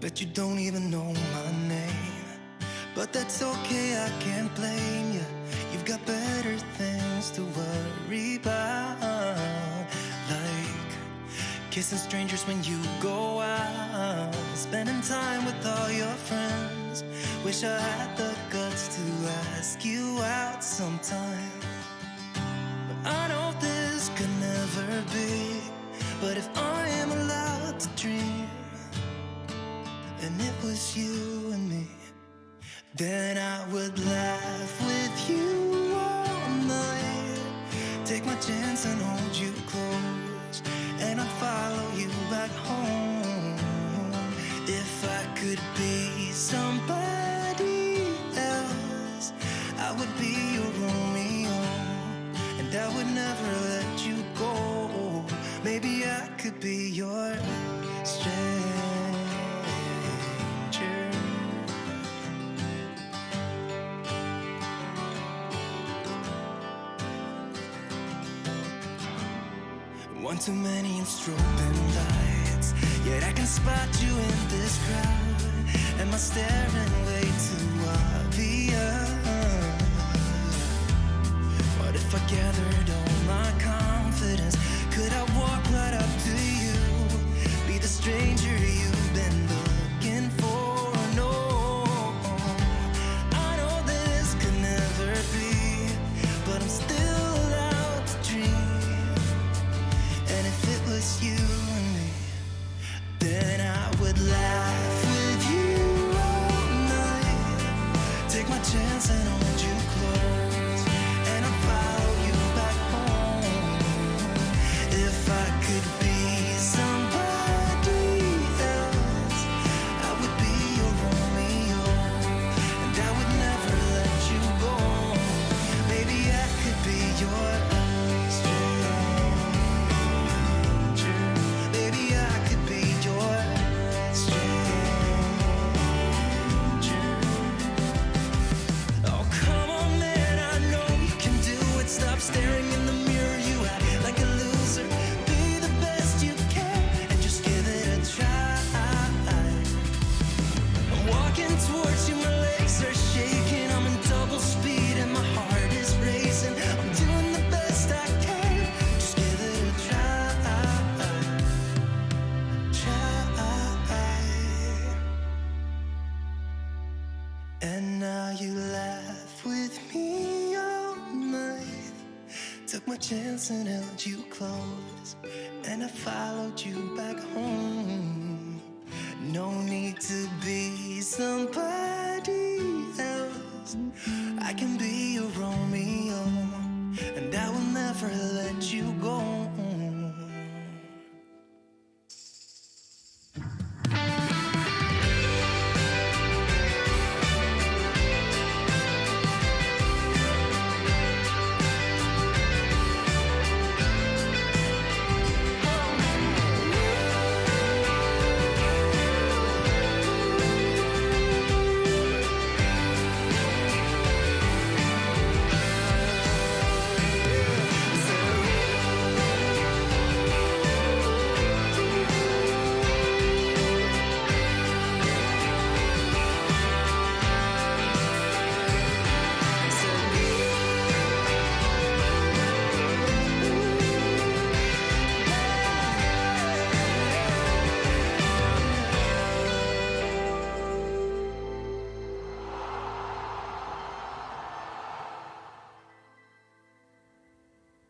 Bet you don't even know my name, but that's okay, I can't blame you. You've got better things to worry about, like kissing strangers when you go out, spending time with all your friends. Wish I had the guts to ask you out sometime, but I know this could never be. But if I am allowed to dream, and it was you and me, then I would laugh with you all night, take my chance and hold you close, and I'd follow you back home. If I could be somebody else, I would be your Romeo, and I would never let you go. Maybe I could be your stranger. One too many and strobing lights, yet I can spot you in this crowd. Am I staring way too obvious? What if I gathered all my confidence? Could I walk right up to you, be the stranger you've been looking for? No, I know this could never be, but I'm still allowed to dream. And if it was you and me, then I would laugh with you all night, take my chance and hold you close, and I'd follow you back home. If I could be somebody else, I would be your Romeo, and I would never let you go. Maybe I could be your staring in the mirror, you act like a loser. Be the best you can and just give it a try. I'm walking towards you, my legs are shaking, I'm in double speed and my heart is racing. I'm doing the best I can, just give it a try. And now you laugh with me all night, took my chance and held you close, and I followed you back home. No need to be somebody else, I can be your Romeo, and I will never let you go.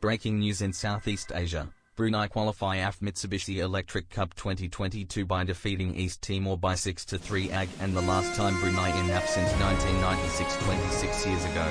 Breaking news in Southeast Asia. Brunei qualify AF Mitsubishi Electric Cup 2022 by defeating East Timor by 6-3 AG, and the last time Brunei in AF since 1996, 26 years ago.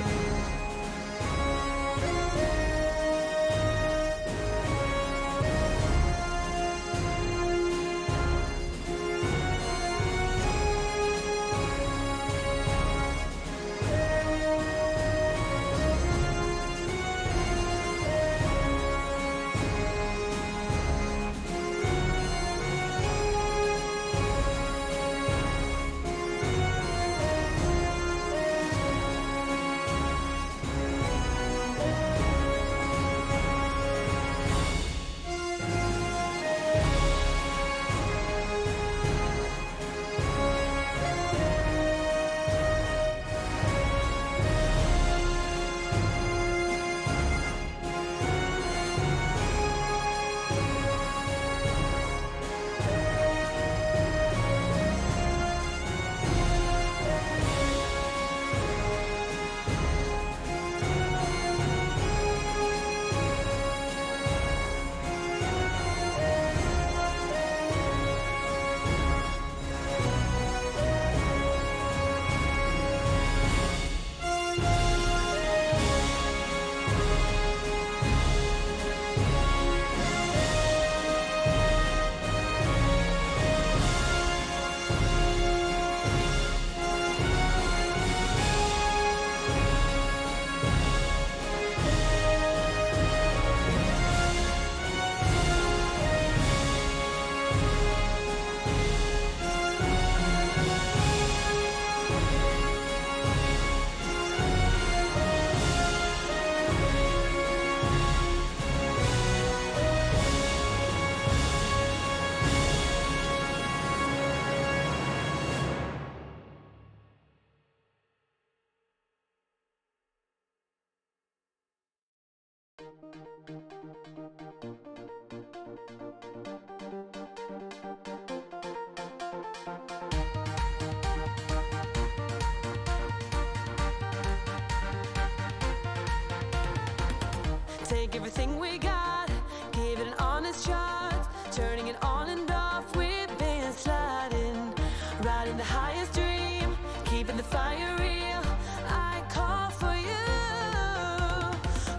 Take everything we got, give it an honest shot. Turning it on and off, we've been sliding. Riding the highest dream, keeping the fire real. I call for you.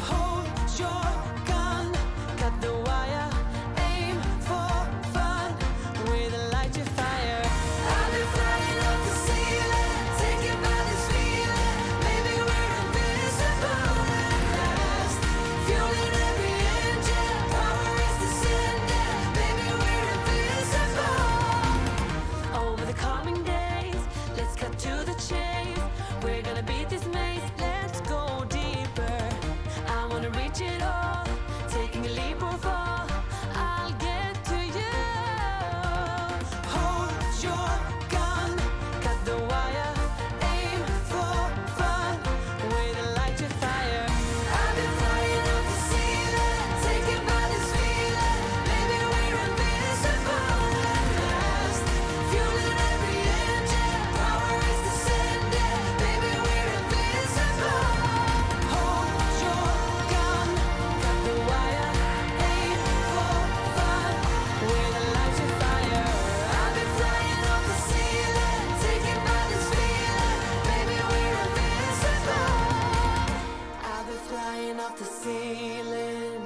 Hold your gun, cut the wire. Aim for fun, with a light to fire. I've been flying up the ceiling, taken by this feeling. Maybe we're invisible at last. Fueling every engine, power is descending. Maybe we're invisible. Over the coming days, let's cut to the chase. We're gonna beat this maze, let's go deeper. I wanna reach it all, taking a leap or fall. I'll get to you. Hold your gun, cut the wire. Aim for fun, with a light to fire. I've been flying up the ceiling, taken by this feeling. Maybe we're invisible at last. Fueling every engine, power is descending. Maybe we're invisible. Hold your gun, cut the wire. Aim for fun, with a light to fire. I've been flying up the ceiling, taken by this feeling. Maybe we're invisible. I've been flying off the ceiling,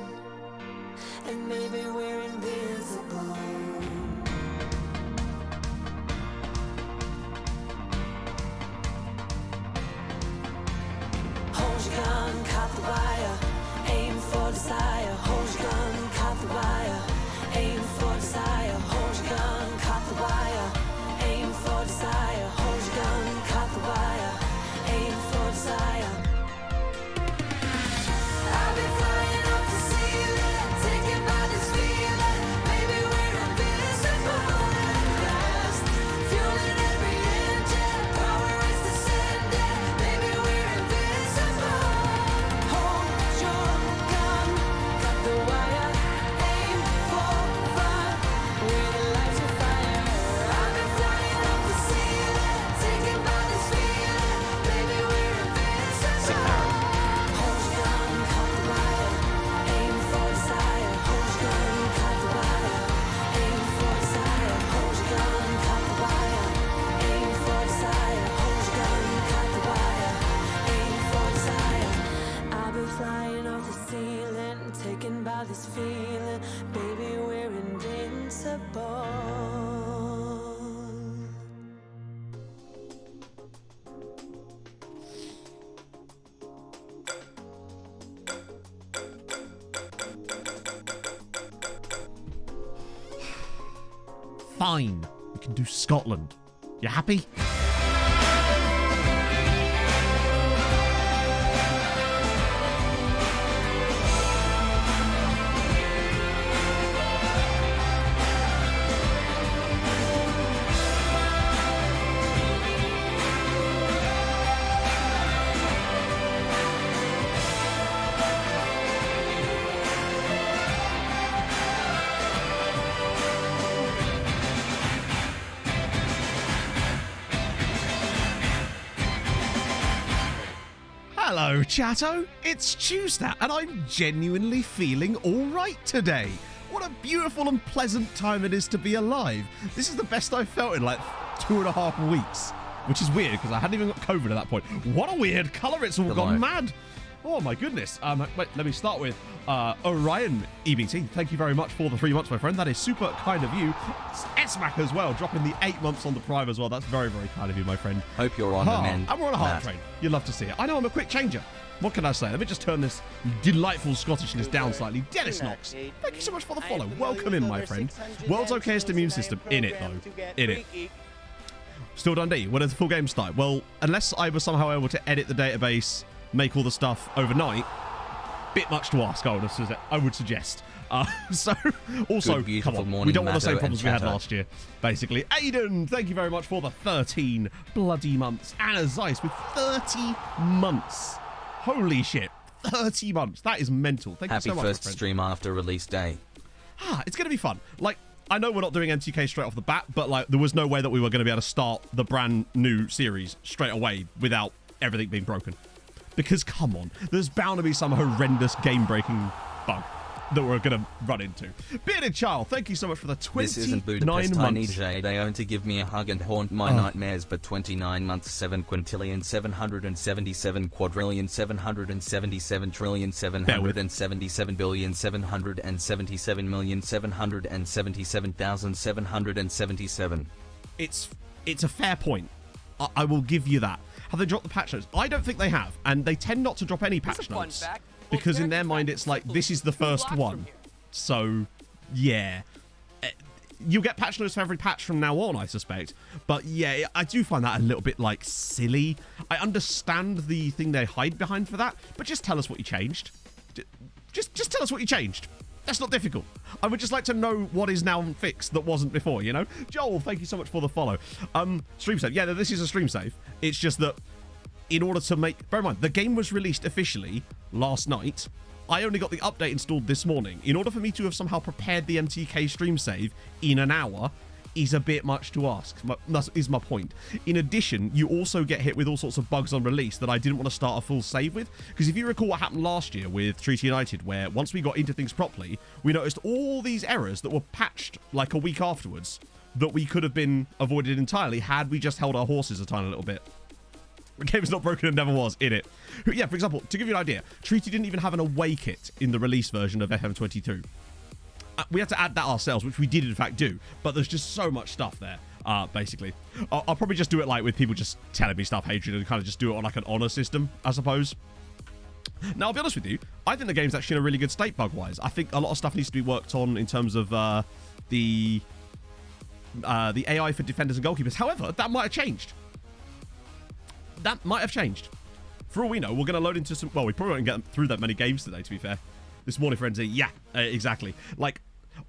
and maybe we're invisible. Hold your gun, cut the wire. Aim for desire. Hold your gun, cut the wire. Aim for desire. Hold your gun, cut the wire. Aim for desire. Hold your gun, cut the wire. Aim for desire. I've been flying up the ceiling, taken by this feeling. Maybe we're invisible at last. Fueling every engine, power is descending. Maybe we're invisible. Hold your gun, cut the wire. Aim for fun, with a light to fire. I've been flying up the ceiling, taken by this feeling. Maybe we're invincible. Hold your gun, cut the wire. Aim for desire. Hold your gun, cut the wire. Aim for desire. Hold your gun, cut the wire. Aim for desire. Hold your gun, cut the wire. Aim for desire. I've been flying off the ceiling, taken by this feeling. Baby, we're invincible. Fine, we can do Scotland. You happy? Hello, chatto. It's Tuesday, and I'm genuinely feeling alright today. What a beautiful and pleasant time it is to be alive. This is the best I've felt in like 2.5 weeks, which is weird because I hadn't even got COVID at that point. What a weird colour, it's all gone mad. Oh my goodness. Wait, let me start with Orion EBT. Thank you very much for the 3 months, my friend. That is super kind of you. SMAC as well, dropping the 8 months on the Prime as well. That's very, very kind of you, my friend. Hope you're on the mend. And we're on a hard train. You'd love to see it. I know I'm a quick changer. What can I say? Let me just turn this delightful Scottishness down slightly. Dennis Knox, thank you so much for the follow. Welcome in, my friend. World's okayest immune system. In it, though. In it. Still Dundee. When does the full game start? Well, unless I was somehow able to edit the database, make all the stuff overnight, bit much to ask, I would suggest. So, also, Good, come on, we don't want the same problems we had last year, basically. Aiden, thank you very much for the 13 bloody months. Anna Zeiss with 30 months. Holy shit. 30 months. That is mental. Thank Happy you so much, first my friend. stream after release day. It's going to be fun. Like, I know we're not doing MTK straight off the bat, but like, there was no way that we were going to be able to start the brand new series straight away without everything being broken. Because, come on, there's bound to be some horrendous game-breaking bug that we're going to run into. Bearded Child, thank you so much for the 29 This isn't Budapest. I need months. Jade to give me a hug and haunt my nightmares, but 29 months, 7 quintillion, 777 quadrillion, 777 trillion, 777 billion, 777 million, 777,777. It's a fair point. I will give you that. Have they dropped the patch notes? I don't think they have, and they tend not to drop any patch notes. Because in their mind, it's like, this is the first one. So, yeah. You'll get patch notes for every patch from now on, I suspect. But yeah, I do find that a little bit, like, silly. I understand the thing they hide behind for that, but just tell us what you changed. Just tell us what you changed. That's not difficult. I would just like to know what is now fixed that wasn't before, you know? Joel, thank you so much for the follow. Stream save. Yeah, this is a stream save. It's just that in order to make... Bear in mind, the game was released officially last night. I only got the update installed this morning. In order for me to have somehow prepared the MTK stream save in an hour is a bit much to ask. That is my point. In addition, you also get hit with all sorts of bugs on release that I didn't want to start a full save with. Because if you recall what happened last year with Dundee United, where once we got into things properly, we noticed all these errors that were patched like a week afterwards that we could have been avoided entirely had we just held our horses a tiny little bit. The game is not broken and never was, in it. Yeah, for example, to give you an idea, Treaty didn't even have an away kit in the release version of FM22. We had to add that ourselves, which we did in fact do, but there's just so much stuff there, basically. I'll probably just do it like with people just telling me stuff, hatred, and kind of just do it on like an honor system, I suppose. Now, I'll be honest with you, I think the game's actually in a really good state bug-wise. I think a lot of stuff needs to be worked on in terms of the AI for defenders and goalkeepers. However, that might have changed. That might have changed. For all we know, we're going to load into some... Well, we probably won't get through that many games today, to be fair. This morning, Frenzy. Yeah, exactly. Like,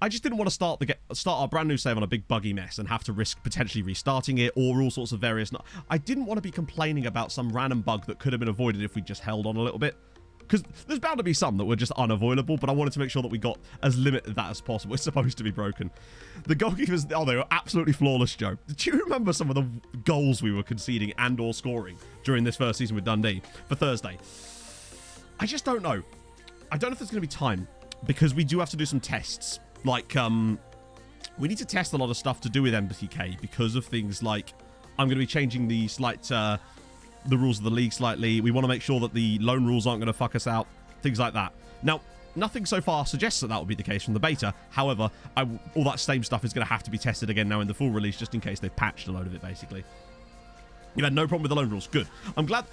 I just didn't want to start our brand new save on a big buggy mess and have to risk potentially restarting it or all sorts of various... I didn't want to be complaining about some random bug that could have been avoided if we just held on a little bit. Because there's bound to be some that were just unavoidable, but I wanted to make sure that we got as limited that as possible. It's supposed to be broken. The goalkeepers, they were absolutely flawless, Joe. Do you remember some of the goals we were conceding and or scoring during this first season with Dundee for Thursday? I just don't know. I don't know if there's going to be time, because we do have to do some tests. Like, we need to test a lot of stuff to do with MTK because of things like, I'm going to be changing the slight... the rules of the league slightly. We want to make sure that the loan rules aren't going to fuck us out. Things like that. Now, nothing so far suggests that will be the case from the beta. However, all that same stuff is going to have to be tested again now in the full release, just in case they've patched a load of it, basically. You've had no problem with the loan rules. Good. I'm glad.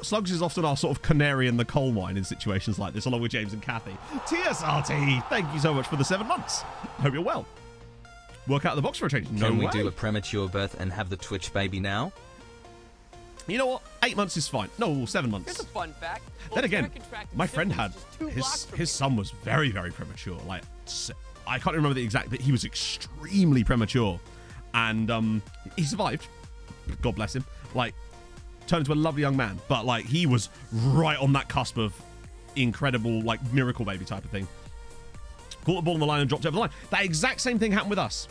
Slugs is often our sort of canary in the coal mine in situations like this, along with James and Kathy. TSRT, thank you so much for the 7 months. I hope you're well. Work out of the box for a change. No Can we way. do a premature birth and have the Twitch baby now? You know what? 8 months is fine. No, 7 months. Here's a fun fact. Then again, my friend had his son was very, very premature. Like, I can't remember the exact, but he was extremely premature, and he survived. God bless him. Like, turned into a lovely young man, but like he was right on that cusp of incredible, like miracle baby type of thing. Caught the ball on the line and dropped it over the line. That exact same thing happened with us.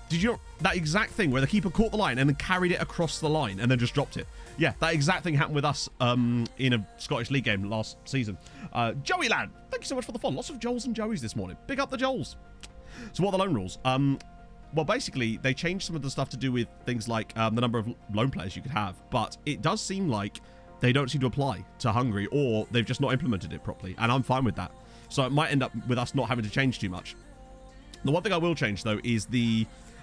Did you know that exact thing where the keeper caught the line and then carried it across the line and then just dropped it? Yeah, that exact thing happened with us in a Scottish League game last season. Joey Lad, thank you so much for the follow. Lots of Joels and Joeys this morning. Big up the Joels. So what are the loan rules? Well, basically, they changed some of the stuff to do with things like the number of loan players you could have. But it does seem like they don't seem to apply to Hungary, or they've just not implemented it properly. And I'm fine with that. So it might end up with us not having to change too much. The one thing I will change, though, is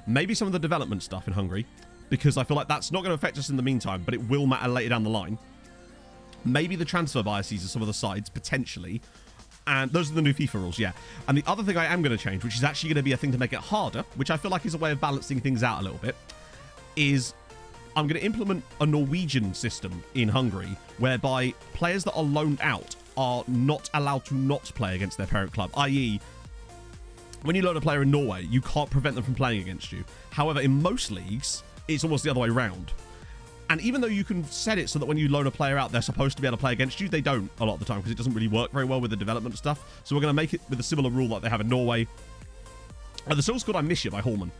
maybe some of the development stuff in Hungary, because I feel like that's not going to affect us in the meantime, but it will matter later down the line. Maybe the transfer biases of some of the sides, potentially. And those are the new FIFA rules, yeah. And the other thing I am going to change, which is actually going to be a thing to make it harder, which I feel like is a way of balancing things out a little bit, is I'm going to implement a Norwegian system in Hungary, whereby players that are loaned out are not allowed to not play against their parent club, i.e., when you loan a player in Norway, you can't prevent them from playing against you. However, in most leagues, it's almost the other way around. And even though you can set it so that when you loan a player out, they're supposed to be able to play against you, they don't a lot of the time because it doesn't really work very well with the development stuff. So we're going to make it with a similar rule like they have in Norway. The song's called I Miss You by Hallman.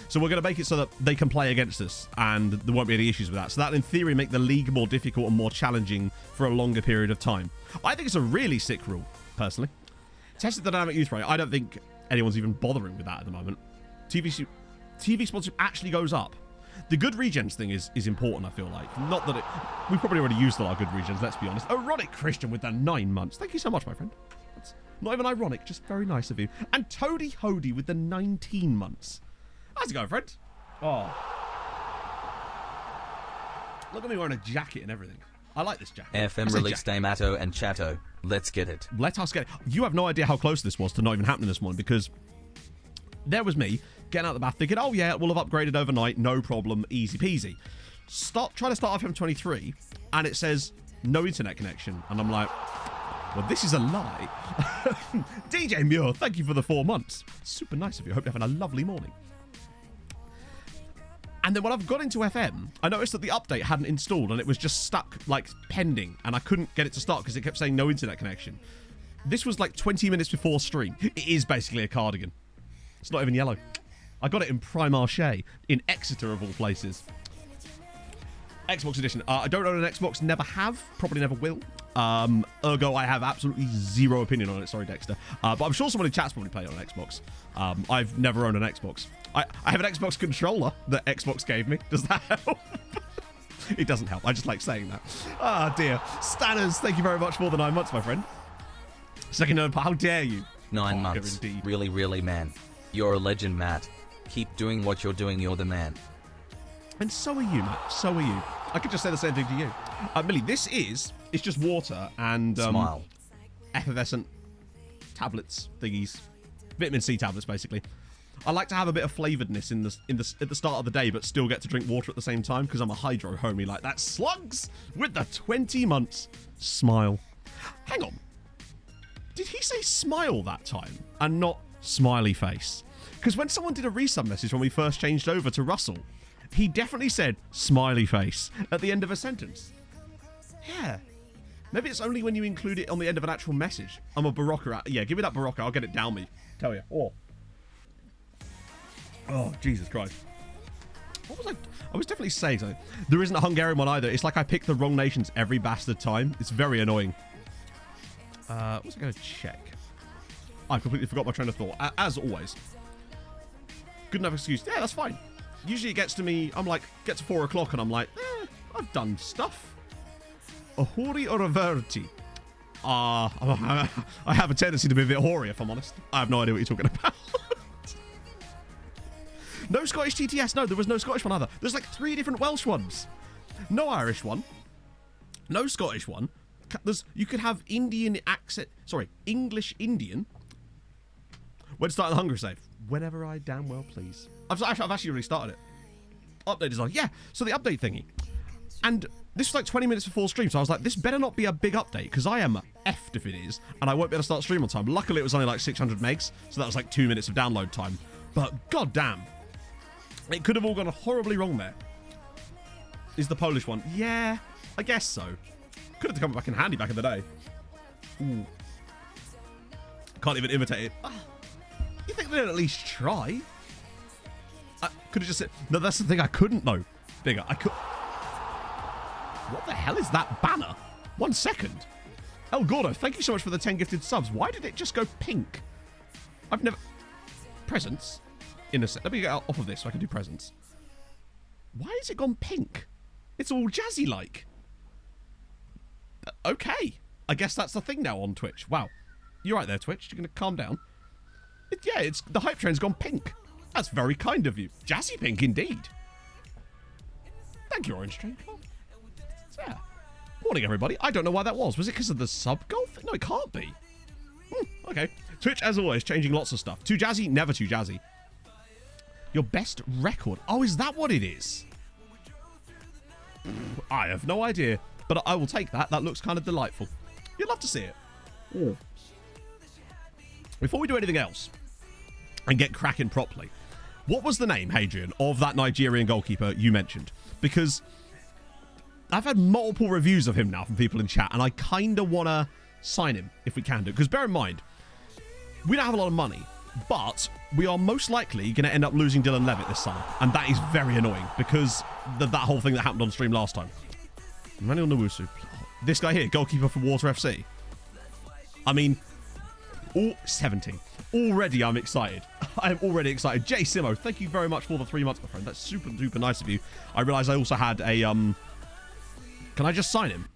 So we're going to make it so that they can play against us and there won't be any issues with that. So that, in theory, make the league more difficult and more challenging for a longer period of time. I think it's a really sick rule, personally. Tested the dynamic youth rate. I don't think anyone's even bothering with that at the moment. TV sponsorship actually goes up. The good regens thing is important, I feel like. Not that it... We probably already used a lot of good regens, let's be honest. Ironic Christian with the 9 months. Thank you so much, my friend. That's not even ironic, just very nice of you. And Toady Hody with the 19 months. How's it going, friend? Oh. Look at me wearing a jacket and everything. I like this jacket. FM release day Matto and Chatto. Let's get it. Let us get it. You have no idea how close this was to not even happening this morning because there was me getting out of the bath thinking, oh yeah, we'll have upgraded overnight, no problem, easy peasy. Trying to start FM23 and it says no internet connection. And I'm like, well, this is a lie. DJ Muir, thank you for the 4 months. Super nice of you. Hope you're having a lovely morning. And then when I've got into FM, I noticed that the update hadn't installed and it was just stuck, like, pending. And I couldn't get it to start because it kept saying no internet connection. This was like 20 minutes before stream. It is basically a cardigan. It's not even yellow. I got it in Primarché in Exeter, of all places. Xbox edition. I don't own an Xbox, never have, probably never will. Ergo, I have absolutely zero opinion on it. Sorry, Dexter. But I'm sure someone in chat's probably played on an Xbox. I've never owned an Xbox. I have an Xbox controller that Xbox gave me. Does that help? It doesn't help. I just like saying that. Ah, dear. Stanners, thank you very much for the 9 months, my friend. Second note, how dare you? 9 months. Indeed. Really, really, man. You're a legend, Matt. Keep doing what you're doing. You're the man. And so are you, Matt. So are you. I could just say the same thing to you. Millie, it's just water and Smile. effervescent tablets thingies. Vitamin C tablets, basically. I like to have a bit of flavouredness at the start of the day, but still get to drink water at the same time because I'm a hydro homie like that. Slugs with the 20 months. Smile. Hang on. Did he say smile that time and not smiley face? Because when someone did a resub message when we first changed over to Russell, he definitely said smiley face at the end of a sentence. Yeah. Maybe it's only when you include it on the end of an actual message. I'm a Barocca. Yeah, give me that Barocca. I'll get it down me. Tell you. Oh, Jesus Christ. What was I was definitely saying something. There isn't a Hungarian one either. It's like I pick the wrong nations every bastard time. It's very annoying. What was I going to check? I completely forgot my train of thought. As always. Good enough excuse. Yeah, that's fine. Usually it gets to me, get to 4 o'clock and I'm like, I've done stuff. A hoary or a verti? I have a tendency to be a bit hoary, if I'm honest. I have no idea what you're talking about. No Scottish TTS. No, there was no Scottish one either. There's like 3 different Welsh ones. No Irish one. No Scottish one. You could have Indian accent. Sorry, English Indian. When starting the Hunger Save? Whenever I damn well please. I've actually already started it. Update is on. Yeah, so the update thingy. And this was like 20 minutes before stream, so I was like, this better not be a big update, because I am effed if it is, and I won't be able to start stream on time. Luckily, it was only like 600 megs, so that was like 2 minutes of download time. But goddamn, it could have all gone horribly wrong there. Is the Polish one? Yeah, I guess so. Could have come back in handy back in the day. Ooh. Can't even imitate it. You think they'd at least try? I could have just said... No, that's the thing. I couldn't, though. Bigger. I could... What the hell is that banner? 1 second. El Gordo, thank you so much for the 10 gifted subs. Why did it just go pink? I've never... Presents? In a sec. Let me get off of this so I can do presents. Why has it gone pink? It's all jazzy-like. Okay. I guess that's the thing now on Twitch. Wow. You're right there, Twitch. You're going to calm down. Yeah, the hype train's gone pink. That's very kind of you. Jazzy pink, indeed. Thank you, Orange Train. Yeah. Morning, everybody. I don't know why that was. Was it because of the sub-golf? No, it can't be. Okay. Twitch, as always, changing lots of stuff. Too jazzy? Never too jazzy. Your best record? Oh, is that what it is? I have no idea. But I will take that. That looks kind of delightful. You'd love to see it. Yeah. Before we do anything else and get cracking properly, what was the name, Hadrian, of that Nigerian goalkeeper you mentioned? Because I've had multiple reviews of him now from people in chat, and I kind of want to sign him if we can do it. Because bear in mind, we don't have a lot of money, but we are most likely going to end up losing Dylan Levitt this summer. And that is very annoying because that whole thing that happened on stream last time. Manuel Nawusu. This guy here, goalkeeper for Water FC. I mean, 17. Already I'm excited. I am already excited. Jay Simo, thank you very much for the 3 months, my friend. That's super duper nice of you. I realize I also had a... Can I just sign him?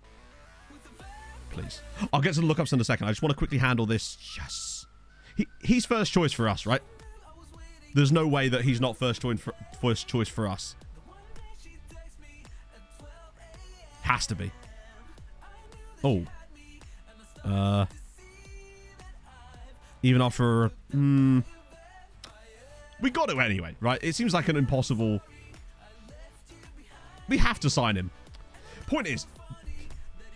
Please. I'll get to the lookups in a second. I just want to quickly handle this. Yes. He's first choice for us, right? There's no way that he's not first choice for us. Has to be. Oh. Even after... we got to anyway, right? It seems like an impossible... We have to sign him. Point is,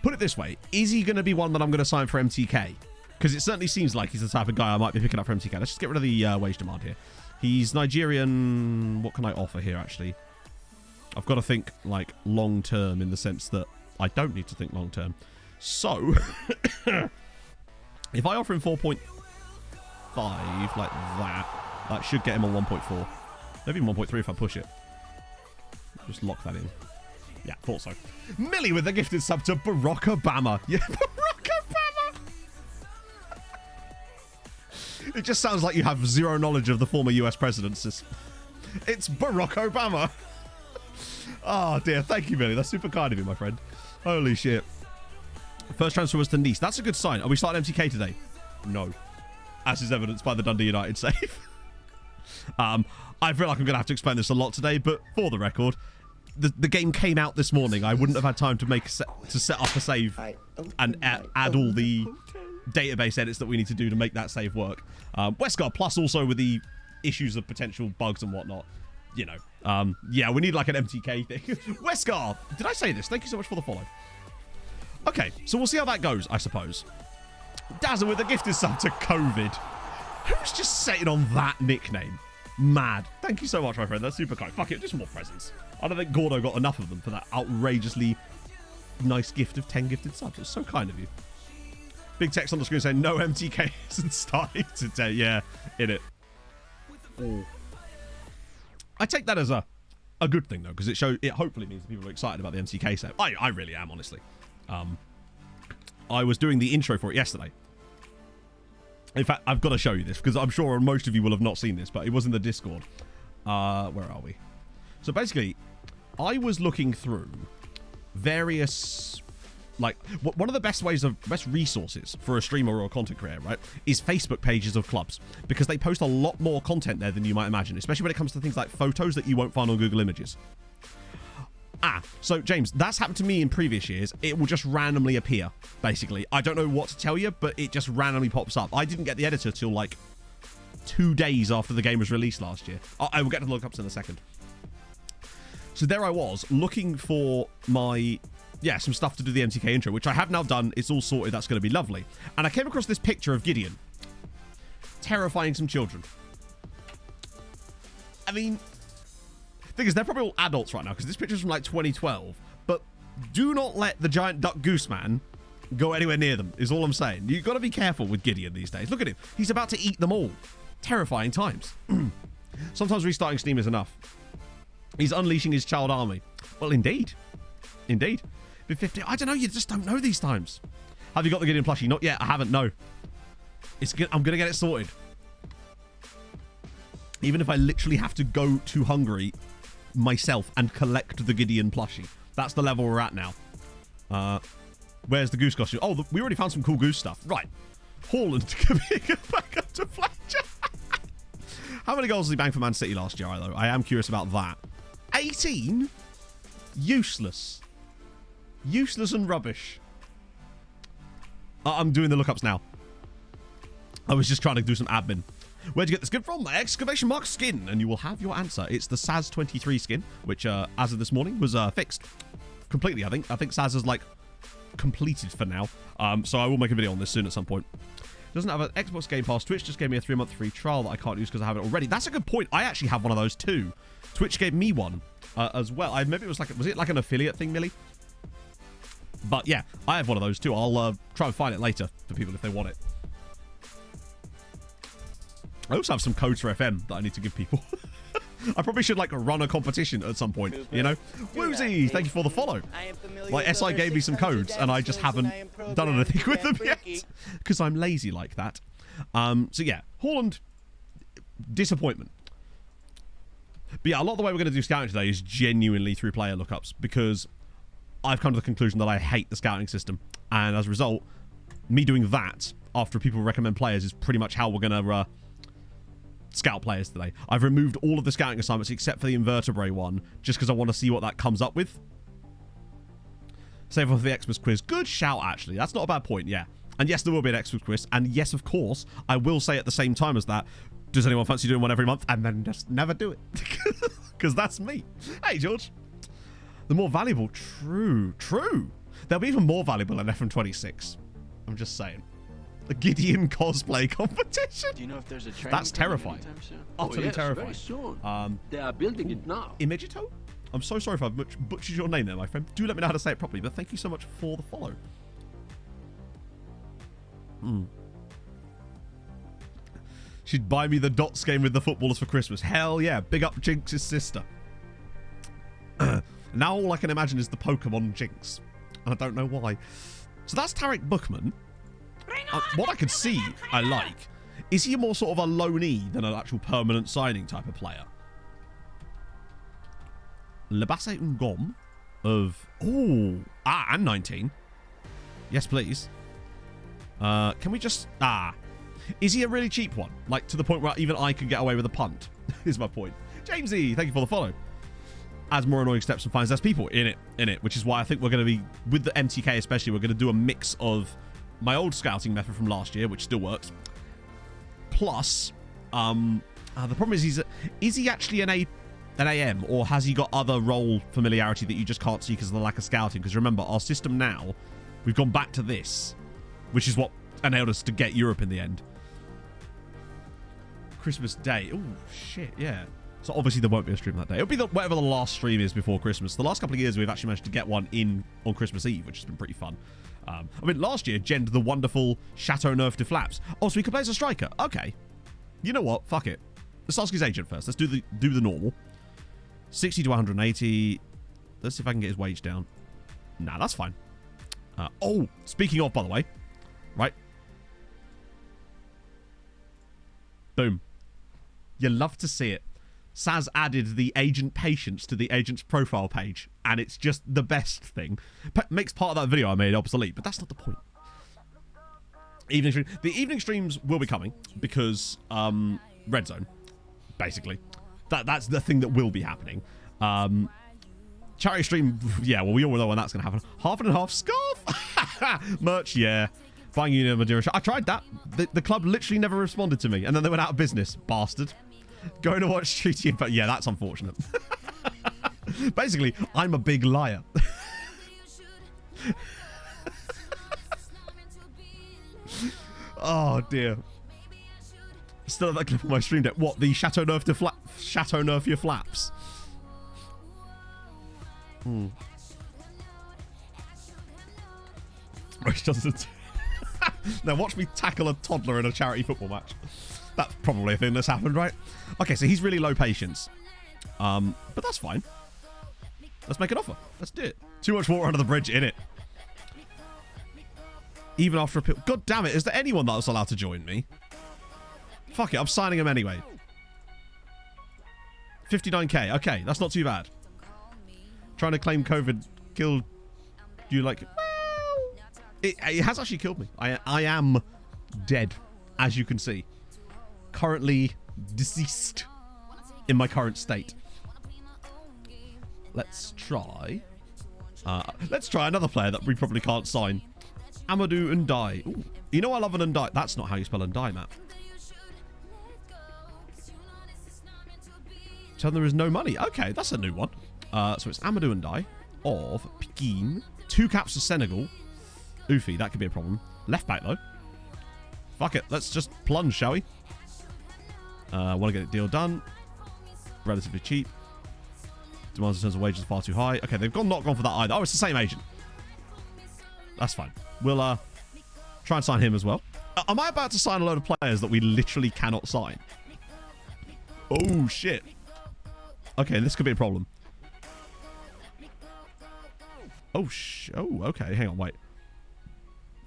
put it this way. Is he going to be one that I'm going to sign for MTK? Because it certainly seems like he's the type of guy I might be picking up for MTK. Let's just get rid of the wage demand here. He's Nigerian. What can I offer here, actually? I've got to think, like, long-term in the sense that I don't need to think long-term. So, if I offer him 4.5 like that should get him on 1.4. Maybe 1.3 if I push it. Just lock that in. Yeah, thought so. Millie with the gifted sub to Barack Obama. Yeah, Barack Obama. It just sounds like you have zero knowledge of the former US presidents. It's Barack Obama. Oh, dear. Thank you, Millie. That's super kind of you, my friend. Holy shit. First transfer was to Nice. That's a good sign. Are we starting MTK today? No. As is evidenced by the Dundee United save. I feel like I'm going to have to explain this a lot today, but for the record, the game came out this morning. I wouldn't have had time to set up a save and add all the database edits that we need to do to make that save work. Westgard Plus also with the issues of potential bugs and whatnot. You know, yeah, we need like an MTK thing. Westgard, did I say this? Thank you so much for the follow. Okay, so we'll see how that goes, I suppose. Dazzle with a gifted sub to COVID. Who's just setting on that nickname? Mad. Thank you so much, my friend. That's super kind. Fuck it, just more presents. I don't think Gordo got enough of them for that outrageously nice gift of 10 gifted subs. It's so kind of you. Big text on the screen saying no MTK isn't starting today. Yeah, in it. Oh. I take that as a good thing though, because it hopefully means that people are excited about the MTK set. I really am, honestly. I was doing the intro for it yesterday. In fact, I've got to show you this because I'm sure most of you will have not seen this, but it was in the Discord. Where are we? So basically, I was looking through various, like, one of the best resources for a streamer or a content creator, right, is Facebook pages of clubs because they post a lot more content there than you might imagine, especially when it comes to things like photos that you won't find on Google Images. So James, that's happened to me in previous years. It will just randomly appear, basically. I don't know what to tell you, but it just randomly pops up. I didn't get the editor till like 2 days after the game was released last year. I will get to the lookups in a second. So there I was, looking for some stuff to do the MTK intro, which I have now done. It's all sorted. That's going to be lovely. And I came across this picture of Gideon terrifying some children. I mean, thing is, they're probably all adults right now because this picture's from like 2012. But do not let the giant duck goose man go anywhere near them, is all I'm saying. You've got to be careful with Gideon these days. Look at him. He's about to eat them all. Terrifying times. Sometimes restarting Steam is enough. He's unleashing his child army. Well, indeed. Indeed. Been 50. I don't know. You just don't know these times. Have you got the Gideon plushie? Not yet. I haven't. No. I'm going to get it sorted. Even if I literally have to go to Hungary myself and collect the Gideon plushie. That's the level we're at now. Where's the goose costume? Oh, we already found some cool goose stuff. Right. Haaland coming back up to Fletcher. How many goals did he bang for Man City last year, though? I am curious about that. 18? Useless. Useless and rubbish. I'm doing the lookups now. I was just trying to do some admin. Where'd you get the skin from? Exclamation mark skin. And you will have your answer. It's the SAS 23 skin, which, as of this morning, was fixed. Completely, I think. I think SAS is, like, completed for now. So I will make a video on this soon at some point. Doesn't have an Xbox Game Pass. Twitch just gave me a 3-month free trial that I can't use because I have it already. That's a good point. I actually have one of those too. Twitch gave me one as well. Maybe it was like, was it like an affiliate thing, Millie? But yeah, I have one of those too. I'll try and find it later for people if they want it. I also have some codes for FM that I need to give people. I probably should like run a competition at some point, you know? Woozy, thank you for the follow. Like SI gave me some codes and I just haven't done anything with them yet because I'm lazy like that. So yeah, Haaland, disappointment. But yeah, a lot of the way we're going to do scouting today is genuinely through player lookups because I've come to the conclusion that I hate the scouting system. And as a result, me doing that after people recommend players is pretty much how we're going to scout players today. I've removed all of the scouting assignments except for the invertebrate one, just because I want to see what that comes up with. Save for the Xmas quiz. Good shout, actually. That's not a bad point, yeah. And yes, there will be an Xmas quiz. And yes, of course, I will say at the same time as that, does anyone fancy doing one every month? And then just never do it. Because that's me. Hey, George. The more valuable. True. They'll be even more valuable in FM26. I'm just saying. A Gideon cosplay competition. Do you know if there's a train? That's terrifying. Utterly yes, terrifying. Very soon. They are building it now. Imagito? I'm so sorry if I've butchered your name there, my friend. Do let me know how to say it properly, but thank you so much for the follow. She'd buy me the Dots game with the footballers for Christmas. Hell yeah. Big up Jinx's sister. Now all I can imagine is the Pokemon Jinx. And I don't know why. So that's Tarek Bookman. What I can see, I like. Is he more sort of a loanee than an actual permanent signing type of player? Lebase Ngom of... and 19. Yes, please. Can we just... Is he a really cheap one? Like, to the point where even I could get away with a punt, is my point. Jamesy, thank you for the follow. Adds more annoying steps and finds less people in it, which is why I think we're going to be, with the MTK especially, we're going to do a mix of my old scouting method from last year, which still works, plus, the problem is he actually an AM, or has he got other role familiarity that you just can't see because of the lack of scouting? Because remember, our system now, we've gone back to this, which is what enabled us to get Europe in the end. Christmas Day. Oh, shit, yeah. So obviously there won't be a stream that day. It'll be whatever the last stream is before Christmas. The last couple of years we've actually managed to get one in on Christmas Eve, which has been pretty fun. I mean, last year, Jen did the wonderful Chateauneuf de Flaps. Oh, so he could play as a striker. Okay. You know what? Fuck it. Let's ask his agent first. Let's do the normal. 60 to 180. Let's see if I can get his wage down. Nah, that's fine. Speaking of, by the way. Right. Boom. You love to see it. Saz added the agent patience to the agent's profile page, and it's just the best thing. Makes part of that video I made obsolete, but that's not the point. The evening streams will be coming because Red Zone, basically. That's the thing that will be happening. Charity stream, yeah, well, we all know when that's going to happen. Half and half scarf? Merch, yeah. Buying you a Madeira shot. I tried that. The club literally never responded to me, and then they went out of business. Bastard. Going to watch Treaty, but yeah, that's unfortunate. Basically, I'm a big liar. Oh dear. Still have that clip on my stream deck. What, the Chateauneuf your flaps? Which doesn't. Now watch me tackle a toddler in a charity football match. That's probably a thing that's happened, right? Okay, so he's really low patience. But that's fine. Let's make an offer. Let's do it. Too much water under the bridge, innit? Even after a pill. God damn it, is there anyone that's allowed to join me? Fuck it, I'm signing him anyway. 59k. Okay, that's not too bad. Trying to claim COVID killed you like... Well, it has actually killed me. I am dead, as you can see. Currently deceased in my current state. Let's try another player that we probably can't sign. Amadou Ndiaye. Ooh, you know I love an Ndiaye. That's not how you spell Ndiaye, Matt. So there is no money. Okay, that's a new one. So it's Amadou Ndiaye of Pekin. 2 caps for Senegal. Oofy, that could be a problem. Left back though. Fuck it, let's just plunge, shall we? Want to get the deal done. Relatively cheap. Demands in terms of wages far too high. Okay, they've not gone for that either. Oh, it's the same agent. That's fine. We'll try and sign him as well. Am I about to sign a load of players that we literally cannot sign? Oh, shit. Okay, this could be a problem. Oh, okay. Hang on, wait.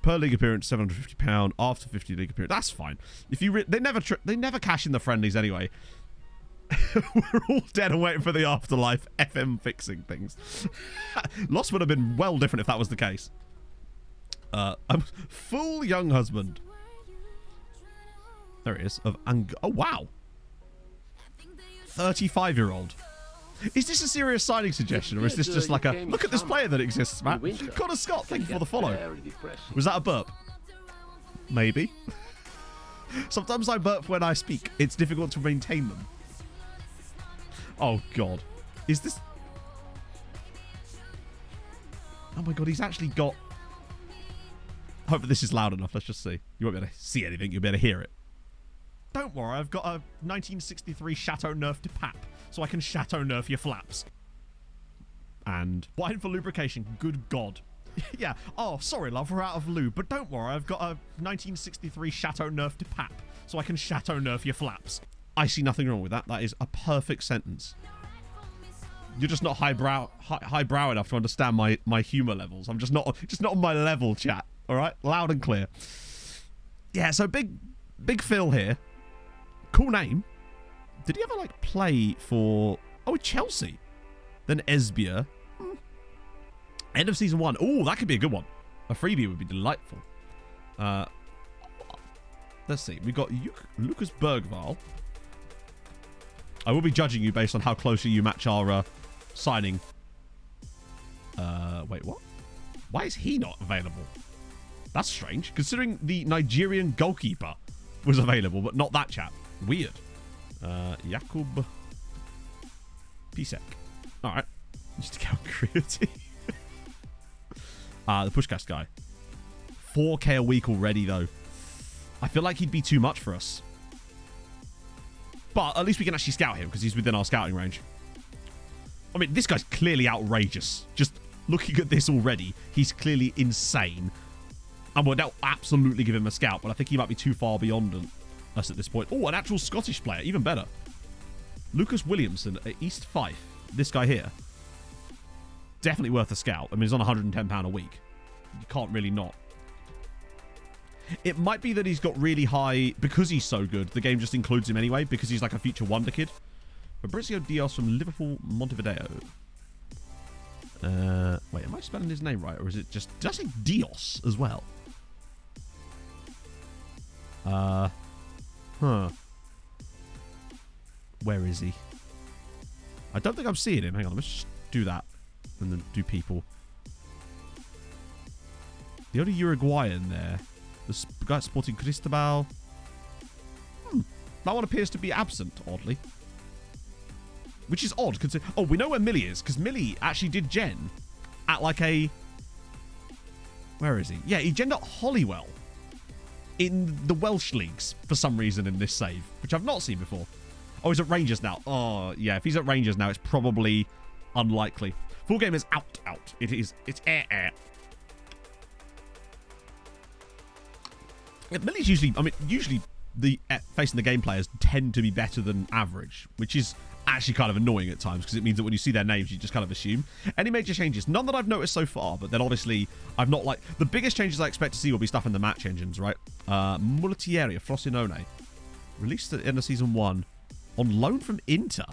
Per league appearance, £750. After 50 league appearance, that's fine. If you they never cash in the friendlies anyway. We're all dead and waiting for the afterlife. FM fixing things. Loss would have been well different if that was the case. I'm full young husband. There he is. Oh wow. 35-year-old. Is this a serious signing suggestion, or is this just like a look at this player that exists, man? Connor Scott, thank you for the follow. Was that a burp? Maybe. Sometimes I burp when I speak. It's difficult to maintain them. Oh god. Is this... Oh my god, he's actually got... I hope that this is loud enough. Let's just see. You won't be able to see anything. You'll be able to hear it. Don't worry, I've got a 1963 Chateau Neuf de Pape, so I can Chateau Neuf your flaps. And wine for lubrication. Good god. Yeah. Oh, sorry, love, we're out of lube. But don't worry, I've got a 1963 Chateau Neuf de Pape, so I can Chateau Neuf your flaps. I see nothing wrong with that. That is a perfect sentence. You're just not highbrow enough to understand my humor levels. I'm just not on my level, chat. All right, loud and clear. Yeah. So big Phil here. Cool name. Did he ever like play for Chelsea? Then Esbjerg. End of season 1. Oh, that could be a good one. A freebie would be delightful. Let's see. We got Lucas Bergvall. I will be judging you based on how closely you match our signing. Wait, what? Why is he not available? That's strange, considering the Nigerian goalkeeper was available, but not that chap. Weird. Jakub Pisek. All right. Just to get on creative. The Pushcast guy. 4K a week already, though. I feel like he'd be too much for us. But at least we can actually scout him because he's within our scouting range. I mean, this guy's clearly outrageous. Just looking at this already, he's clearly insane. And we'll now absolutely give him a scout, but I think he might be too far beyond us at this point. Oh, an actual Scottish player, even better. Lucas Williamson at East Fife. This guy here. Definitely worth a scout. I mean, he's on £110 a week. You can't really not. It might be that he's got really high... Because he's so good, the game just includes him anyway, because he's like a future wonder kid. Fabrizio Dios from Liverpool, Montevideo. Wait, am I spelling his name right? Or is it just... Did I say Dios as well? Where is he? I don't think I'm seeing him. Hang on, let's just do that. And then do people. The only Uruguayan there. The guy sporting Cristobal. That one appears to be absent, oddly. Which is odd. Oh, we know where Millie is. Because Millie actually did gen at like a... Where is he? Yeah, he gen at Hollywell. In the Welsh leagues, for some reason, in this save. Which I've not seen before. Oh, he's at Rangers now. Oh, yeah. If he's at Rangers now, it's probably unlikely. Full game is out. It's air. Millie's usually... I mean, usually the facing the game players tend to be better than average. Which is actually kind of annoying at times. Because it means that when you see their names, you just kind of assume. Any major changes? None that I've noticed so far. But then obviously, I've not like... The biggest changes I expect to see will be stuff in the match engines, right? Mulatieri of Frosinone. Released at the end of Season 1. On loan from Inter.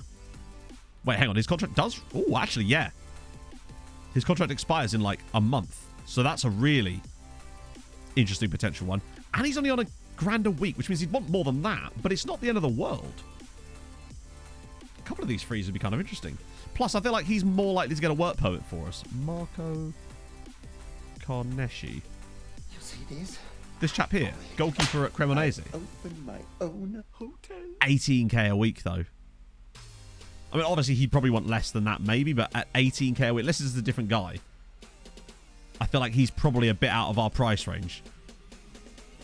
Wait, hang on. His contract does... Oh, actually, yeah. His contract expires in like a month. So that's a really interesting potential one. And he's only on £1,000 a week, which means he'd want more than that. But it's not the end of the world. A couple of these frees would be kind of interesting. Plus, I feel like he's more likely to get a work permit for us. Marco Carnesci. You see this? This chap here. Goalkeeper at Cremonese. Open my own hotel. 18k a week, though. I mean, obviously, he'd probably want less than that, maybe. But at 18k a week, this is a different guy. I feel like he's probably a bit out of our price range.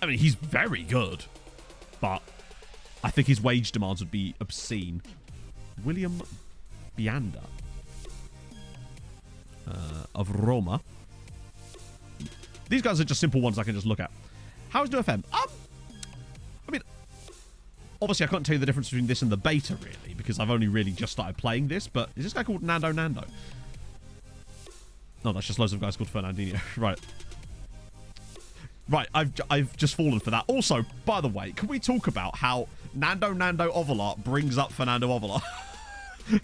I mean, he's very good. But I think his wage demands would be obscene. William Bianda. Of Roma. These guys are just simple ones I can just look at. How is NoFM? I mean, obviously I can't tell you the difference between this and the beta, really, because I've only really just started playing this, but is this guy called Nando? No, that's just loads of guys called Fernandinho. Right. Right, I've just fallen for that. Also, by the way, can we talk about how Nando Ovalar brings up Fernando Ovalar,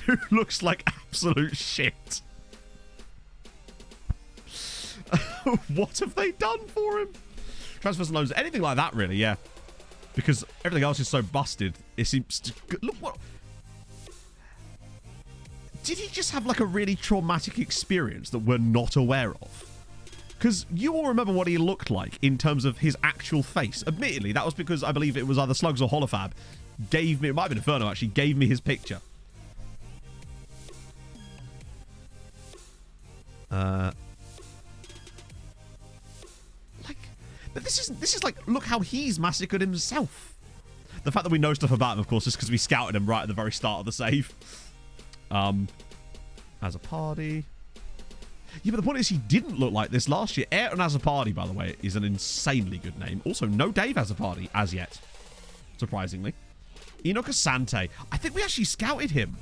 who looks like absolute shit? What have they done for him? Transfers and loans, anything like that, really, yeah. Because everything else is so busted. It seems to... Look what... Did he just have, like, a really traumatic experience that we're not aware of? Because you all remember what he looked like in terms of his actual face. Admittedly, that was because I believe it was either Slugs or Holofab gave me... It might have been Inferno, actually. Gave me his picture. But this is like, look how he's massacred himself. The fact that we know stuff about him, of course, is because we scouted him right at the very start of the save. As a party. Yeah, but the point is he didn't look like this last year. Ayrton as a party, by the way, is an insanely good name. Also, no Dave as a party as yet. Surprisingly. Enoch Asante. I think we actually scouted him.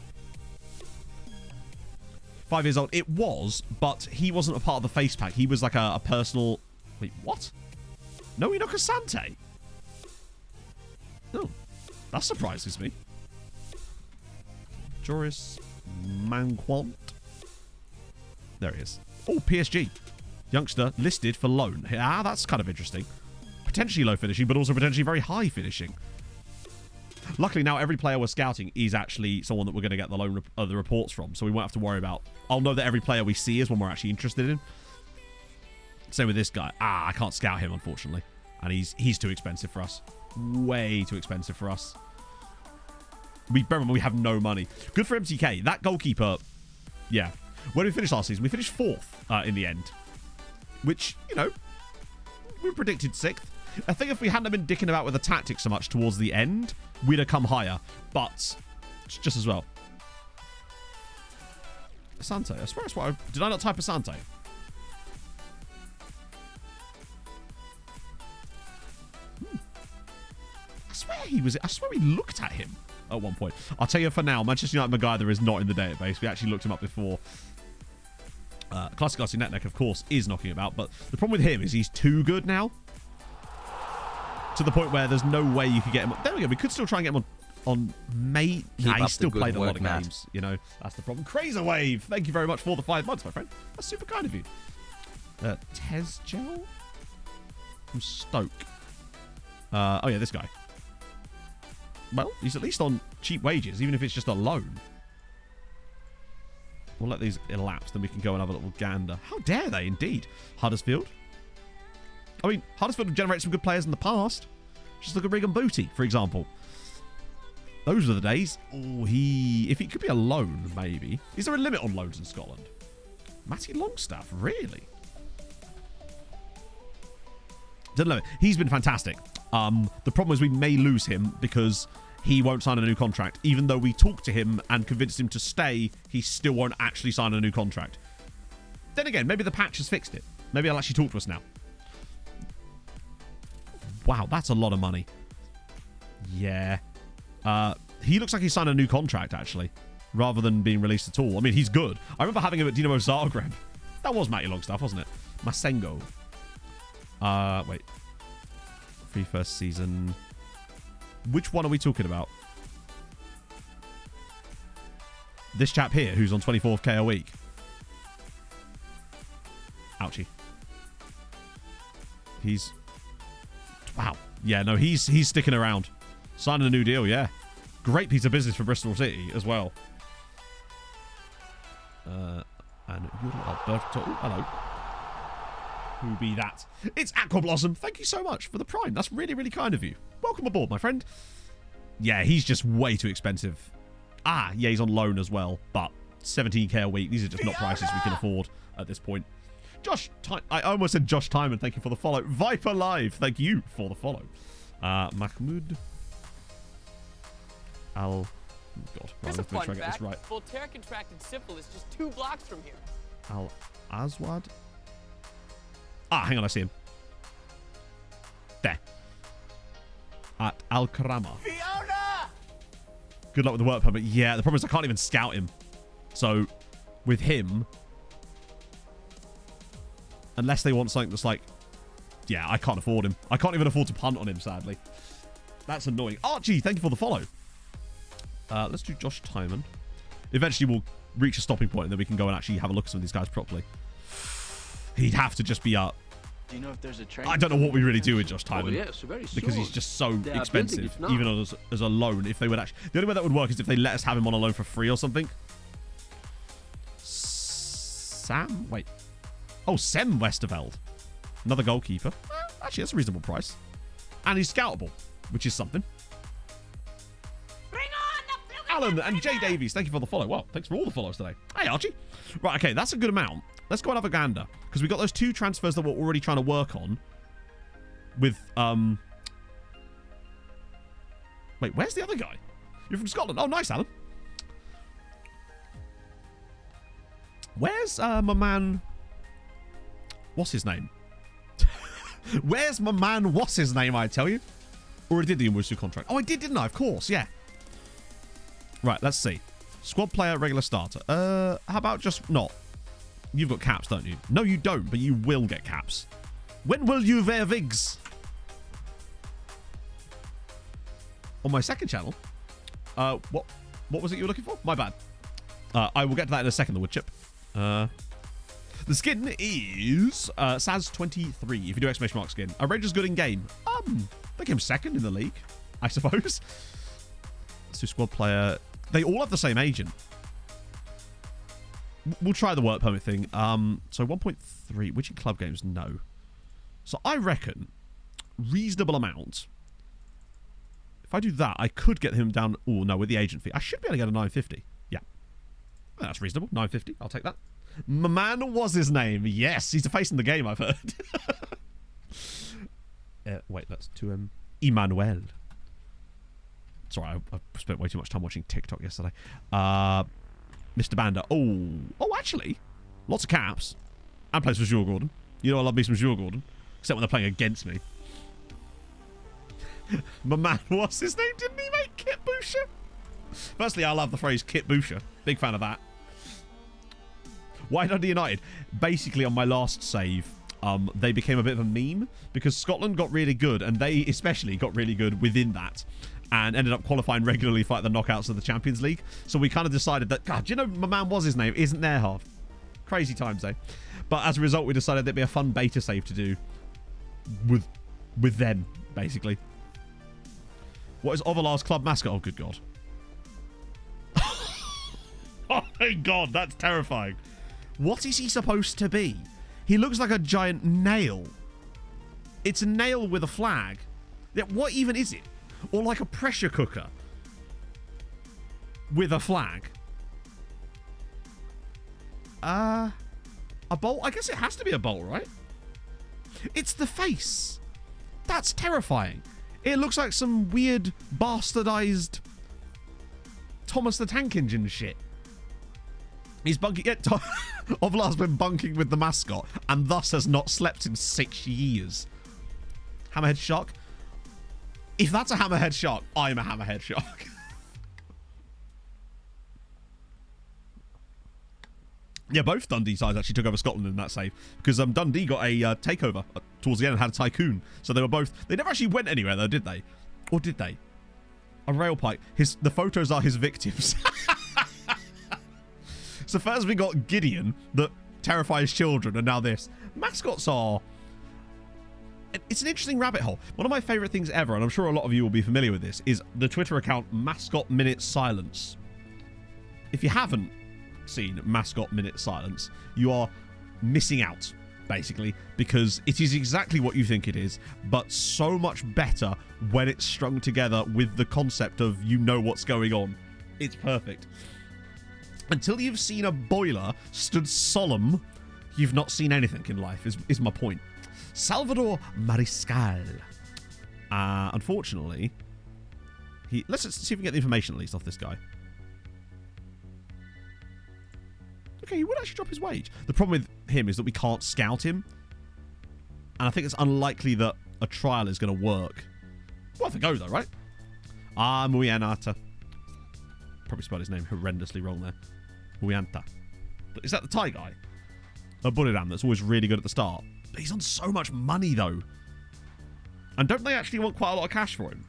5 years old. It was, but he wasn't a part of the face pack. He was like a personal... Wait, what? No Enoch Asante? Oh, that surprises me. Joris Manquant. There he is. Oh, PSG. Youngster listed for loan. Ah, that's kind of interesting. Potentially low finishing, but also potentially very high finishing. Luckily, now every player we're scouting is actually someone that we're going to get the loan the reports from, so we won't have to worry about... I'll know that every player we see is one we're actually interested in. Same with this guy. Ah, I can't scout him, unfortunately. And he's too expensive for us. Way too expensive for us. Remember, we have no money. Good for MTK. That goalkeeper... Yeah. Where did we finish last season? We finished 4th in the end. Which, you know, we predicted 6th. I think if we hadn't been dicking about with the tactics so much towards the end, we'd have come higher. But, just as well. Asante. I swear that's what I... Did I not type Asante? I swear we looked at him at one point. I'll tell you for now, Manchester United MacGyver is not in the database. We actually looked him up before. Classic RC Netneck, of course, is knocking about, but the problem with him is he's too good now. To the point where there's no way you could get him... There we go. We could still try and get him on May. Nah, he still played a lot of games. You know, that's the problem. Crazer Wave, thank you very much for the 5 months, my friend. That's super kind of you. Tezgel? From Stoke. Oh, yeah, this guy. Well, he's at least on cheap wages, even if it's just a loan. We'll let these elapse, then we can go and have a little gander. How dare they, indeed. Huddersfield. I mean, Huddersfield have generated some good players in the past. Just look at Regan Booty, for example. Those were the days. Oh, if he could be a loan, maybe. Is there a limit on loans in Scotland? Matty Longstaff, really? Don't know. He's been fantastic. The problem is we may lose him because he won't sign a new contract. Even though we talked to him and convinced him to stay, he still won't actually sign a new contract. Then again, maybe the patch has fixed it. Maybe he'll actually talk to us now. Wow, that's a lot of money. Yeah. He looks like he signed a new contract, actually, rather than being released at all. I mean, he's good. I remember having him at Dinamo Zagreb. That was Matty Longstaff, wasn't it? Masengo. Wait. Free first season. Which one are we talking about? This chap here, who's on 24k a week. Ouchie. He's... Wow. Yeah, no, he's sticking around. Signing a new deal, yeah. Great piece of business for Bristol City as well. And Yuri Alberto. Oh, hello. Who be that? It's Aquablossom. Thank you so much for the Prime. That's really, really kind of you. Welcome aboard, my friend. Yeah, he's just way too expensive. Ah, yeah, he's on loan as well. But 17k a week. These are just not prices we can afford at this point. I almost said Josh Timon. Thank you for the follow. Viper Live. Thank you for the follow. Mahmoud Al... Oh, God. Right, let's make sure I get this right. Voltaire contracted syphilis just 2 blocks from here. Al Aswad. Ah, hang on, I see him. There. At Al Karama. Fiona! Good luck with the work permit. Yeah, the problem is I can't even scout him. So, with him, unless they want something that's like, yeah, I can't afford him. I can't even afford to punt on him, sadly. That's annoying. Archie, thank you for the follow. Let's do Josh Timon. Eventually, we'll reach a stopping point, and then we can go and actually have a look at some of these guys properly. He'd have to just be up. Do you know if there's a train? I don't know what we really do with Josh Timon. Oh, yes, very soon. Because he's just so They are expensive, building it now. even as a loan. If they would actually, the only way that would work is if they let us have him on a loan for free or something. Sam, wait, oh, Sem Westerveld, another goalkeeper. Actually, that's a reasonable price, and he's scoutable, which is something. Alan and Jay Davies, thank you for the follow. Well, thanks for all the follows today. Hey, Archie. Right, okay, that's a good amount. Let's go and have a gander, because we got those 2 transfers that we're already trying to work on. With wait, where's the other guy? You're from Scotland. Oh, nice, Alan. Where's my man? What's his name? Where's my man? What's his name? I tell you. Or I did the Inwusu contract. Oh, I did, didn't I? Of course, yeah. Right, let's see. Squad player, regular starter. How about just not? You've got caps, don't you? No, you don't, but you will get caps. When will you wear wigs? On my second channel. What was it you were looking for? My bad. I will get to that in a second, the wood chip. The skin is Saz23. If you do exclamation mark skin. Are Rangers good in game? They came second in the league, I suppose. Let's do squad player. They all have the same agent. We'll try the work permit thing. So 1.3. Which in club games? No. So I reckon reasonable amount. If I do that, I could get him down. Oh no, with the agent fee, I should be able to get a 950. Yeah, that's reasonable. 950. I'll take that. My man was his name. Yes, he's a face in the game, I've heard. Wait, that's to Emmanuel. Sorry, I spent way too much time watching TikTok yesterday. Mr. Banda. Oh, actually, lots of caps. And plays for Jules Gordon. You know I love me some Jules Gordon, except when they're playing against me. My man, what's his name? Didn't he make Kit Boucher? Firstly, I love the phrase Kit Boucher. Big fan of that. Why Dundee United? Basically, on my last save, they became a bit of a meme because Scotland got really good, and they especially got really good within that, and ended up qualifying regularly for like, the knockouts of the Champions League. So we kind of decided that, God, do you know my man was his name? Isn't there half? Crazy times, eh? But as a result, we decided there'd be a fun beta save to do with them, basically. What is Ovalar's club mascot? Oh, good God. Oh, my God, that's terrifying. What is he supposed to be? He looks like a giant nail. It's a nail with a flag. Yeah, what even is it? Or like a pressure cooker with a flag. A bolt? I guess it has to be a bolt, right? It's the face. That's terrifying. It looks like some weird bastardized Thomas the Tank Engine shit. He's bunking. Yeah, Ovlar's been bunking with the mascot and thus has not slept in 6 years. Hammerhead shark. If that's a hammerhead shark, I'm a hammerhead shark. Yeah, both Dundee sides actually took over Scotland in that save because Dundee got a takeover towards the end and had a tycoon. So they were both. They never actually went anywhere though, did they? Or did they? A rail pike. The photos are his victims. So first we got Gideon that terrifies children, and now this. Mascots are. It's an interesting rabbit hole. One of my favorite things ever, and I'm sure a lot of you will be familiar with this, is the Twitter account Mascot Minute Silence. If you haven't seen Mascot Minute Silence, you are missing out, basically, because it is exactly what you think it is, but so much better when it's strung together with the concept of you know what's going on. It's perfect. Until you've seen a boiler stood solemn, you've not seen anything in life, is my point. Salvador Mariscal. Unfortunately, let's see if we can get the information at least off this guy. Okay, he would actually drop his wage. The problem with him is that we can't scout him. And I think it's unlikely that a trial is going to work. Worth a go, though, right? Muyanata. Probably spelled his name horrendously wrong there. Muyanta. Is that the Thai guy? A Buriram that's always really good at the start. But he's on so much money, though. And don't they actually want quite a lot of cash for him?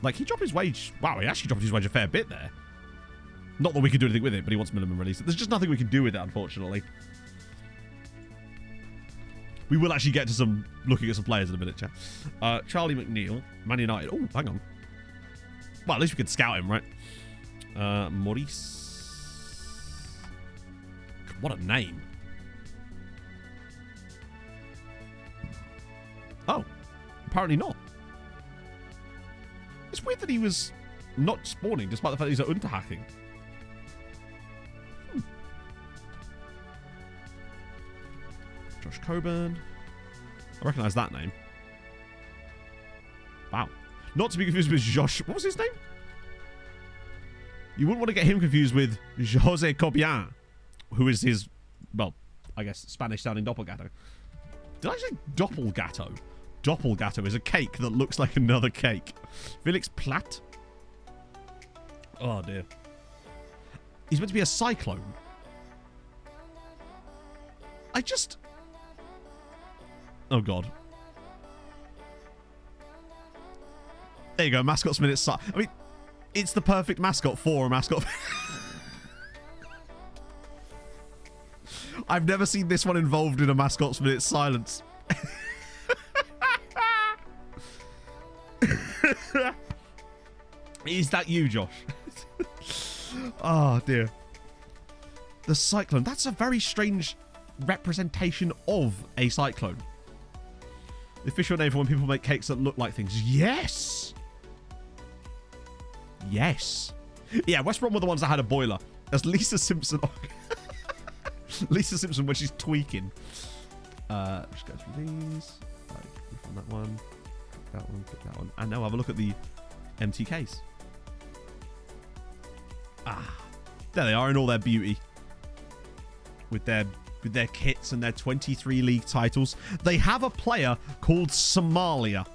Like, he dropped his wage. Wow, he actually dropped his wage a fair bit there. Not that we could do anything with it, but he wants minimum release. There's just nothing we can do with it, unfortunately. We will actually get to some looking at some players in a minute, chat. Charlie McNeil, Man United. Oh, hang on. Well, at least we could scout him, right? Maurice. What a name. Oh, apparently not. It's weird that he was not spawning, despite the fact that he's at Unterhaching. Josh Coburn. I recognise that name. Wow. Not to be confused with Josh... What was his name? You wouldn't want to get him confused with Jose Cobian, who is his, well, I guess, Spanish-sounding doppelganger. Did I say doppelgato? Doppelgato is a cake that looks like another cake. Felix Platt. Oh, dear. He's meant to be a cyclone. I just... Oh, God. There you go, mascot's minute. I mean, it's the perfect mascot for a mascot. I've never seen this one involved in a mascot's minute silence. Is that you, Josh? Oh, dear. The cyclone. That's a very strange representation of a cyclone. The official name for when people make cakes that look like things. Yes! Yes. Yeah, West Brom were the ones that had a boiler. That's Lisa Simpson. Lisa Simpson when she's tweaking. Just go through these. Right, from that one. Pick that one. Pick that one. And now have a look at the MTKs. Ah. There they are in all their beauty. With their kits and their 23 league titles. They have a player called Somalia.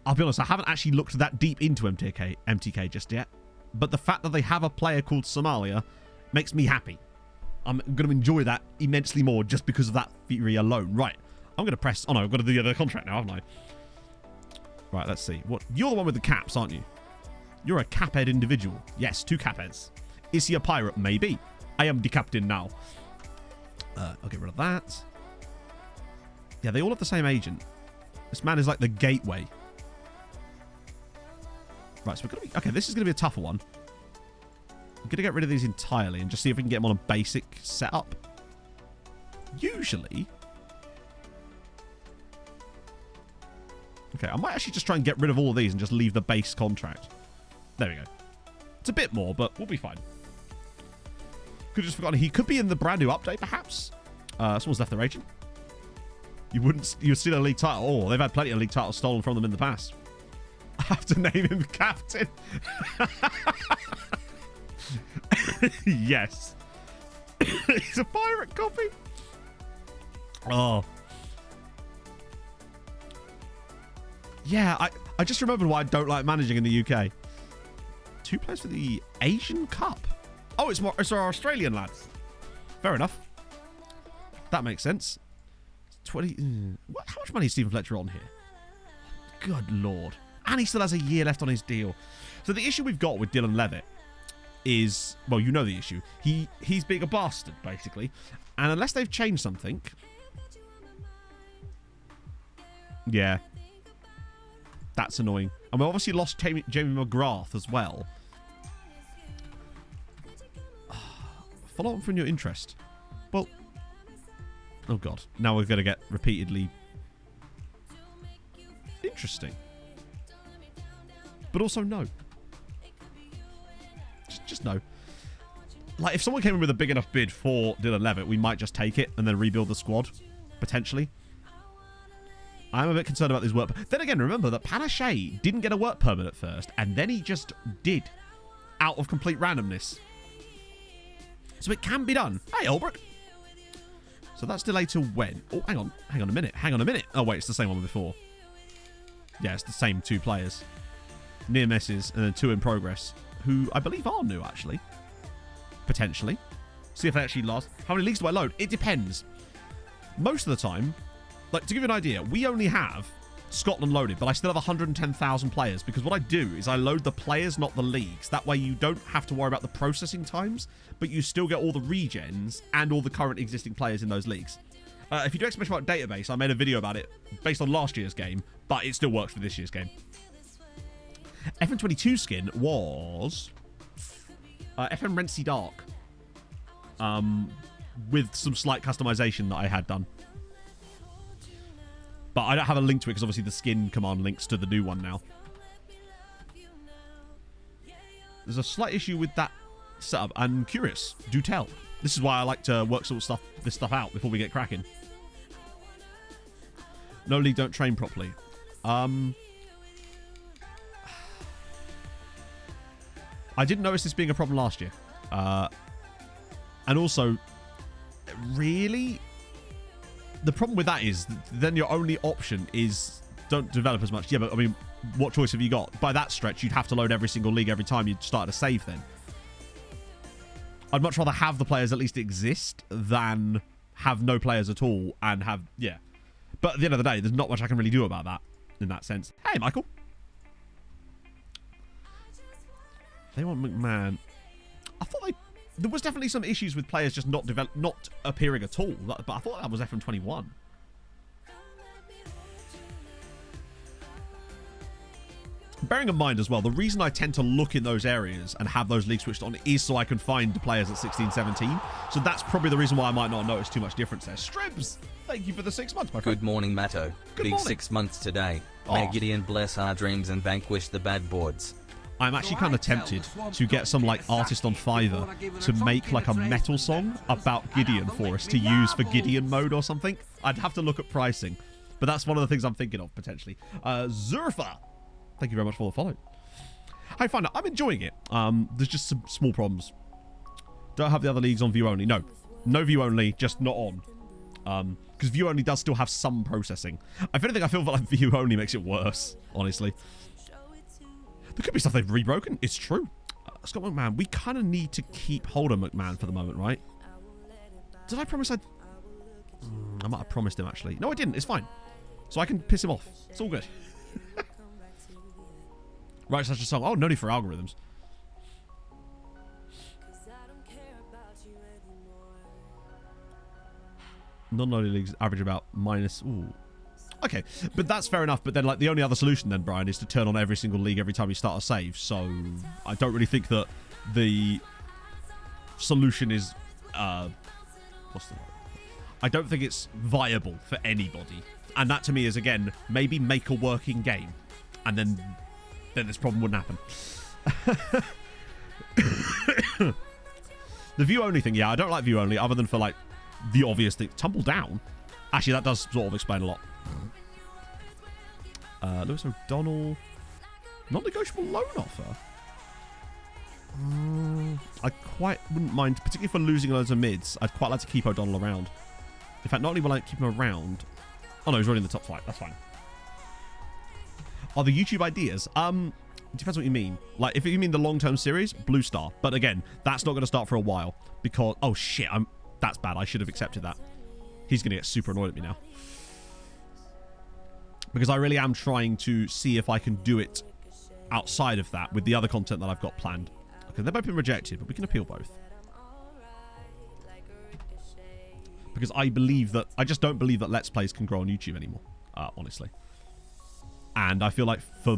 I'll be honest, I haven't actually looked that deep into MTK just yet. But the fact that they have a player called Somalia makes me happy. I'm going to enjoy that immensely more just because of that theory alone. Right. I'm going to press... Oh, no. I've got to do the other contract now, haven't I? Right, let's see. What? You're the one with the caps, aren't you? You're a cap-head individual. Yes, 2 cap-heads. Is he a pirate? Maybe. I am the captain now. I'll get rid of that. Yeah, they all have the same agent. This man is like the gateway. Right, so we're going to be... Okay, this is going to be a tougher one. I'm going to get rid of these entirely and just see if we can get them on a basic setup. Usually... Okay, I might actually just try and get rid of all of these and just leave the base contract. There we go. It's a bit more, but we'll be fine. Could have just forgotten. He could be in the brand new update, perhaps. Someone's left their agent. You'd see a league title. Oh, they've had plenty of league titles stolen from them in the past. I have to name him captain. Yes. He's a pirate copy. Oh. Yeah, I just remembered why I don't like managing in the UK. 2 players for the Asian Cup. Oh, it's our Australian lads. Fair enough. That makes sense. 20. How much money is Stephen Fletcher on here? Good lord. And he still has a year left on his deal. So the issue we've got with Dylan Levitt is, well, you know the issue. He's being a bastard, basically. And unless they've changed something... Yeah. That's annoying. And we obviously lost Jamie McGrath as well. Follow on from your interest. Well... Oh, God. Now we're going to get repeatedly... Interesting. But also no. Just no. Like, if someone came in with a big enough bid for Dylan Levitt, we might just take it and then rebuild the squad. Potentially. I'm a bit concerned about this work. Then again, remember that Panache didn't get a work permit at first, and then he just did. Out of complete randomness. So it can be done. Hey, Ulbrich. So that's delayed till when? Oh, hang on a minute. Oh, wait, it's the same one before. Yeah, it's the same 2 players. Near misses, and then 2 in progress, who I believe are new, actually. Potentially. See if they actually last. How many leagues do I load? It depends. Most of the time, like, to give you an idea, we only have Scotland loaded, but I still have 110,000 players, because what I do is I load the players, not the leagues. That way you don't have to worry about the processing times, but you still get all the regens and all the current existing players in those leagues. If you do exclamation mark database, I made a video about it based on last year's game, but it still works for this year's game. FM22 skin was FM Rentsy Dark, with some slight customization that I had done. But I don't have a link to it because obviously the skin command links to the new one now. There's a slight issue with that setup. I'm curious. Do tell. This is why I like to work this stuff out before we get cracking. No league don't train properly. I didn't notice this being a problem last year. And also, really, the problem with that is then your only option is don't develop as much. Yeah, but I mean, what choice have you got? By that stretch, you'd have to load every single league every time you start a save then. I'd much rather have the players at least exist than have no players at all and have, yeah. But at the end of the day, there's not much I can really do about that in that sense. Hey, Michael. They want McMahon. I thought there was definitely some issues with players just not appearing at all, but I thought that was FM21. Bearing in mind as well, the reason I tend to look in those areas and have those leagues switched on is so I can find the players at 16, 17. So that's probably the reason why I might not notice too much difference there. Stribs, thank you for the 6 months, my friend. Good morning, Matto. Big morning. 6 months today. Oh. May Gideon bless our dreams and vanquish the bad boards. I'm actually kind of tempted to get some like artist on Fiverr to make like a metal song about Gideon for us to use for Gideon mode or something. I'd have to look at pricing, but that's one of the things I'm thinking of potentially. Zurfa, thank you very much for the follow. I find out I'm enjoying it. There's just some small problems. Don't have the other leagues on view only. No view only, just not on. Because view only does still have some processing. If anything, I feel like view only makes it worse, honestly. There could be stuff they've rebroken. It's true. Scott McMahon, we kind of need to keep hold of McMahon for the moment, right? Did I promise I might have promised him, actually. No, I didn't. It's fine. So I can piss him off. It's all good. Right, such a song. Oh, no need for algorithms. Non-loaded leagues average about minus... Ooh. Okay, but that's fair enough. But then, like, the only other solution then, Brian, is to turn on every single league every time you start a save. So I don't really think that the solution is... what's the word? I don't think it's viable for anybody. And that, to me, is, again, maybe make a working game. And then this problem wouldn't happen. The view-only thing, yeah, I don't like view-only, other than for, like, the obvious thing. Tumble down? Actually, that does sort of explain a lot. Lewis O'Donnell. Non-negotiable loan offer? I quite wouldn't mind, particularly for losing loads of mids. I'd quite like to keep O'Donnell around. In fact, not only will I keep him around... Oh, no, he's already in the top flight. That's fine. Are the YouTube ideas? Depends what you mean. Like, if you mean the long-term series, Blue Star. But again, that's not going to start for a while. Because... Oh, shit. That's bad. I should have accepted that. He's going to get super annoyed at me now. Because I really am trying to see if I can do it outside of that with the other content that I've got planned. Okay, they've both been rejected, but we can appeal both. Because I just don't believe that Let's Plays can grow on YouTube anymore, honestly. And I feel like for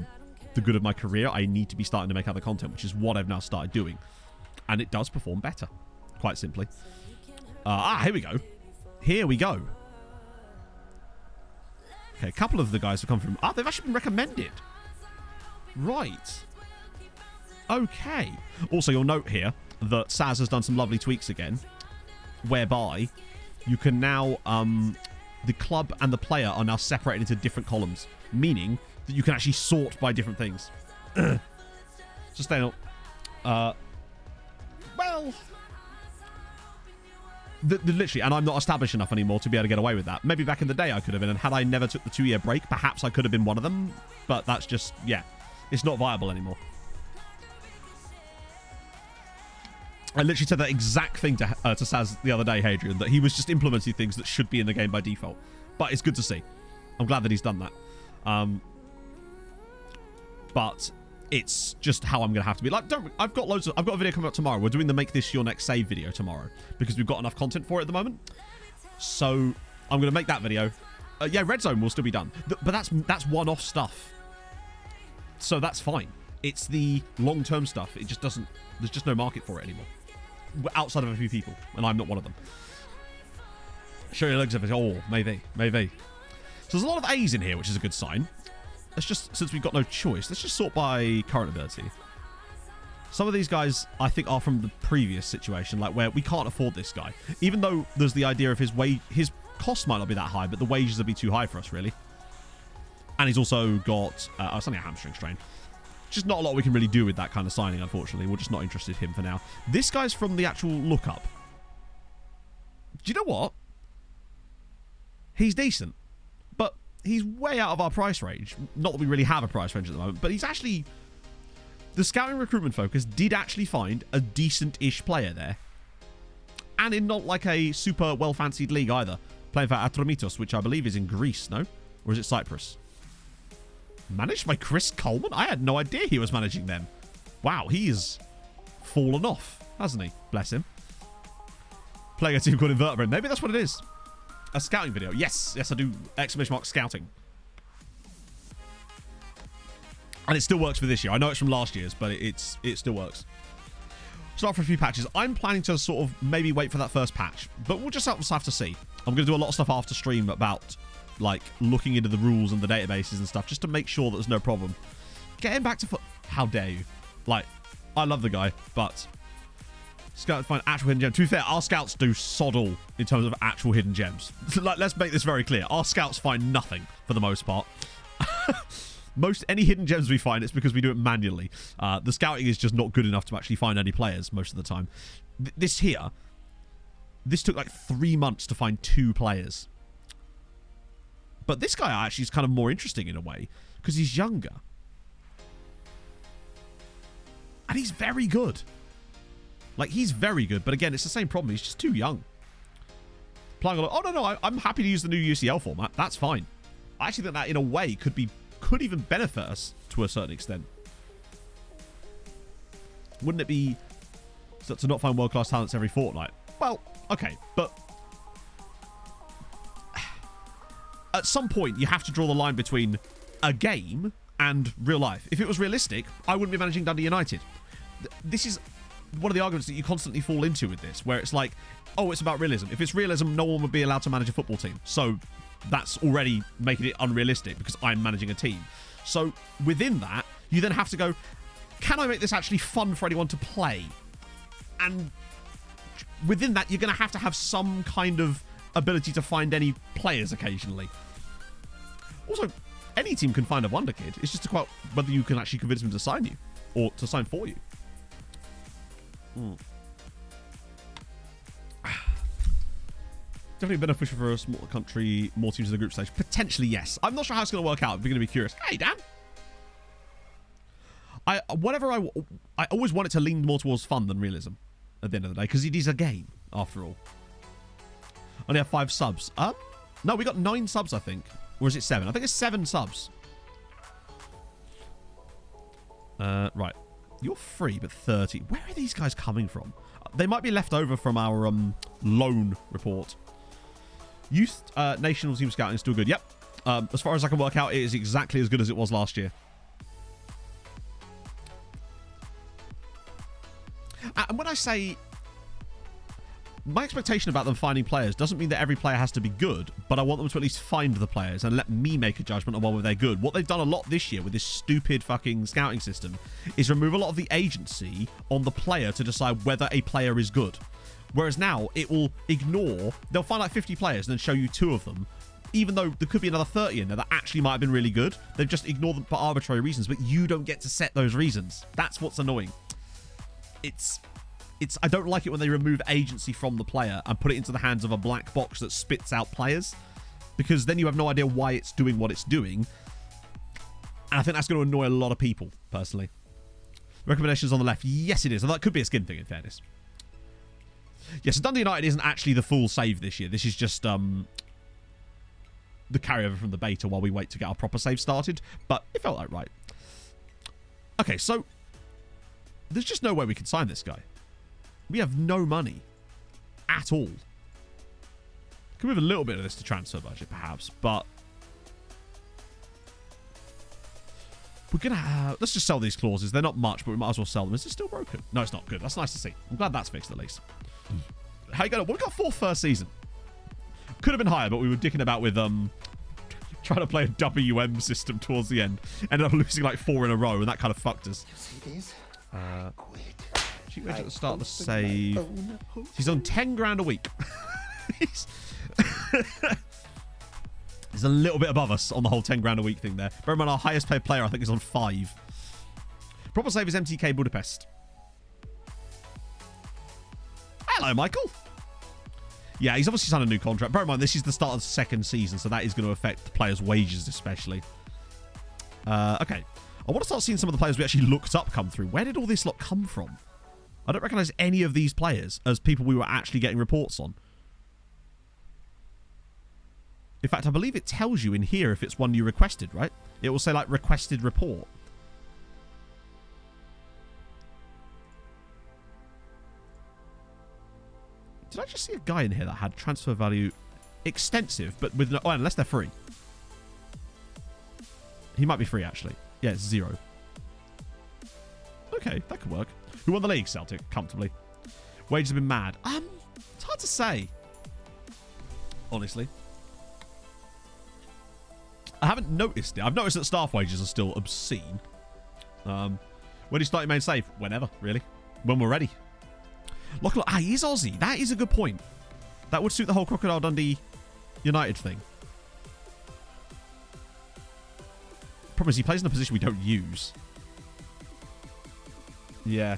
the good of my career, I need to be starting to make other content, which is what I've now started doing. And it does perform better, quite simply. Here we go. Here we go. Okay, a couple of the guys have come from... they've actually been recommended. Right. Okay. Also, you'll note here that Saz has done some lovely tweaks again, whereby you can now... the club and the player are now separated into different columns, meaning that you can actually sort by different things. Just staying up. Well... Literally, and I'm not established enough anymore to be able to get away with that. Maybe back in the day I could have been, and had I never took the 2-year break, perhaps I could have been one of them. But that's just, yeah, it's not viable anymore. I literally said that exact thing to Saz the other day, Hadrian, that he was just implementing things that should be in the game by default. But it's good to see. I'm glad that he's done that. But it's just how I'm going to have to be. Like, I've got a video coming up tomorrow. We're doing the Make This Your Next Save video tomorrow because we've got enough content for it at the moment. So I'm going to make that video. Yeah, Red Zone will still be done. But that's one-off stuff. So that's fine. It's the long-term stuff. It just doesn't... There's just no market for it anymore. Outside of a few people. And I'm not one of them. Show your legs of it. Oh, maybe. Maybe. So there's a lot of A's in here, which is a good sign. Let's just, since we've got no choice, let's just sort by current ability. Some of these guys, I think, are from the previous situation, like where we can't afford this guy. Even though there's the idea of his cost might not be that high, but the wages will be too high for us, really. And he's also got, it's only a hamstring strain. Just not a lot we can really do with that kind of signing, unfortunately. We're just not interested in him for now. This guy's from the actual lookup. Do you know what? He's decent. But he's way out of our price range. Not that we really have a price range at the moment, but he's actually... The scouting recruitment focus did actually find a decent-ish player there. And in not like a super well-fancied league either. Playing for Atromitos, which I believe is in Greece, no? Or is it Cyprus? Managed by Chris Coleman? I had no idea he was managing them. Wow, he's fallen off, hasn't he? Bless him. Playing a team called Invertebrate. Maybe that's what it is. A scouting video. Yes, I do. Exclamation mark scouting. And it still works for this year. I know it's from last year's, but it still works. Start for a few patches. I'm planning to sort of maybe wait for that first patch, but we'll just have to see. I'm going to do a lot of stuff after stream about... like looking into the rules and the databases and stuff just to make sure that there's no problem. Getting back to foot. How dare you? Like, I love the guy, but scouts find actual hidden gems. To be fair, our scouts do sod all in terms of actual hidden gems. Like, let's make this very clear. Our scouts find nothing for the most part. Any hidden gems we find, it's because we do it manually. The scouting is just not good enough to actually find any players most of the time. This took like 3 months to find 2 players. But this guy actually is kind of more interesting in a way because he's younger. And he's very good. Like, he's very good. But again, it's the same problem. He's just too young. Playing a lot. Oh, no. I'm happy to use the new UCL format. That's fine. I actually think that in a way could even benefit us to a certain extent. Wouldn't it be to not find world-class talents every fortnight? Well, okay. But... at some point, you have to draw the line between a game and real life. If it was realistic, I wouldn't be managing Dundee United. This is one of the arguments that you constantly fall into with this, where it's like, oh, it's about realism. If it's realism, no one would be allowed to manage a football team. So that's already making it unrealistic because I'm managing a team. So within that, you then have to go, can I make this actually fun for anyone to play? And within that, you're going to have some kind of ability to find any players occasionally. Also, any team can find a wonder kid. It's just about whether you can actually convince them to sign you or to sign for you. Definitely beneficial for a smaller country, more teams in the group stage. Potentially, yes. I'm not sure how it's going to work out. We're going to be curious. Hey, Dan. I always want it to lean more towards fun than realism at the end of the day because it is a game after all. Only have 5 subs. No, we got 9 subs, I think. Or is it 7? I think it's 7 subs. Right. You're free, but 30. Where are these guys coming from? They might be left over from our loan report. Youth National Team Scouting is still good. Yep. As far as I can work out, it is exactly as good as it was last year. And when I say... my expectation about them finding players doesn't mean that every player has to be good, but I want them to at least find the players and let me make a judgment on whether they're good. What they've done a lot this year with this stupid fucking scouting system is remove a lot of the agency on the player to decide whether a player is good. Whereas now, it will ignore... they'll find like 50 players and then show you 2 of them, even though there could be another 30 in there that actually might have been really good. They've just ignored them for arbitrary reasons, but you don't get to set those reasons. That's what's annoying. It's I don't like it when they remove agency from the player and put it into the hands of a black box that spits out players, because then you have no idea why it's doing what it's doing. And I think that's going to annoy a lot of people, personally. Recommendations on the left. Yes, it is. And that could be a skin thing, in fairness. Yeah, so Dundee United isn't actually the full save this year. This is just the carryover from the beta while we wait to get our proper save started. But it felt like right. Okay, so there's just no way we can sign this guy. We have no money at all. Can move a little bit of this to transfer budget, perhaps, but we're going to let's just sell these clauses. They're not much, but we might as well sell them. Is it still broken? No, it's not. Good. That's nice to see. I'm glad that's fixed, at least. How you going? We got 4th first season. Could have been higher, but we were dicking about with trying to play a WM system towards the end. Ended up losing like 4 in a row, and that kind of fucked us. You see this? Quit. Cheap wage at the start of the save. He's on 10 grand a week. he's a little bit above us on the whole 10 grand a week thing there. Bear in mind, our highest paid player, I think, is on 5. Proper save is MTK Budapest. Hello, Michael. Yeah, he's obviously signed a new contract. Bear in mind, this is the start of the 2nd season, so that is going to affect the players' wages especially. Okay. I want to start seeing some of the players we actually looked up come through. Where did all this lot come from? I don't recognise any of these players as people we were actually getting reports on. In fact, I believe it tells you in here if it's one you requested, right? It will say, like, requested report. Did I just see a guy in here that had transfer value extensive, but with no... Oh, unless they're free. He might be free, actually. Yeah, it's 0. Okay, that could work. Who won the league? Celtic, comfortably. Wages have been mad. It's hard to say. Honestly. I haven't noticed it. I've noticed that staff wages are still obscene. When do you start your main save? Whenever, really. When we're ready. Look, he is Aussie. That is a good point. That would suit the whole Crocodile Dundee United thing. Problem is, he plays in a position we don't use. Yeah.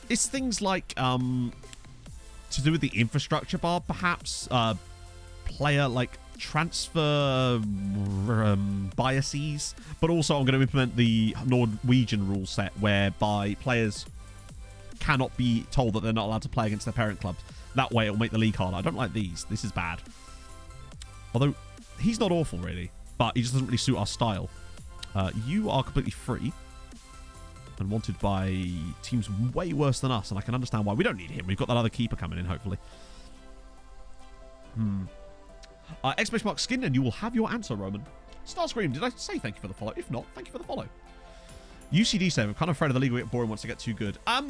It's things like, to do with the infrastructure bar, perhaps. Player, like, transfer biases. But also, I'm going to implement the Norwegian rule set, whereby players cannot be told that they're not allowed to play against their parent club. That way, it'll make the league harder. I don't like these. This is bad. Although, he's not awful, really. But he just doesn't really suit our style. You are completely free. And wanted by teams way worse than us. And I can understand why. We don't need him. We've got that other keeper coming in, hopefully. Exclamation mark skin, and you will have your answer, Roman. Starscream, did I say thank you for the follow? If not, thank you for the follow. UCD save. I'm kind of afraid of the league will get boring once it gets too good. I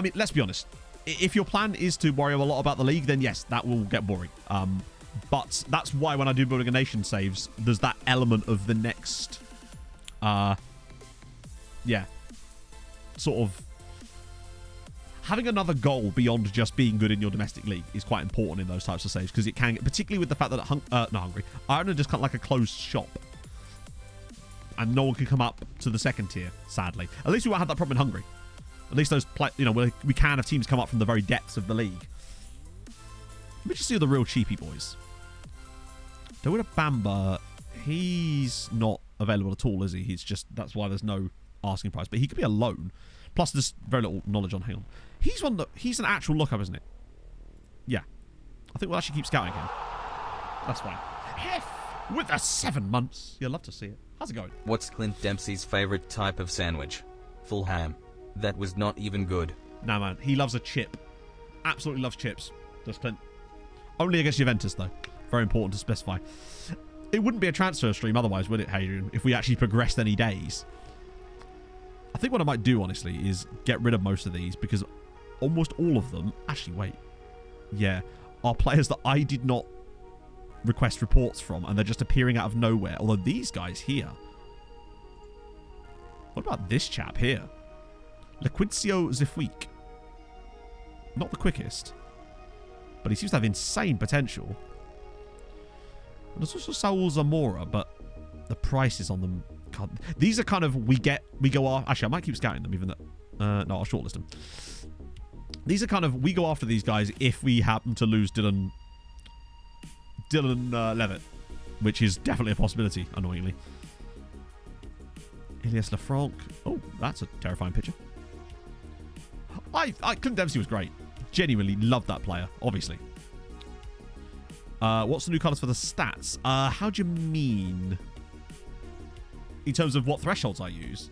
mean, let's be honest. If your plan is to worry a lot about the league, then yes, that will get boring. But that's why when I do Building a Nation saves, there's that element of the next, yeah, sort of having another goal beyond just being good in your domestic league is quite important in those types of saves, because it can, particularly with the fact that Ireland are just kind of like a closed shop, and no one can come up to the 2nd tier. Sadly, at least we won't have that problem in Hungary. At least those, we can have teams come up from the very depths of the league. Let me just see the real cheapy boys. Dawida Bamba, he's not available at all, is he? He's just, that's why there's no asking price. But he could be a loan. Plus, there's very little knowledge on him. He's one that, he's an actual lookup, isn't it? Yeah. I think we'll actually keep scouting him. That's fine. Hef with the 7 months. You'll love to see it. How's it going? What's Clint Dempsey's favorite type of sandwich? Full ham. That was not even good. Nah, man. He loves a chip. Absolutely loves chips. Does Clint. Only against Juventus, though. Very important to specify. It wouldn't be a transfer stream otherwise, would it, Hadrian, if we actually progressed any days? I think what I might do, honestly, is get rid of most of these, because almost all of them... Actually, wait. Yeah. Are players that I did not request reports from, and they're just appearing out of nowhere. Although these guys here... What about this chap here? Lequincio Zifweek. Not the quickest. But he seems to have insane potential. And there's also Saul Zamora, but the prices on them... God, these are kind of... We go off... Actually, I might keep scouting them, even though... No, I'll shortlist them. These are kind of... We go after these guys if we happen to lose Dylan Levitt, which is definitely a possibility, annoyingly. Ilias Lafranc. Oh, that's a terrifying picture. Clint Dempsey was great. Genuinely loved that player, obviously. What's the new colours for the stats? How do you mean? In terms of what thresholds I use?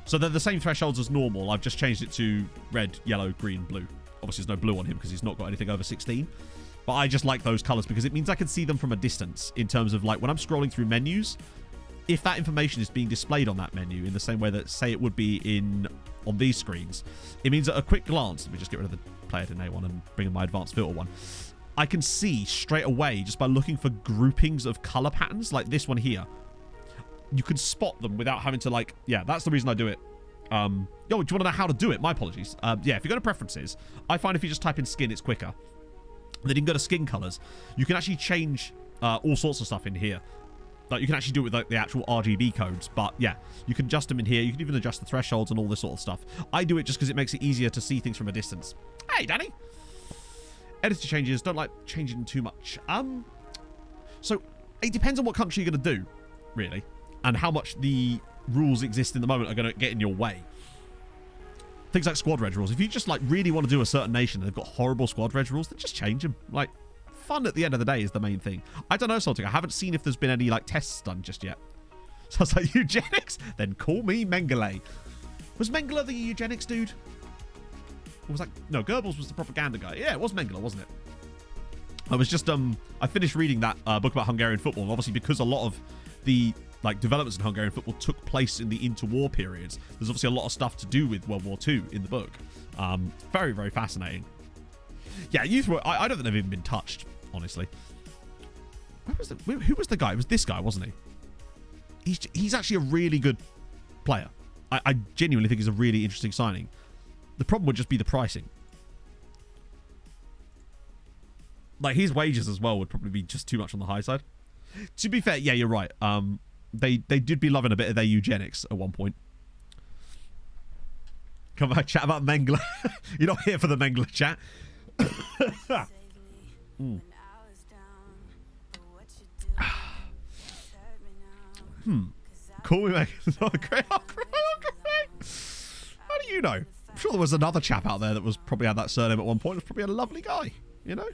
So they're the same thresholds as normal. I've just changed it to red, yellow, green, blue. Obviously, there's no blue on him because he's not got anything over 16. But I just like those colours because it means I can see them from a distance in terms of, like, when I'm scrolling through menus, if that information is being displayed on that menu in the same way that, say, it would be on these screens, it means at a quick glance, let me just get rid of the player to one and bring in my advanced filter one, I can see straight away, just by looking for groupings of colour patterns, like this one here. You can spot them without having to, like... Yeah, that's the reason I do it. Yo, do you want to know how to do it? My apologies. Yeah, if you go to preferences, I find if you just type in skin, it's quicker. Then you can go to skin colours. You can actually change all sorts of stuff in here. Like, you can actually do it with, like, the actual RGB codes. But, yeah, you can adjust them in here. You can even adjust the thresholds and all this sort of stuff. I do it just because it makes it easier to see things from a distance. Hey, Danny! Editor changes. Don't like changing too much. So, it depends on what country you're going to do, really. And how much the rules exist in the moment are going to get in your way. Things like squad reg rules. If you just, like, really want to do a certain nation and they've got horrible squad reg rules, then just change them. Like, fun at the end of the day is the main thing. I don't know, Saltic. I haven't seen if there's been any, like, tests done just yet. So I was like, eugenics? Then call me Mengele. Was Mengele the eugenics dude? Or was that... No, Goebbels was the propaganda guy. Yeah, it was Mengele, wasn't it? I was just, I finished reading that book about Hungarian football, and obviously because a lot of the... like, developments in Hungarian football took place in the interwar periods. There's obviously a lot of stuff to do with World War II in the book. Very, very fascinating. Yeah, youth war, I don't think they've even been touched, honestly. Who was the guy? It was this guy, wasn't he? He's actually a really good player. I genuinely think he's a really interesting signing. The problem would just be the pricing. Like, his wages as well would probably be just too much on the high side. To be fair, yeah, you're right. They did be loving a bit of their eugenics at one point. Come back, chat about Mengele. You're not here for the Mengele chat. Call me Mengele. How do you know? I'm sure there was another chap out there that was probably had that surname at one point. Was probably a lovely guy, you know?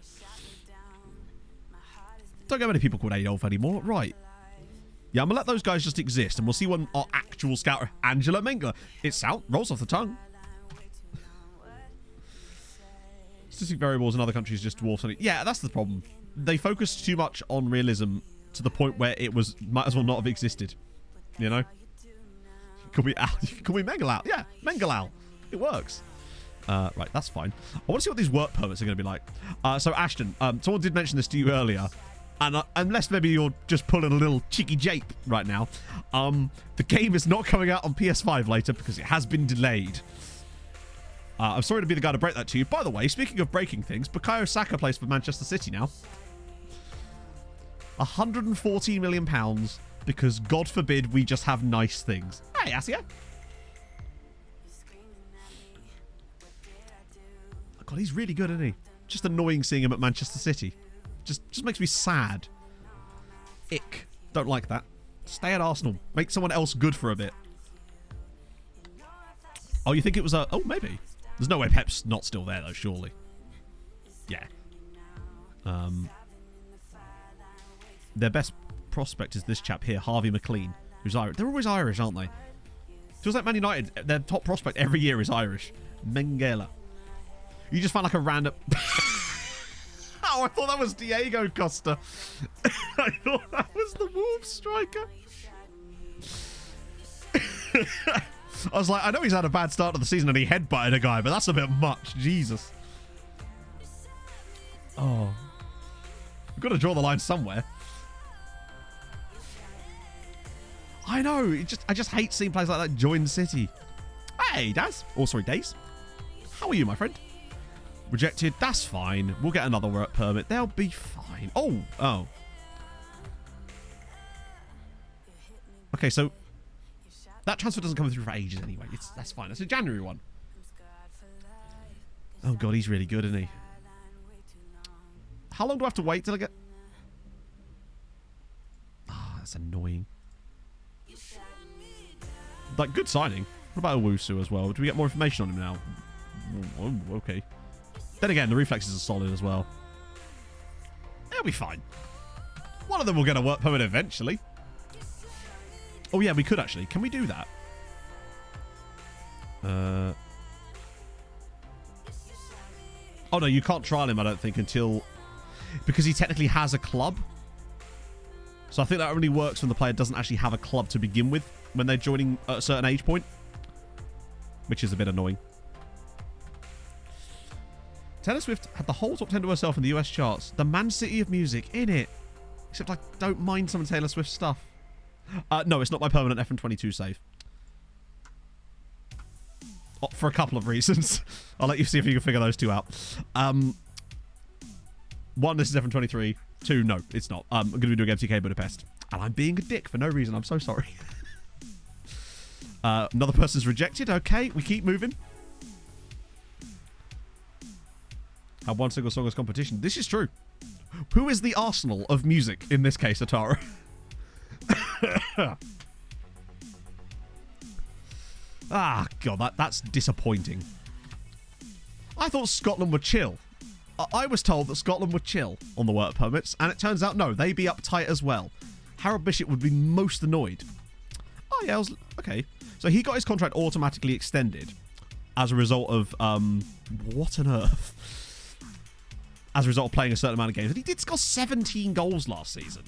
Don't get many people called Adolf anymore. Right. Yeah, I'm going to let those guys just exist, and we'll see when our actual scouter, Angela Mengele. It's out. Rolls off the tongue. Statistic variables in other countries just dwarf something. Yeah, that's the problem. They focused too much on realism to the point where it might as well not have existed. You know? Could we Mengele out? Yeah, Mengele out. It works. Right, that's fine. I want to see what these work permits are going to be like. So, Ashton, someone did mention this to you earlier. And unless maybe you're just pulling a little cheeky jape right now, the game is not coming out on PS5 later because it has been delayed. I'm sorry to be the guy to break that to you. By the way, speaking of breaking things, Bukayo Saka plays for Manchester City now. £114 million because, God forbid, we just have nice things. Hey, Asia. God, he's really good, isn't he? Just annoying seeing him at Manchester City. Just makes me sad. Ick. Don't like that. Stay at Arsenal. Make someone else good for a bit. Oh, you think it was a... Oh, maybe. There's no way Pep's not still there, though, surely. Yeah. Their best prospect is this chap here, Harvey McLean, who's Irish. They're always Irish, aren't they? Feels like Man United, their top prospect every year is Irish. Mengele. You just found like a random... Oh, I thought that was Diego Costa. I thought that was the Wolves striker. I was like, I know he's had a bad start to the season and he headbutted a guy, but that's a bit much. Jesus. Oh. We've got to draw the line somewhere. I know. I just hate seeing players like that join City. Hey, Daz. Oh, sorry, Days. How are you, my friend? Rejected. That's fine. We'll get another work permit. They'll be fine. Oh. Okay, so that transfer doesn't come through for ages anyway. That's fine. It's a January one. Oh god, he's really good, isn't he? How long do I have to wait till I get... Ah, that's annoying. Like, good signing. What about Owusu as well? Do we get more information on him now? Oh, okay. Then again, the reflexes are solid as well. It'll be fine. One of them will get a work permit eventually. Oh yeah, we could actually. Can we do that? Oh no, you can't trial him, I don't think, until... Because he technically has a club. So I think that only works when the player doesn't actually have a club to begin with when they're joining at a certain age point. Which is a bit annoying. Taylor Swift had the whole top 10 to herself in the US charts. The Man City of music, in it. Except I don't mind some of Taylor Swift stuff. No, it's not my permanent FM22 save. Oh, for a couple of reasons. I'll let you see if you can figure those two out. One, this is FM23. Two, no, it's not. I'm going to be doing MTK Budapest. And I'm being a dick for no reason. I'm so sorry. Another person's rejected. Okay, we keep moving. Have one single song as competition. This is true. Who is the Arsenal of music in this case, Atara? Ah, God, that's disappointing. I thought Scotland would chill. I was told that Scotland would chill on the work permits, and it turns out, no, they be uptight as well. Harold Bishop would be most annoyed. Oh, yeah, okay. So he got his contract automatically extended as a result of, what on earth? As a result of playing a certain amount of games. And he did score 17 goals last season.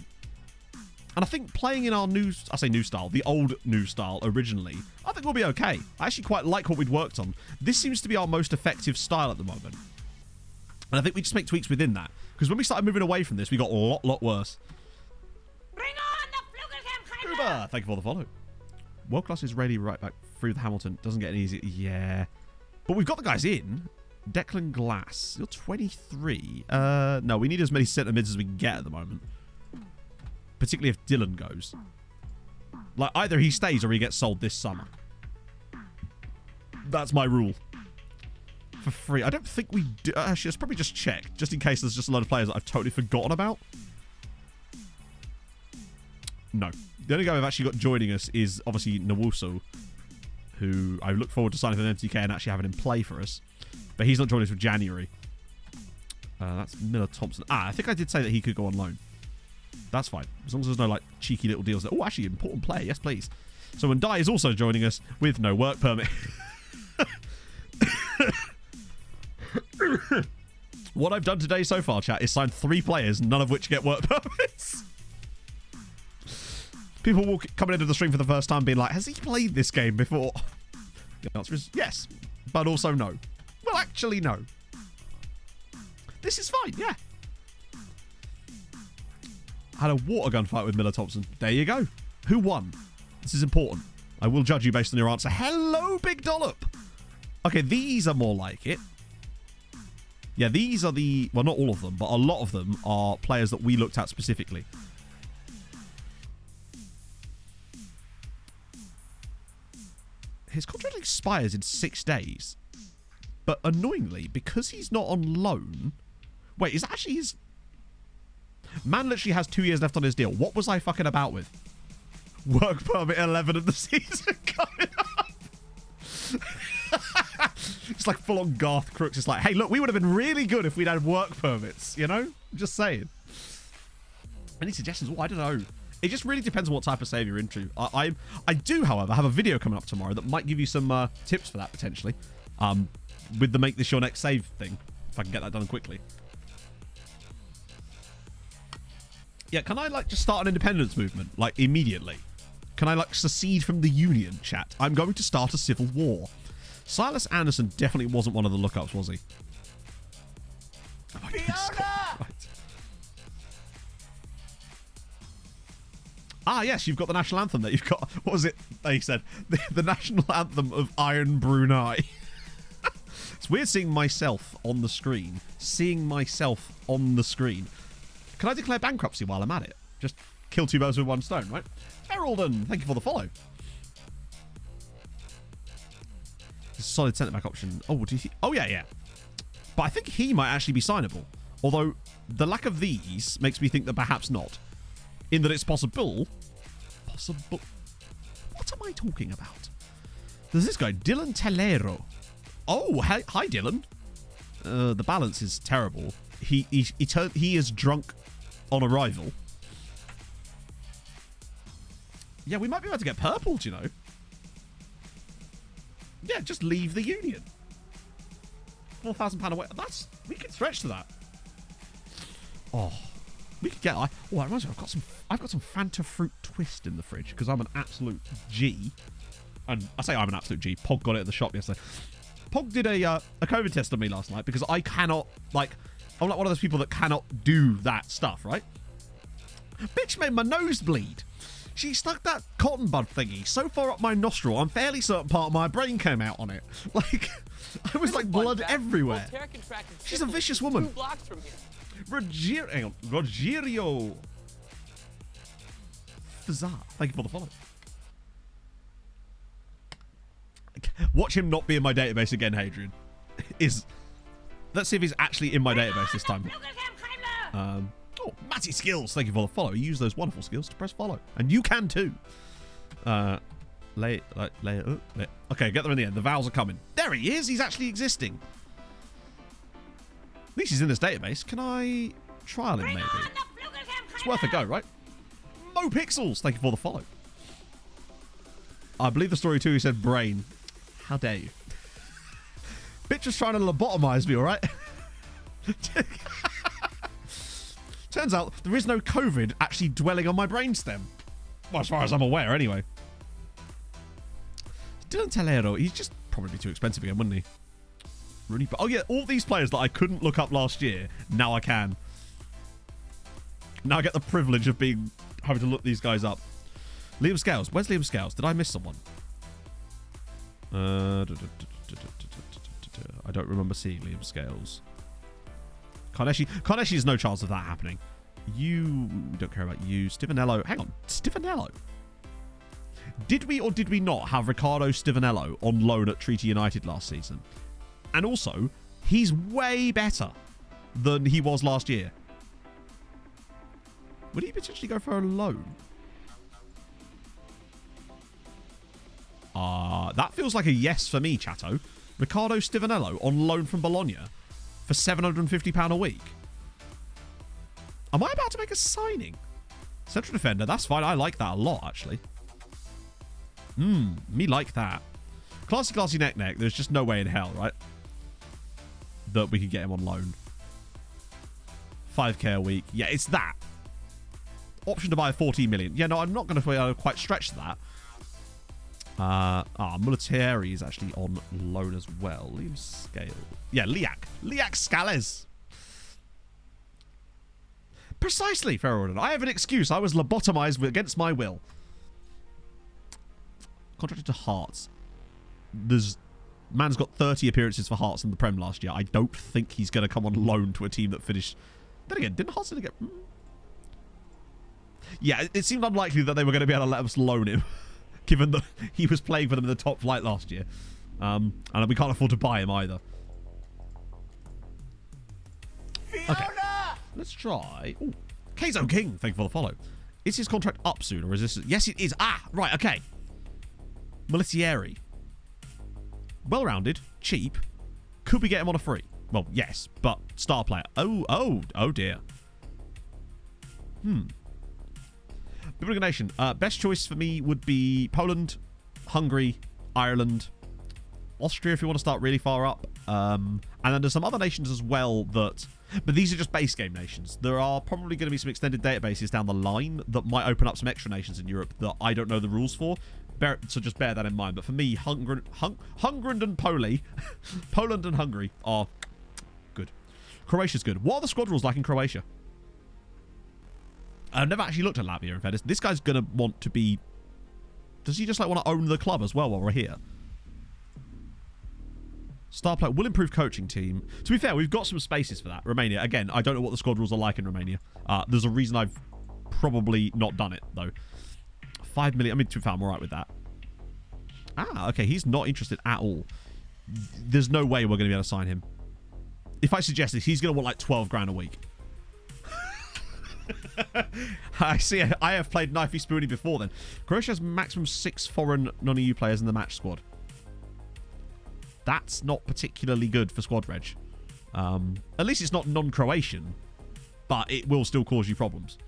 And I think playing in our new, I say new style, the old new style originally, I think we'll be okay. I actually quite like what we'd worked on. This seems to be our most effective style at the moment. And I think we just make tweaks within that. Because when we started moving away from this, we got a lot worse. Bring on the Flugelham Uber, thank you for the follow. World class is ready right back through the Hamilton. Doesn't get any easier. Yeah. But we've got the guys in. Declan Glass. You're 23. No, we need as many centre mids as we can get at the moment. Particularly if Dylan goes. Like, either he stays or he gets sold this summer. That's my rule. For free. I don't think we do. Actually, let's probably just check. Just in case there's just a lot of players that I've totally forgotten about. No. The only guy we've actually got joining us is obviously Nwusu, who I look forward to signing for the MTK and actually having him play for us. But he's not joining us for January. That's Miller Thompson. I think I did say that he could go on loan. That's fine. As long as there's no, like, cheeky little deals. Oh, actually, important player. Yes, please. So Ndai is also joining us with no work permit. What I've done today so far, chat, is signed 3 players, none of which get work permits. People coming into the stream for the first time being like, has he played this game before? The answer is yes, but also no. Well, actually, no. This is fine, yeah. Had a water gun fight with Miller Thompson. There you go. Who won? This is important. I will judge you based on your answer. Hello, Big Dollop. Okay, these are more like it. Yeah, these are the... Well, not all of them, but a lot of them are players that we looked at specifically. His contract expires in 6 days. But annoyingly, because he's not on loan... Wait, is that actually his... Man literally has 2 years left on his deal. What was I fucking about with? Work permit 11 of the season coming up. It's like full-on Garth Crooks. It's like, hey, look, we would have been really good if we'd had work permits, you know? I'm just saying. Any suggestions? Oh, I don't know. It just really depends on what type of save you're into. I do, however, have a video coming up tomorrow that might give you some tips for that, potentially. With the make this your next save thing. If I can get that done quickly. Yeah, can I, like, just start an independence movement? Like, immediately? Can I, like, secede from the Union, chat? I'm going to start a civil war. Silas Anderson definitely wasn't one of the lookups, was he? Oh, right. Ah, yes, you've got the national anthem that you've got. What was it they said? The national anthem of Iron Brunei. It's weird seeing myself on the screen. Seeing myself on the screen. Can I declare bankruptcy while I'm at it? Just kill 2 birds with 1 stone, right? Heraldon, thank you for the follow. It's a solid centre-back option. Oh, do you... Oh, yeah, yeah. But I think he might actually be signable. Although, the lack of these makes me think that perhaps not. In that it's possible. Possible. What am I talking about? There's this guy, Dylan Telero. Oh, hi Dylan. The balance is terrible. He is drunk on arrival. Yeah, we might be able to get purple, do you know? Yeah, just leave the union. £4,000 away. We could stretch to that. Oh, we could get. Oh, that reminds me. I've got some Fanta fruit twist in the fridge because I'm an absolute G. And I say I'm an absolute G. Pog got it at the shop yesterday. Pog did a COVID test on me last night because I cannot, like, I'm like one of those people that cannot do that stuff, right? Bitch made my nose bleed. She stuck that cotton bud thingy so far up my nostril, I'm fairly certain part of my brain came out on it. Like, I was like blood everywhere. She's a vicious woman. 2 blocks from here. Rogerio Fazar. Thank you for the follow. Watch him not be in my database again, Hadrian. Let's see if he's actually in my database this time. Oh, Matty Skills, thank you for the follow. Use those wonderful skills to press follow. And you can too. Okay, get there in the end. The vowels are coming. There he is. He's actually existing. At least he's in this database. Can I trial him, maybe? It's worth a go, right? Mo Pixels, thank you for the follow. I believe the story too, he said brain. How dare you? Bitch was trying to lobotomize me, alright? Turns out there is no COVID actually dwelling on my brainstem. Well, as far as I'm aware, anyway. Dylan Telero, he's just probably too expensive again, wouldn't he? Rooney, oh yeah, all these players that I couldn't look up last year, now I can. Now I get the privilege of having to look these guys up. Liam Scales, where's Liam Scales? Did I miss someone? I don't remember seeing Liam Scales. Karneshi, there's no chance of that happening. You don't care about you. Stivanello. Hang on. Stivanello. Did we or did we not have Ricardo Stivanello on loan at Treaty United last season? And also, he's way better than he was last year. Would he potentially go for a loan? That feels like a yes for me, Chatto. Ricardo Stivanello on loan from Bologna for £750 a week. Am I about to make a signing? Central defender, that's fine. I like that a lot, actually. Me like that. Classy neck. There's just no way in hell, right? That we could get him on loan. 5k a week. Yeah, it's that. Option to buy 14 million. Yeah, no, I'm not going to quite stretch that. Military is actually on loan as well. Liam Scale. Yeah, Liak Scales. Precisely, Ferro. I have an excuse. I was lobotomized against my will. Contracted to Hearts. Man's got 30 appearances for Hearts in the Prem last year. I don't think he's going to come on loan to a team that finished. Then again, didn't Hearts get? Yeah, it seemed unlikely that they were going to be able to let us loan him, given that he was playing for them in the top flight last year. And we can't afford to buy him either. Okay, let's try. Ooh. Keizo King, thank you for the follow. Is his contract up soon, or is this? Yes, it is. Right, okay. Militieri. Well-rounded, cheap. Could we get him on a free? Well, yes, but star player. Oh dear. Biblical Nation. Best choice for me would be Poland, Hungary, Ireland, Austria if you want to start really far up. And then there's some other nations as well that... But these are just base game nations. There are probably going to be some extended databases down the line that might open up some extra nations in Europe that I don't know the rules for. So just bear that in mind. But for me, Hungary and Poland and Hungary are good. Croatia's good. What are the squad rules like in Croatia? I've never actually looked at Latvia in fairness. This guy's going to want to be... Does he just like want to own the club as well while we're here? Star player will improve coaching team. To be fair, we've got some spaces for that. Romania, again, I don't know what the squad rules are like in Romania. There's a reason I've probably not done it, though. 5 million. I mean, to be fair, I'm all right with that. Okay. He's not interested at all. There's no way we're going to be able to sign him. if I suggest this, he's going to want like 12 grand a week. I see. I have played Knifey Spoony before then. Croatia has maximum 6 foreign non-EU players in the match squad. That's not particularly good for squad reg. At least it's not non-Croatian, but it will still cause you problems,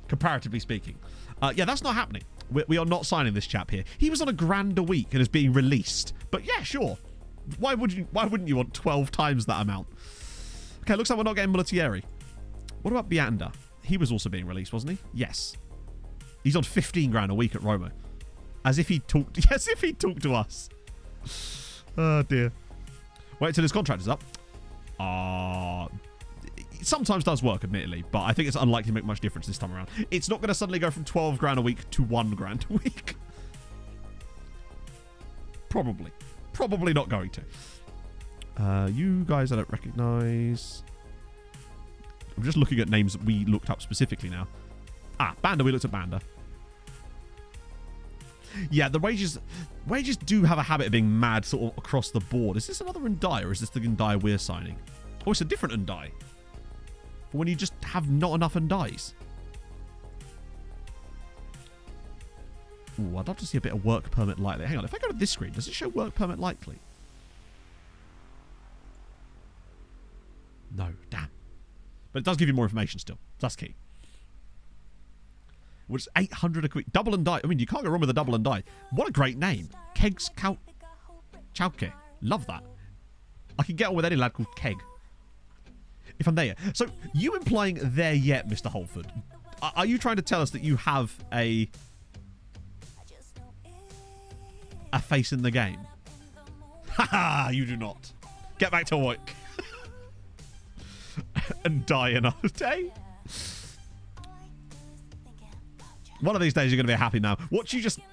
comparatively speaking. Yeah, that's not happening. We are not signing this chap here. He was on £1,000 a week and is being released. But yeah, sure. Why wouldn't you want 12 times that amount? Okay, looks like we're not getting Mulatieri. What about Bianda? He was also being released, wasn't he? Yes. He's on 15 grand a week at Roma. As if he talked to us. Oh dear. Wait till his contract is up. It sometimes does work, admittedly, but I think it's unlikely to make much difference this time around. It's not going to suddenly go from 12 grand a week to 1 grand a week. Probably not going to. You guys I don't recognise. I'm just looking at names that we looked up specifically now. Banda, we looked at Banda. Yeah, the wages do have a habit of being mad sort of across the board. Is this another Ndai, or is this the Ndai we're signing? Oh, it's a different Ndai. For when you just have not enough Ndais. Ooh, I'd love to see a bit of work permit likely. Hang on, if I go to this screen, does it show work permit likely? No, damn. But it does give you more information still. That's key. Which is 800 a quick. Double and die. I mean, you can't go wrong with a double and die. What a great name. Kegs Chauke. Love that. I can get on with any lad called Keg. If I'm there yet. So, you implying there yet, Mr. Holford? Are you trying to tell us that you have a face in the game? Haha, you do not. Get back to work. And die another day. One of these days you're going to be happy now.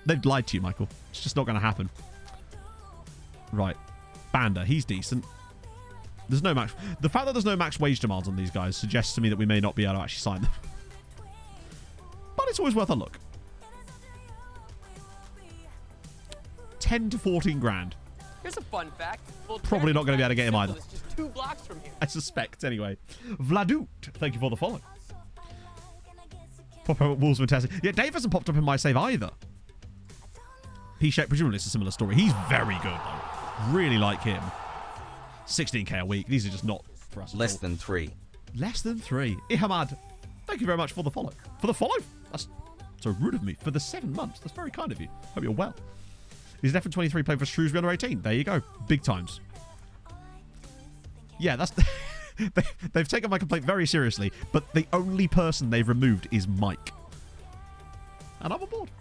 They've lied to you, Michael. It's just not going to happen. Right. Banda, he's decent. There's no max. The fact that there's no max wage demands on these guys suggests to me that we may not be able to actually sign them. But it's always worth a look. 10 to 14 grand. Here's a fun fact. Probably not going to be able to get him either. It's just 2 blocks from here. I suspect, anyway. Vladut, thank you for the follow. Pop up Wolves fantastic. Yeah, Dave hasn't popped up in my save either. P-Shape, presumably it's a similar story. He's very good, though. Really like him. 16k a week. These are just not for us. Less than 3. Less than 3. Ihamad, thank you very much for the follow. For the follow? That's so rude of me. For the 7 months. That's very kind of you. Hope you're well. He's an F23 playing for Shrewsbury under 18. There you go. Big times. Yeah, that's... They've taken my complaint very seriously, but the only person they've removed is Mike. And I'm on board.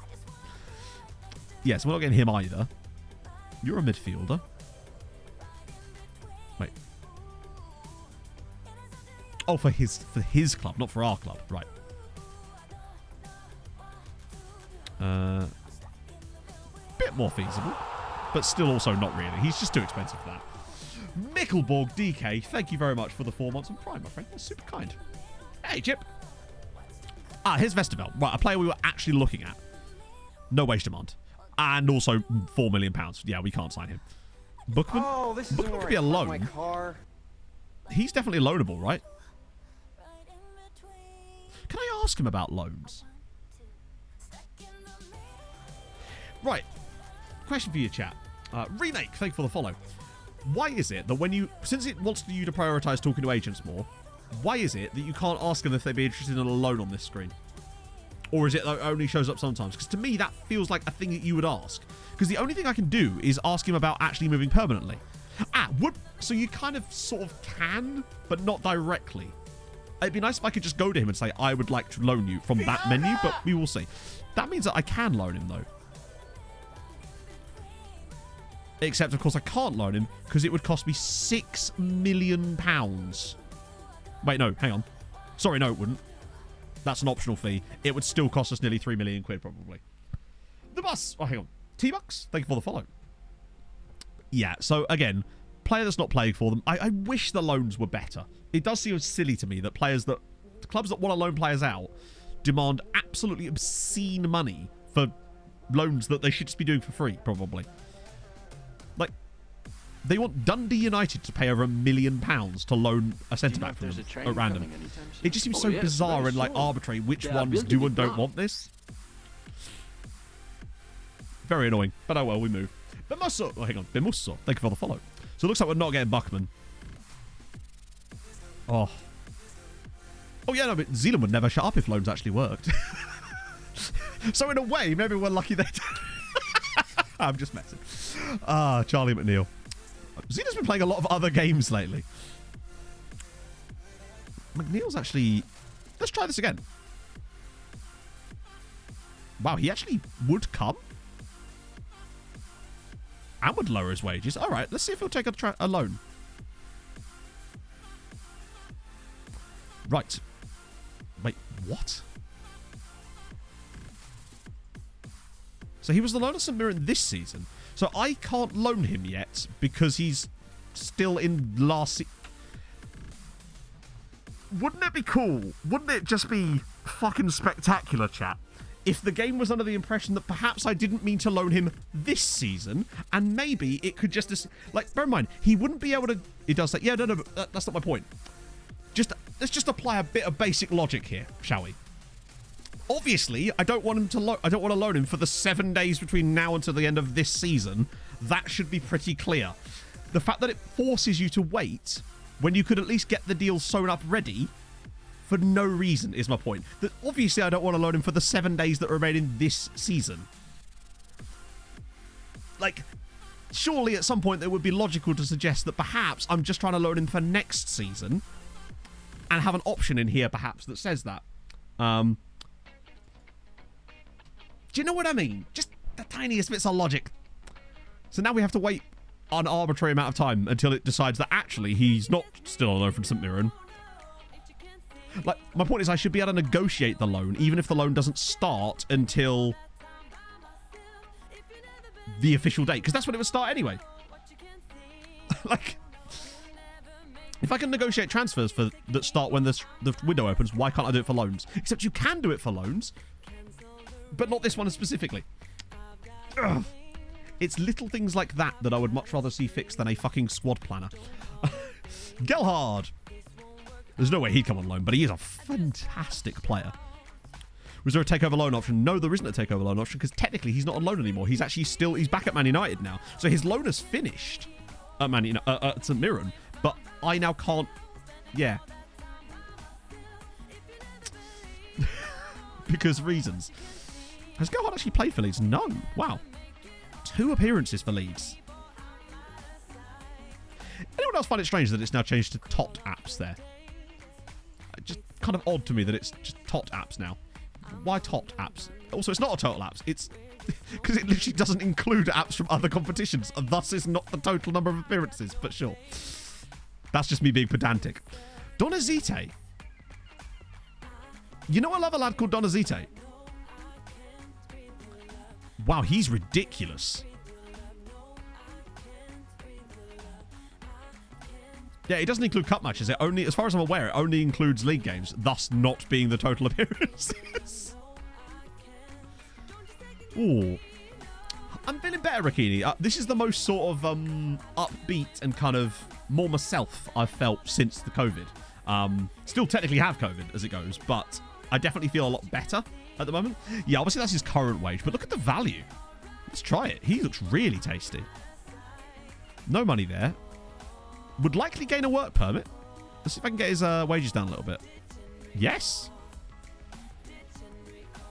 Yes, we're not getting him either. You're a midfielder. Wait. Oh, for his club, not for our club. Right. Bit more feasible, but still also not really. He's just too expensive for that. Mickelborg DK, thank you very much for the 4 months on Prime, my friend. That's super kind. Hey, Chip. Here's Vesterveld. Right, a player we were actually looking at. No wage demand. And also £4 million. Yeah, we can't sign him. Bookman? Oh, this is Bookman could be a loan. He's definitely loanable, right? Can I ask him about loans? Right. Question for you, chat. Remake, thank you for the follow. Why is it that since it wants you to prioritize talking to agents more, why is it that you can't ask them if they'd be interested in a loan on this screen? Or is it that it only shows up sometimes? Because to me, that feels like a thing that you would ask. Because the only thing I can do is ask him about actually moving permanently. So you kind of sort of can, but not directly. It'd be nice if I could just go to him and say, I would like to loan you from that menu, but we will see. That means that I can loan him, though. Except, of course, I can't loan him because it would cost me £6 million. Wait, no, hang on. Sorry, no, it wouldn't. That's an optional fee. It would still cost us nearly £3 million, probably. The bus. Oh, hang on. T-Bucks, thank you for the follow. Yeah, so, again, player that's not playing for them. I wish the loans were better. It does seem silly to me that clubs that want to loan players out demand absolutely obscene money for loans that they should just be doing for free, probably. Like, They want Dundee United to pay over £1 million to loan a centre back from them at random. It just seems so bizarre and like arbitrary which ones do and don't want this. Very annoying. But oh well, we move. Bemusso. Oh, hang on. Bemusso. Thank you for the follow. So it looks like we're not getting Buckman. Oh. Oh yeah, no, but Zealand would never shut up if loans actually worked. So in a way, maybe we're lucky they did. I'm just messing. Ah, Charlie McNeil. Zealand's been playing a lot of other games lately. McNeil's actually... Let's try this again. Wow, he actually would come. And would lower his wages. All right, let's see if he'll take a loan. Right. Wait, what? So he was the loan of St Mirren this season. So I can't loan him yet because he's still in last season. Wouldn't it be cool? Wouldn't it just be fucking spectacular, chat? If the game was under the impression that perhaps I didn't mean to loan him this season, and maybe it could just... Like, bear in mind, he wouldn't be able to... He does say, yeah, no, but that's not my point. Let's just apply a bit of basic logic here, shall we? Obviously, I don't want him to I don't want to loan him for the 7 days between now until the end of this season. That should be pretty clear. The fact that it forces you to wait when you could at least get the deal sewn up ready for no reason is my point. That obviously I don't want to loan him for the 7 days that remain in this season. Like, surely at some point it would be logical to suggest that perhaps I'm just trying to loan him for next season and have an option in here perhaps that says that. Do you know what I mean? Just the tiniest bits of logic. So now we have to wait an arbitrary amount of time until it decides that actually he's not still on loan from St Mirren. Like, my point is I should be able to negotiate the loan even if the loan doesn't start until the official date, because that's when it would start anyway. Like, if I can negotiate transfers that start when the window opens, why can't I do it for loans? Except you can do it for loans, but not this one specifically. Ugh. It's little things like that that I would much rather see fixed than a fucking squad planner. Gelhard. There's no way he'd come on loan, but he is a fantastic player. Was there a takeover loan option? No, there isn't a takeover loan option because technically he's not on loan anymore. He's actually he's back at Man United now. So his loan has finished at St Mirren, but I now can't... Yeah. Because reasons. Has Gelhard actually played for Leeds? No. Wow. 2 appearances for Leeds. Anyone else find it strange that it's now changed to TOT apps there? Just kind of odd to me that it's just TOT apps now. Why TOT apps? Also, it's not a total apps. It's because it literally doesn't include apps from other competitions, and thus is not the total number of appearances, but sure. That's just me being pedantic. Donazite. You know I love a lad called Donazite? Wow, he's ridiculous. Yeah, it doesn't include cup matches. It only, as far as I'm aware, it only includes league games, thus not being the total appearances. Ooh. I'm feeling better, Rakini. This is the most sort of upbeat and kind of more myself I've felt since the COVID. Still technically have COVID as it goes, but I definitely feel a lot better at the moment. Yeah, obviously that's his current wage, but look at the value. Let's try it. He looks really tasty. No money there. Would likely gain a work permit. Let's see if I can get his wages down a little bit. Yes.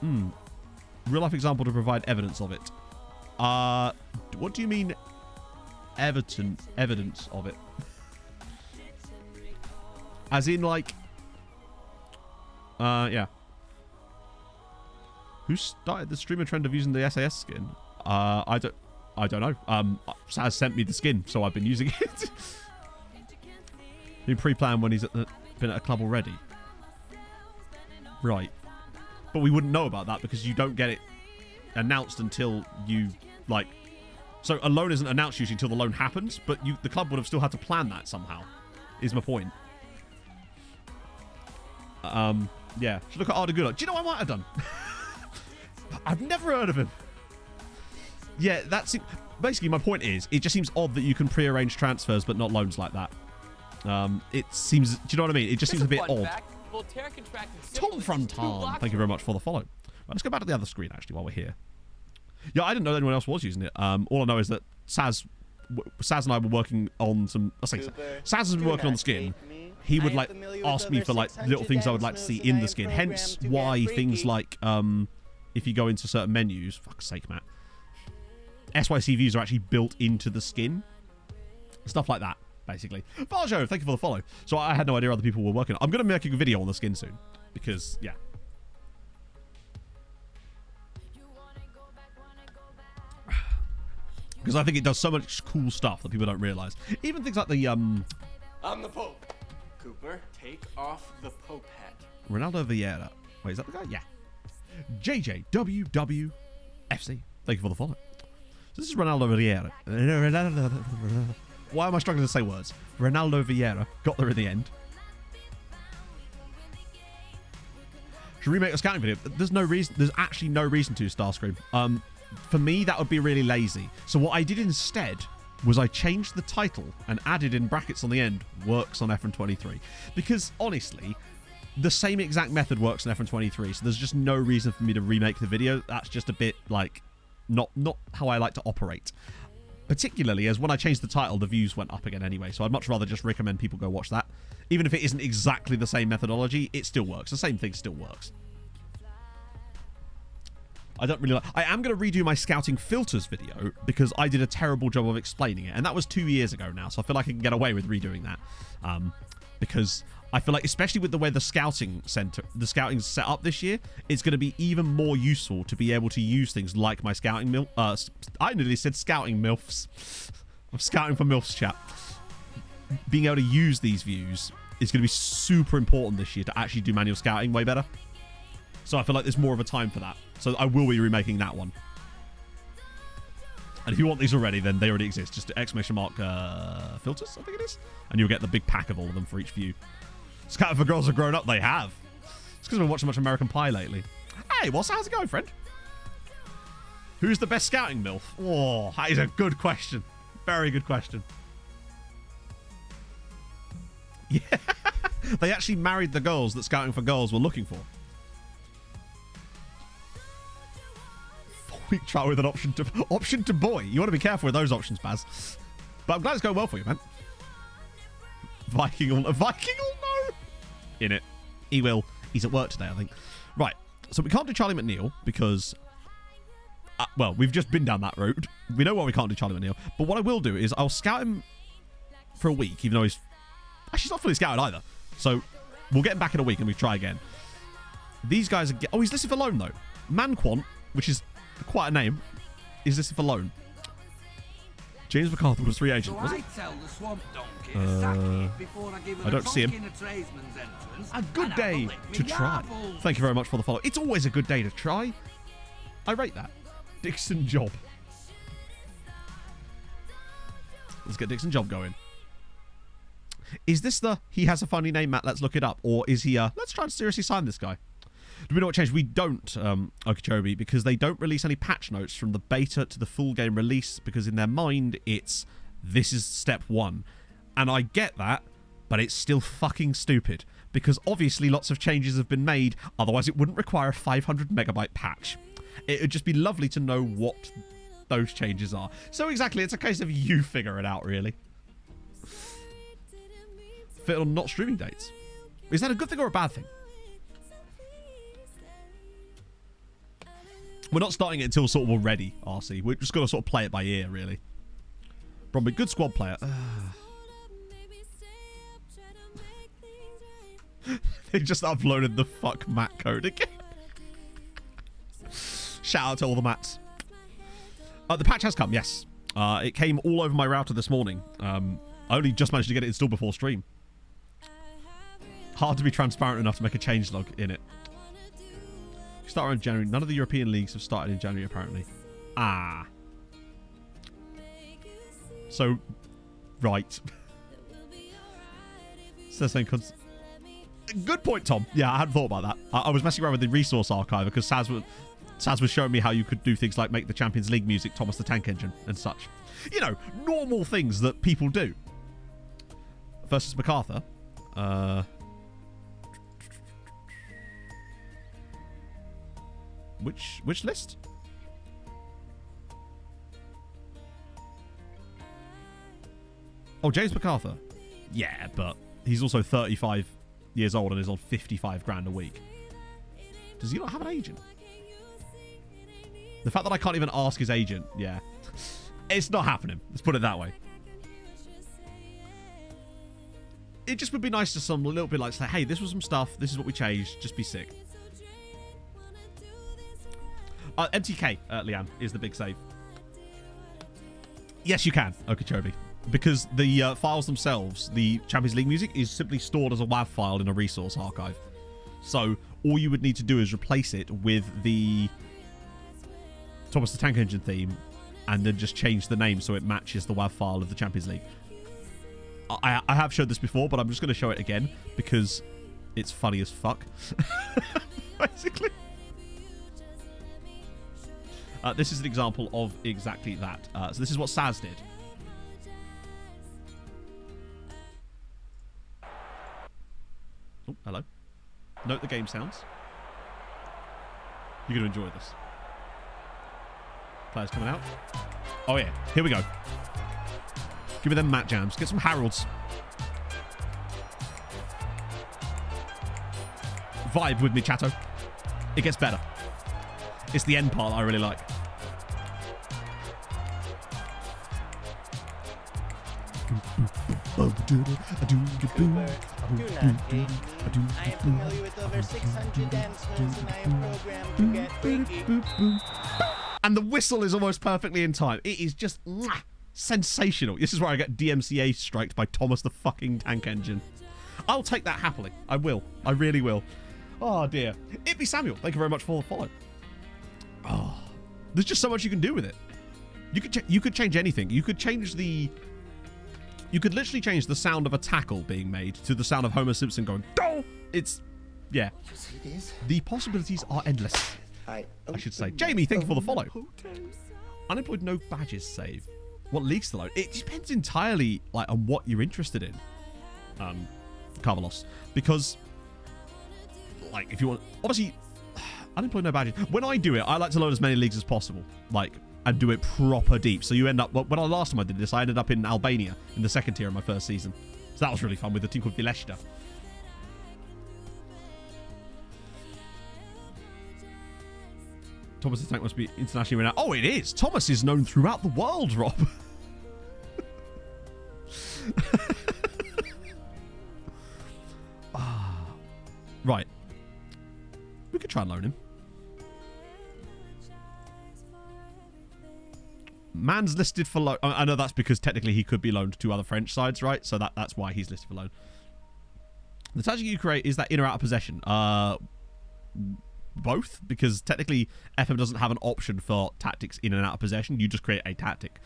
Real life example to provide evidence of it. What do you mean evidence of it? As in like... yeah. Who started the streamer trend of using the SAS skin? I don't know. Saz sent me the skin, so I've been using it. Been pre-planned when he's been at a club already. Right. But we wouldn't know about that because you don't get it announced until you, like... So a loan isn't announced usually until the loan happens, but the club would have still had to plan that somehow, is my point. Yeah. Should look at Arda Güler. Do you know what I might have done? I've never heard of him. Yeah, that's it. Basically, my point is, it just seems odd that you can pre-arrange transfers but not loans like that. It seems, do you know what I mean? It just seems a bit odd. Fact. Voltaire contracted Tom syphilis 2 Frontan, blocks thank you very much for the follow. Right, let's go back to the other screen, actually, while we're here. Yeah, I didn't know anyone else was using it. All I know is that Saz and I were working on some... Saz has been working on the skin. He would, like, ask me for, like, little things I would like to see in the skin. Hence why things like, if you go into certain menus... Fuck's sake, Matt. SYC views are actually built into the skin. Stuff like that, basically. Valjo, thank you for the follow. So I had no idea other people were working on it. I'm going to make a video on the skin soon. Because, yeah. Because I think it does so much cool stuff that people don't realise. Even things like the, I'm the Pope. Cooper, take off the Pope hat. Ronaldo Vieira. Wait, is that the guy? Yeah. JJWWFC. Thank you for the follow. So this is Ronaldo Vieira. Why am I struggling to say words? Ronaldo Vieira. Got there in the end. Should remake a scouting video. There's no reason. There's actually no reason to, Starscream. For me, that would be really lazy. So what I did instead was I changed the title and added in brackets on the end, works on FN23. Because, honestly, the same exact method works on FN23, so there's just no reason for me to remake the video. That's just a bit, like, not how I like to operate. Particularly as when I changed the title, the views went up again anyway, so I'd much rather just recommend people go watch that. Even if it isn't exactly the same methodology, it still works. The same thing still works. I don't really like... I am going to redo my scouting filters video because I did a terrible job of explaining it. And that was 2 years ago now, so I feel like I can get away with redoing that. Because I feel like, especially with the way the scouting's set up this year, it's going to be even more useful to be able to use things like my scouting MILF... I nearly said scouting MILFs. I'm scouting for MILFs, chat. Being able to use these views is going to be super important this year to actually do manual scouting way better. So I feel like there's more of a time for that. So I will be remaking that one. And if you want these already, then they already exist. Just exclamation mark filters, I think it is. And you'll get the big pack of all of them for each view. Scouting for girls have grown up. They have. It's because I've been watching much American Pie lately. Hey, how's it going, friend? Who's the best scouting MILF? Oh, that is a good question. Very good question. Yeah. They actually married the girls that Scouting for Girls were looking for. Week trial with an option to boy. You want to be careful with those options, Baz. But I'm glad it's going well for you, man. Viking will know. In it. He will. He's at work today, I think. Right. So we can't do Charlie McNeil because... well, we've just been down that road. We know why we can't do Charlie McNeil. But what I will do is I'll scout him for a week, even though he's... Actually, he's not fully scouted either. So we'll get him back in a week and we try again. These guys are... Oh, he's listed for loan, though. Manquant, which is... quite a name. Is this for loan? James McArthur was free agent, was he? I don't see him. A good day to try. Thank you very much for the follow. It's always a good day to try. I rate that. Dixon Job. Let's get Dixon Job going. Is this the he has a funny name, Matt, let's look it up? Or is he let's try and seriously sign this guy? Do we know what changed? We don't, Okeechobee, because they don't release any patch notes from the beta to the full game release, because in their mind, this is step one. And I get that, but it's still fucking stupid, because obviously lots of changes have been made, otherwise it wouldn't require a 500 megabyte patch. It would just be lovely to know what those changes are. So exactly, it's a case of you figure it out, really. Fit on not streaming dates. Is that a good thing or a bad thing? We're not starting it until sort of we're ready, RC. We're just going to sort of play it by ear, really. Probably good squad player. They just uploaded the fuck Matt code again. Shout out to all the Matts. The patch has come, yes. It came all over my router this morning. I only just managed to get it installed before stream. Hard to be transparent enough to make a changelog in it. Start around January. None of the European leagues have started in January, apparently. Ah. So, right. It's the same good point, Tom. Yeah, I hadn't thought about that. I was messing around with the resource archive because Saz was... Saz was showing me how you could do things like make the Champions League music Thomas the Tank Engine and such. You know, normal things that people do. Versus MacArthur. Which list? Oh, James MacArthur. Yeah, but he's also 35 years old and is on 55 grand a week. Does he not have an agent? The fact that I can't even ask his agent, yeah. It's not happening. Let's put it that way. It just would be nice to some little bit like say, hey, this was some stuff. This is what we changed. Just be sick. MTK, Leanne, is the big save. Yes, you can, Okeechobee. Because the files themselves, the Champions League music, is simply stored as a WAV file in a resource archive. So all you would need to do is replace it with the Thomas the Tank Engine theme and then just change the name so it matches the WAV file of the Champions League. I have showed this before, but I'm just going to show it again because it's funny as fuck. Basically. This is an example of exactly that. So this is what Saz did. Oh, hello. Note the game sounds. You're going to enjoy this. Players coming out. Oh, yeah. Here we go. Give me them Matt Jams. Get some Harolds. Vibe with me, chatto. It gets better. It's the end part I really like. Cooper, do not hate me. I am familiar with over 600 dance moves and I am programmed to get freaky. And the whistle is almost perfectly in time. It is just sensational. This is where I get DMCA striked by Thomas the fucking Tank Engine. I'll take that happily. I will. I really will. Oh dear. It be Samuel. Thank you very much for the follow. Oh, there's just so much you can do with it. You could change anything. You could literally change the sound of a tackle being made to the sound of Homer Simpson going, "Go!" It's, yeah. The possibilities are endless. I should say. Jamie, thank you for the follow. Unemployed no badges save. What leagues to load? It depends entirely like on what you're interested in. Carvelos. Because like if you want obviously unemployed no badges. When I do it, I like to load as many leagues as possible. Like and do it proper deep. So you end up when last time I did this, I ended up in Albania in the second tier of my first season. So that was really fun with a team called Vileshta. Thomas the Tank must be internationally renowned. Oh, it is. Thomas is known throughout the world, Rob. Right. We could try and loan him. Man's listed for loan. I know that's because technically he could be loaned to other French sides, right? So that's why he's listed for loan. The tactic you create is that in or out of possession. Both, because technically FM doesn't have an option for tactics in and out of possession. You just create a tactic.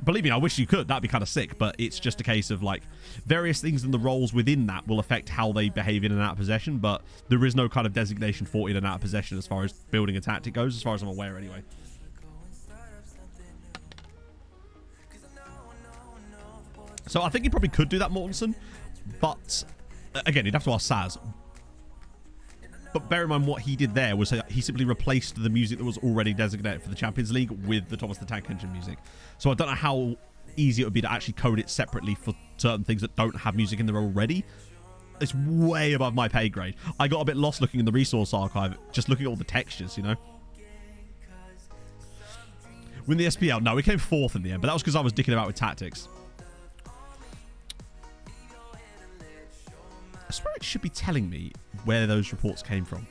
Believe me, I wish you could. That'd be kind of sick, but it's just a case of like various things and the roles within that will affect how they behave in and out of possession, but there is no kind of designation for in and out of possession as far as building a tactic goes, as far as I'm aware anyway. So I think you probably could do that, Mortensen, but again, you'd have to ask Saz. But bear in mind what he did there was he simply replaced the music that was already designated for the Champions League with the Thomas the Tank Engine music. So I don't know how easy it would be to actually code it separately for certain things that don't have music in there already. It's way above my pay grade. I got a bit lost looking in the resource archive, just looking at all the textures, you know. Win the SPL. No, we came fourth in the end, but that was because I was dicking about with tactics. I swear it should be telling me where those reports came from.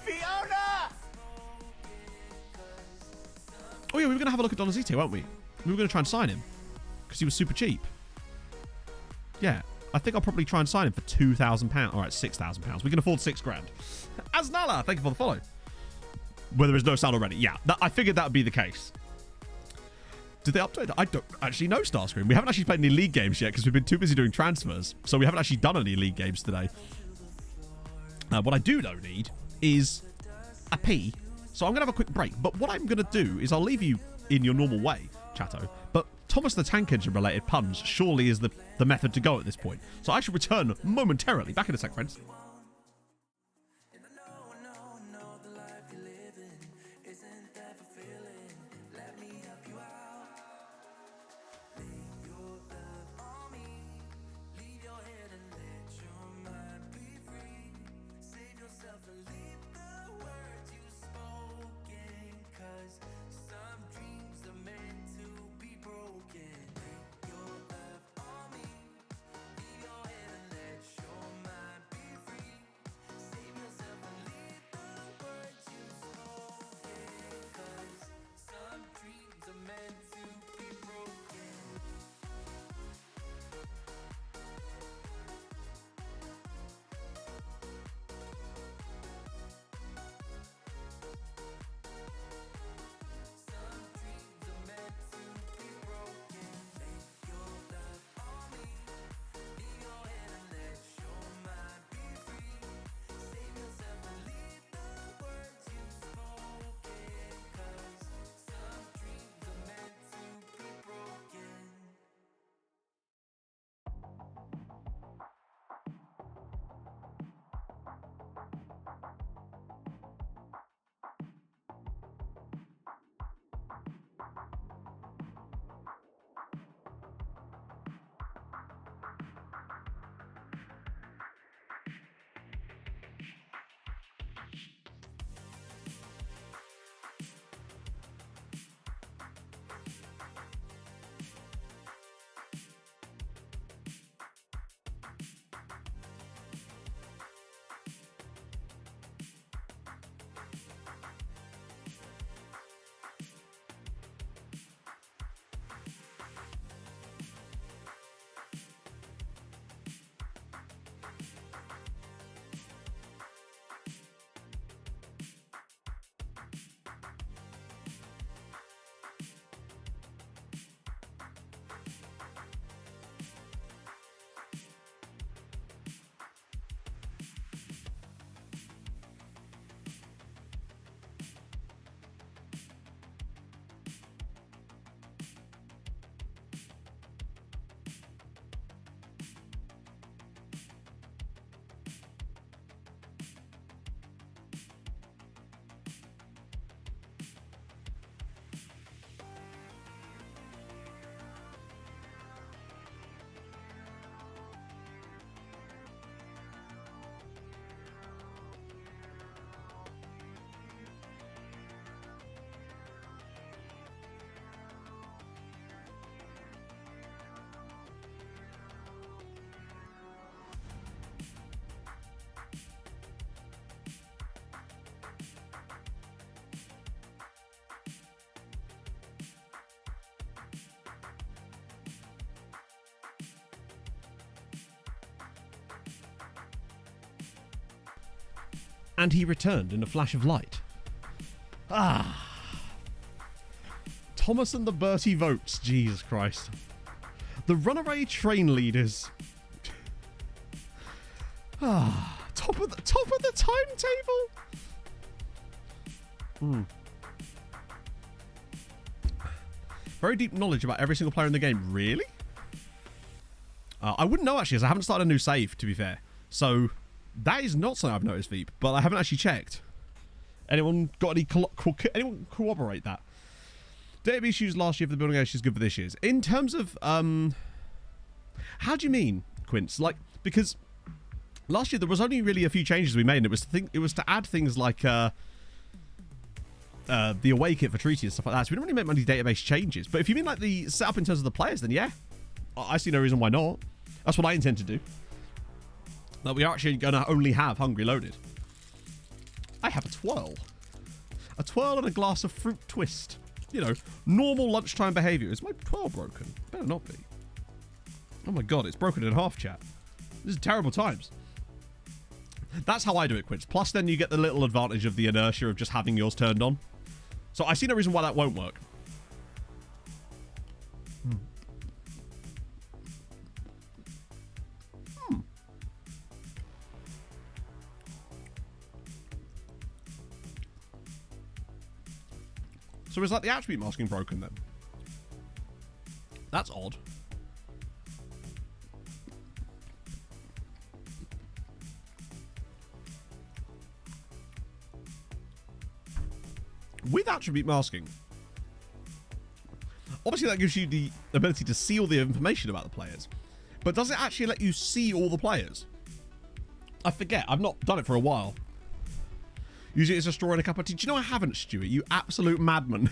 Fiona! Oh yeah, we were going to have a look at Donazite, weren't we? We were going to try and sign him. Because he was super cheap. Yeah, I think I'll probably try and sign him for £2,000. Alright, £6,000. We can afford £6,000. Asnala, thank you for the follow. Where there is no sound already. Yeah, I figured that would be the case. Did they update? I don't actually know, Starscream. We haven't actually played any league games yet because we've been too busy doing transfers. So we haven't actually done any league games today. What I do, though, need is a P So I'm going to have a quick break. But what I'm going to do is I'll leave you in your normal way, chatto. But Thomas the Tank Engine related puns surely is the method to go at this point. So I should return momentarily. Back in a sec, friends. And he returned in a flash of light. Ah. Thomas and the Bertie votes. Jesus Christ. The runaway train leaders. Ah. Top of the timetable. Very deep knowledge about every single player in the game. Really? I wouldn't know actually, as I haven't started a new save, to be fair. So that is not something I've noticed, Veep, but I haven't actually checked. Anyone got any anyone corroborate that? Database issues last year for the building issues good for this year's. In terms of how do you mean, Quince? Like, because last year there was only really a few changes we made, and it was to add things like the away kit for treaty and stuff like that. So we don't really make many database changes. But if you mean like the setup in terms of the players, then yeah, I see no reason why not. That's what I intend to do. That we are actually going to only have Hungry loaded. I have a twirl. A twirl and a glass of fruit twist. You know, normal lunchtime behaviour. Is my twirl broken? Better not be. Oh my god, it's broken in half, chat. This is terrible times. That's how I do it, Quince. Plus then you get the little advantage of the inertia of just having yours turned on. So I see no reason why that won't work. So is like the attribute masking broken then? That's odd. With attribute masking, obviously that gives you the ability to see all the information about the players, but does it actually let you see all the players? I forget. I've not done it for a while. Usually it's a straw and a cup of tea. Do you know I haven't, Stuart? You absolute madman.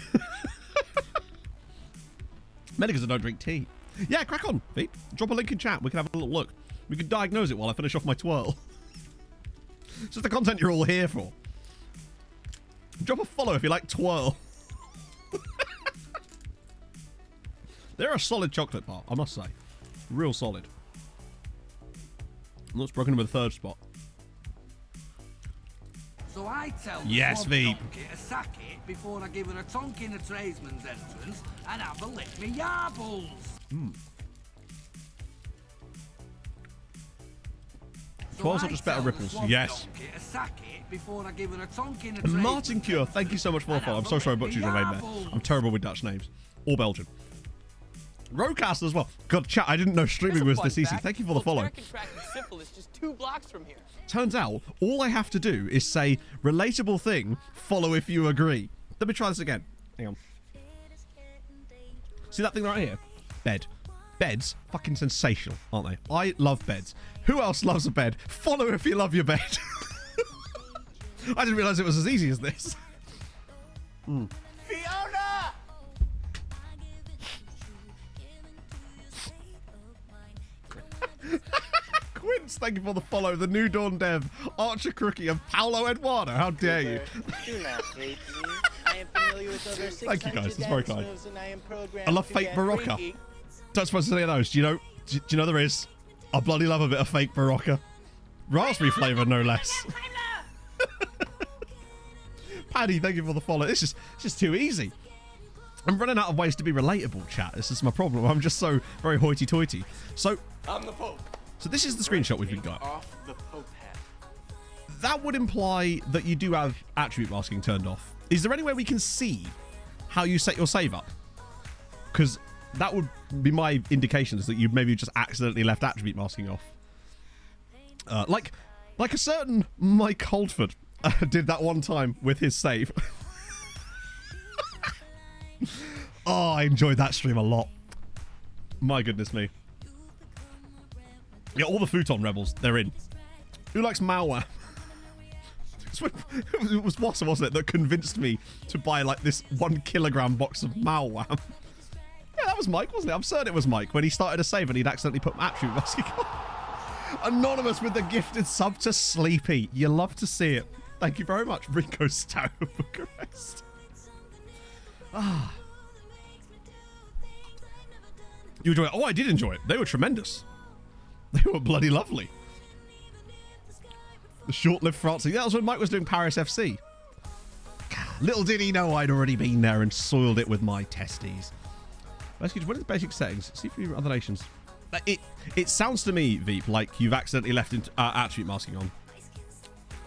Mainly because I don't drink tea. Yeah, crack on, Pete. Drop a link in chat. We can have a little look. We can diagnose it while I finish off my twirl. It's just the content you're all here for. Drop a follow if you like twirl. They're a solid chocolate bar, I must say. Real solid. Looks broken with a third spot. So I tell Yes, the Veep. donkey to sack it before I give her a tonk in a tradesman's entrance and have a lick me yarbles. Twirls are just better ripples. Yes. Before I give her a tonk in a And Martin Cure, thank you so much for the follow. I'm so sorry I butchered your name there. I'm terrible with Dutch names. Or Belgian. Roadcaster as well. God, chat, I didn't know streaming was this easy. Thank you for the follow. Simple is just 2 blocks from here. Turns out, all I have to do is say, relatable thing, follow if you agree. Let me try this again. Hang on. See that thing right here? Bed. Beds, fucking sensational, aren't they? I love beds. Who else loves a bed? Follow if you love your bed. I didn't realise it was as easy as this. Fiona! Quince, thank you for the follow. The New Dawn Dev, Archer Crookie, and Paolo Eduardo. How dare you? Do not hate me. I am familiar with over 600 Thank you, guys. That's very dance kind. moves, and I am programmed I love to fake get Barocca. freaky. Don't suppose to say those. Do you know there is? I bloody love a bit of fake Barocca. Raspberry flavour, no less. Paddy, thank you for the follow. It's just too easy. I'm running out of ways to be relatable, chat. This is my problem. I'm just so very hoity-toity. So, I'm the Pope. so this is the screenshot we've Take got. off the Pope hat. That would imply that you do have attribute masking turned off. Is there any way we can see how you set your save up? Because that would be my indications that you maybe just accidentally left attribute masking off. Like a certain Mike Holdford did that one time with his save. Oh, I enjoyed that stream a lot. My goodness me. Yeah, all the futon rebels, they're in. Who likes malware? It was Wasser, wasn't it, that convinced me to buy like this 1 kilogram box of malware. Yeah, that was Mike, wasn't it? I'm certain it was Mike when he started a save and he'd accidentally put attribute masking on. Anonymous with the gifted sub to Sleepy. You love to see it. Thank you very much, Rico Stowe of Bucharest. Ah. You enjoy it? Oh, I did enjoy it. They were tremendous. They were bloody lovely. The short-lived France. Yeah, that was when Mike was doing Paris FC. Little did he know I'd already been there and soiled it with my testes. Basically, what are the basic settings? See for other nations. It sounds to me, Veep, like you've accidentally left attribute masking on.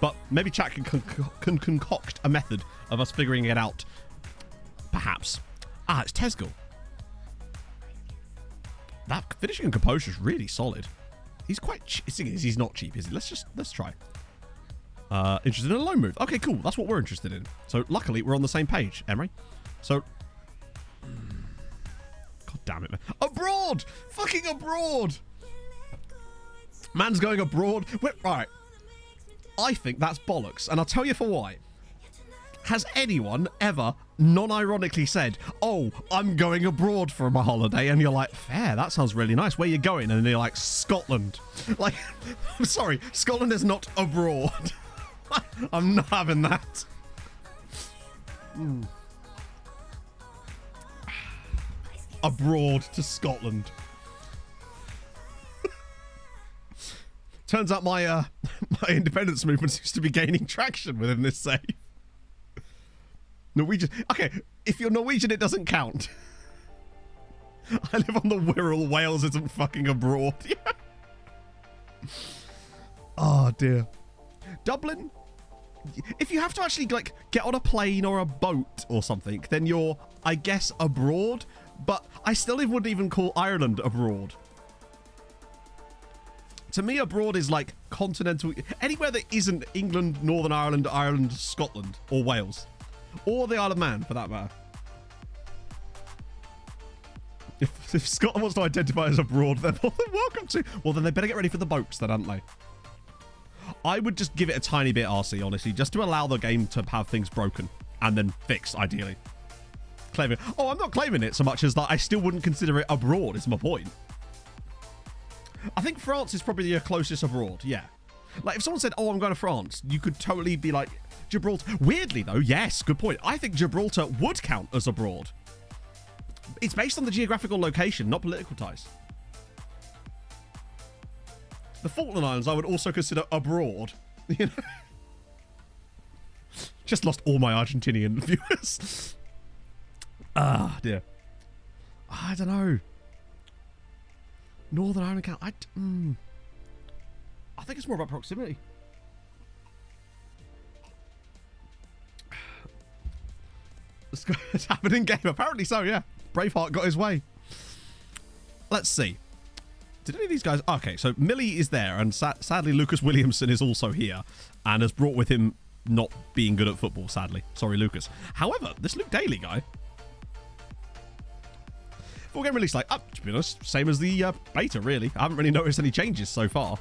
But maybe chat can concoct a method of us figuring it out. Perhaps. Ah, it's Tesgal. That finishing and composure is really solid. He's quite cheap. He's not cheap, is he? Let's try. Interested in a loan move. Okay, cool. That's what we're interested in. So luckily we're on the same page, Emery. So God damn it, man. Abroad! Fucking abroad! Man's going abroad. Right. I think that's bollocks, and I'll tell you for why. Has anyone ever non-ironically said, oh, I'm going abroad for my holiday, and you're like, fair, that sounds really nice. Where you going? And you're like, Scotland. Like, I'm sorry, Scotland is not abroad. I'm not having that. Abroad to Scotland. Turns out my my independence movement seems to be gaining traction within this save. Norwegian. Okay, if you're Norwegian, it doesn't count. I live on the Wirral. Wales isn't fucking abroad. Oh dear. Dublin if you have to actually like get on a plane or a boat or something, then you're, I guess, abroad. But I still wouldn't even call Ireland abroad. To me, abroad is like continental, anywhere that isn't England, Northern Ireland, Ireland, Scotland, or Wales, or the Isle of Man for that matter. If Scotland wants to identify as abroad, they're more than welcome to. Well, then they better get ready for the boats, then, aren't they? I would just give it a tiny bit RC, honestly, just to allow the game to have things broken and then fixed, ideally. Claiming, oh, I'm not claiming it so much as that I still wouldn't consider it abroad, is my point. I think France is probably your closest abroad, yeah. Like, if someone said, oh, I'm going to France, you could totally be like, Gibraltar. Weirdly, though, yes, good point. I think Gibraltar would count as abroad. It's based on the geographical location, not political ties. The Falkland Islands I would also consider abroad. You know? Just lost all my Argentinian viewers. Ah, dear. I don't know. Northern Ireland count. I think it's more about proximity. It's happened in game. Apparently so, yeah. Braveheart got his way. Let's see. Did any of these guys... Okay, so Millie is there, and sadly Lucas Williamson is also here, and has brought with him not being good at football, sadly. Sorry, Lucas. However, this Luke Daly guy... Full game release, like, to be honest, same as the beta, really. I haven't really noticed any changes so far.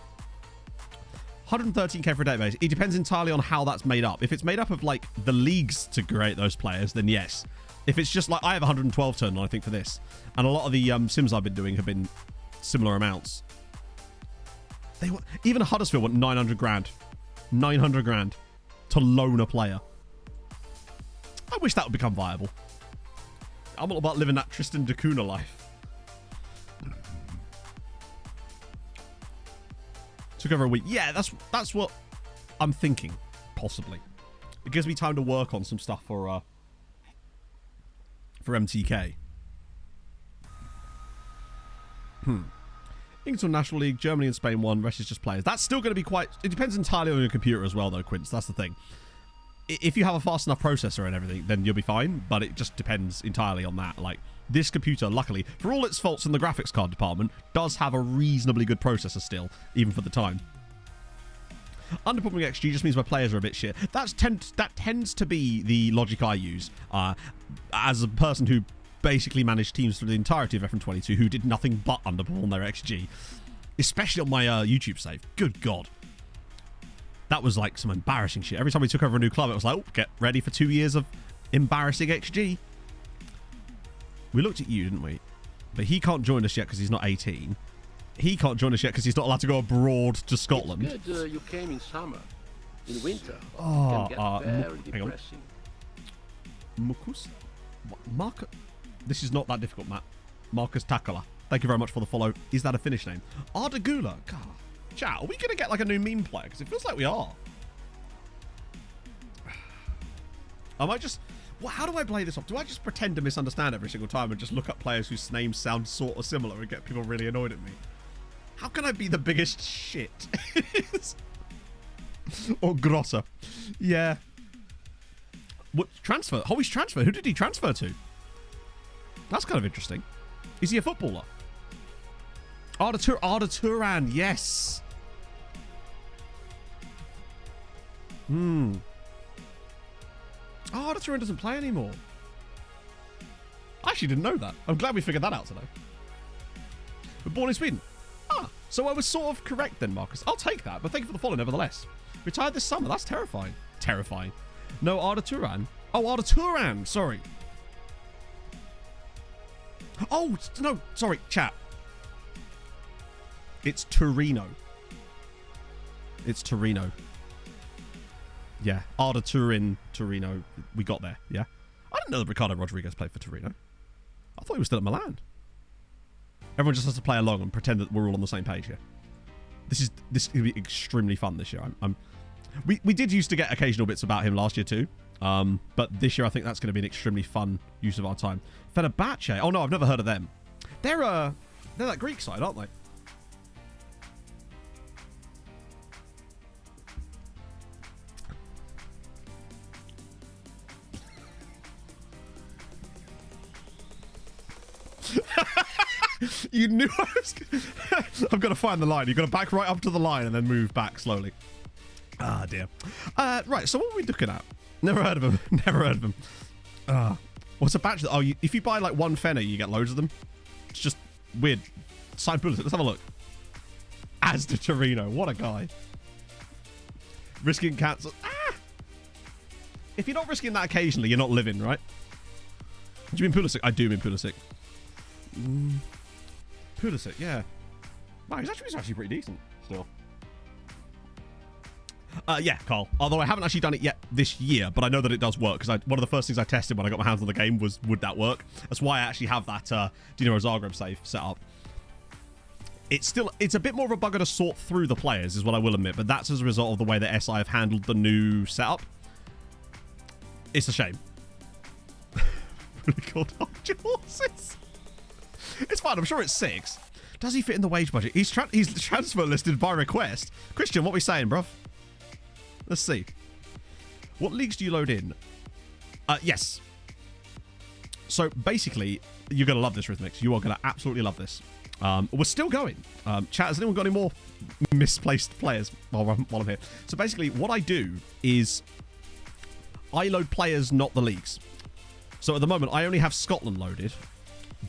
113k for a database. It depends entirely on how that's made up. If it's made up of, like, the leagues to create those players, then yes. If it's just, like, I have 112 turn on, I think, for this. And a lot of the sims I've been doing have been similar amounts. Even Huddersfield want 900 grand. 900 grand to loan a player. I wish that would become viable. I'm all about living that Tristan da Cunha life. Took over a week. Yeah, that's what I'm thinking, possibly. It gives me time to work on some stuff for MTK. England National League, Germany and Spain won. Rest is just players. That's still going to be quite... It depends entirely on your computer as well, though, Quince. That's the thing. If you have a fast enough processor and everything, then you'll be fine. But it just depends entirely on that. Like, this computer, luckily, for all its faults in the graphics card department, does have a reasonably good processor still, even for the time. Underperforming XG just means my players are a bit shit. That tends to be the logic I use as a person who basically managed teams for the entirety of FM22 who did nothing but underperform their XG, especially on my YouTube save. Good God. That was like some embarrassing shit. Every time we took over a new club, it was like, oh, get ready for 2 years of embarrassing XG. We looked at you, didn't we? But he can't join us yet because he's not 18. He can't join us yet because he's not allowed to go abroad to Scotland. It's good you came in summer. In winter, oh, it can get very depressing. Mukus? Marcus? This is not that difficult, Matt. Marcus Takala. Thank you very much for the follow. Is that a Finnish name? Ardagula. God. Chat, are we going to get like a new meme player? Because it feels like we are. I might just... Well, how do I play this off? Do I just pretend to misunderstand every single time and just look up players whose names sound sort of similar and get people really annoyed at me? How can I be the biggest shit? Or Grossa. Yeah. What transfer? Oh, he's transferred. Who did he transfer to? That's kind of interesting. Is he a footballer? Arda Turan, yes. Arda Turan doesn't play anymore. I actually didn't know that. I'm glad we figured that out today. We're born in Sweden. Ah, so I was sort of correct then, Marcus. I'll take that, but thank you for the follow nevertheless. Retired this summer. That's terrifying. Terrifying. No, Arda Turan. Oh, Arda Turan. Sorry. Oh, no. Sorry, chat. It's Torino. It's Torino. Yeah. Arda Turin, Torino. We got there, yeah? I didn't know that Ricardo Rodriguez played for Torino. I thought he was still at Milan. Everyone just has to play along and pretend that we're all on the same page here. This is going to be extremely fun this year. We did used to get occasional bits about him last year too. But this year I think that's going to be an extremely fun use of our time. Fenerbahce. Oh no, I've never heard of them. They're that Greek side, aren't they? You knew I was... I've got to find the line. You've got to back right up to the line and then move back slowly. Ah, dear. Right, so what are we looking at? Never heard of him. Never heard of him. What's a batch? Oh, if you buy like one Fenner, you get loads of them. It's just weird. Side bullets. Let's have a look. Asda Torino. What a guy. Risking cancel. If you're not risking that occasionally, you're not living, right? Do you mean Pulisic? I do mean Pulisic. Pulisic, yeah. Wow, he's actually pretty decent still. Yeah, Carl. Although I haven't actually done it yet this year, but I know that it does work because one of the first things I tested when I got my hands on the game was, would that work? That's why I actually have that Dinamo Zagreb save set up. It's a bit more of a bugger to sort through the players, is what I will admit, but that's as a result of the way that SI have handled the new setup. It's a shame. Really cool dog horses. It's fine. I'm sure it's 6. Does he fit in the wage budget? He's transfer listed by request. Christian, what are we saying, bruv? Let's see. What leagues do you load in? Yes. So basically, you're going to love this, Rhythmix. You are going to absolutely love this. We're still going. Chat, has anyone got any more misplaced players while I'm here? So basically, what I do is I load players, not the leagues. So at the moment, I only have Scotland loaded,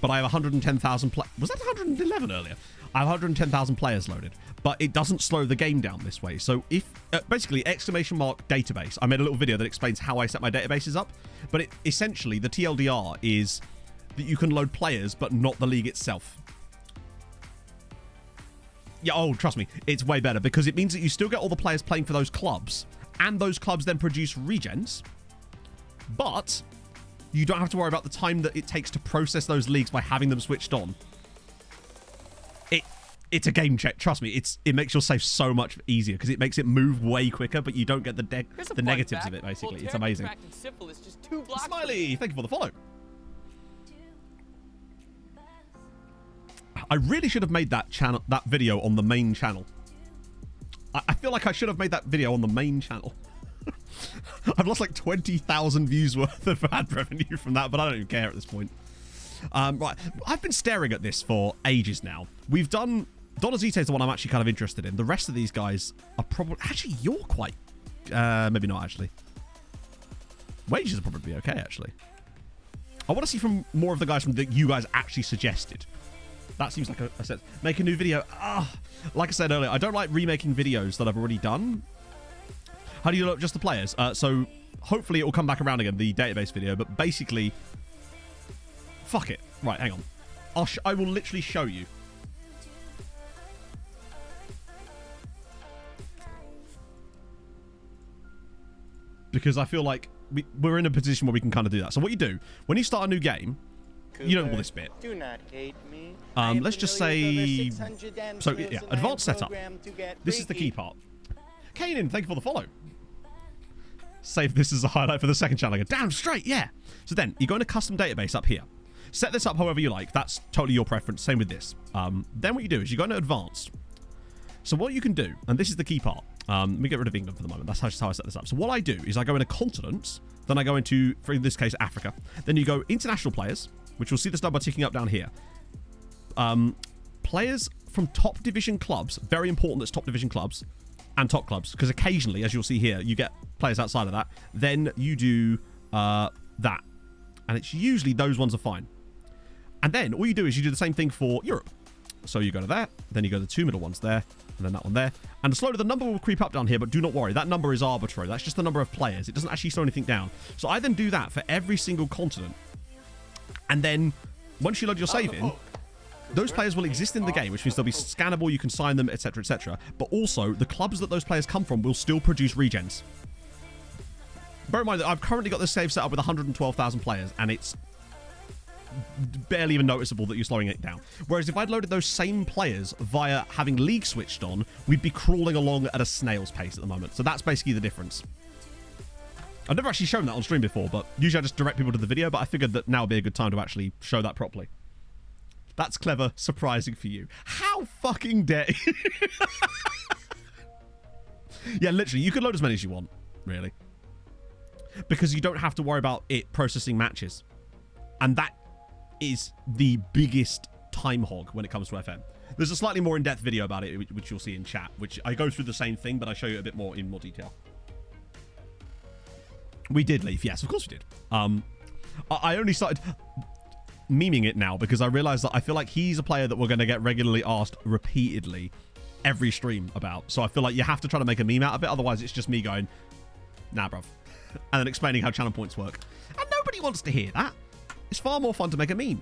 but I have 110,000 was that 111 earlier? I have 110,000 players loaded, but it doesn't slow the game down this way. So if, basically, ! Database, I made a little video that explains how I set my databases up, but essentially, the TLDR is that you can load players, but not the league itself. Yeah, oh, trust me, it's way better, because it means that you still get all the players playing for those clubs, and those clubs then produce regens, but you don't have to worry about the time that it takes to process those leagues by having them switched on. It's a game check. Trust me, it makes your save so much easier because it makes it move way quicker, but you don't get the negatives of it, basically. It's amazing. Smiley, thank you for the follow. I really should have made that video on the main channel. I feel like I should have made that video on the main channel. I've lost like 20,000 views worth of ad revenue from that, but I don't even care at this point. Right, I've been staring at this for ages now. We've done... Donazite is the one I'm actually kind of interested in. The rest of these guys are probably... Actually, you're quite... maybe not, actually. Wages will probably be okay, actually. I want to see from more of the guys that you guys actually suggested. That seems like a set. Make a new video. Like I said earlier, I don't like remaking videos that I've already done. How do you look just the players? So hopefully it will come back around again, the database video, but basically... Fuck it. Right, hang on. I will literally show you. Because I feel like we're in a position where we can kind of do that. So what you do, when you start a new game, you know all this bit. Do not hate me. Let's just say... So, yeah, advanced setup. This is the key part. Kanan, thank you for the follow. Save this as a highlight for the second channel. I go, damn straight, yeah. So then, you go into custom database up here. Set this up however you like. That's totally your preference. Same with this. Then what you do is you go into advanced. So what you can do, and this is the key part. Let me get rid of England for the moment. That's just how I set this up. So what I do is I go into continents. Then I go into, for in this case, Africa. Then you go international players, which you'll see this number ticking up down here. Players from top division clubs. Very important that's top division clubs and top clubs. Because occasionally, as you'll see here, you get players outside of that. Then you do that. And it's usually those ones are fine. And then all you do is you do the same thing for Europe. So you go to that, then you go to the two middle ones there, and then that one there. And slowly the number will creep up down here, but do not worry. That number is arbitrary. That's just the number of players. It doesn't actually slow anything down. So I then do that for every single continent. And then once you load your save in, those players will exist in the game, which means they'll be scannable, you can sign them, etc., etc. But also, the clubs that those players come from will still produce regens. Bear in mind that I've currently got this save set up with 112,000 players, and it's barely even noticeable that you're slowing it down. Whereas if I'd loaded those same players via having league switched on, we'd be crawling along at a snail's pace at the moment. So that's basically the difference. I've never actually shown that on stream before, but usually I just direct people to the video, but I figured that now would be a good time to actually show that properly. That's clever, surprising for you. How fucking dare you? Yeah, literally, you can load as many as you want, really. Because you don't have to worry about it processing matches. And that is the biggest time hog when it comes to FM. There's a slightly more in-depth video about it, which you'll see in chat, which I go through the same thing, but I show you a bit more in more detail. We did leave. Yes, of course we did. I only started memeing it now because I realized that I feel like he's a player that we're going to get regularly asked repeatedly every stream about. So I feel like you have to try to make a meme out of it. Otherwise, it's just me going, nah, bruv. And then explaining how channel points work. And nobody wants to hear that. It's far more fun to make a meme.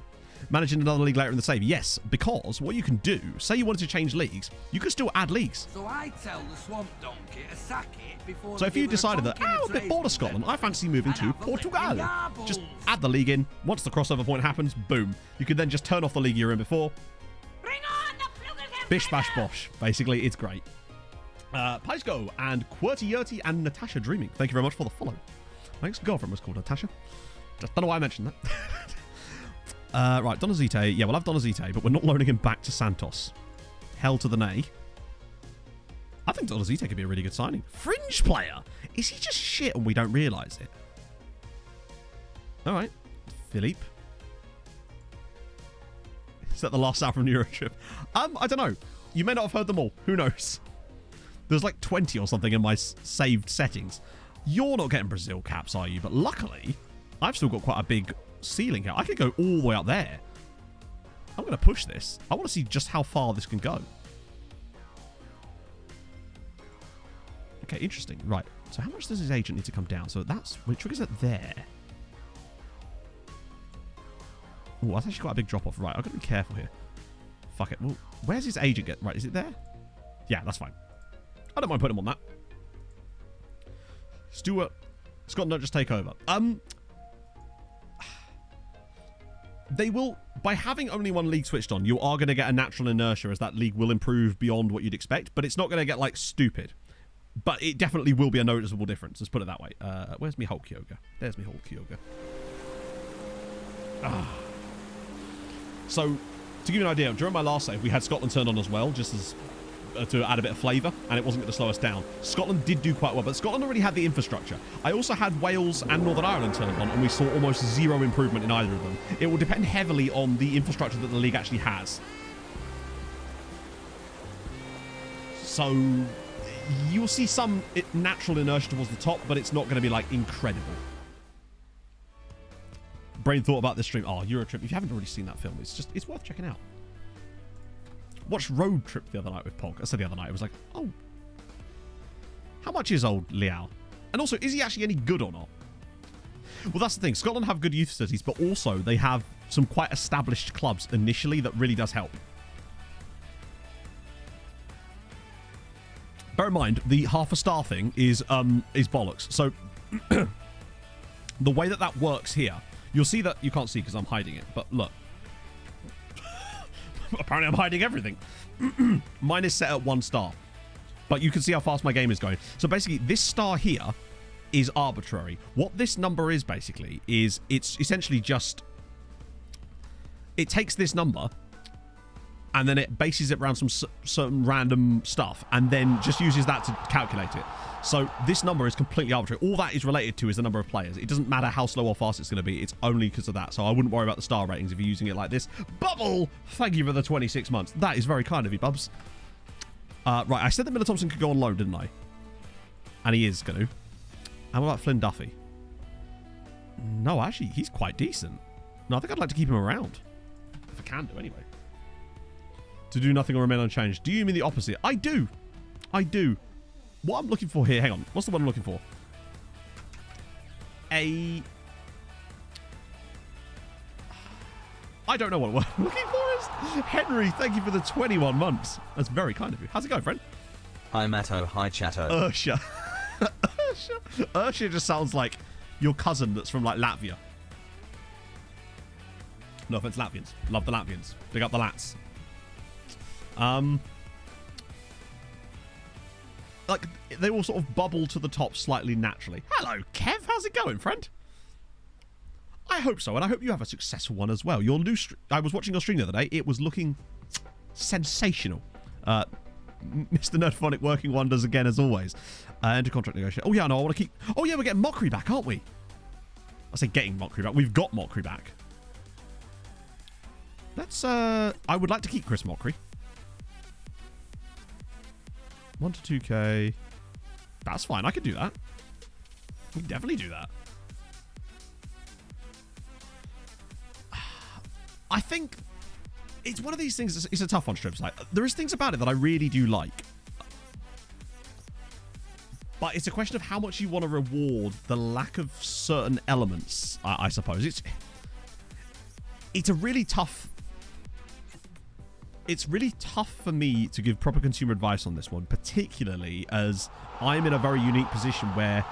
Managing another league later in the save. Yes, because what you can do, say you wanted to change leagues, you can still add leagues. So I tell the swamp donkey to sack it before. So if you decided that, I'm a bit bored of Scotland, I fancy moving to Portugal, just add the league in. Once the crossover point happens, boom. You can then just turn off the league you're in before. Bring on the Flugers Bish bash bosh. Basically, it's great. Paisco and Qwerty Yurty and Natasha Dreaming. Thank you very much for the follow. My ex-girlfriend was called Natasha. Just don't know why I mentioned that. Right, Donazite. Yeah, we'll have Donazite, but we're not loaning him back to Santos. Hell to the nay. I think Donazite could be a really good signing. Fringe player? Is he just shit and we don't realise it? All right. Philippe. Is that the last out from the Euro trip? I don't know. You may not have heard them all. Who knows? There's like 20 or something in my saved settings. You're not getting Brazil caps, are you? But luckily, I've still got quite a big ceiling here. I could go all the way up there. I'm going to push this. I want to see just how far this can go. Okay, interesting. Right. So how much does his agent need to come down? So that's... Well, it triggers it there. Oh, that's actually quite a big drop-off. Right, I've got to be careful here. Fuck it. Well, where's his agent get? Right, is it there? Yeah, that's fine. I don't mind putting him on that. Stuart. Scotland don't just take over. They will, by having only one league switched on, you are going to get a natural inertia as that league will improve beyond what you'd expect, but it's not going to get, like, stupid. But it definitely will be a noticeable difference, let's put it that way. Where's me Hulk Yoga? There's me Hulk Yoga. So, to give you an idea, during my last save, we had Scotland turned on as well, just as to add a bit of flavour, and it wasn't going to slow us down. Scotland did do quite well, but Scotland already had the infrastructure. I also had Wales and Northern Ireland turned on, and we saw almost zero improvement in either of them. It will depend heavily on the infrastructure that the league actually has. So, you'll see some natural inertia towards the top, but it's not going to be, like, incredible. Brain thought about this stream. Oh, Eurotrip. If you haven't already seen that film, it's worth checking out. Watched Road Trip the other night with Pog. I said the other night. It was like, oh. How much is old Liao? And also, is he actually any good or not? Well, that's the thing. Scotland have good youth facilities, but also they have some quite established clubs initially that really does help. Bear in mind, the half a star thing is bollocks. So, the way that works here, you'll see that you can't see because I'm hiding it, but look. Apparently I'm hiding everything. Mine is set at 1 star. But you can see how fast my game is going. So basically, this star here is arbitrary. What this number is basically is it's essentially just... It takes this number and then it bases it around some random stuff and then just uses that to calculate it. So this number is completely arbitrary. All that is related to is the number of players. It doesn't matter how slow or fast it's going to be. It's only because of that. So I wouldn't worry about the star ratings if you're using it like this. Bubble! Thank you for the 26 months. That is very kind of you, Bubs. Right, I said that Miller Thompson could go on loan, didn't I? And he is going to. And what about Flynn Duffy? No, actually, he's quite decent. No, I think I'd like to keep him around. If I can do, anyway. To do nothing or remain unchanged. Do you mean the opposite? I do. I do. What I'm looking for here, hang on. What's the one I'm looking for? I don't know what I'm looking for is. Henry, thank you for the 21 months. That's very kind of you. How's it going, friend? Hi, Matto. Hi, Chatto. Ursha. Ursha just sounds like your cousin that's from, like, Latvia. No offense, Latvians. Love the Latvians. Big up the Lats. Like, they will sort of bubble to the top slightly naturally. Hello, Kev. How's it going, friend? I hope so, and I hope you have a successful one as well. Your new I was watching your stream the other day. It was looking sensational. Mr. Nerdphonic working wonders again, as always. Enter contract negotiation. Oh, yeah, no, I want to keep... Oh, yeah, we're getting Mockery back, aren't we? I say getting Mockery back. We've got Mockery back. Let's, I would like to keep Chris Mockery. 1 to 2k. That's fine. I could do that. We can definitely do that. I think it's one of these things. It's a tough one, Strips. Like, there is things about it that I really do like. But it's a question of how much you want to reward the lack of certain elements, I suppose. It's a really tough... It's really tough for me to give proper consumer advice on this one, particularly as I'm in a very unique position where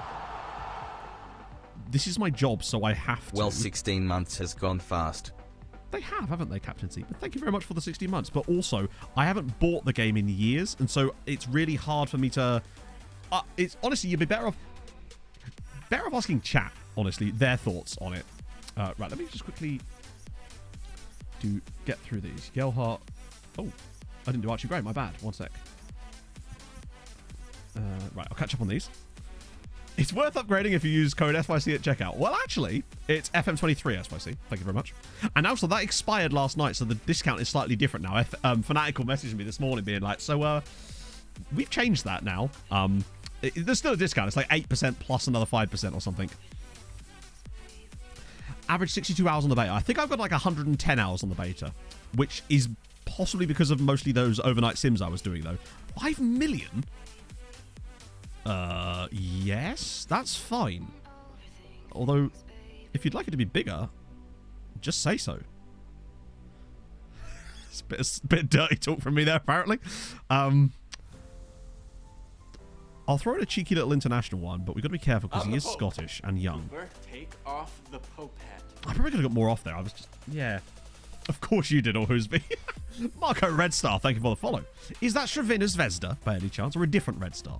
this is my job, so I have to. Well, 16 months has gone fast. They have, haven't they, Captain C? But thank you very much for the 16 months. But also, I haven't bought the game in years, and so it's really hard for me to... it's honestly, you'd be better off asking chat, honestly, their thoughts on it. Right, let me just quickly get through these. Gelhart. Oh, I didn't do Archie Gray. My bad. One sec. Right, I'll catch up on these. It's worth upgrading if you use code SYC at checkout. Well, actually, it's FM23 SYC. Thank you very much. And also, that expired last night, so the discount is slightly different now. Fanatical messaged me this morning being like, so, we've changed that now. There's still a discount. It's like 8% plus another 5% or something. Average 62 hours on the beta. I think I've got like 110 hours on the beta, which is possibly because of mostly those overnight sims I was doing, though. 5 million? Yes, that's fine. Although, if you'd like it to be bigger, just say so. It's a bit dirty talk from me there, apparently. I'll throw in a cheeky little international one, but we've got to be careful because he is Scottish and young. Cooper, take off the Pope hat. I probably could have got more off there. I was just... Yeah. Of course you did, Orhusby. Marco Red Star, thank you for the follow. Is that Shravina Zvezda, by any chance, or a different Red Star?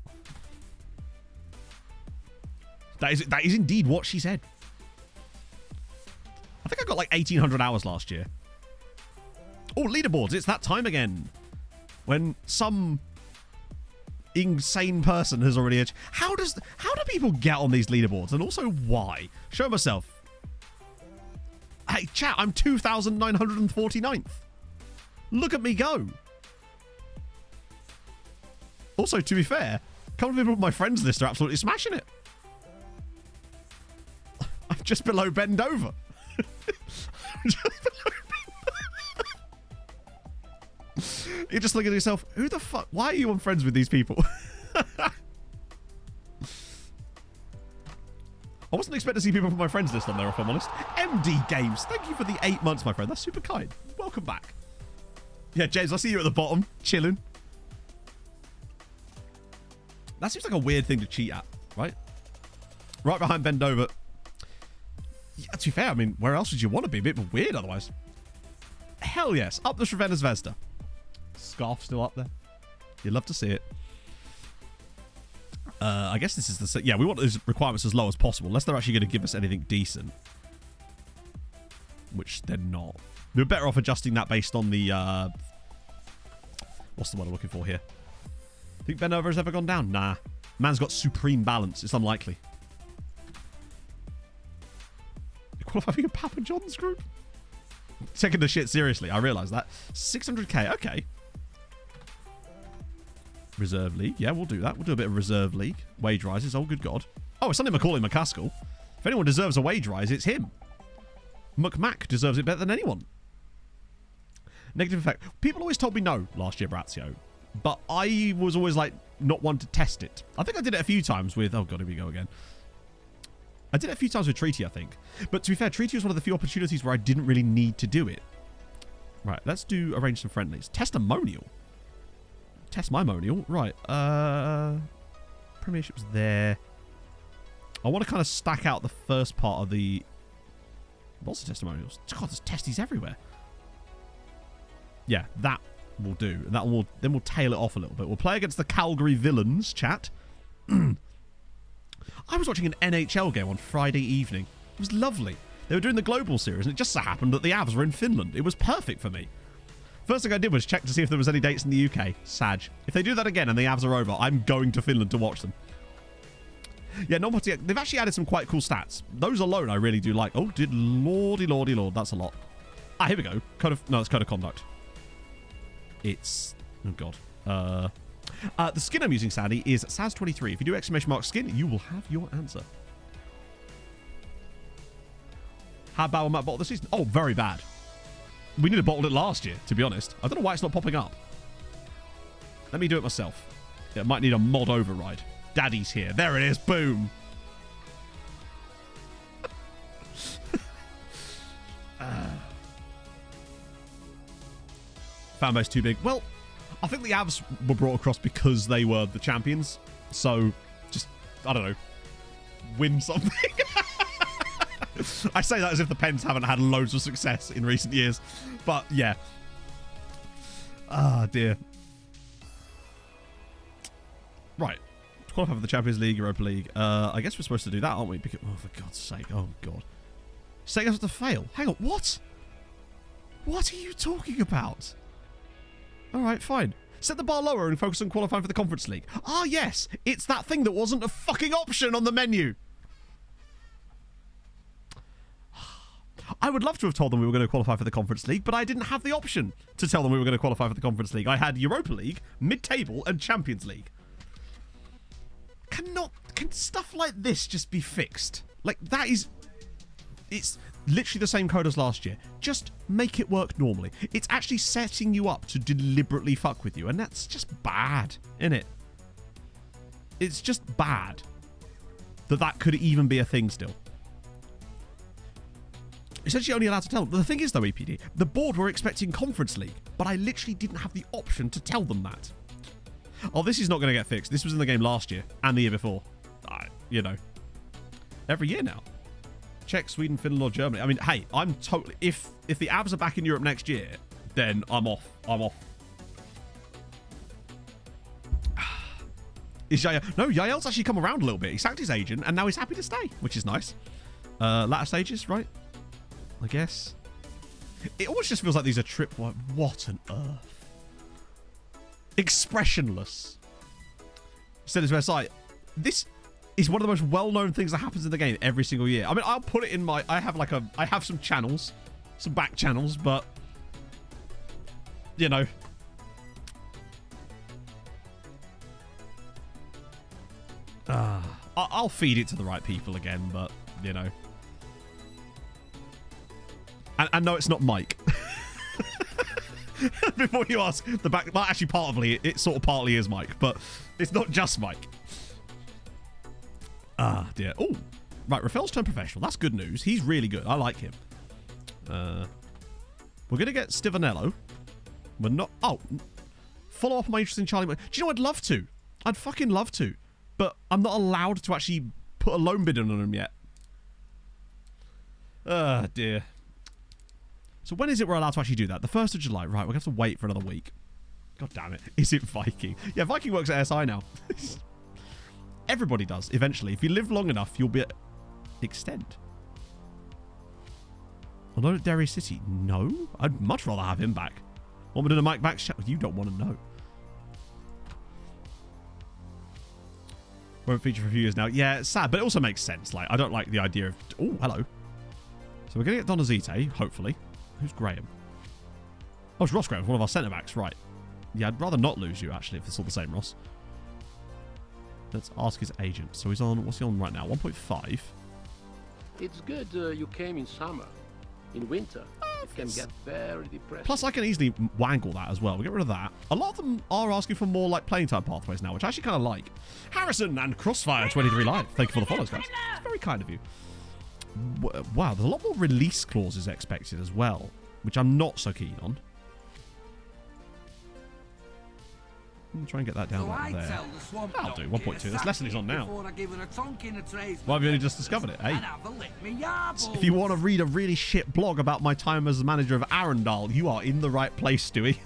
That is indeed what she said. I think I got like 1,800 hours last year. Oh, leaderboards. It's that time again. When some insane person has already... How do people get on these leaderboards? And also, why? Show myself. Hey, chat, I'm 2,949th. Look at me go. Also, to be fair, a couple of people on my friends list are absolutely smashing it. I'm just below bend over. You're just looking at yourself, who the fuck? Why are you on friends with these people? I wasn't expecting to see people from my friends list on there, if I'm honest. MD Games, thank you for the 8 months, my friend. That's super kind. Welcome back. Yeah, James, I see you at the bottom, chilling. That seems like a weird thing to cheat at, right? Right behind bend over. Yeah, to be fair, I mean, where else would you want to be? A bit weird otherwise. Hell yes. Up the Shravena Zvezda. Scarf still up there. You'd love to see it. I guess this is the... Yeah, we want those requirements as low as possible, unless they're actually going to give us anything decent. Which they're not. We're better off adjusting that based on the... What's the word I'm looking for here? Think Ben Over has ever gone down? Nah. Man's got supreme balance. It's unlikely. You qualify for your Papa John's group? Taking the shit seriously, I realise that. 600k, okay. Reserve League. Yeah, we'll do that. We'll do a bit of Reserve League. Wage rises. Oh, good God. Oh, it's something Macaulay McCaskill. If anyone deserves a wage rise, it's him. McMac deserves it better than anyone. Negative effect. People always told me no last year, Brazio. But I was always like, not one to test it. I think I did it a few times with... Oh, God, here we go again. I did it a few times with Treaty, I think. But to be fair, Treaty was one of the few opportunities where I didn't really need to do it. Right, let's do arrange some friendlies. Testimonial. Testimonial. Right. Premiership's there. I want to kind of stack out the first part of the... Lots of testimonials. God, there's testies everywhere. Yeah, that will do. That will then we'll tail it off a little bit. We'll play against the Calgary Villains, chat. I was watching an NHL game on Friday evening. It was lovely. They were doing the Global Series, and it just so happened that the Avs were in Finland. It was perfect for me. First thing I did was check to see if there was any dates in the UK. Sag. If they do that again and the Avs are over, I'm going to Finland to watch them. Yeah, they've actually added some quite cool stats. Those alone I really do like. Oh, lordy, lord. That's a lot. Ah, here we go. No, it's code of conduct. It's... Oh, God. The skin I'm using, Sandy, is Saz23. If you do exclamation mark skin, you will have your answer. How bad will Matt bottle this season? Oh, very bad. We need to bottle it last year, to be honest. I don't know why it's not popping up. Let me do it myself. Yeah, it might need a mod override. Daddy's here. There it is. Boom. Fan base too big. Well, I think the Avs were brought across because they were the champions. So, just, I don't know, win something. I say that as if the Pens haven't had loads of success in recent years. But, yeah. Ah, dear. Right. Qualify for the Champions League, Europa League. I guess we're supposed to do that, aren't we? Because, oh, for God's sake. Oh, God. Setting us up to fail. Hang on. What? What are you talking about? All right, fine. Set the bar lower and focus on qualifying for the Conference League. Ah, yes. It's that thing that wasn't a fucking option on the menu. I would love to have told them we were going to qualify for the Conference League, but I didn't have the option to tell them we were going to qualify for the Conference League. I had Europa League, Mid-Table, and Champions League. Can stuff like this just be fixed? Like, that is... It's literally the same code as last year. Just make it work normally. It's actually setting you up to deliberately fuck with you, and that's just bad, isn't it? It's just bad that could even be a thing still. Essentially only allowed to tell them. The thing is, though, EPD, the board were expecting Conference League, but I literally didn't have the option to tell them that. Oh, this is not going to get fixed. This was in the game last year and the year before. You know. Every year now. Czech, Sweden, Finland, or Germany. I mean, hey, I'm totally... If the Avs are back in Europe next year, then I'm off. I'm off. Is Yael... No, Yael's actually come around a little bit. He sacked his agent, and now he's happy to stay, which is nice. Latter stages, right? I guess. It almost just feels like these are tripwire. What on earth? Expressionless. Said this website. This is one of the most well-known things that happens in the game every single year. I mean, I'll put it in my... I have some channels. Some back channels, but... You know. I'll feed it to the right people again, but, you know. And no, it's not Mike. Before you ask, the back... Well, actually, it sort of partly is Mike, but it's not just Mike. Ah, dear. Oh, right. Rafael's turned professional. That's good news. He's really good. I like him. We're going to get Stivanello. We're not... Oh, follow up on my interest in Charlie. Do you know, I'd love to. I'd fucking love to. But I'm not allowed to actually put a loan bid on him yet. Ah, dear. So when is it we're allowed to actually do that? The 1st of July. Right, we're going to have to wait for another week. God damn it. Is it Viking? Yeah, Viking works at SI now. Everybody does, eventually. If you live long enough, you'll be... Extend. Although at Derry City, no. I'd much rather have him back. Want me to do a Mike back? You don't want to know. Won't feature for a few years now. Yeah, it's sad, but it also makes sense. Like, I don't like the idea of... Oh, hello. So we're going to get Donazite, hopefully. Who's Graham? Oh, it's Ross Graham, one of our centre-backs. Right. Yeah, I'd rather not lose you, actually, if it's all the same, Ross. Let's ask his agent. So he's on... What's he on right now? 1.5. It's good you came in summer. In winter, it can get very depressing. Plus, I can easily wangle that as well. We'll get rid of that. A lot of them are asking for more, like, playing time pathways now, which I actually kind of like. Harrison and Crossfire23 Live. Thank you for the follows, guys. It's very kind of you. Wow, there's a lot more release clauses expected as well, which I'm not so keen on. I'm try and get that down right there. That'll do, 1.2. That's less than he's on now. Why have you only just discovered it, eh? If you want to read a really shit blog about my time as the manager of Arundel, you are in the right place, Stewie.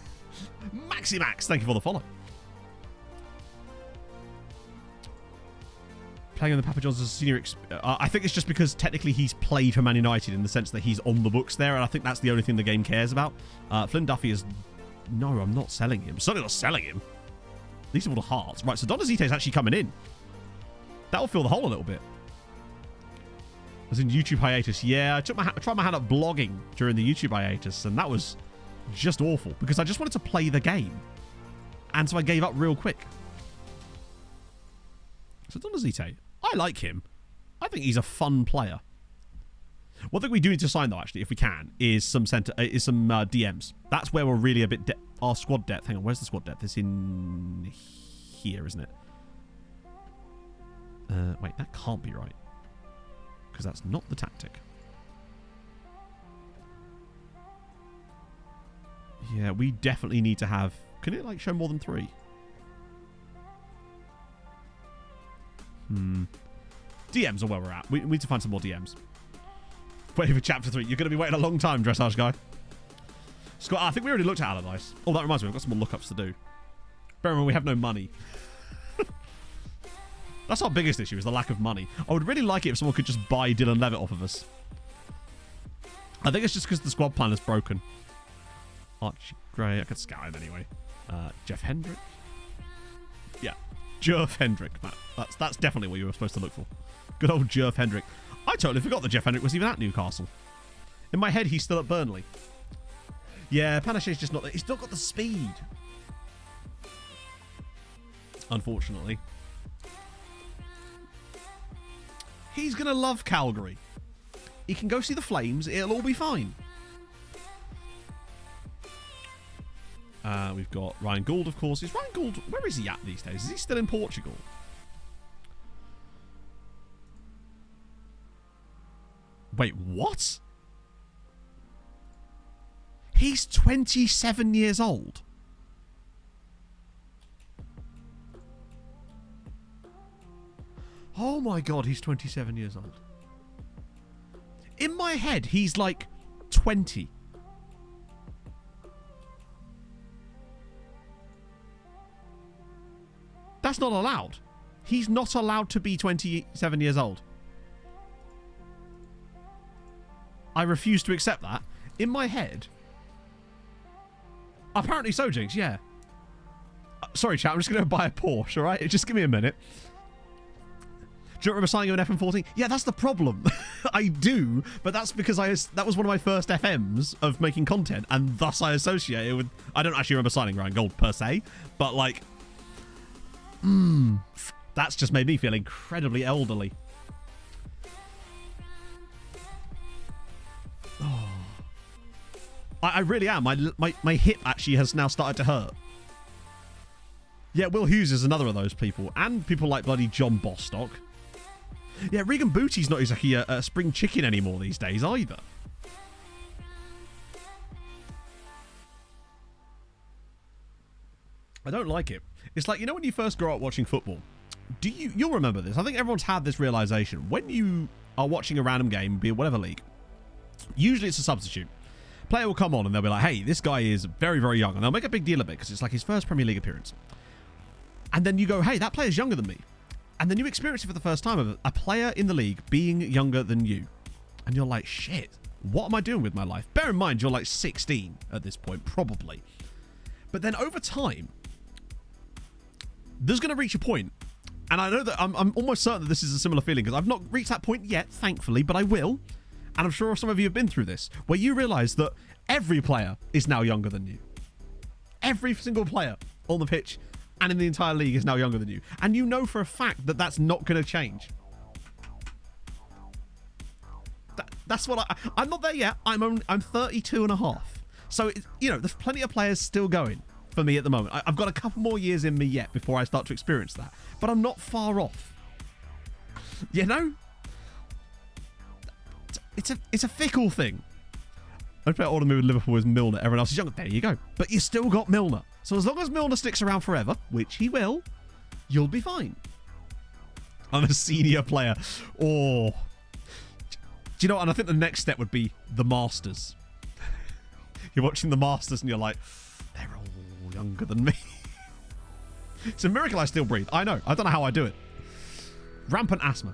Maximax, thank you for the follow. Playing in the Papa John's as a senior... I think it's just because technically he's played for Man United in the sense that he's on the books there, and I think that's the only thing the game cares about. Flynn Duffy is... No, I'm not selling him. Certainly not selling him. These are all the hearts. Right, so Donazite is actually coming in. That'll fill the hole a little bit. was in YouTube hiatus. Yeah, I tried my hand at blogging during the YouTube hiatus, and that was just awful because I just wanted to play the game. And so I gave up real quick. So Donazite, I like him. I think he's a fun player. One thing we do need to sign, though, actually, if we can, is some DMs. That's where we're really a bit... Our squad depth... Hang on, where's the squad depth? It's in here, isn't it? Wait, that can't be right. Because that's not the tactic. Yeah, we definitely need to have... Can it, like, show more than 3? DMs are where we're at. We need to find some more DMs. Waiting for chapter 3. You're going to be waiting a long time, dressage guy. Scott, I think we already looked at Allardyce. Oh, that reminds me, we've got some more lookups to do. Bear in mind, we have no money. That's our biggest issue, is the lack of money. I would really like it if someone could just buy Dylan Levitt off of us. I think it's just because the squad plan is broken. Archie Gray, I could scout him anyway. Jeff Hendrick. Yeah, Jeff Hendrick, Matt. That's definitely what you were supposed to look for. Good old Jeff Hendrick. I totally forgot that Jeff Hendrick was even at Newcastle. In my head, he's still at Burnley. Yeah, Panachet's just not... He's not got the speed. Unfortunately. He's going to love Calgary. He can go see the Flames. It'll all be fine. We've got Ryan Gould, of course. Is Ryan Gould... Where is he at these days? Is he still in Portugal? Wait, what? He's 27 years old. Oh my god, he's 27 years old. In my head, he's like 20. That's not allowed. He's not allowed to be 27 years old. I refuse to accept that. In my head... Apparently so, Jinx, yeah. Sorry, chat, I'm just going to buy a Porsche, alright? Just give me a minute. Do you remember signing an FM14? Yeah, that's the problem. I do, but that's because that was one of my first FMs of making content, and thus I associate it with... I don't actually remember signing Ryan Gold, per se, but, like... That's just made me feel incredibly elderly. Oh. I really am. My hip actually has now started to hurt. Yeah, Will Hughes is another of those people. And people like bloody John Bostock. Yeah, Regan Booty's not exactly a spring chicken anymore these days either. I don't like it. It's like, you know when you first grow up watching football? You'll remember this. I think everyone's had this realization. When you are watching a random game, be it whatever league, usually it's a substitute. Player will come on and they'll be like, hey, this guy is very, very young. And they'll make a big deal of it because it's like his first Premier League appearance. And then you go, hey, that player's younger than me. And then you experience it for the first time of a player in the league being younger than you. And you're like, shit, what am I doing with my life? Bear in mind, you're like 16 at this point, probably. But then over time, there's going to reach a point, and I know that I'm almost certain that this is a similar feeling because I've not reached that point yet, thankfully, but I will. And I'm sure some of you have been through this, where you realise that every player is now younger than you. Every single player on the pitch and in the entire league is now younger than you. And you know for a fact that that's not going to change. That's what I'm not there yet. I'm 32 and a half. So, there's plenty of players still going for me at the moment. I've got a couple more years in me yet before I start to experience that. But I'm not far off. You know? It's a fickle thing. I play all the move with Liverpool is Milner. Everyone else is younger. There you go. But you still got Milner. So as long as Milner sticks around forever, which he will, you'll be fine. I'm a senior player. Oh. Do you know what? And I think the next step would be the Masters. You're watching the Masters and you're like, they're all younger than me. It's a miracle I still breathe. I know. I don't know how I do it. Rampant asthma.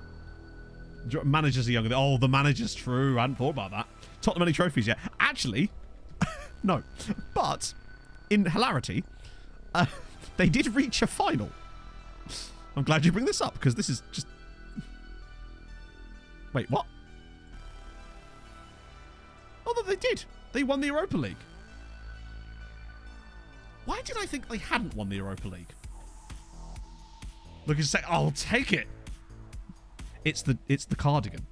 Managers are younger. Oh, the manager's true. I hadn't thought about that. Tottenham any trophies yet? Actually, no. But in hilarity, they did reach a final. I'm glad you bring this up because this is just... Wait, what? Although they did. They won the Europa League. Why did I think they hadn't won the Europa League? Look and say, I'll take it. It's the cardigan.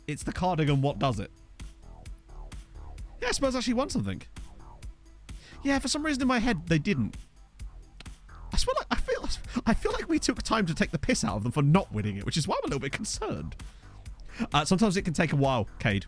It's the cardigan what does it. Yeah, Spurs actually won something. Yeah, for some reason in my head they didn't. I feel like we took time to take the piss out of them for not winning it, which is why I'm a little bit concerned. Sometimes it can take a while, Cade.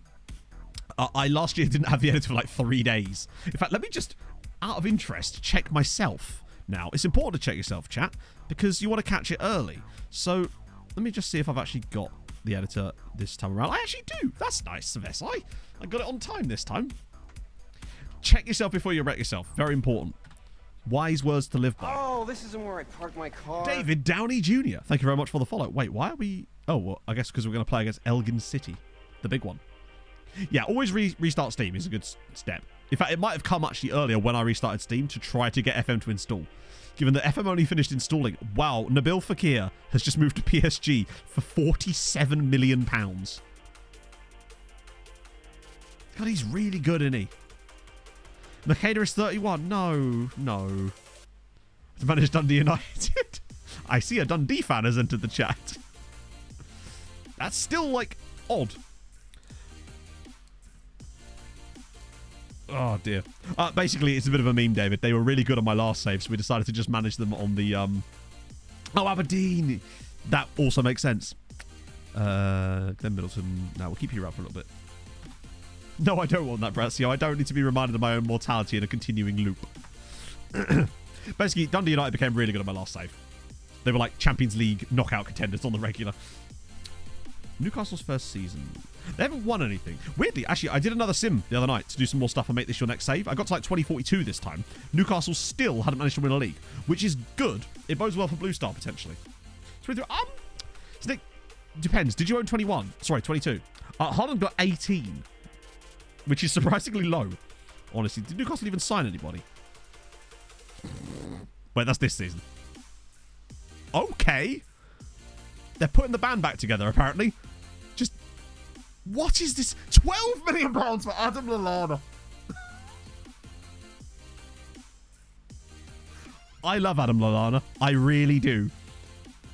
I last year didn't have the editor for like 3 days. In fact, let me just, out of interest, check myself now. It's important to check yourself, chat, because you want to catch it early. So let me just see if I've actually got the editor this time around. I actually do. That's nice of SI. I got it on time this time. Check yourself before you wreck yourself. Very important. Wise words to live by. Oh, this isn't where I parked my car. David Downey Jr. Thank you very much for the follow. Wait, why are we... Oh, well, I guess because we're going to play against Elgin City. The big one. Yeah, always restart Steam is a good step. In fact, it might have come actually earlier when I restarted Steam to try to get FM to install. Given that FM only finished installing. Wow, Nabil Fekir has just moved to PSG for £47 million. God, he's really good, isn't he? Makeda is 31. No. To manage Dundee United. I see a Dundee fan has entered the chat. That's still, like, odd. Oh, dear. Basically, it's a bit of a meme, David. They were really good on my last save, so we decided to just manage them on the... Oh, Aberdeen! That also makes sense. Glenn Middleton. No, we'll keep you around for a little bit. No, I don't want that, Brazio. I don't need to be reminded of my own mortality in a continuing loop. Basically, Dundee United became really good on my last save. They were like Champions League knockout contenders on the regular. Newcastle's first season. They haven't won anything. Weirdly, actually, I did another sim the other night to do some more stuff and make this your next save. I got to like 2042 this time. Newcastle still hadn't managed to win a league, which is good. It bodes well for Blue Star, potentially. Snick, depends. Did you own 21? Sorry, 22. Haaland got 18. Which is surprisingly low. Honestly, did Newcastle even sign anybody? Wait, that's this season. Okay. They're putting the band back together, apparently. Just... What is this? £12 million for Adam Lallana. I love Adam Lallana. I really do.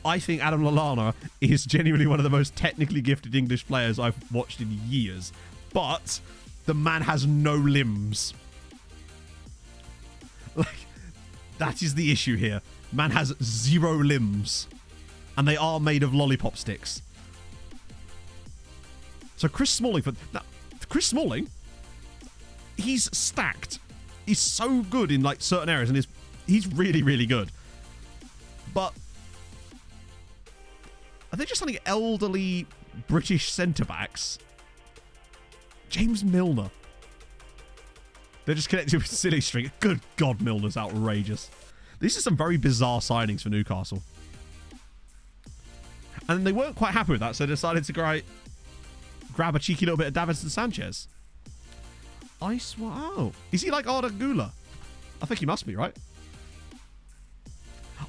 I think Adam Lallana is genuinely one of the most technically gifted English players I've watched in years. But... the man has no limbs. Like, that is the issue here. Man has 0 limbs. And they are made of lollipop sticks. So Chris Smalling... Chris Smalling, he's stacked. He's so good in like certain areas. And he's really, really good. But... are they just something elderly British centre-backs? James Milner. They're just connected with Silly String. Good God, Milner's outrageous. These are some very bizarre signings for Newcastle. And they weren't quite happy with that, so they decided to grab a cheeky little bit of Davinson Sanchez. Oh. Is he like Arda Güler? I think he must be, right?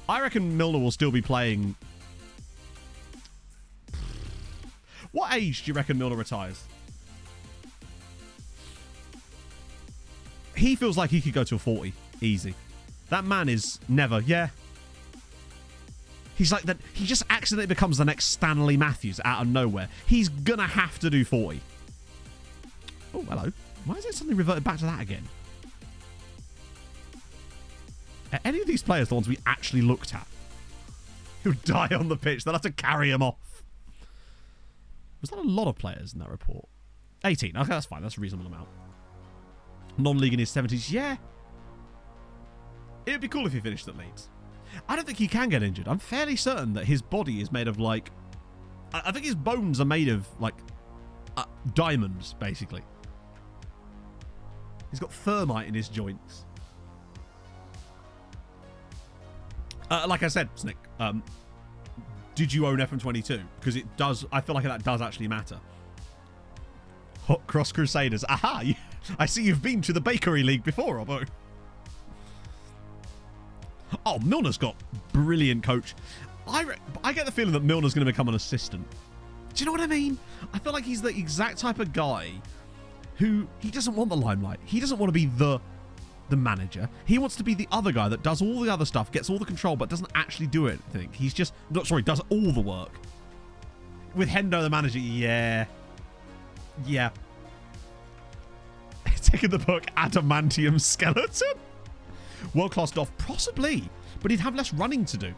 I reckon Milner will still be playing... What age do you reckon Milner retires? He feels like he could go to a 40. Easy. That man is never... Yeah. He's like that. He just accidentally becomes the next Stanley Matthews out of nowhere. He's gonna have to do 40. Oh, hello. Why is it suddenly reverted back to that again? Are any of these players the ones we actually looked at? Who die on the pitch. They'll have to carry him off. Was that a lot of players in that report? 18. Okay, that's fine. That's a reasonable amount. Non-league in his 70s. Yeah. It would be cool if he finished at Leeds. I don't think he can get injured. I'm fairly certain that his body is made of, like... I think his bones are made of, like, diamonds, basically. He's got thermite in his joints. Like I said, Snick, did you own FM22? Because it does... I feel like that does actually matter. Hot Cross Crusaders. Aha! I see you've been to the Bakery League before, Robbo. Oh, Milner's got brilliant coach. I get the feeling that Milner's going to become an assistant. Do you know what I mean? I feel like he's the exact type of guy who he doesn't want the limelight. He doesn't want to be the manager. He wants to be the other guy that does all the other stuff, gets all the control, but doesn't actually do anything. He's just, no, sorry, does all the work. With Hendo the manager, yeah. Taking the book, Adamantium Skeleton. World-class Doff, possibly, but he'd have less running to do.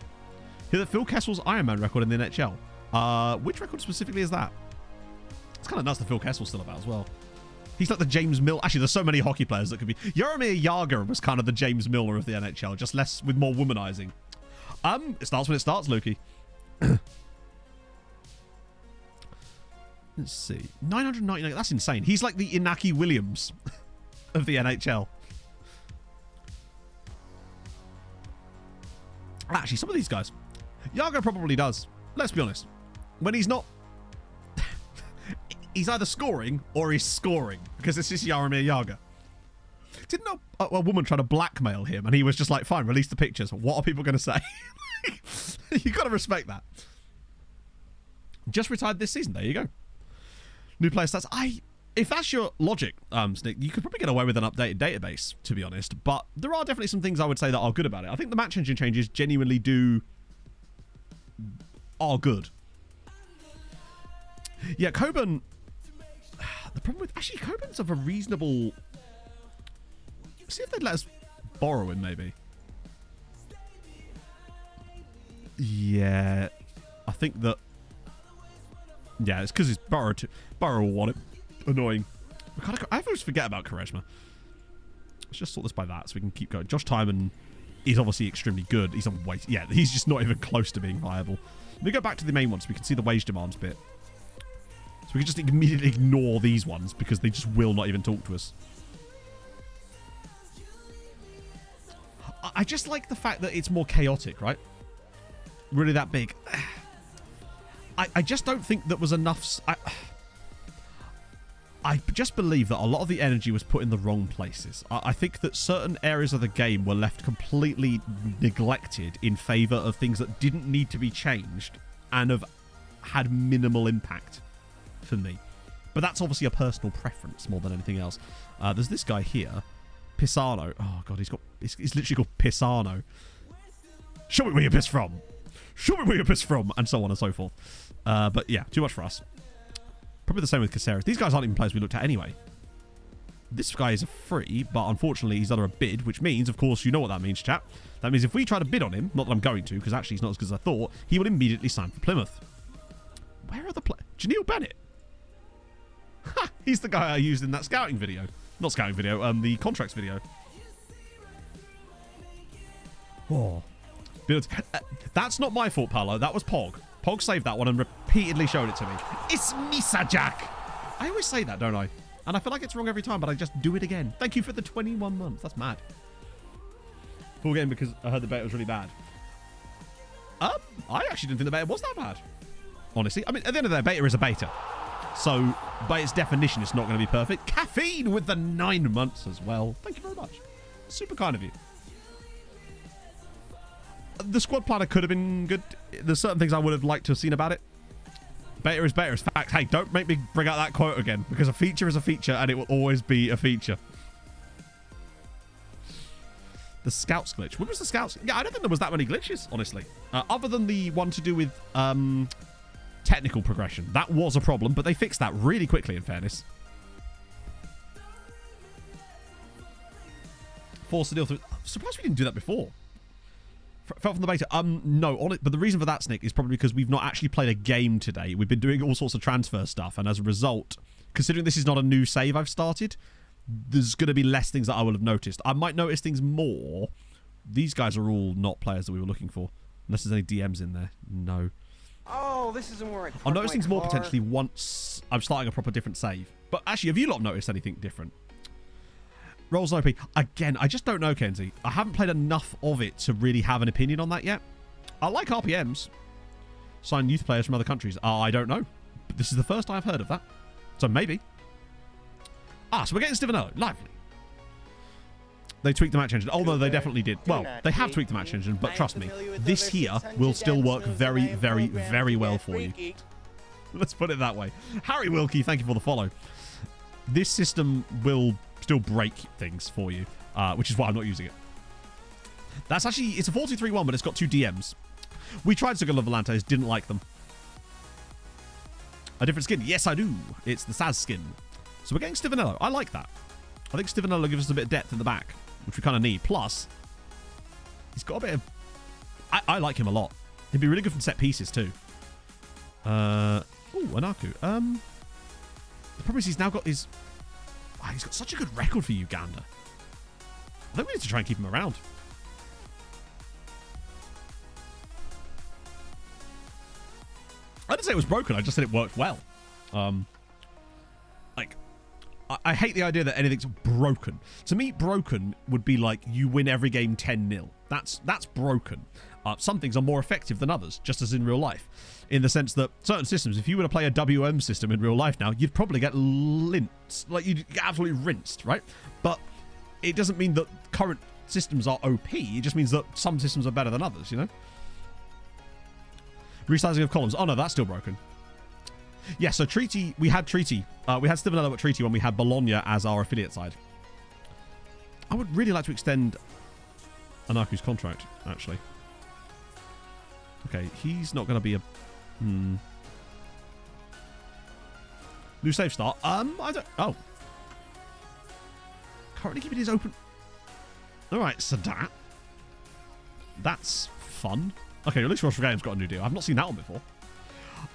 Hear that Phil Kessel's Ironman record in the NHL. Which record specifically is that? It's kind of nuts that Phil Kessel's still about as well. He's like the James Miller. Actually, there's so many hockey players that could be. Jaromir Jagr was kind of the James Miller of the NHL, just less with more womanizing. It starts when it starts, Lukey. Let's see. 999. That's insane. He's like the Inaki Williams of the NHL. Actually, some of these guys. Jagr probably does. Let's be honest. When he's not... he's either scoring or he's scoring. Because this is Jaromir Jagr. Didn't a woman try to blackmail him and he was just like, fine, release the pictures. What are people going to say? You got to respect that. Just retired this season. There you go. New player stats. If that's your logic, Snick, you could probably get away with an updated database, to be honest. But there are definitely some things I would say that are good about it. I think the match engine changes genuinely are good. Yeah, Coburn. The problem with actually Coburn's of a reasonable. See if they'd let us borrow him, maybe. Yeah, I think that. Yeah, it's because it's Burrow will want it. Annoying. I always forget about Charisma. Let's just sort this by that so we can keep going. Josh Timon is obviously extremely good. He's on wage. Yeah, he's just not even close to being viable. Let me go back to the main ones so we can see the wage demands bit. So we can just immediately ignore these ones because they just will not even talk to us. I just like the fact that it's more chaotic, right? Really that big. I just don't think there was enough... I just believe that a lot of the energy was put in the wrong places. I think that certain areas of the game were left completely neglected in favour of things that didn't need to be changed and have had minimal impact for me. But that's obviously a personal preference more than anything else. There's this guy here, Pisano. Oh, God, he's literally called Pisano. Show me where you're pissed from. Show me where you're pissed from. And so on and so forth. But yeah, too much for us. Probably the same with Caceres. These guys aren't even players we looked at anyway. This guy is a free, but unfortunately he's under a bid, which means, of course, you know what that means, chat. That means if we try to bid on him, not that I'm going to, because actually he's not as good as I thought, he will immediately sign for Plymouth. Where are the players? Janelle Bennett. Ha! He's the guy I used in that scouting video. Not scouting video, the contracts video. Oh. That's not my fault, Paolo. That was Pog. Pog saved that one and repeatedly showed it to me. It's Misa Jack. I always say that, don't I? And I feel like it's wrong every time, but I just do it again. Thank you for the 21 months. That's mad. Full game because I heard the beta was really bad. I actually didn't think the beta was that bad. Honestly. I mean, at the end of the day, beta is a beta. So, by its definition, it's not going to be perfect. Caffeine with the 9 months as well. Thank you very much. Super kind of you. The squad planner could have been good. There's certain things I would have liked to have seen about it. Beta is better. It's fact. Hey, don't make me bring out that quote again, because a feature is a feature and it will always be a feature. The scouts glitch. What was the scouts? Yeah, I don't think there was that many glitches, honestly. Other than the one to do with technical progression. That was a problem, but they fixed that really quickly, in fairness. Force to deal through. I'm surprised we didn't do that before. Felt from the beta. No, on it, but the reason for that, Snick, is probably because we've not actually played a game today. We've been doing all sorts of transfer stuff, and as a result, considering this is not a new save I've started, there's going to be less things that I will have noticed. I might notice things more. These guys are all not players that we were looking for, unless there's any DMs in there. No. Oh, this isn't where I'll notice things more potentially once I'm starting a proper different save. But actually, have you lot noticed anything different? Rolls OP. Again, I just don't know, Kenzie. I haven't played enough of it to really have an opinion on that yet. I like RPMs. Sign youth players from other countries. I don't know. But this is the first I've heard of that. So maybe. So we're getting Stivanello. Lively. They tweaked the match engine. Oh, no, they definitely did. Well, they have tweaked the match engine, but trust me, this here will still work very, very, very well for you. Let's put it that way. Harry Wilkie, thank you for the follow. this system will still break things for you, which is why I'm not using it. That's actually, it's a 4-2-3-1, but it's got 2 DMs. We tried Second Volantes, didn't like them. A different skin? Yes, I do. It's the Saz skin. So we're getting Stivanello. I like that. I think Stivanello gives us a bit of depth in the back, which we kind of need. Plus, he's got a bit of... I like him a lot. He'd be really good from set pieces too. Oh, Anaku. The problem is he's now got his... Wow, he's got such a good record for Uganda. I think we need to try and keep him around. I didn't say it was broken. I just said it worked well. Like, I hate the idea that anything's broken. To me, broken would be like you win every game 10-0. That's broken. Some things are more effective than others, just as in real life. In the sense that certain systems, if you were to play a WM system in real life now, you'd probably get rinsed. Like, you'd get absolutely rinsed, right? But it doesn't mean that current systems are OP. It just means that some systems are better than others, you know? Resizing of columns. Oh, no, that's still broken. Yeah, so Treaty, we had Treaty. We had Stivanello at Treaty when we had Bologna as our affiliate side. I would really like to extend Anaku's contract, actually. Okay, he's not going to be a... New save start. I don't... Oh. Currently keeping his open... Alright, Sadat. That's fun. Okay, at least Rush Game's got a new deal. I've not seen that one before.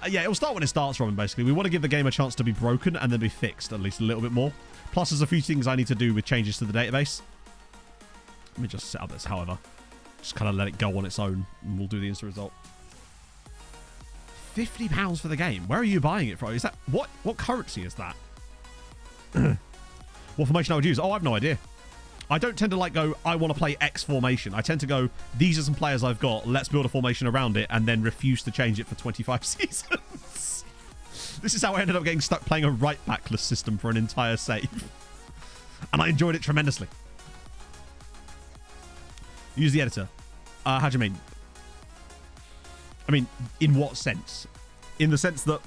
Yeah, it'll start when it starts, Robin, basically. We want to give the game a chance to be broken and then be fixed at least a little bit more. Plus, there's a few things I need to do with changes to the database. Let me just set up this, however. Just kind of let it go on its own, and we'll do the instant result. £50 for the game. Where are you buying it from? Is that... What currency is that? What formation I would use? Oh, I have no idea. I don't tend to like go, I want to play X formation. I tend to go, these are some players I've got, let's build a formation around it, and then refuse to change it for 25 seasons. This is how I ended up getting stuck playing a right backless system for an entire save. And I enjoyed it tremendously. Use the editor. How do you mean? I mean, in what sense? In the sense that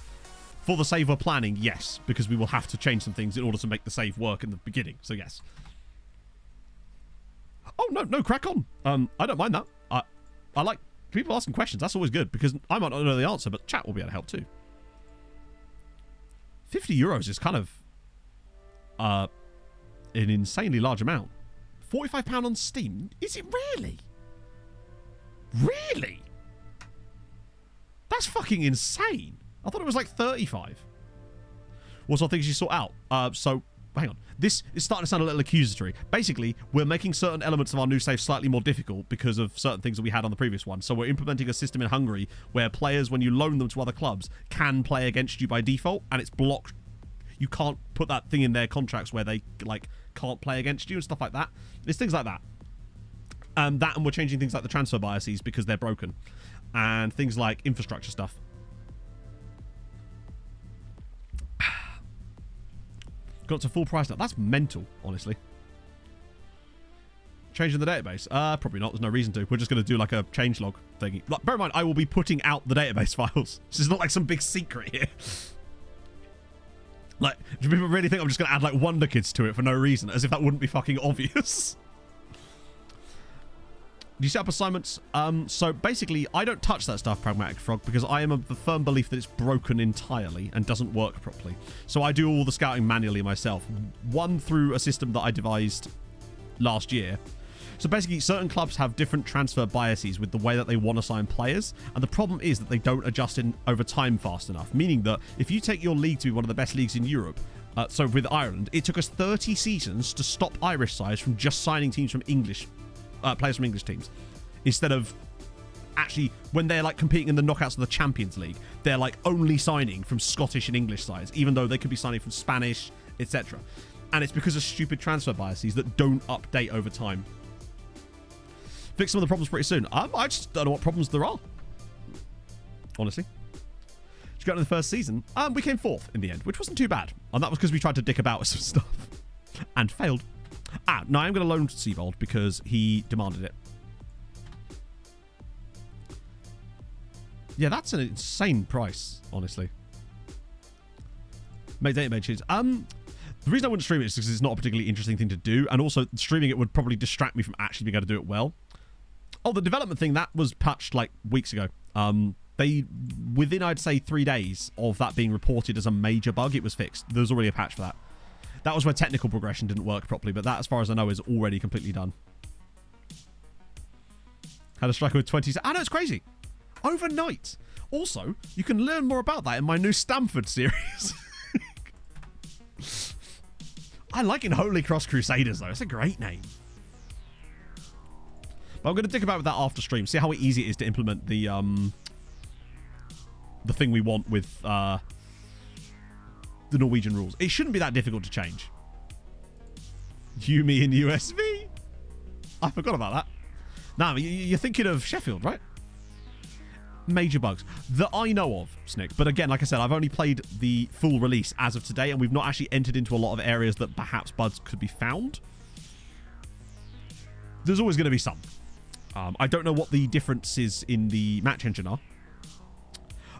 for the save we're planning, yes, because we will have to change some things in order to make the save work in the beginning, so yes. Oh, no, crack on. I don't mind that. I like people asking questions. That's always good, because I might not know the answer, but chat will be able to help too. €50 is kind of an insanely large amount. £45 on Steam? Is it really? Really? That's fucking insane. I thought it was like 35. What sort of things you sort out? So, hang on. This is starting to sound a little accusatory. Basically, we're making certain elements of our new save slightly more difficult because of certain things that we had on the previous one. So we're implementing a system in Hungary where players, when you loan them to other clubs, can play against you by default, and it's blocked. You can't put that thing in their contracts where they like can't play against you and stuff like that. There's things like that. And we're changing things like the transfer biases because they're broken. And things like infrastructure stuff. Got to full price now. That's mental, honestly. Changing the database? Probably not. There's no reason to. We're just going to do like a changelog thingy. Like, bear in mind, I will be putting out the database files. This is not like some big secret here. Like, do people really think I'm just going to add like Wonder Kids to it for no reason? As if that wouldn't be fucking obvious. Do you set up assignments? So basically, I don't touch that stuff, Pragmatic Frog, because I am of the firm belief that it's broken entirely and doesn't work properly. So I do all the scouting manually myself. One through a system that I devised last year. So basically, certain clubs have different transfer biases with the way that they want to sign players. And the problem is that they don't adjust in over time fast enough. Meaning that if you take your league to be one of the best leagues in Europe, so with Ireland, it took us 30 seasons to stop Irish sides from just signing teams from English players from English teams, instead of actually when they're like competing in the knockouts of the Champions League, they're like only signing from Scottish and English sides, even though they could be signing from Spanish, etc. And it's because of stupid transfer biases that don't update over time. Fix some of the problems pretty soon. I just don't know what problems there are, honestly. Did you go into the first season? We came 4th in the end, which wasn't too bad, and that was because we tried to dick about with some stuff and failed. No, I'm going to loan Seabold because he demanded it. Yeah, that's an insane price, honestly. Make database changes. The reason I wouldn't stream it is because it's not a particularly interesting thing to do, and also streaming it would probably distract me from actually being able to do it well. Oh, the development thing, that was patched like weeks ago. Within, I'd say, 3 days of that being reported as a major bug, it was fixed. There was already a patch for that. That was where technical progression didn't work properly, but that, as far as I know, is already completely done. Had a striker with 20... I know, it's crazy. Overnight. Also, you can learn more about that in my new Stamford series. I like it, Holy Cross Crusaders, though. It's a great name. But I'm going to think about that after stream. See how easy it is to implement the thing we want with the Norwegian rules. It shouldn't be that difficult to change. Yumi in USV. I forgot about that. Now, you're thinking of Sheffield, right? Major bugs that I know of, Snick. But again, like I said, I've only played the full release as of today, and we've not actually entered into a lot of areas that perhaps bugs could be found. There's always going to be some. I don't know what the differences in the match engine are.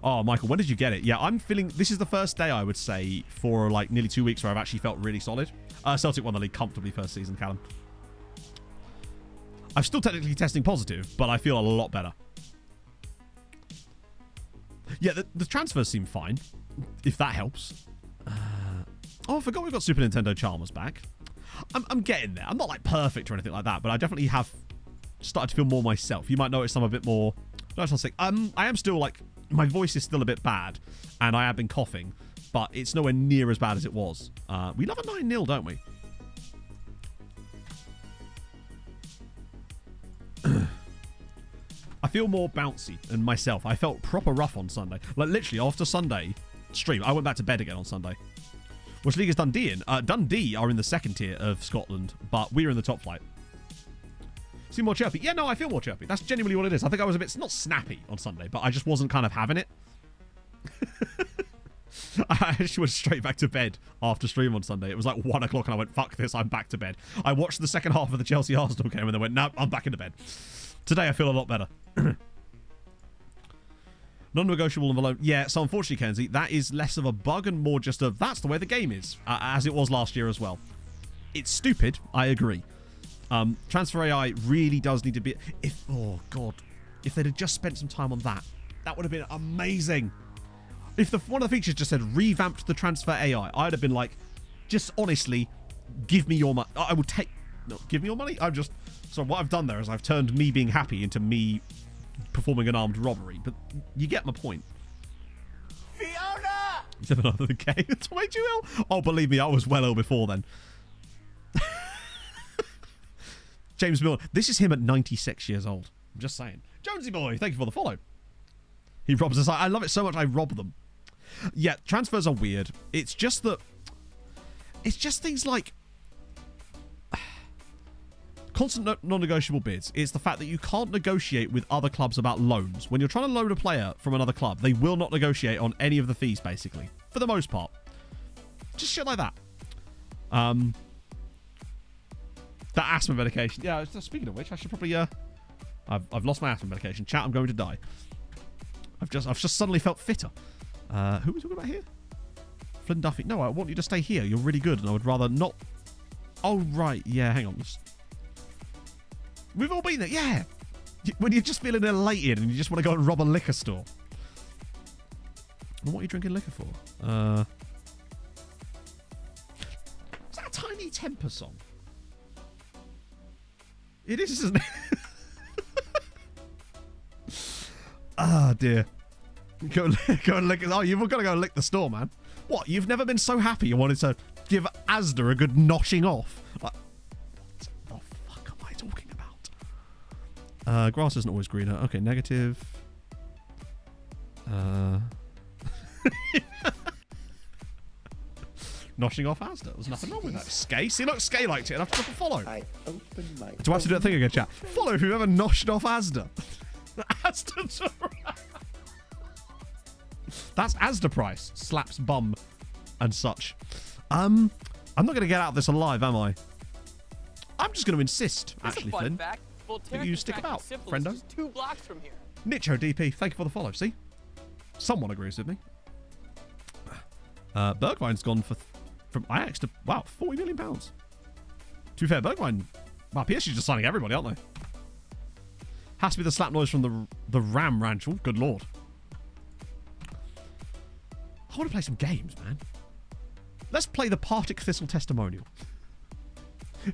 Oh, Michael, when did you get it? Yeah, I'm feeling... This is the first day, I would say, for like nearly 2 weeks where I've actually felt really solid. Celtic won the league comfortably first season, Callum. I'm still technically testing positive, but I feel a lot better. Yeah, the transfers seem fine, if that helps. Oh, I forgot we've got Super Nintendo Chalmers back. I'm getting there. I'm not like perfect or anything like that, but I definitely have started to feel more myself. You might notice I'm a bit more... No, it's not sick. I am still like... My voice is still a bit bad, and I have been coughing, but it's nowhere near as bad as it was. We love a 9-0, don't we? I feel more bouncy than myself. I felt proper rough on Sunday. Like, literally, after Sunday stream, I went back to bed again on Sunday. Which league is Dundee in? Dundee are in the second tier of Scotland, but we're in the top flight. Seem more chirpy? Yeah, no, I feel more chirpy. That's genuinely what it is. I think I was a bit, not snappy on Sunday, but I just wasn't kind of having it. I actually went straight back to bed after stream on Sunday. It was like 1 o'clock and I went, fuck this, I'm back to bed. I watched the second half of the Chelsea-Arsenal game and then went, no, I'm back into bed. Today I feel a lot better. Non-negotiable and alone. Yeah, so unfortunately, Kenzie, that is less of a bug and more just of that's the way the game is, as it was last year as well. It's stupid, I agree. Transfer AI really does need to be... Oh, God. If they'd have just spent some time on that, that would have been amazing. If one of the features just said, revamped the transfer AI, I'd have been like, just honestly, give me your money. I would take... No, give me your money? I'm just... So what I've done there is I've turned me being happy into me performing an armed robbery. But you get my point. Fiona! Is there another game? It's what made you ill? Oh, believe me, I was well ill before then. James Miller. This is him at 96 years old. I'm just saying. Jonesy boy, thank you for the follow. He robs us. I love it so much I rob them. Yeah, transfers are weird. It's just that... It's just things like... Constant non-negotiable bids. It's the fact that you can't negotiate with other clubs about loans. When you're trying to loan a player from another club, they will not negotiate on any of the fees, basically. For the most part. Just shit like that. That asthma medication. Yeah, speaking of which, I should probably... I've lost my asthma medication. Chat, I'm going to die. I've just suddenly felt fitter. Who are we talking about here? Flynn Duffy. No, I want you to stay here. You're really good, and I would rather not... Oh, right. Yeah, hang on. We've all been there. Yeah. When you're just feeling elated and you just want to go and rob a liquor store. And what are you drinking liquor for? Is that a Tiny Temper song? It is, isn't it? Ah, dear. Go and lick it. Oh, you've got to go and lick the store, man. What? You've never been so happy you wanted to give Asda a good noshing off? Like, what the fuck am I talking about? Grass isn't always greener. Okay, negative. Noshing off Asda. There's nothing wrong with that. Skay? See, look, Skay liked it. I've to follow. I open my... Do I have to do that thing again, chat? Follow whoever noshed off Asda. Asda. That's Asda price. Slaps bum and such. I'm not going to get out of this alive, am I? I'm just going to insist, actually, Flynn. That you stick about, friendo. 2 blocks from here. Nicho DP, thank you for the follow. See? Someone agrees with me. Bergwijn's gone for from Ajax to, wow, £40 million. To be fair, Bergwijn, wow, PSG's just signing everybody, aren't they? Has to be the slap noise from the Ram Ranch. Oh, good lord. I want to play some games, man. Let's play the Partick Thistle testimonial.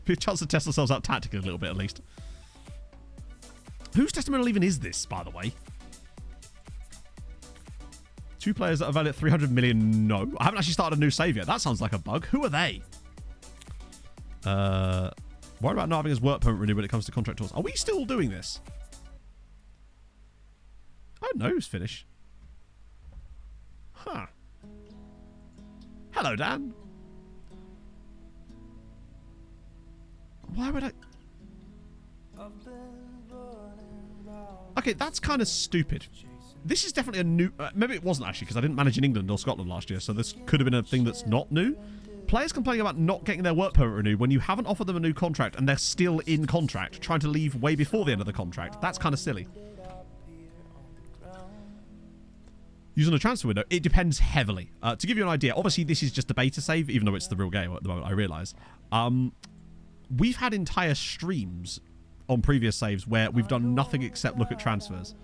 Be a chance to test ourselves out tactically a little bit, at least. Whose testimonial even is this, by the way? 2 players that are valued at 300 million. No. I haven't actually started a new save yet. That sounds like a bug. Who are they? Worried about not having his work permit renewed when it comes to contract tours. Are we still doing this? I don't know who's finished. Huh. Hello, Dan. Why would I... Okay, that's kind of stupid. This is definitely a new... maybe it wasn't actually, because I didn't manage in England or Scotland last year, so this could have been a thing that's not new. Players complaining about not getting their work permit renewed when you haven't offered them a new contract and they're still in contract, trying to leave way before the end of the contract. That's kind of silly. Using a transfer window, it depends heavily. To give you an idea, obviously this is just a beta save, even though it's the real game at the moment, I realise. We've had entire streams on previous saves where we've done nothing except look at transfers.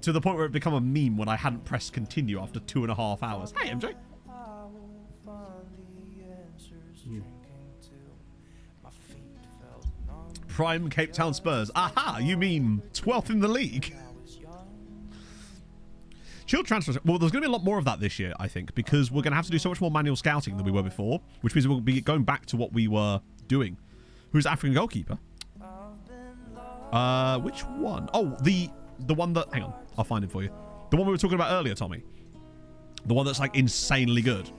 To the point where it became a meme when I hadn't pressed continue after 2.5 hours. Hey, MJ. Prime Cape Town Spurs. Aha, you mean 12th in the league? Chill transfers. Well, there's going to be a lot more of that this year, I think, because we're going to have to do so much more manual scouting than we were before, which means we'll be going back to what we were doing. Who's the African goalkeeper? Which one? Oh, the one that... Hang on, I'll find it for you. The one we were talking about earlier, Tommy. The one that's, like, insanely good.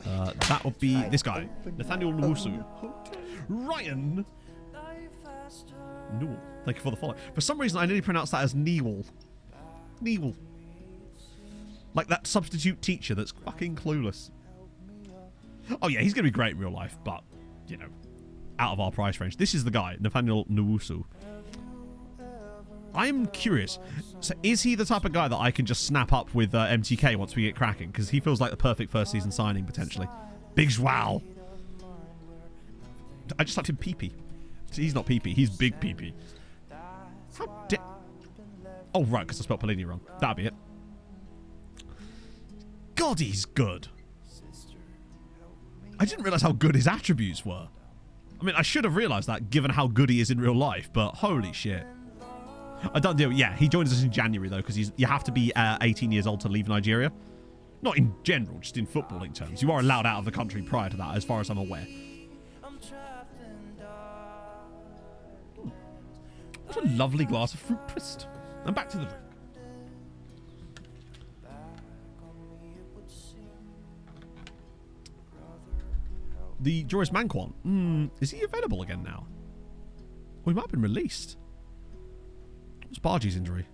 That would be this guy. Nathaniel Nwusu. Ryan Newell. Thank you for the follow. For some reason, I nearly pronounced that as Newell. Newell. Like that substitute teacher that's fucking clueless. Oh, yeah, he's going to be great in real life, but, you know, out of our price range. This is the guy, Nathaniel Nwusu. I'm curious. So is he the type of guy that I can just snap up with MTK once we get cracking? Because he feels like the perfect first season signing, potentially. Big Joao. I just typed in PP. He's not PP. He's Big PP. Oh, right, because I spelled Polini wrong. That'd be it. God, he's good. I didn't realise how good his attributes were. I mean, I should have realised that given how good he is in real life, but holy shit. I don't do it. Yeah, he joined us in January, though, because you have to be 18 years old to leave Nigeria. Not in general, just in footballing terms. You are allowed out of the country prior to that, as far as I'm aware. What a lovely glass of fruit twist. And back to the drink. The Joris Manquan. Is he available again now? Well, he might have been released. What's Bargie's injury?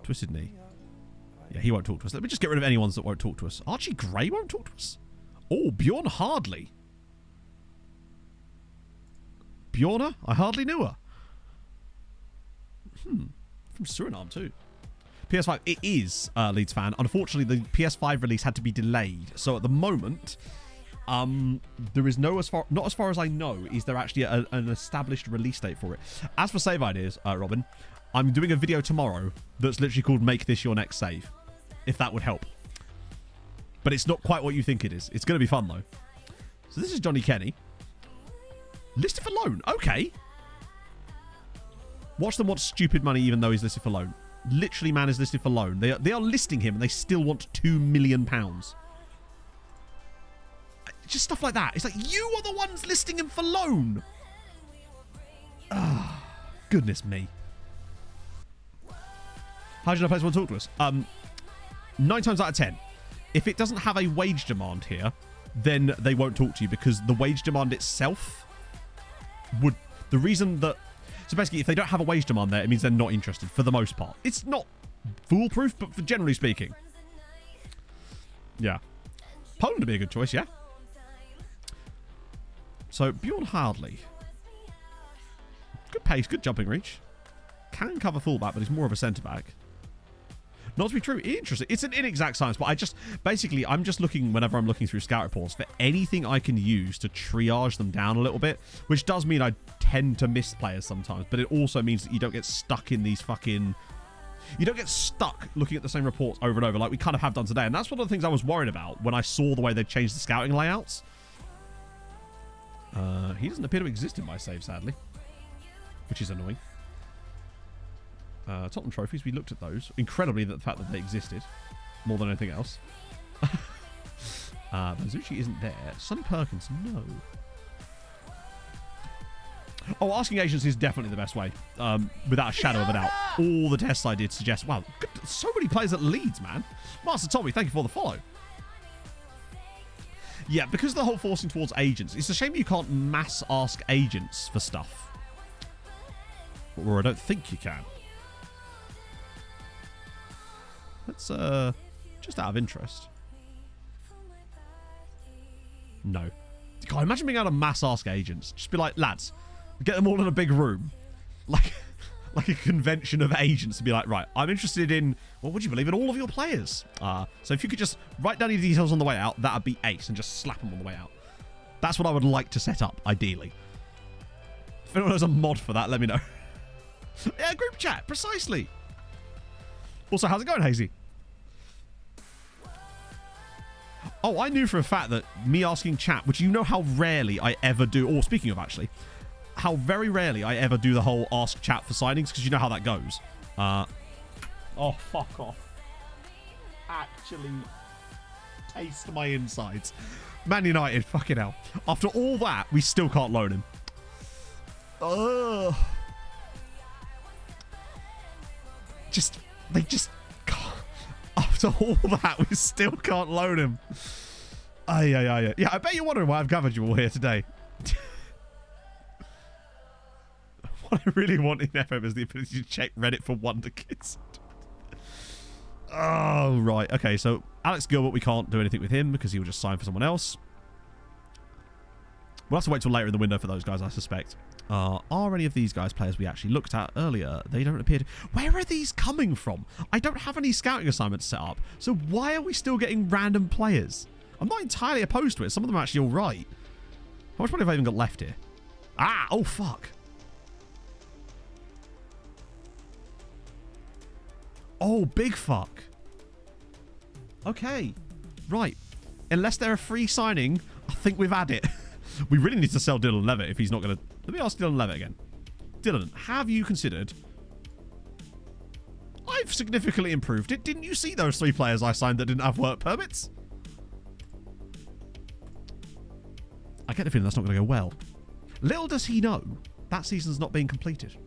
Twisted knee. Yeah, he won't talk to us. Let me just get rid of any ones that won't talk to us. Archie Gray won't talk to us? Oh, Bjorn Hardley. Bjorna? I hardly knew her. From Suriname too. PS5, it is Leeds fan. Unfortunately, the PS5 release had to be delayed. So at the moment, there is no, not as far as I know, is there actually an established release date for it. As for save ideas, Robin, I'm doing a video tomorrow that's literally called Make This Your Next Save, if that would help. But it's not quite what you think it is. It's going to be fun, though. So this is Johnny Kenny. Listed for loan. Okay. Watch them want stupid money even though he's listed for loan. Literally, man is listed for loan. They are listing him and they still want £2 million. Just stuff like that. It's like, you are the ones listing him for loan. Ah, goodness me. How do you know players want to talk to us? 9 times out of 10, if it doesn't have a wage demand here, then they won't talk to you because the wage demand itself would... The reason that... So basically, if they don't have a wage demand there, it means they're not interested for the most part. It's not foolproof, but for generally speaking. Yeah. Poland would be a good choice, yeah? So, Bjorn Hardley. Good pace, good jumping reach. Can cover fullback, but he's more of a centre-back. not to be true. Interesting. It's an inexact science, but I'm just looking, whenever I'm looking through scout reports, for anything I can use to triage them down a little bit, which does mean I tend to miss players sometimes, but it also means that you don't get stuck in these fucking... You don't get stuck looking at the same reports over and over like we kind of have done today. And that's one of the things I was worried about when I saw the way they changed the scouting layouts. He doesn't appear to exist in my save, sadly, which is annoying. Tottenham trophies, we looked at those. Incredibly, the fact that they existed more than anything else. Manzucci isn't there. Sonny Perkins, no. Oh, asking agents is definitely the best way, without a shadow of a doubt. All the tests I did suggest, wow, so many players at Leeds, man. Master Tommy, thank you for the follow. Yeah, because of the whole forcing towards agents, it's a shame you can't mass ask agents for stuff. Or I don't think you can. Let's, just out of interest. No. God, imagine being able to mass ask agents. Just be like, lads, get them all in a big room. Like a convention of agents to be like, right, I'm interested in, well, would you believe, in all of your players. So if you could just write down your details on the way out, that'd be ace, and just slap them on the way out. That's what I would like to set up, ideally. If anyone has a mod for that, let me know. Yeah, group chat, precisely. Also, how's it going, Hazy? Oh, I knew for a fact that me asking chat, which you know how rarely I ever do, or speaking of actually, how very rarely I ever do the whole ask chat for signings, because you know how that goes. Oh, fuck off. Actually, taste my insides. Man United, fucking hell. After all that, we still can't loan him. They just can't. After all that, we still can't loan him. Yeah, I bet you're wondering why I've gathered you all here today. What I really want in FM is the ability to check Reddit for Wonder Kids. Oh, right. Okay, so Alex Gilbert, we can't do anything with him because he will just sign for someone else. We'll have to wait till later in the window for those guys, I suspect. Are any of these guys players we actually looked at earlier? They don't appear to... Where are these coming from? I don't have any scouting assignments set up, so why are we still getting random players? I'm not entirely opposed to it. Some of them are actually all right. How much money have I even got left here? Ah! Oh, fuck. Oh, big fuck. Okay. Right. Unless they're a free signing, I think we've had it. We really need to sell Dylan Levitt if he's not going to... Let me ask Dylan Levitt again. Dylan, have you considered... I've significantly improved it. Didn't you see those 3 players I signed that didn't have work permits? I get the feeling that's not going to go well. Little does he know that season's not being completed.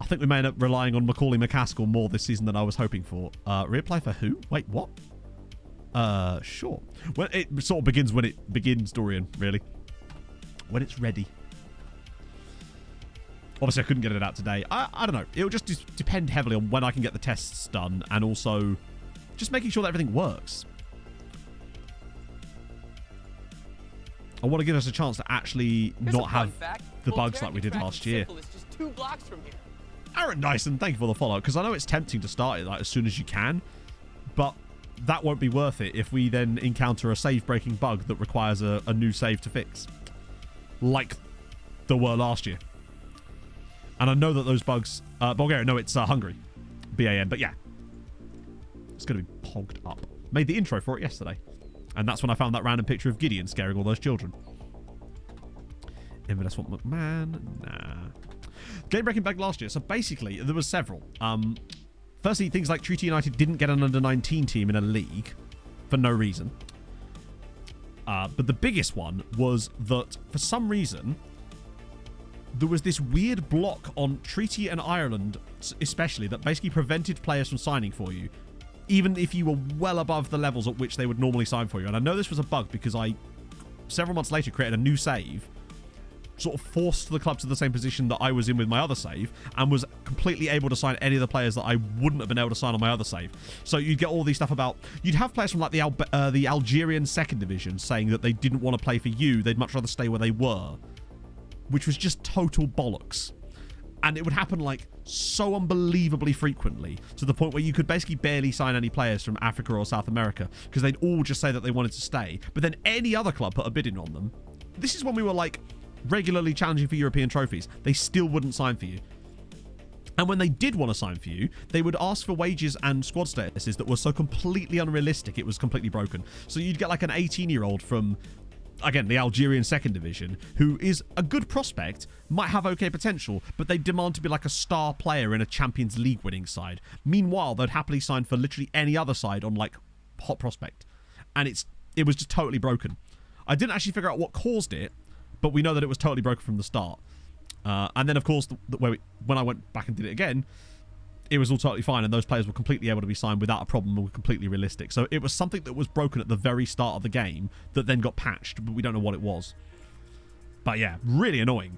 I think we may end up relying on Macaulay McCaskill more this season than I was hoping for. Reapply for who? Wait, what? Sure. Well, it sort of begins when it begins, Dorian, really. When it's ready. Obviously, I couldn't get it out today. I don't know. It'll just depend heavily on when I can get the tests done and also just making sure that everything works. I want to give us a chance to actually not have the bugs like we did last year. It's just 2 blocks from here. Aaron Dyson, thank you for the follow, because I know it's tempting to start it like as soon as you can, but that won't be worth it if we then encounter a save-breaking bug that requires a new save to fix, like there were last year. And I know that those bugs... Bulgaria, no, it's Hungary. BAN, but yeah. It's going to be pogged up. Made the intro for it yesterday. And that's when I found that random picture of Gideon scaring all those children. Inverness want McMahon? Nah. Game-breaking bug last year. So basically, there was several. Firstly, things like Treaty United didn't get an under-19 team in a league for no reason. But the biggest one was that, for some reason, there was this weird block on Treaty and Ireland, especially, that basically prevented players from signing for you, even if you were well above the levels at which they would normally sign for you. And I know this was a bug because I, several months later, created a new save, sort of forced the club to the same position that I was in with my other save, and was completely able to sign any of the players that I wouldn't have been able to sign on my other save. So you'd get all these stuff about... You'd have players from like the Algerian second division saying that they didn't want to play for you, they'd much rather stay where they were, which was just total bollocks. And it would happen like so unbelievably frequently to the point where you could basically barely sign any players from Africa or South America because they'd all just say that they wanted to stay. But then any other club put a bid in on them. This is when we were like regularly challenging for European trophies. They still wouldn't sign for you. And when they did want to sign for you, they would ask for wages and squad statuses that were so completely unrealistic it was completely broken. So you'd get like an 18-year-old from, again, the Algerian second division, who is a good prospect, might have okay potential, but they demand to be like a star player in a Champions League winning side. Meanwhile, they'd happily sign for literally any other side on like hot prospect. And it was just totally broken. I didn't actually figure out what caused it, but we know that it was totally broken from the start. And then, of course, when I went back and did it again, it was all totally fine, and those players were completely able to be signed without a problem and were completely realistic. So it was something that was broken at the very start of the game that then got patched, but we don't know what it was. But yeah, really annoying.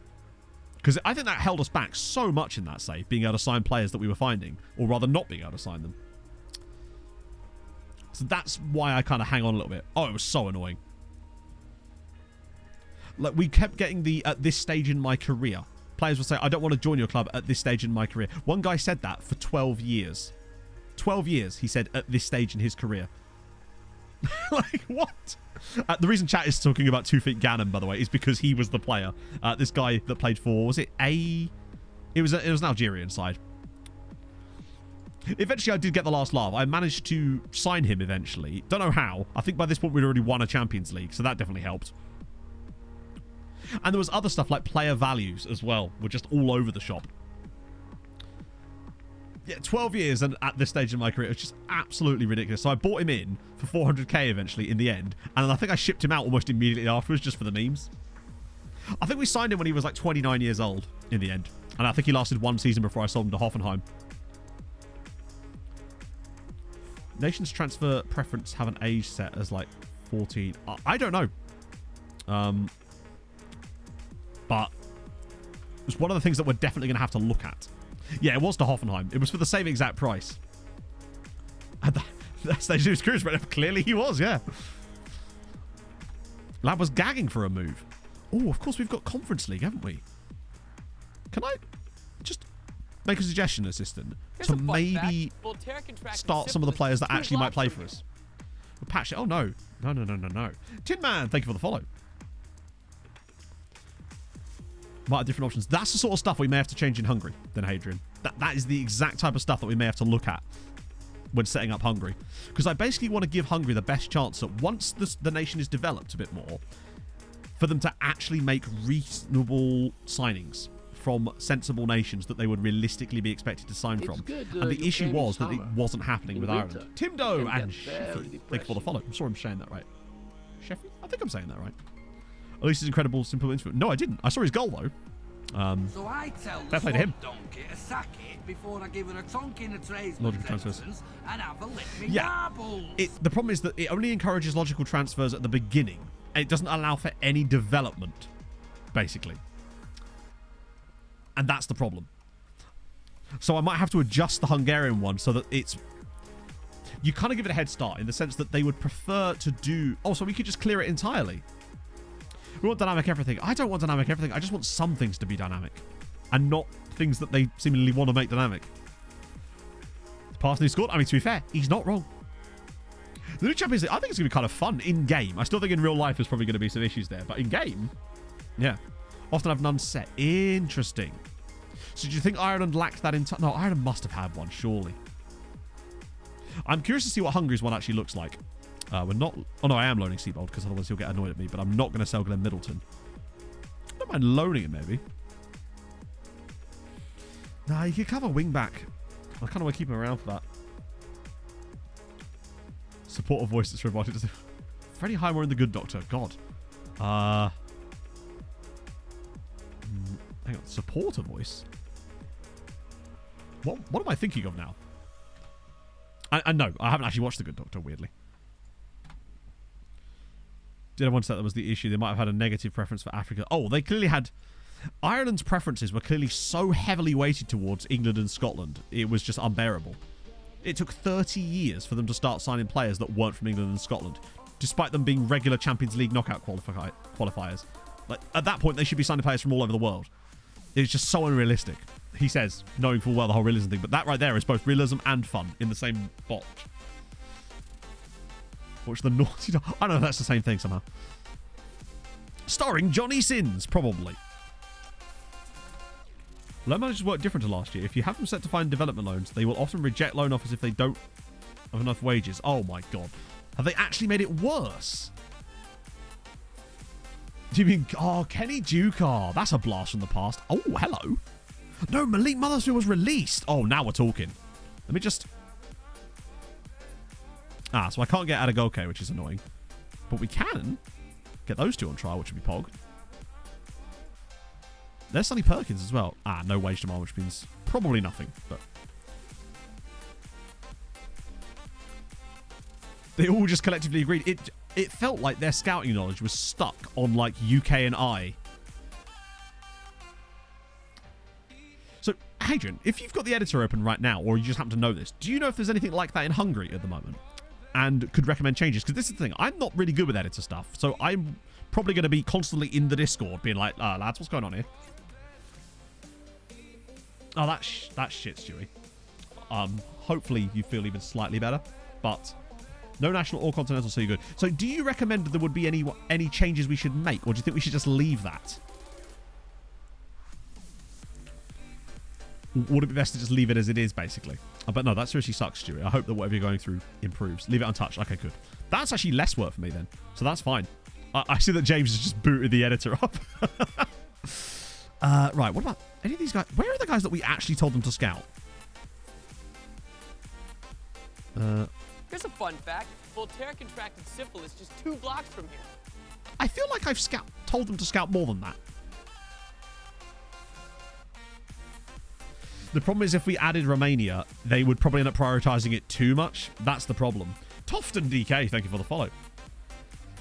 Because I think that held us back so much in that save, being able to sign players that we were finding, or rather not being able to sign them. So that's why I kind of hang on a little bit. Oh, it was so annoying. Like, we kept getting the, at this stage in my career. Players would say, I don't want to join your club at this stage in my career. One guy said that for 12 years. 12 years, he said, at this stage in his career. Like, what? The reason chat is talking about 2 Feet Gannon, by the way, is because he was the player. This guy that played for, was it A? It was an Algerian side. Eventually, I did get the last laugh. I managed to sign him eventually. Don't know how. I think by this point, we'd already won a Champions League, so that definitely helped. And there was other stuff like player values as well. Were just all over the shop. Yeah, 12 years and at this stage in my career, it was just absolutely ridiculous. So I bought him in for 400k eventually in the end. And I think I shipped him out almost immediately afterwards just for the memes. I think we signed him when he was like 29 years old in the end. And I think he lasted 1 season before I sold him to Hoffenheim. Nations transfer preference have an age set as like 14. I don't know. But it's one of the things that we're definitely going to have to look at. Yeah, it was to Hoffenheim. It was for the same exact price. At that stage, he was curious, but clearly he was, yeah. Lad was gagging for a move. Oh, of course, we've got Conference League, haven't we? Can I just make a suggestion, assistant, to maybe start some of the players that actually might play for us? We'll patch it. Oh, no. No. Tin Man, thank you for the follow. Might have different options. That's the sort of stuff we may have to change in Hungary, then, Hadrian. That is the exact type of stuff that we may have to look at when setting up Hungary. Because I basically want to give Hungary the best chance that once the nation is developed a bit more, for them to actually make reasonable signings from sensible nations that they would realistically be expected to sign from. And the issue was that it wasn't happening with Ireland. Timdo and Sheffield. Thank you for the follow. I'm sorry I'm saying that right. Sheffield? I think I'm saying that right. At least his incredible simple interview. No, I didn't. I saw his goal, though. So I tell fair play to him. donkey to sack it before I give her a tonk in a tradesman's Logical transfers. entrance and have a lick me Yeah. yarbles. The problem is that it only encourages logical transfers at the beginning. And it doesn't allow for any development, basically. And that's the problem. So I might have to adjust the Hungarian one so that it's... You kind of give it a head start in the sense that they would prefer to do... Oh, so we could just clear it entirely. We want dynamic everything. I don't want dynamic everything. I just want some things to be dynamic. And not things that they seemingly want to make dynamic. Parsley scored. I mean, to be fair, he's not wrong. The new Champions League, I think it's going to be kind of fun in-game. I still think in real life there's probably going to be some issues there. But in-game, yeah. Often have none set. Interesting. So do you think Ireland lacked that in... No, Ireland must have had one, surely. I'm curious to see what Hungary's one actually looks like. We're not... Oh, no, I am loaning Seabold because otherwise he'll get annoyed at me. But I'm not going to sell Glenn Middleton. I don't mind loaning him, maybe. Nah, you could cover wing back. I kind of want to keep him around for that. Supporter voice that's robotic. Freddie Highmore and the Good Doctor. God. Hang on. Supporter voice? What am I thinking of now? I no, I haven't actually watched The Good Doctor, weirdly. Did everyone say that was the issue? They might have had a negative preference for Africa. Oh, they clearly had... Ireland's preferences were clearly so heavily weighted towards England and Scotland. It was just unbearable. It took 30 years for them to start signing players that weren't from England and Scotland, despite them being regular Champions League knockout qualifiers. Like, at that point, they should be signing players from all over the world. It was just so unrealistic. he says, knowing full well the whole realism thing. But that right there is both realism and fun in the same botch. Watch the naughty dog. I know that's the same thing somehow. Starring Johnny Sins, probably. Loan managers work different to last year. If you have them set to find development loans, they will often reject loan offers if they don't have enough wages. Oh my god. Have they actually made it worse? Do you mean... Oh, Kenny Dukar. That's a blast from the past. Oh, hello. No, Malik Mothersfield was released. Oh, now we're talking. Let me just... Ah, so I can't get Adagoke, which is annoying. But we can get those two on trial, which would be Pog. There's Sonny Perkins as well. Ah, no wage demand, which means probably nothing. But they all just collectively agreed. It felt like their scouting knowledge was stuck on like UK and I. So, Hadrian, if you've got the editor open right now, or you just happen to know this, do you know if there's anything like that in Hungary at the moment? And could recommend changes? Because this is the thing, I'm not really good with editor stuff, so I'm probably going to be constantly in the Discord being like, lads, what's going on here? Oh, that's shit, Stewie. Hopefully you feel even slightly better, but no national or continental, so you're good. So do you recommend that there would be any changes we should make, or do you think we should just leave that? Would it be best to just leave it as it is, basically? But no, that seriously sucks, Stewie. I hope that whatever you're going through improves. Leave it untouched. Okay, good. That's actually less work for me then, so that's fine. I see that James has just booted the editor up. Right, what about any of these guys? Where are the guys that we actually told them to scout? Here's a fun fact. Voltaire contracted syphilis just 2 blocks from here. I feel like I've told them to scout more than that. The problem is if we added Romania, they would probably end up prioritizing it too much. That's the problem. Tofton DK, thank you for the follow.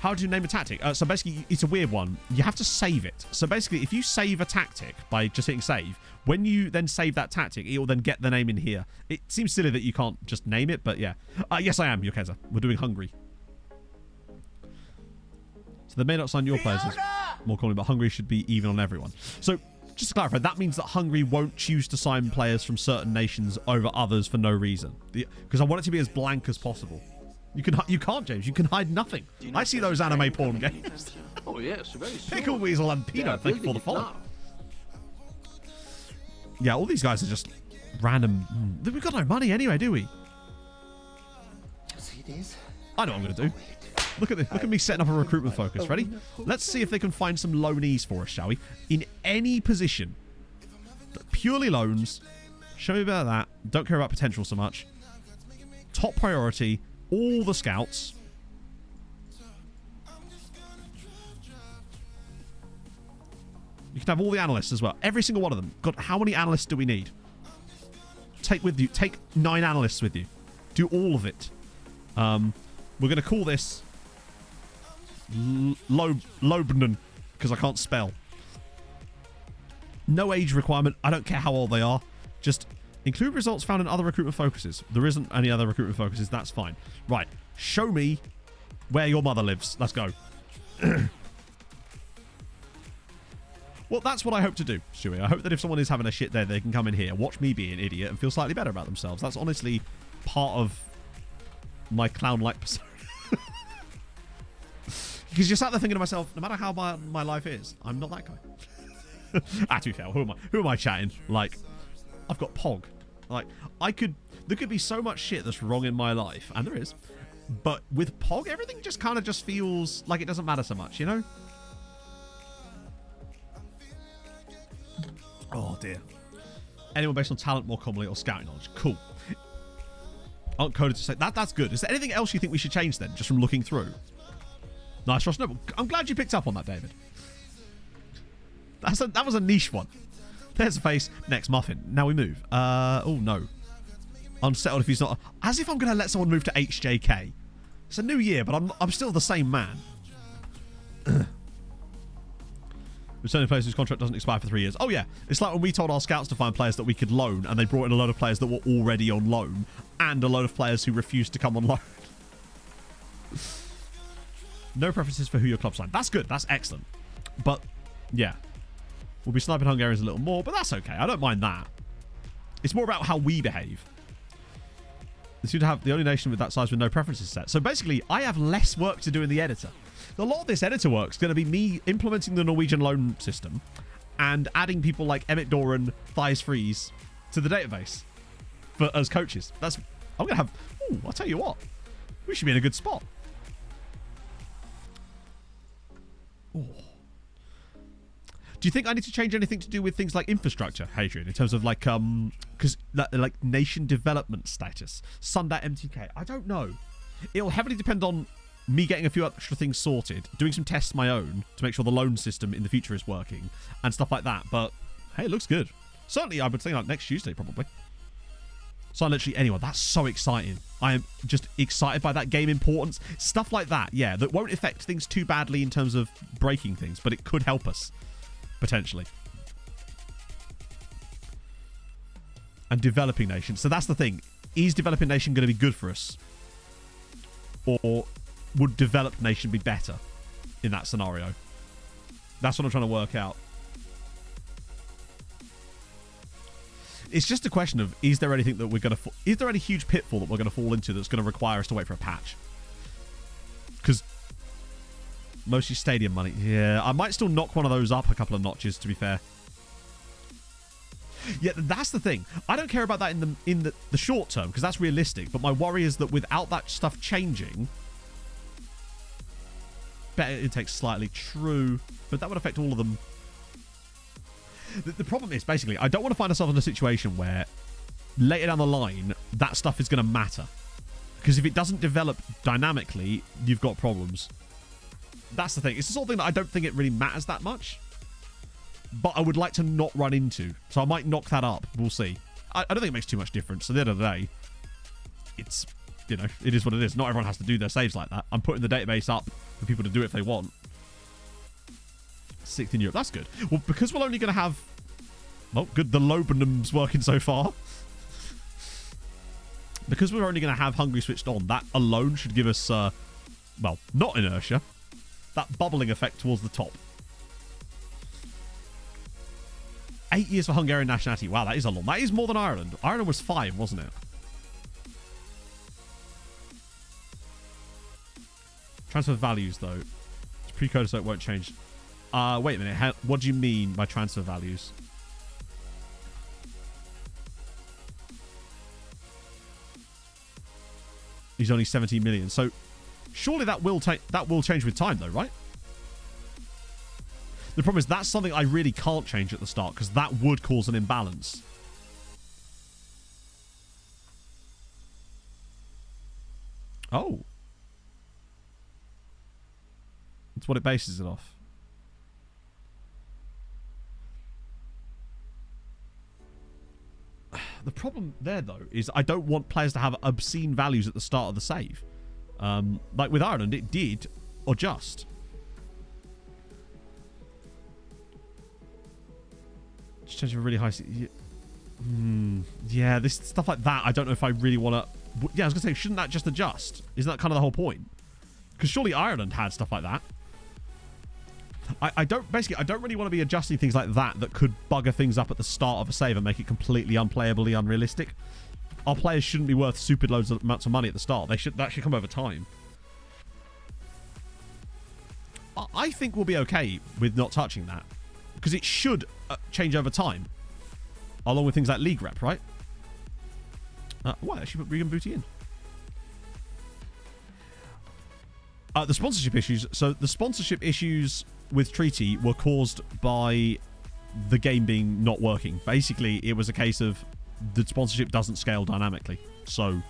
How do you name a tactic? So basically, it's a weird one. You have to save it. So basically, if you save a tactic by just hitting save, when you then save that tactic, it will then get the name in here. It seems silly that you can't just name it, but yeah. Yes, I am, Yokeza. We're doing Hungary. So they may not sign your players as more commonly, but Hungary should be even on everyone. So just to clarify, that means that Hungary won't choose to sign players from certain nations over others for no reason. Because I want it to be as blank as possible. You can't, James. You can hide nothing. I see those anime porn games. Oh, yes, very soon. Pickle Weasel and Peanut, thank you for the follow. Yeah, all these guys are just random. We've got no money anyway, do we? See these? I know what I'm going to do. Look at this. Look at me setting up a recruitment focus. Ready? Let's see if they can find some loanees for us, shall we? In any position. Purely loans. Show me about that. Don't care about potential so much. Top priority. All the scouts. You can have all the analysts as well. Every single one of them. God, how many analysts do we need? Take 9 analysts with you. Do all of it. We're going to call this Lobnan, because I can't spell. No age requirement. I don't care how old they are. Just include results found in other recruitment focuses. There isn't any other recruitment focuses. That's fine. Right. Show me where your mother lives. Let's go. Well, that's what I hope to do, Stewie. I hope that if someone is having a shit day, they can come in here, watch me be an idiot, and feel slightly better about themselves. That's honestly part of my clown-like persona. Because you're sat there thinking to myself, no matter how my life is, I'm not that guy. To be fair, who am I chatting? Like, I've got Pog. Like, there could be so much shit that's wrong in my life, and there is. But with Pog, everything just kind of just feels like it doesn't matter so much, you know? Oh, dear. Anyone based on talent more commonly or scouting knowledge. Cool. Aren't coded to say... That's good. Is there anything else you think we should change then, just from looking through? Nice, Ross Noble. I'm glad you picked up on that, David. That was a niche one. There's a face. Next, Muffin. Now we move. Oh, no. Unsettled if he's not... As if I'm going to let someone move to HJK. It's a new year, but I'm still the same man. Returning players whose contract doesn't expire for 3 years. Oh, yeah. It's like when we told our scouts to find players that we could loan, and they brought in a load of players that were already on loan, and a load of players who refused to come on loan. No preferences for who your club signed. That's good. That's excellent. But, yeah. We'll be sniping Hungarians a little more, but that's okay. I don't mind that. It's more about how we behave. They seem to have the only nation with that size with no preferences set. So basically, I have less work to do in the editor. A lot of this editor work is going to be me implementing the Norwegian loan system and adding people like Emmett Doran, Thias Freeze to the database as coaches. I'm going to have... Ooh, I'll tell you what. We should be in a good spot. Ooh. Do you think I need to change anything to do with things like infrastructure, Hadrian, in terms of like because like nation development status, Sundat MTK? I don't know. It'll heavily depend on me getting a few extra things sorted, doing some tests of my own to make sure the loan system in the future is working and stuff like that. But hey, it looks good. Certainly, I would say like next Tuesday probably. So literally anyone. That's so exciting. I am just excited by that game importance. Stuff like that, yeah, that won't affect things too badly in terms of breaking things, but it could help us. Potentially. And developing nation. So that's the thing. Is developing nation going to be good for us? Or would developed nation be better in that scenario? That's what I'm trying to work out. It's just a question of, is there anything that we're going to... Is there any huge pitfall that we're going to fall into that's going to require us to wait for a patch? Because... Mostly stadium money. Yeah, I might still knock one of those up a couple of notches, to be fair. Yeah, that's the thing. I don't care about that in the short term, because that's realistic. But my worry is that without that stuff changing... Better it takes slightly. True. But that would affect all of them. The problem is, basically, I don't want to find myself in a situation where later down the line, that stuff is going to matter. Because if it doesn't develop dynamically, you've got problems. That's the thing. It's the sort of thing that I don't think it really matters that much. But I would like to not run into. So I might knock that up. We'll see. I don't think it makes too much difference. So at the end of the day, it's, you know, it is what it is. Not everyone has to do their saves like that. I'm putting the database up for people to do it if they want. 6th in Europe. That's good. Well, because we're only going to have... Well, good. The Lobenham's working so far. Because we're only going to have Hungary switched on, that alone should give us, well, not inertia. That bubbling effect towards the top. 8 years for Hungarian nationality. Wow, that is a lot. That is more than Ireland. Ireland was 5, wasn't it? Transfer values, though. It's pre-coded, so it won't change. Wait a minute. What do you mean by transfer values? He's only 17 million. So... Surely that will change with time, though, right? The problem is that's something I really can't change at the start because that would cause an imbalance. Oh. That's what it bases it off. The problem there, though, is I don't want players to have obscene values at the start of the save. Like with Ireland, it did adjust. Just change a really high... Yeah, this stuff like that, I don't know if I really want to... Yeah, I was going to say, shouldn't that just adjust? Isn't that kind of the whole point? Because surely Ireland had stuff like that. I don't really want to be adjusting things like that could bugger things up at the start of a save and make it completely unplayably unrealistic. Our players shouldn't be worth stupid loads of amounts of money at the start. That should come over time. I think we'll be okay with not touching that. Because it should change over time. Along with things like league rep, right? Why actually put Regan Booty in? The sponsorship issues. So the sponsorship issues with Treaty were caused by the game being not working. Basically, it was a case of the sponsorship doesn't scale dynamically. So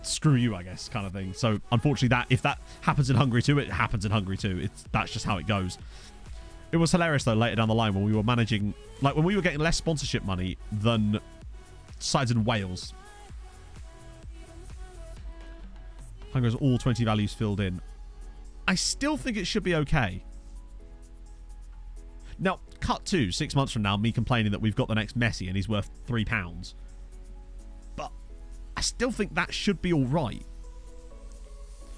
screw you, I guess, kind of thing. So unfortunately, if that happens in Hungary too, it happens in Hungary too. That's just how it goes. It was hilarious though later down the line when we were managing, like when we were getting less sponsorship money than sides in Wales. Hungary's all 20 values filled in. I still think it should be okay. Now, cut to 6 months from now, me complaining that we've got the next Messi and he's worth £3. But I still think that should be all right.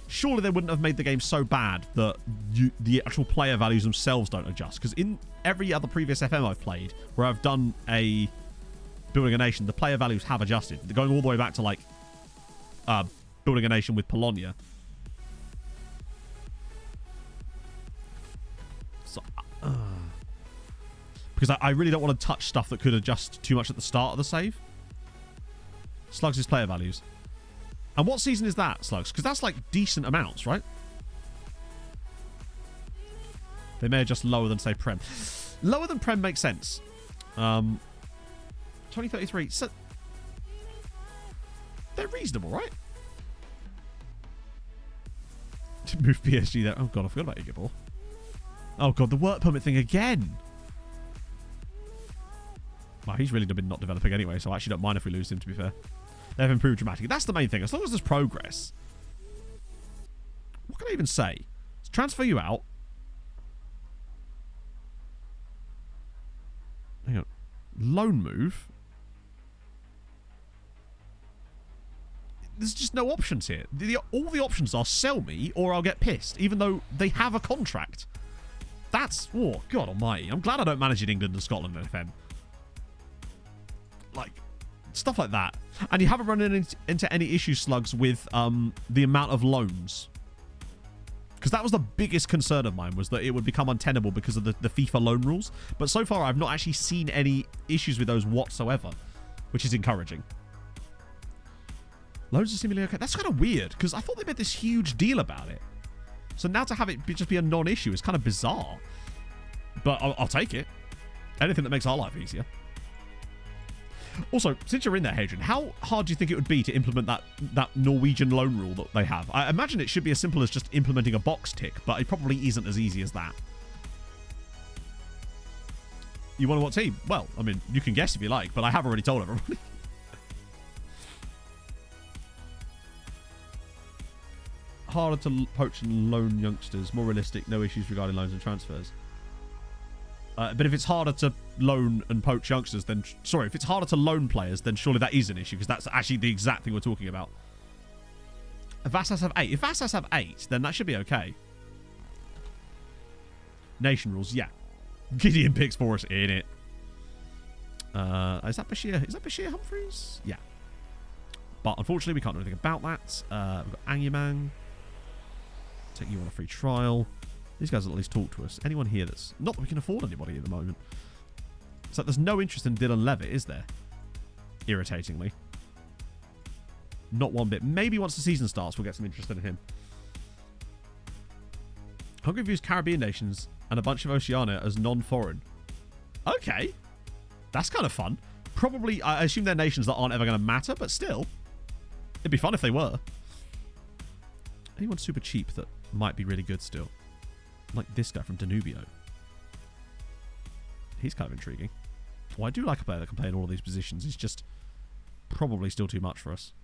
Surely they wouldn't have made the game so bad that the actual player values themselves don't adjust. Because in every other previous FM I've played, where I've done a Building a Nation, the player values have adjusted. They're going all the way back to, like, Building a Nation with Polonia. So, because I really don't want to touch stuff that could adjust too much at the start of the save. Slugs' player values. And what season is that, Slugs? Because that's, like, decent amounts, right? They may adjust lower than, say, Prem. Lower than Prem makes sense. 2033. So they're reasonable, right? To move PSG there. Oh, God, I forgot about Igor. Oh, God, the work permit thing again. Wow, he's really been not developing anyway, so I actually don't mind if we lose him, to be fair. They've improved dramatically. That's the main thing. As long as there's progress. What can I even say? Let's transfer you out. Hang on. Loan move. There's just no options here. All the options are sell me or I'll get pissed, even though they have a contract. That's... Oh, God almighty. I'm glad I don't manage in England and Scotland and FM. Like, stuff like that. And you haven't run into any issues, Slugs, with the amount of loans. Because that was the biggest concern of mine, was that it would become untenable because of the FIFA loan rules. But so far, I've not actually seen any issues with those whatsoever, which is encouraging. Loans are seemingly okay. That's kind of weird, because I thought they made this huge deal about it. So now to have it just be a non-issue is kind of bizarre. But I'll take it. Anything that makes our life easier. Also, since you're in there, Hadrian, how hard do you think it would be to implement that Norwegian loan rule that they have? I imagine it should be as simple as just implementing a box tick, but it probably isn't as easy as that. You want what team? Well, I mean, you can guess if you like, but I have already told everybody. Harder to poach and loan youngsters. More realistic. No issues regarding loans and transfers. But if it's harder to loan and poach youngsters, then... Sorry, if it's harder to loan players, then surely that is an issue, because that's actually the exact thing we're talking about. If Vassas have 8. If Vassas have 8, then that should be okay. Nation rules, yeah. Gideon picks for us in it. Is that Bashir? Is that Bashir Humphreys? Yeah. But unfortunately, we can't do anything about that. We've got Anyamang. Take you on a free trial. These guys will at least talk to us. Anyone here that's... Not that we can afford anybody at the moment. So there's no interest in Dylan Levitt, is there? Irritatingly. Not one bit. Maybe once the season starts, we'll get some interest in him. Hungary views Caribbean nations and a bunch of Oceania as non-foreign. Okay. That's kind of fun. Probably, I assume they're nations that aren't ever going to matter, but still. It'd be fun if they were. Anyone super cheap that might be really good still? Like this guy from Danubio. He's kind of intriguing. Well, I do like a player that can play in all of these positions. He's just probably still too much for us.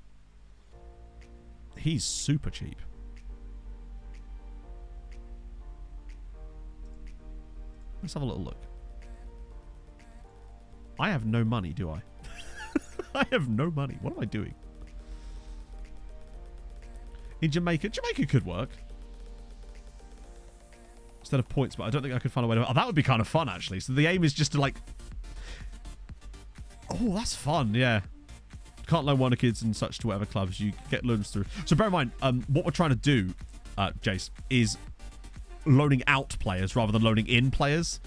He's super cheap. Let's have a little look. I have no money, do I? I have no money. What am I doing? In Jamaica. Jamaica could work. Instead of points, but I don't think I could find a way to... Oh, that would be kind of fun, actually. So the aim is just to, like... Oh, that's fun, yeah. Can't loan Wonder Kids and such to whatever clubs you get loans through. So bear in mind, what we're trying to do, Jace, is loaning out players rather than loaning in players.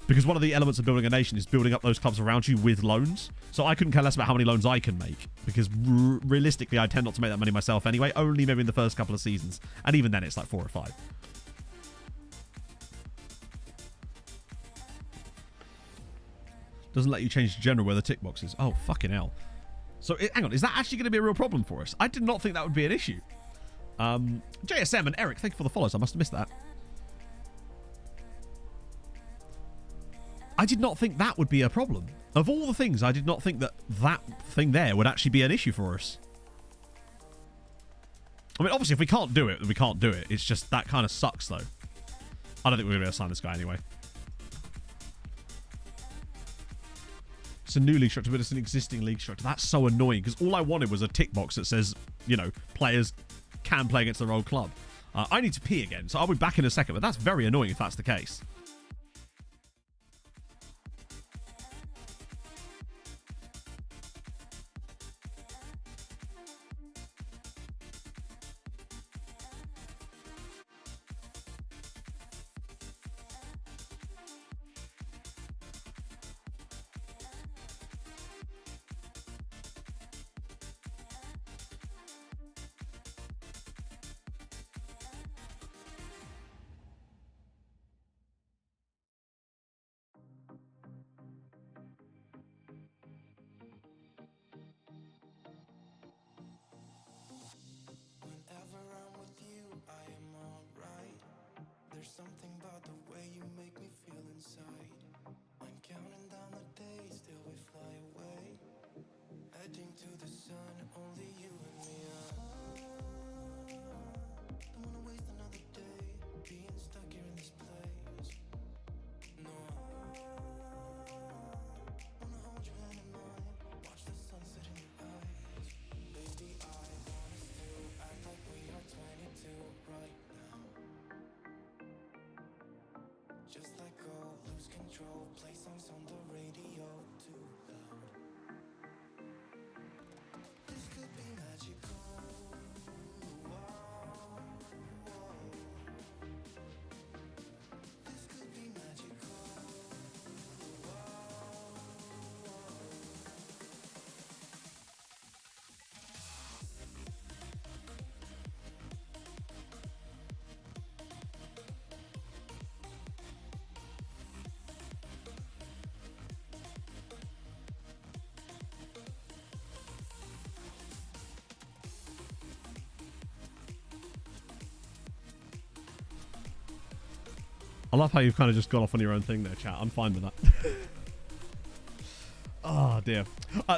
Because one of the elements of building a nation is building up those clubs around you with loans. So I couldn't care less about how many loans I can make. Because realistically, I tend not to make that money myself anyway. Only maybe in the first couple of seasons. And even then, it's like 4 or 5. Doesn't let you change general where the tick box is. Oh, fucking hell. So, hang on. Is that actually going to be a real problem for us? I did not think that would be an issue. JSM and Eric, thank you for the follows. I must have missed that. I did not think that would be a problem. Of all the things, I did not think that that thing there would actually be an issue for us. I mean, obviously, if we can't do it, then we can't do it. It's just that kind of sucks, though. I don't think we're going to be able to sign this guy anyway. It's a new league structure, but it's an existing league structure. That's so annoying, because all I wanted was a tick box that says, you know, players can play against their old club. I need to pee again, so I'll be back in a second, but that's very annoying if that's the case. control, play songs on the radio too loud. This could be magical. This could be magical. I love how you've kind of just gone off on your own thing there, chat. I'm fine with that. Oh, dear.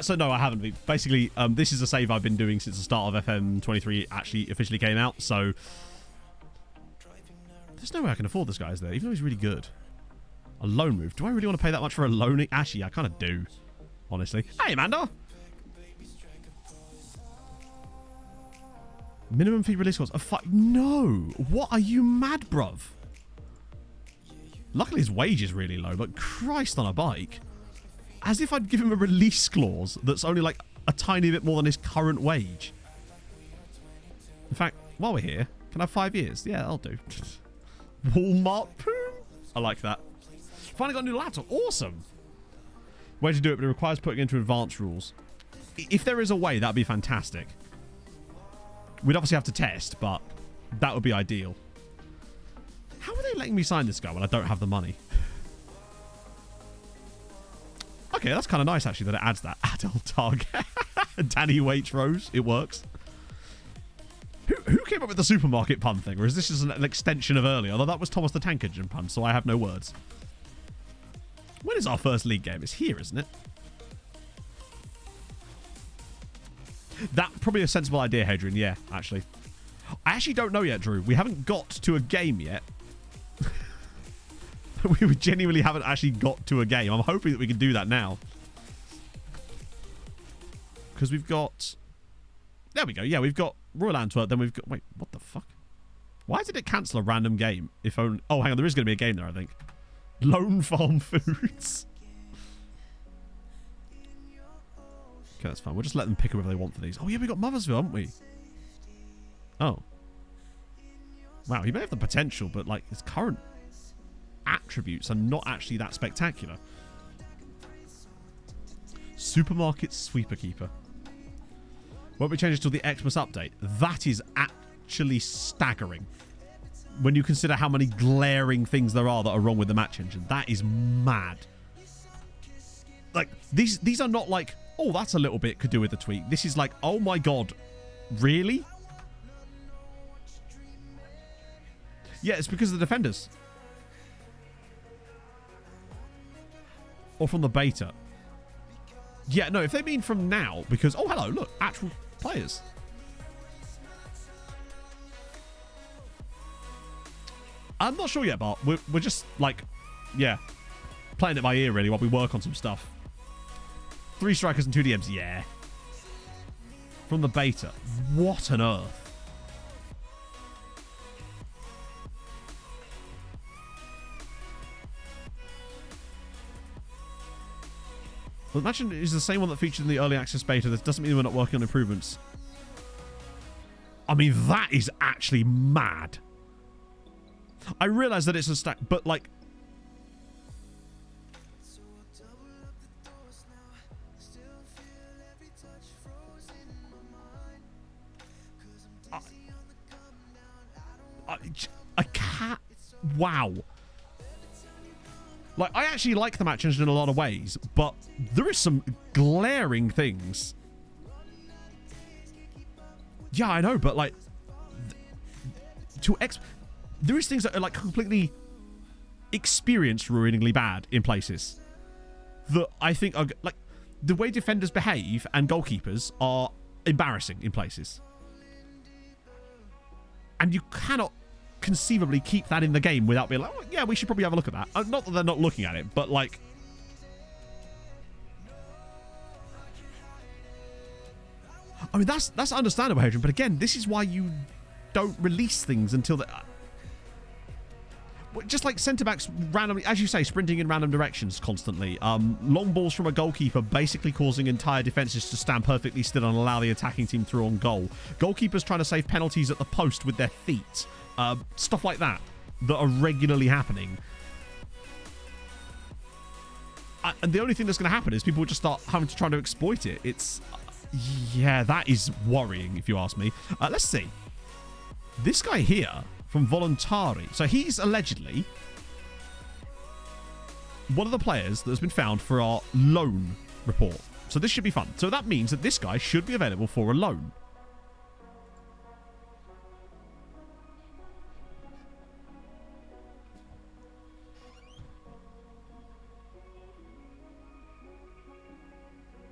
So, no, I haven't. Basically, this is a save I've been doing since the start of FM23 actually officially came out, so... There's no way I can afford this guy, is there? Even though he's really good. A loan move. Do I really want to pay that much for a loan? Actually, I kind of do. Honestly. Hey, Amanda! Minimum fee release cost. No! What are you mad, bruv? Luckily his wage is really low, but Christ on a bike. As if I'd give him a release clause that's only like a tiny bit more than his current wage. In fact, while we're here, can I have 5 years? Yeah, I'll do. Walmart poo. I like that. Finally got a new laptop. Awesome. Way to do it, but it requires putting into advanced rules. If there is a way, that'd be fantastic. We'd obviously have to test, but that would be ideal. How are they letting me sign this guy when I don't have the money? Okay, that's kind of nice, actually, that it adds that adult target. Danny Waitrose. It works. Who came up with the supermarket pun thing? Or is this just an extension of earlier? Although that was Thomas the Tank Engine pun, so I have no words. When is our first league game? It's here, isn't it? That probably a sensible idea, Hadrian. Yeah, actually. I actually don't know yet, Drew. We haven't got to a game yet. We genuinely haven't actually got to a game. I'm hoping that we can do that now. Because we've got... There we go. Yeah, we've got Royal Antwerp. Then we've got... Wait, what the fuck? Why did it cancel a random game? If only... Oh, hang on. There is going to be a game there, I think. Lone Farm Foods. Okay, that's fine. We'll just let them pick whoever they want for these. Oh, yeah, we got Mothersville, haven't we? Oh. Wow, he may have the potential, but, like, his current attributes are not actually that spectacular. Supermarket Sweeper Keeper. Won't be changed till the Xmas update. That is actually staggering. When you consider how many glaring things there are that are wrong with the match engine. That is mad. Like, these are not like, oh, that's a little bit could do with the tweak. This is like, oh my god. Really? Yeah, it's because of the defenders. Or from the beta. Yeah, no, if they mean from now, because... Oh, hello, look. Actual players. I'm not sure yet, Bart. We're just, like... Yeah. Playing it by ear, really, while we work on some stuff. 3 strikers and 2 DMs. Yeah. From the beta. What on earth? Well, imagine it's the same one that featured in the early access beta. That doesn't mean we're not working on improvements. I mean, that is actually mad. I realise that it's a stack, but like... I can't... Wow. Like, I actually like the match engine in a lot of ways, but there is some glaring things. Yeah, I know, but like... There is things that are like completely experience-ruiningly bad in places. That I think are... Like, the way defenders behave and goalkeepers are embarrassing in places. And you cannot conceivably keep that in the game without being like, oh, yeah, we should probably have a look at that. Not that they're not looking at it, but like... I mean, that's understandable, Hadrian, but again, this is why you don't release things until... Just like centre-backs randomly, as you say, sprinting in random directions constantly. Long balls from a goalkeeper basically causing entire defences to stand perfectly still and allow the attacking team through on goal. Goalkeepers trying to save penalties at the post with their feet. Stuff like that are regularly happening. And the only thing that's going to happen is people will just start having to try to exploit it. It's... yeah, that is worrying, if you ask me. Let's see. This guy here... from Voluntari. So he's allegedly one of the players that has been found for our loan report. So this should be fun. So that means that this guy should be available for a loan.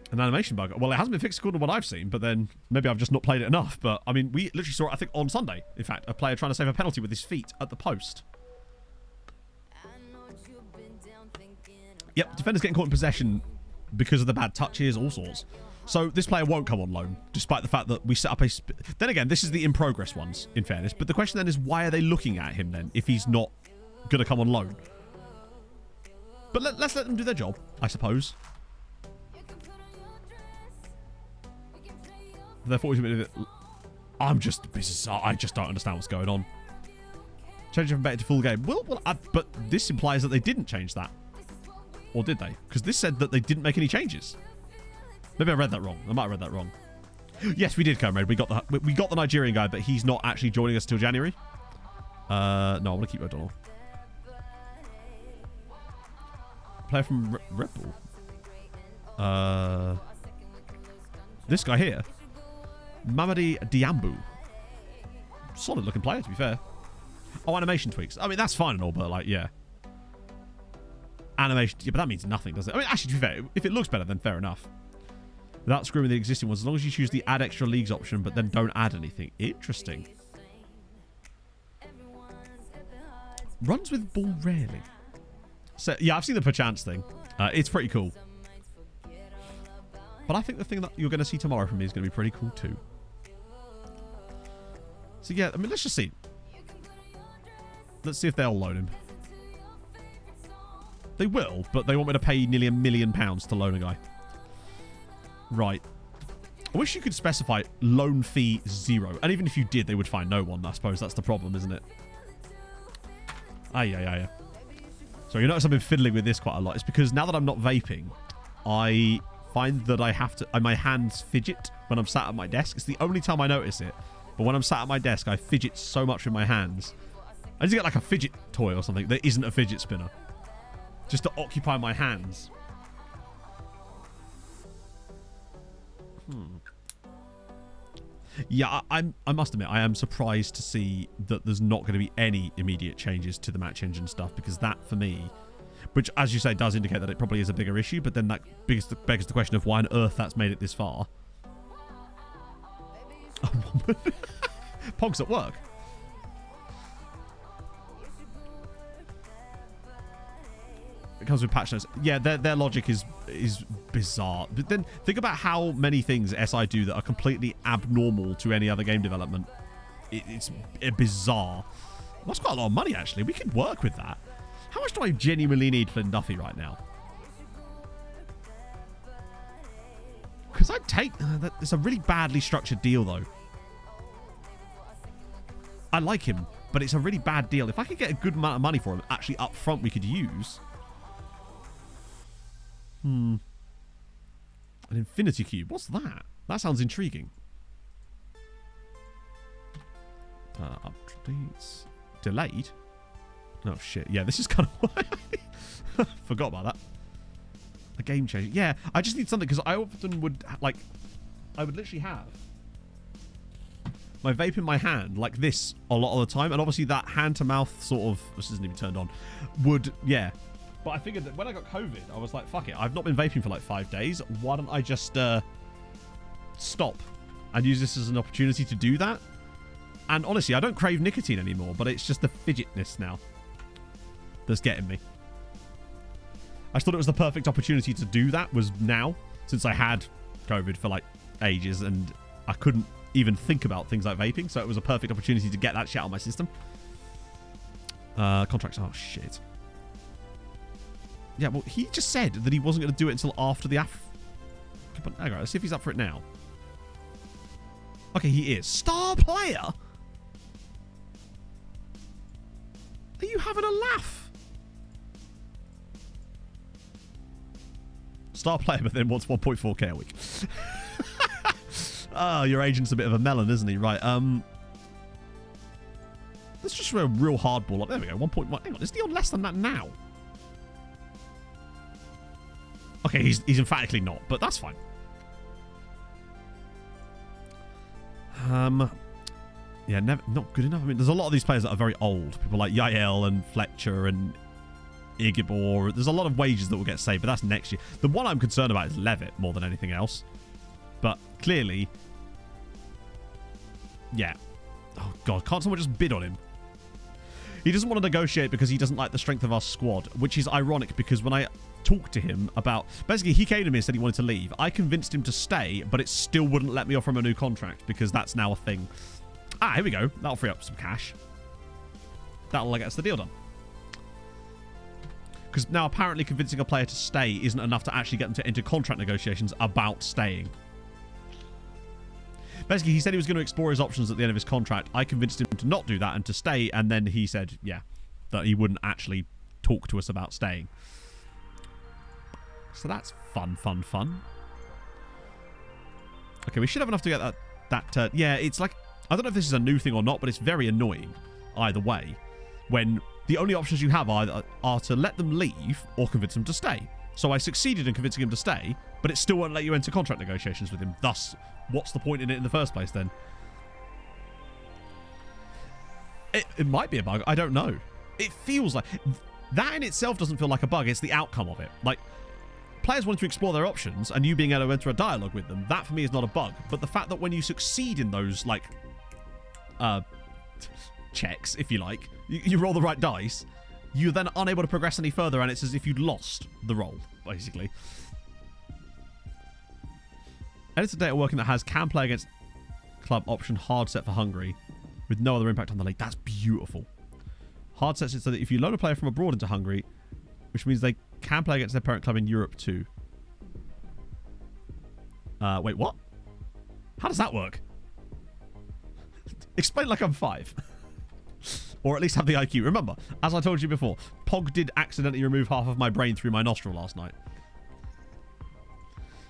An animation bug. Well, it hasn't been fixed according to what I've seen, but then maybe I've just not played it enough. But, I mean, we literally saw it, I think, on Sunday. In fact, a player trying to save a penalty with his feet at the post. Yep, defenders getting caught in possession because of the bad touches, all sorts. So this player won't come on loan, despite the fact that we set up a... Then again, this is the in-progress ones, in fairness. But the question then is, why are they looking at him then, if he's not going to come on loan? But let's let them do their job, I suppose. Therefore, I'm just bizarre. I just don't understand what's going on. Change from beta to full game. But this implies that they didn't change that. Or did they? Because this said that they didn't make any changes. Maybe I read that wrong. I might have read that wrong. Yes, we did, Comrade. We got the Nigerian guy, but he's not actually joining us till January. No, I want to keep O'Donnell. Player from Red Bull. This guy here. Mamadi Diambu. Solid looking player, to be fair. Oh, animation tweaks. I mean, that's fine and all, but like, yeah. Animation, yeah, but that means nothing, does it? I mean, actually, to be fair, if it looks better, then fair enough. Without screwing with the existing ones, as long as you choose the add extra leagues option, but then don't add anything. Interesting. Runs with ball rarely. So, yeah, I've seen the perchance thing. It's pretty cool. But I think the thing that you're going to see tomorrow from me is going to be pretty cool too. So yeah, I mean, let's just see. Let's see if they'll loan him. They will, but they want me to pay nearly £1 million to loan a guy. Right. I wish you could specify loan fee 0. And even if you did, they would find no one. I suppose that's the problem, isn't it? Yeah. So you notice I've been fiddling with this quite a lot. It's because now that I'm not vaping, I find that I have to... my hands fidget when I'm sat at my desk. It's the only time I notice it. But when I'm sat at my desk, I fidget so much with my hands. I need to get like a fidget toy or something that isn't a fidget spinner. Just to occupy my hands. Yeah, I must admit, I am surprised to see that there's not going to be any immediate changes to the match engine stuff. Because that, for me... which, as you say, does indicate that it probably is a bigger issue. But then that begs the question of why on earth that's made it this far. Pog's at work. It comes with patch notes. Yeah, their logic is bizarre. But then think about how many things SI do that are completely abnormal to any other game development. It's bizarre. That's quite a lot of money, actually. We could work with that. How much do I genuinely need Flynn Duffy right now? Because I'd take... it's a really badly structured deal, though. I like him, but it's a really bad deal. If I could get a good amount of money for him, actually up front we could use... An infinity cube. What's that? That sounds intriguing. Updates. Delayed? Oh, shit. Yeah, this is kind of... Forgot about that. A game changer. Yeah, I just need something, because I often would, like... I would literally have my vape in my hand, like this, a lot of the time. And obviously that hand-to-mouth sort of... This isn't even turned on. Would... Yeah. But I figured that when I got COVID, I was like, fuck it. I've not been vaping for like 5 days. Why don't I just stop and use this as an opportunity to do that? And honestly, I don't crave nicotine anymore, but it's just the fidgetness now that's getting me. I just thought it was the perfect opportunity to do that was now, since I had COVID for like ages and I couldn't even think about things like vaping. So it was a perfect opportunity to get that shit out of my system. Contracts. Oh, shit. Yeah, well, he just said that he wasn't going to do it until after the But hang on, let's see if he's up for it now. Okay, he is. Star player? Are you having a laugh? Star player, but then wants 1.4k a week. Oh, your agent's a bit of a melon, isn't he? Right, let's just throw a real hardball up. There we go, 1.1. Hang on, is he on less than that now? Okay, he's emphatically not, but that's fine. Yeah, not good enough. I mean, there's a lot of these players that are very old. People like Yael and Fletcher and Igibor. There's a lot of wages that will get saved, but that's next year. The one I'm concerned about is Levitt more than anything else. But clearly, yeah. Oh, God, can't someone just bid on him? He doesn't want to negotiate because he doesn't like the strength of our squad, which is ironic because when I talked to him about... Basically, he came to me and said he wanted to leave. I convinced him to stay, but it still wouldn't let me offer him a new contract because that's now a thing. Ah, here we go. That'll free up some cash. That'll get us the deal done. Because now apparently convincing a player to stay isn't enough to actually get them to enter contract negotiations about staying. Basically, he said he was going to explore his options at the end of his contract. I convinced him to not do that and to stay, and then he said, yeah, that he wouldn't actually talk to us about staying. So that's fun. Okay, we should have enough to get that yeah, it's like... I don't know if this is a new thing or not, but it's very annoying either way when the only options you have are to let them leave or convince them to stay. So I succeeded in convincing him to stay, but it still won't let you enter contract negotiations with him. Thus, what's the point in it in the first place then? It might be a bug. I don't know. It feels like... That in itself doesn't feel like a bug. It's the outcome of it. Like, players wanting to explore their options and you being able to enter a dialogue with them, that for me is not a bug. But the fact that when you succeed in those, like... checks, if you like, you roll the right dice, you're then unable to progress any further, and it's as if you'd lost the roll, basically. Editor data working that has can play against club option hard set for Hungary with no other impact on the league. That's beautiful. Hard sets it so that if you loan a player from abroad into Hungary, which means they can play against their parent club in Europe too. Wait, what? How does that work? Explain like I'm 5. Or at least have the IQ. Remember, as I told you before, Pog did accidentally remove half of my brain through my nostril last night.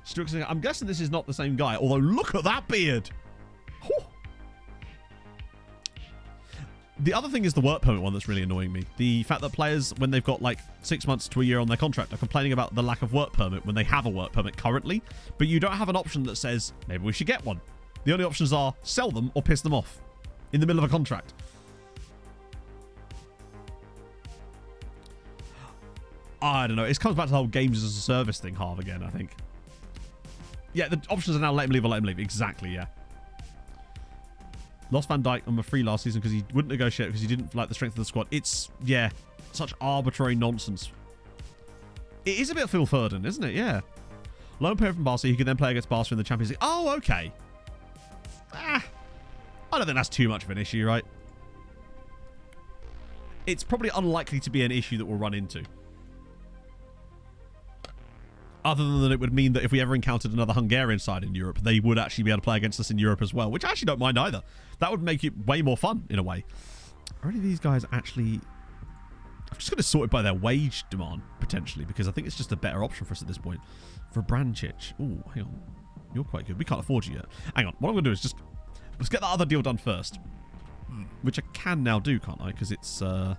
Stuart saying, I'm guessing this is not the same guy, although look at that beard! Whew. The other thing is the work permit one that's really annoying me. The fact that players, when they've got like 6 months to a year on their contract, are complaining about the lack of work permit when they have a work permit currently, but you don't have an option that says, maybe we should get one. The only options are sell them or piss them off in the middle of a contract. I don't know. It comes back to the whole games as a service thing, Harv, again, I think. Yeah, the options are now let him leave or let him leave. Exactly, yeah. Lost Van Dijk on the free last season because he wouldn't negotiate because he didn't like the strength of the squad. It's, yeah, such arbitrary nonsense. It is a bit Phil Foden, isn't it? Yeah. Loan player from Barca, he can then play against Barca in the Champions League. Oh, okay. I don't think that's too much of an issue, right? It's probably unlikely to be an issue that we'll run into. Other than that, it would mean that if we ever encountered another Hungarian side in Europe, they would actually be able to play against us in Europe as well, which I actually don't mind either. That would make it way more fun, in a way. Are any of these guys actually... I'm just going to sort it by their wage demand, potentially, because I think it's just a better option for us at this point. For Branchich. Oh, hang on. You're quite good. We can't afford you yet. Hang on. What I'm going to do is just... Let's get that other deal done first. Which I can now do, can't I? Because it's... Transfer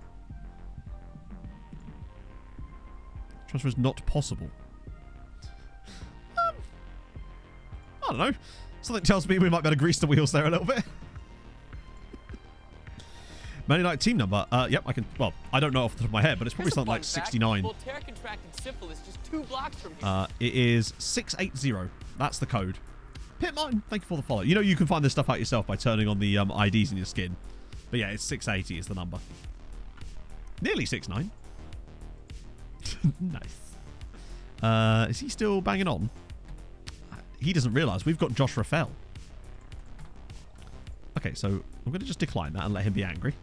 is not possible. I don't know. Something tells me we might be able to grease the wheels there a little bit. Man United team number. Yep, I can... Well, I don't know off the top of my head, but it's probably something like 69. Voltaire contracted syphilis just 2 blocks from here. It is 680. That's the code. Pitmine, thank you for the follow. You know you can find this stuff out yourself by turning on the IDs in your skin. But yeah, it's 680 is the number. Nearly 69. Nice. Is he still banging on? He doesn't realise we've got Josh Rafael. Okay, so I'm going to just decline that and let him be angry.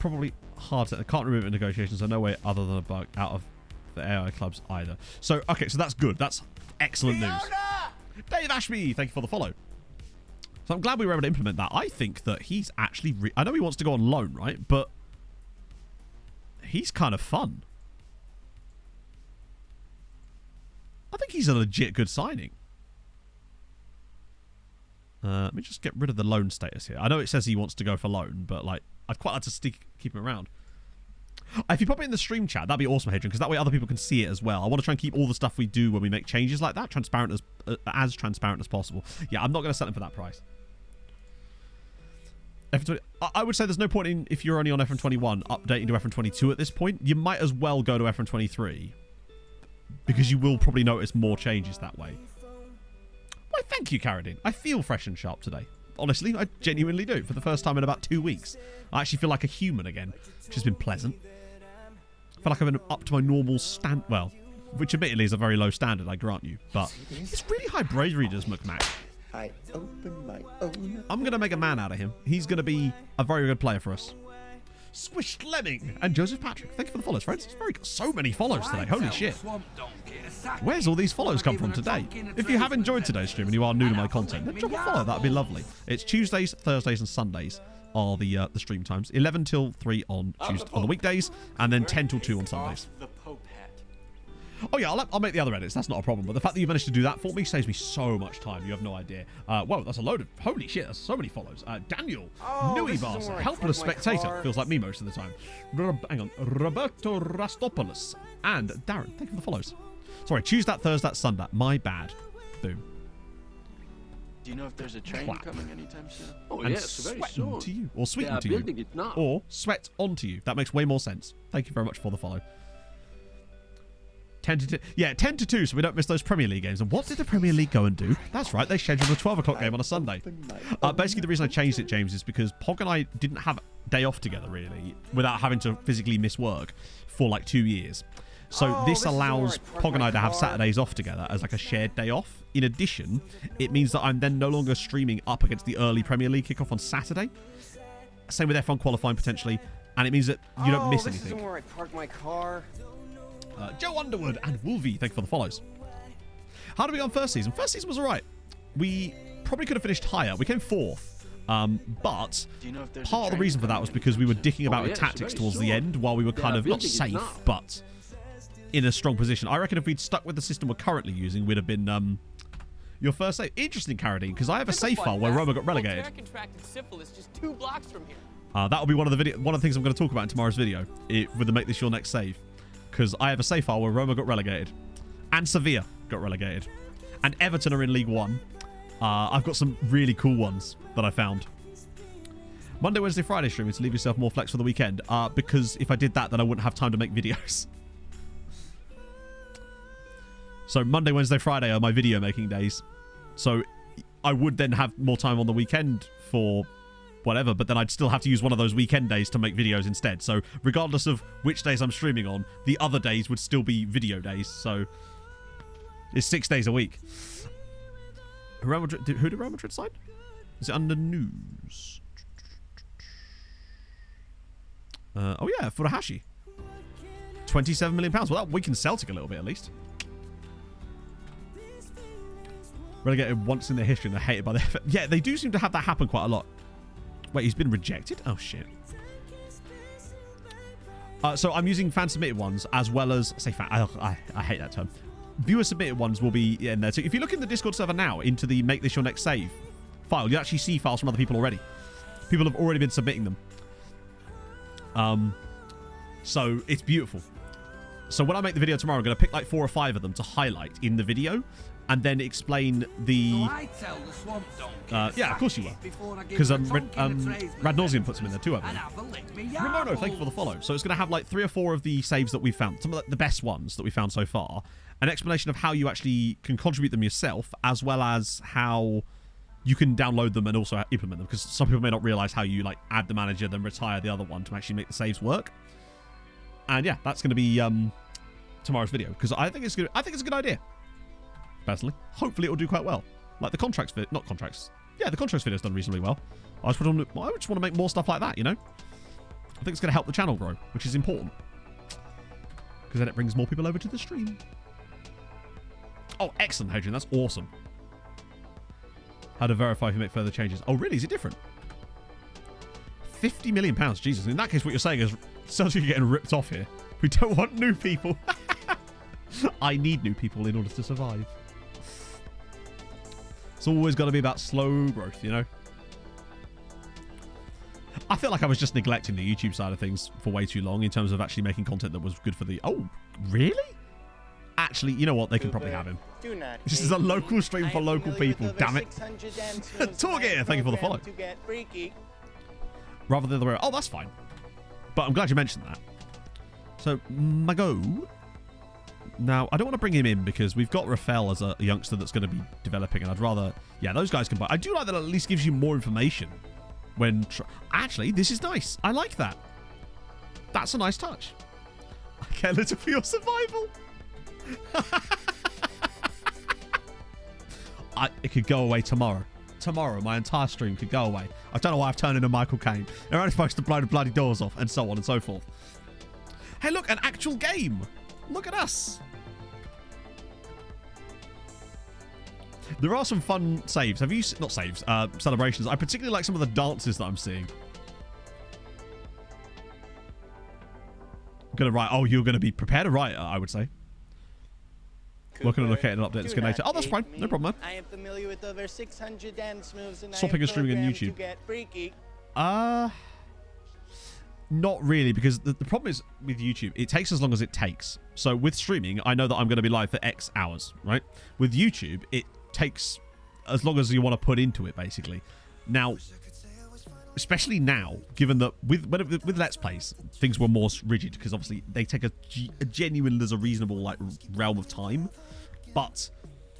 probably hard to... I can't remove it in negotiations, so no way other than a bug out of the AI clubs either. So, okay, so that's good. That's excellent news. Dave Ashby, thank you for the follow. So I'm glad we were able to implement that. I think that he's actually... I know he wants to go on loan, right? But he's kind of fun. I think he's a legit good signing. Let me just get rid of the loan status here. I know it says he wants to go for loan, but like I'd quite like to keep him around. If you pop it in the stream chat, that'd be awesome, Hadrian, because that way other people can see it as well. I want to try and keep all the stuff we do when we make changes like that transparent as possible. Yeah, I'm not going to sell him for that price. I would say there's no point in, if you're only on FM21, updating to FM22 at this point. You might as well go to FM23, because you will probably notice more changes that way. Why, thank you, Carradine. I feel fresh and sharp today. Honestly, I genuinely do. For the first time in about 2 weeks. I actually feel like a human again, which has been pleasant. I feel like I've been up to my normal well, which admittedly is a very low standard, I grant you. But it's really high bravery, does McMac. I open my own. I'm going to make a man out of him. He's going to be a very good player for us. Squished Lemming and Joseph Patrick. Thank you for the follows, friends. It's very so many follows today. Holy shit. Where's all these follows come from today? If you have enjoyed today's stream and you are new to my content, then drop a follow. That'd be lovely. It's Tuesdays, Thursdays, and Sundays are the stream times. 11 till 3 on the weekdays, and then 10 till 2 on Sundays. Oh yeah, I'll make the other edits. That's not a problem. But the fact that you managed to do that for me saves me so much time. You have no idea. Whoa, that's a load of... Holy shit, that's so many follows. Daniel, Nui Bars, Helpless Spectator. Feels like me most of the time. Hang on. Roberto Rastopoulos. And Darren, thank you for the follows. Sorry, Tuesday, Thursday, Sunday. My bad. Boom. Do you know if there's a train coming anytime soon? Oh, and yes, very soon. To you. Or sweeten to building you. It now. Or sweat onto you. That makes way more sense. Thank you very much for the follow. 10 to 2. Yeah, 10 to 2, so we don't miss those Premier League games. And what did the Premier League go and do? That's right, they scheduled a 12 o'clock game on a Sunday. Basically, the reason I changed it, James, is because Pog and I didn't have a day off together, really, without having to physically miss work for like 2 years. So this allows Pog and I to have Saturdays off together as like a shared day off. In addition, it means that I'm then no longer streaming up against the early Premier League kickoff on Saturday. Same with F1 qualifying, potentially. And it means that you don't miss anything. This isn't where I park my car. Joe Underwood and Wolvie, thank you for the follows. How did we go on first season? First season was alright. We probably could have finished higher. We came 4th. But part of the reason for that was because we were dicking about with tactics towards the end while we were kind of not safe, but in a strong position. I reckon if we'd stuck with the system we're currently using, we'd have been your first save. Interesting, Carradine, because I have a save file where Roma got relegated. Syphilis just 2 blocks from here. That'll be one of the things I'm going to talk about in tomorrow's video with the Make This Your Next Save. Because I have a save file where Roma got relegated. And Sevilla got relegated. And Everton are in League One. I've got some really cool ones that I found. Monday, Wednesday, Friday streaming to leave yourself more flex for the weekend. Because if I did that, then I wouldn't have time to make videos. So Monday, Wednesday, Friday are my video making days. So I would then have more time on the weekend for... whatever, but then I'd still have to use one of those weekend days to make videos instead. So regardless of which days I'm streaming on, the other days would still be video days. So it's 6 days a week. Who did Real Madrid sign? Is it under news? Oh yeah, Furuhashi. £27 million. Well, that weakens Celtic a little bit at least. Relegated once in their history and they're hated by the FA. Yeah, they do seem to have that happen quite a lot. Wait, he's been rejected? Oh, shit. So I'm using fan-submitted ones as well as... say fan... I hate that term. Viewer-submitted ones will be in there. So if you look in the Discord server now into the Make This Your Next Save file, you'll actually see files from other people already. People have already been submitting them. So it's beautiful. So when I make the video tomorrow, I'm going to pick like 4 or 5 of them to highlight in the video. And then explain the... yeah, of course you will. Because Radnauseum puts them in there too, I believe. Ramono, thank you for the follow. So it's going to have like 3 or 4 of the saves that we found. Some of the best ones that we found so far. An explanation of how you actually can contribute them yourself, as well as how you can download them and also implement them. Because some people may not realise how you like add the manager, then retire the other one to actually make the saves work. And yeah, that's going to be tomorrow's video. Because I think it's good. I think it's a good idea. Personally, hopefully it'll do quite well. Like the contracts video, not contracts. Yeah, the contracts video's done reasonably well. I just want to make more stuff like that, you know. I think it's going to help the channel grow, which is important. Because then it brings more people over to the stream. Oh, excellent, Hadrian. That's awesome. How to verify if you make further changes. Oh, really? Is it different? £50 million. Jesus. In that case, what you're saying is sounds like you're getting ripped off here. We don't want new people. I need new people in order to survive. It's always got to be about slow growth, you know? I feel like I was just neglecting the YouTube side of things for way too long in terms of actually making content that was good for the... Oh, really? Actually, you know what? They can probably have him. This is a local stream for local people, damn it. Talk here. Thank you for the follow. Rather than the other way. Oh, that's fine. But I'm glad you mentioned that. So, Mago. Now, I don't want to bring him in because we've got Rafael as a youngster that's going to be developing, and I'd rather... Yeah, those guys can buy. I do like that it at least gives you more information when... Actually, this is nice. I like that. That's a nice touch. I care little for your survival. It could go away tomorrow. Tomorrow, my entire stream could go away. I don't know why I've turned into Michael Caine. They're only supposed to blow the bloody doors off, and so on and so forth. Hey, look, an actual game. Look at us. There are some fun saves. Have you... Not saves. Celebrations. I particularly like some of the dances that I'm seeing. I'm going to write... Oh, you're going to be prepared to write, I would say. Working on locating an update that's Oh, that's fine. No problem, man. I am familiar with over 600 dance moves and Swapping and streaming on YouTube. Not really, because the problem is with YouTube, it takes as long as it takes. So with streaming, I know that I'm going to be live for X hours, right? With YouTube, it takes as long as you want to put into it, basically. Now, especially now, given that with Let's Plays, things were more rigid, because obviously they take a genuine, there's a reasonable like realm of time. But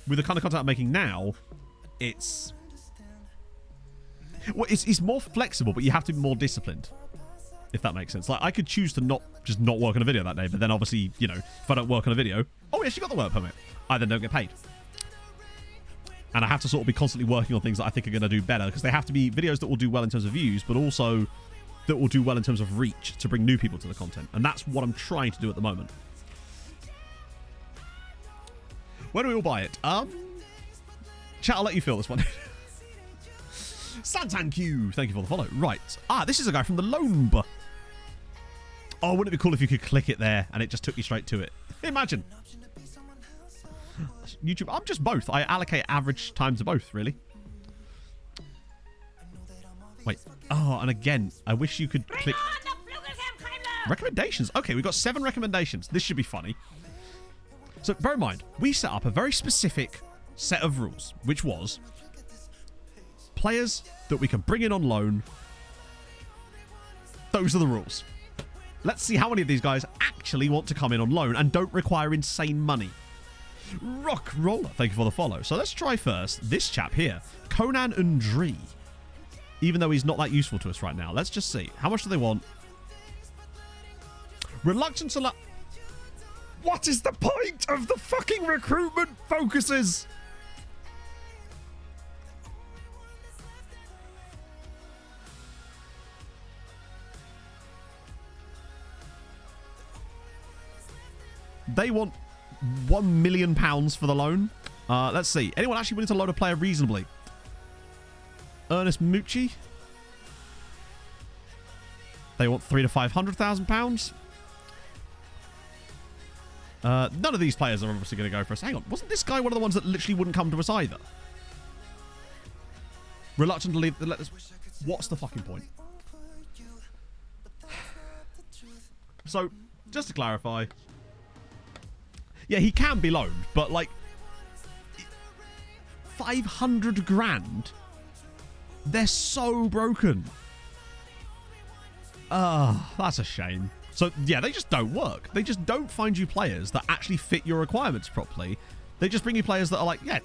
with the kind of content I'm making now, it's more flexible, but you have to be more disciplined. If that makes sense. Like, I could choose to not work on a video that day, but then obviously, you know, if I don't work on a video, oh yes, you got the work permit. I then don't get paid. And I have to sort of be constantly working on things that I think are going to do better, because they have to be videos that will do well in terms of views, but also that will do well in terms of reach to bring new people to the content. And that's what I'm trying to do at the moment. Where do we all buy it? Chat, I'll let you feel this one. Santanq, thank you for the follow. Right. This is a guy from the Loamb. Oh, wouldn't it be cool if you could click it there and it just took you straight to it? Imagine. YouTube, I'm just both. I allocate average time to both, really. Wait. Oh, and again, I wish you could click... Recommendations. Okay, we've got 7 recommendations. This should be funny. So, bear in mind, we set up a very specific set of rules, which was players that we can bring in on loan. Those are the rules. Let's see how many of these guys actually want to come in on loan and don't require insane money. Rock Roller, thank you for the follow. So let's try first this chap here, Conan Undri. Even though he's not that useful to us right now. Let's just see. How much do they want? Reluctant to... What is the point of the fucking recruitment focuses? They want £1 million for the loan. Let's see. Anyone actually willing to loan a player reasonably? Ernest Mucci. They want £300,000 to £500,000. None of these players are obviously going to go for us. Hang on. Wasn't this guy one of the ones that literally wouldn't come to us either? Reluctant to leave. What's the fucking point? So, just to clarify... Yeah, he can be loaned, but like 500 grand. They're so broken. That's a shame. So yeah, they just don't work. They just don't find you players that actually fit your requirements properly. They just bring you players that are like, yeah,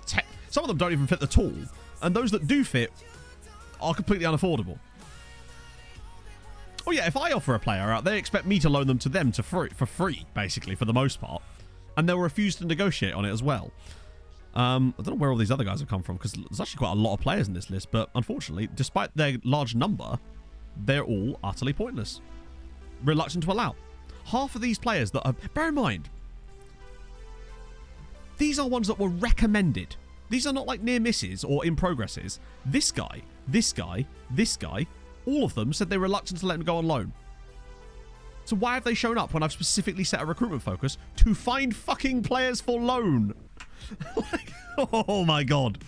some of them don't even fit at all, and those that do fit are completely unaffordable. Oh yeah, if I offer a player out, they expect me to loan them to them for free, basically, for the most part. And they'll refuse to negotiate on it as well. I don't know where all these other guys have come from, because there's actually quite a lot of players in this list, but unfortunately, despite their large number, they're all utterly pointless. reluctant to allow. Half of these players that are... Bear in mind, these are ones that were recommended. These are not like near misses or in progresses. This guy, this guy, this guy, all of them said they're reluctant to let him go on loan. So why have they shown up when I've specifically set a recruitment focus to find fucking players for loan? Like, oh my god.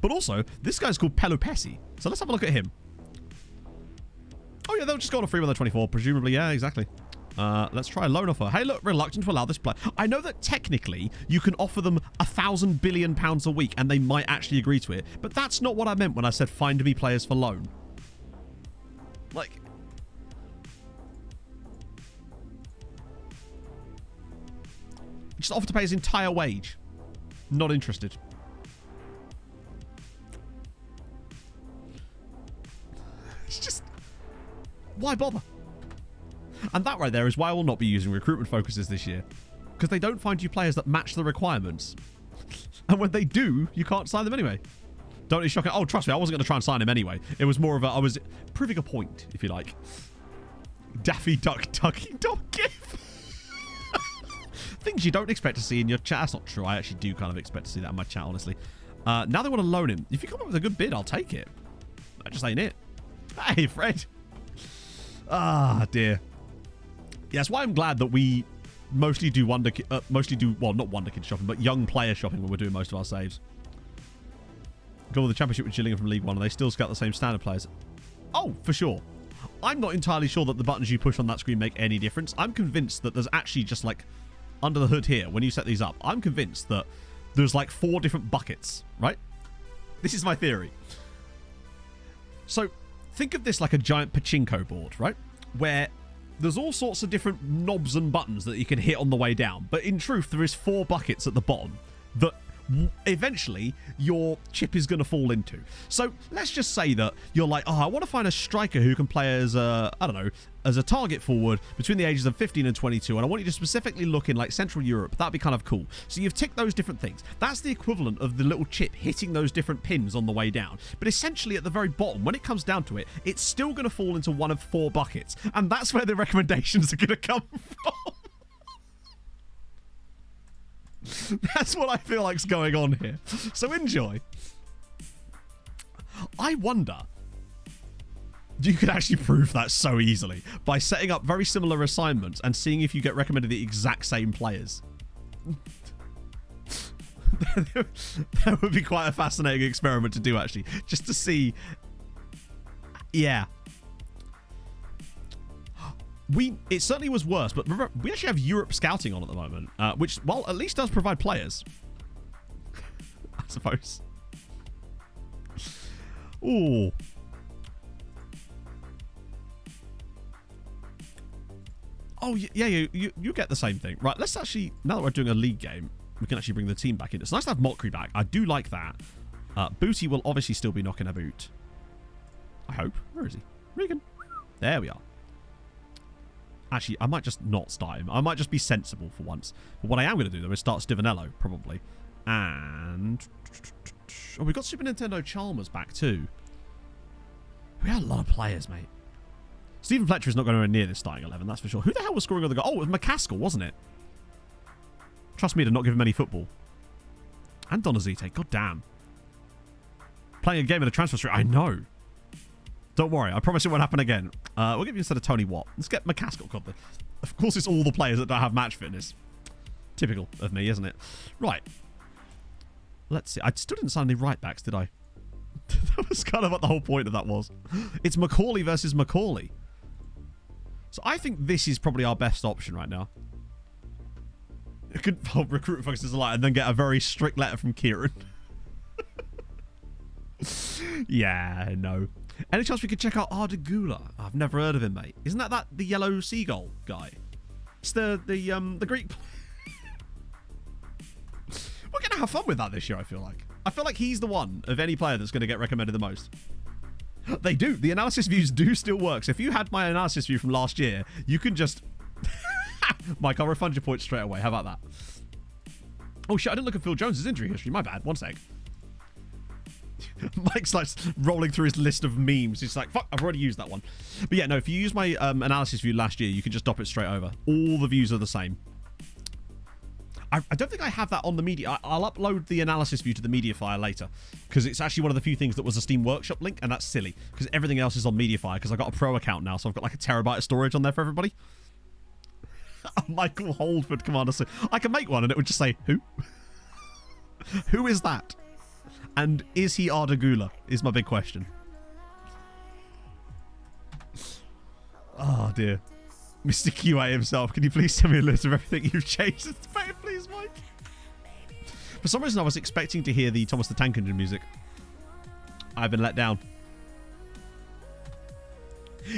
But also, this guy's called Pelupesi. So let's have a look at him. Oh yeah, they'll just go on a free when they're 24. Presumably, yeah, exactly. Let's try a loan offer. Hey, look, reluctant to allow this player. I know that technically you can offer them £1,000 billion a week and they might actually agree to it. But that's not what I meant when I said find me players for loan. Like... just offer to pay his entire wage. Not interested. It's just... why bother? And that right there is why I will not be using recruitment focuses this year. Because they don't find you players that match the requirements. And when they do, you can't sign them anyway. Don't be shocking. Oh, trust me, I wasn't going to try and sign him anyway. It was more of a... I was proving a point, if you like. Daffy Duck Ducky Dog GIF. Things you don't expect to see in your chat. That's not true. I actually do kind of expect to see that in my chat, honestly. Now they want to loan him. If you come up with a good bid, I'll take it. That just ain't it. Hey, Fred. Ah, dear. Yeah, that's why I'm glad that we mostly do well, not Wonderkid shopping, but young player shopping when we're doing most of our saves. Go with the championship with Gillingham from League One, and they still scout the same standard players. Oh, for sure. I'm not entirely sure that the buttons you push on that screen make any difference. I'm convinced that there's actually just like under the hood here, when you set these up, I'm convinced that there's like 4 different buckets, right? This is my theory. So think of this like a giant pachinko board, right? Where there's all sorts of different knobs and buttons that you can hit on the way down. But in truth, there is 4 buckets at the bottom that eventually your chip is going to fall into. So let's just say that you're like, oh, I want to find a striker who can play as a, I don't know, as a target forward between the ages of 15 and 22, and I want you to specifically look in like Central Europe. That'd be kind of cool. So you've ticked those different things. That's the equivalent of the little chip hitting those different pins on the way down. But essentially at the very bottom, when it comes down to it, it's still going to fall into one of 4 buckets. And that's where the recommendations are going to come from. That's what I feel like's going on here. So enjoy. I wonder... you could actually prove that so easily by setting up very similar assignments and seeing if you get recommended the exact same players. That would be quite a fascinating experiment to do, actually. Just to see... yeah. It certainly was worse, but remember, we actually have Europe scouting on at the moment, which, well, at least does provide players. I suppose. Ooh. Oh, yeah, you get the same thing. Right, let's actually, now that we're doing a league game, we can actually bring the team back in. It's nice to have Mockery back. I do like that. Booty will obviously still be knocking a boot. I hope. Where is he? Regan. There we are. Actually, I might just not start him. I might just be sensible for once. But what I am going to do, though, is start Stivanello, probably. And... oh, we've got Super Nintendo Chalmers back, too. We had a lot of players, mate. Stephen Fletcher is not going to near this starting 11, that's for sure. Who the hell was scoring on the goal? Oh, it was McCaskill, wasn't it? Trust me to not give him any football. And Donazite, god damn. Playing a game in a transfer street, I know. Don't worry, I promise it won't happen again. We'll give you instead of Tony Watt. Let's get McCaskill. God, of course, it's all the players that don't have match fitness. Typical of me, isn't it? Right. Let's see. I still didn't sign any right backs, did I? That was kind of what the whole point of that was. It's Macaulay versus Macaulay. So I think this is probably our best option right now. I could recruit focuses a lot and then get a very strict letter from Kieran. Yeah, no. Any chance we could check out Ardagula? I've never heard of him, mate. Isn't that the yellow seagull guy? It's the Greek. We're going to have fun with that this year, I feel like. I feel like he's the one of any player that's going to get recommended the most. They do. The analysis views do still work. So if you had my analysis view from last year, you can just... Mike, I'll refund your points straight away. How about that? Oh, shit. I didn't look at Phil Jones' injury history. My bad. One sec. Mike's like rolling through his list of memes. He's like, fuck, I've already used that one. But yeah, no, if you use my analysis view last year, you can just drop it straight over. All the views are the same. I don't think I have that on the media. I'll upload the analysis view to the Mediafire later, because it's actually one of the few things that was a Steam Workshop link, and that's silly, because everything else is on Mediafire, because I've got a pro account now, so I've got like a terabyte of storage on there for everybody. Michael Holdford Commander. So I can make one, and it would just say, who? Who is that? And is he Ardagula? Is my big question. Oh, dear. Mr. QA himself, can you please tell me a list of everything you've changed? It's better, please, Mike. For some reason, I was expecting to hear the Thomas the Tank Engine music. I've been let down.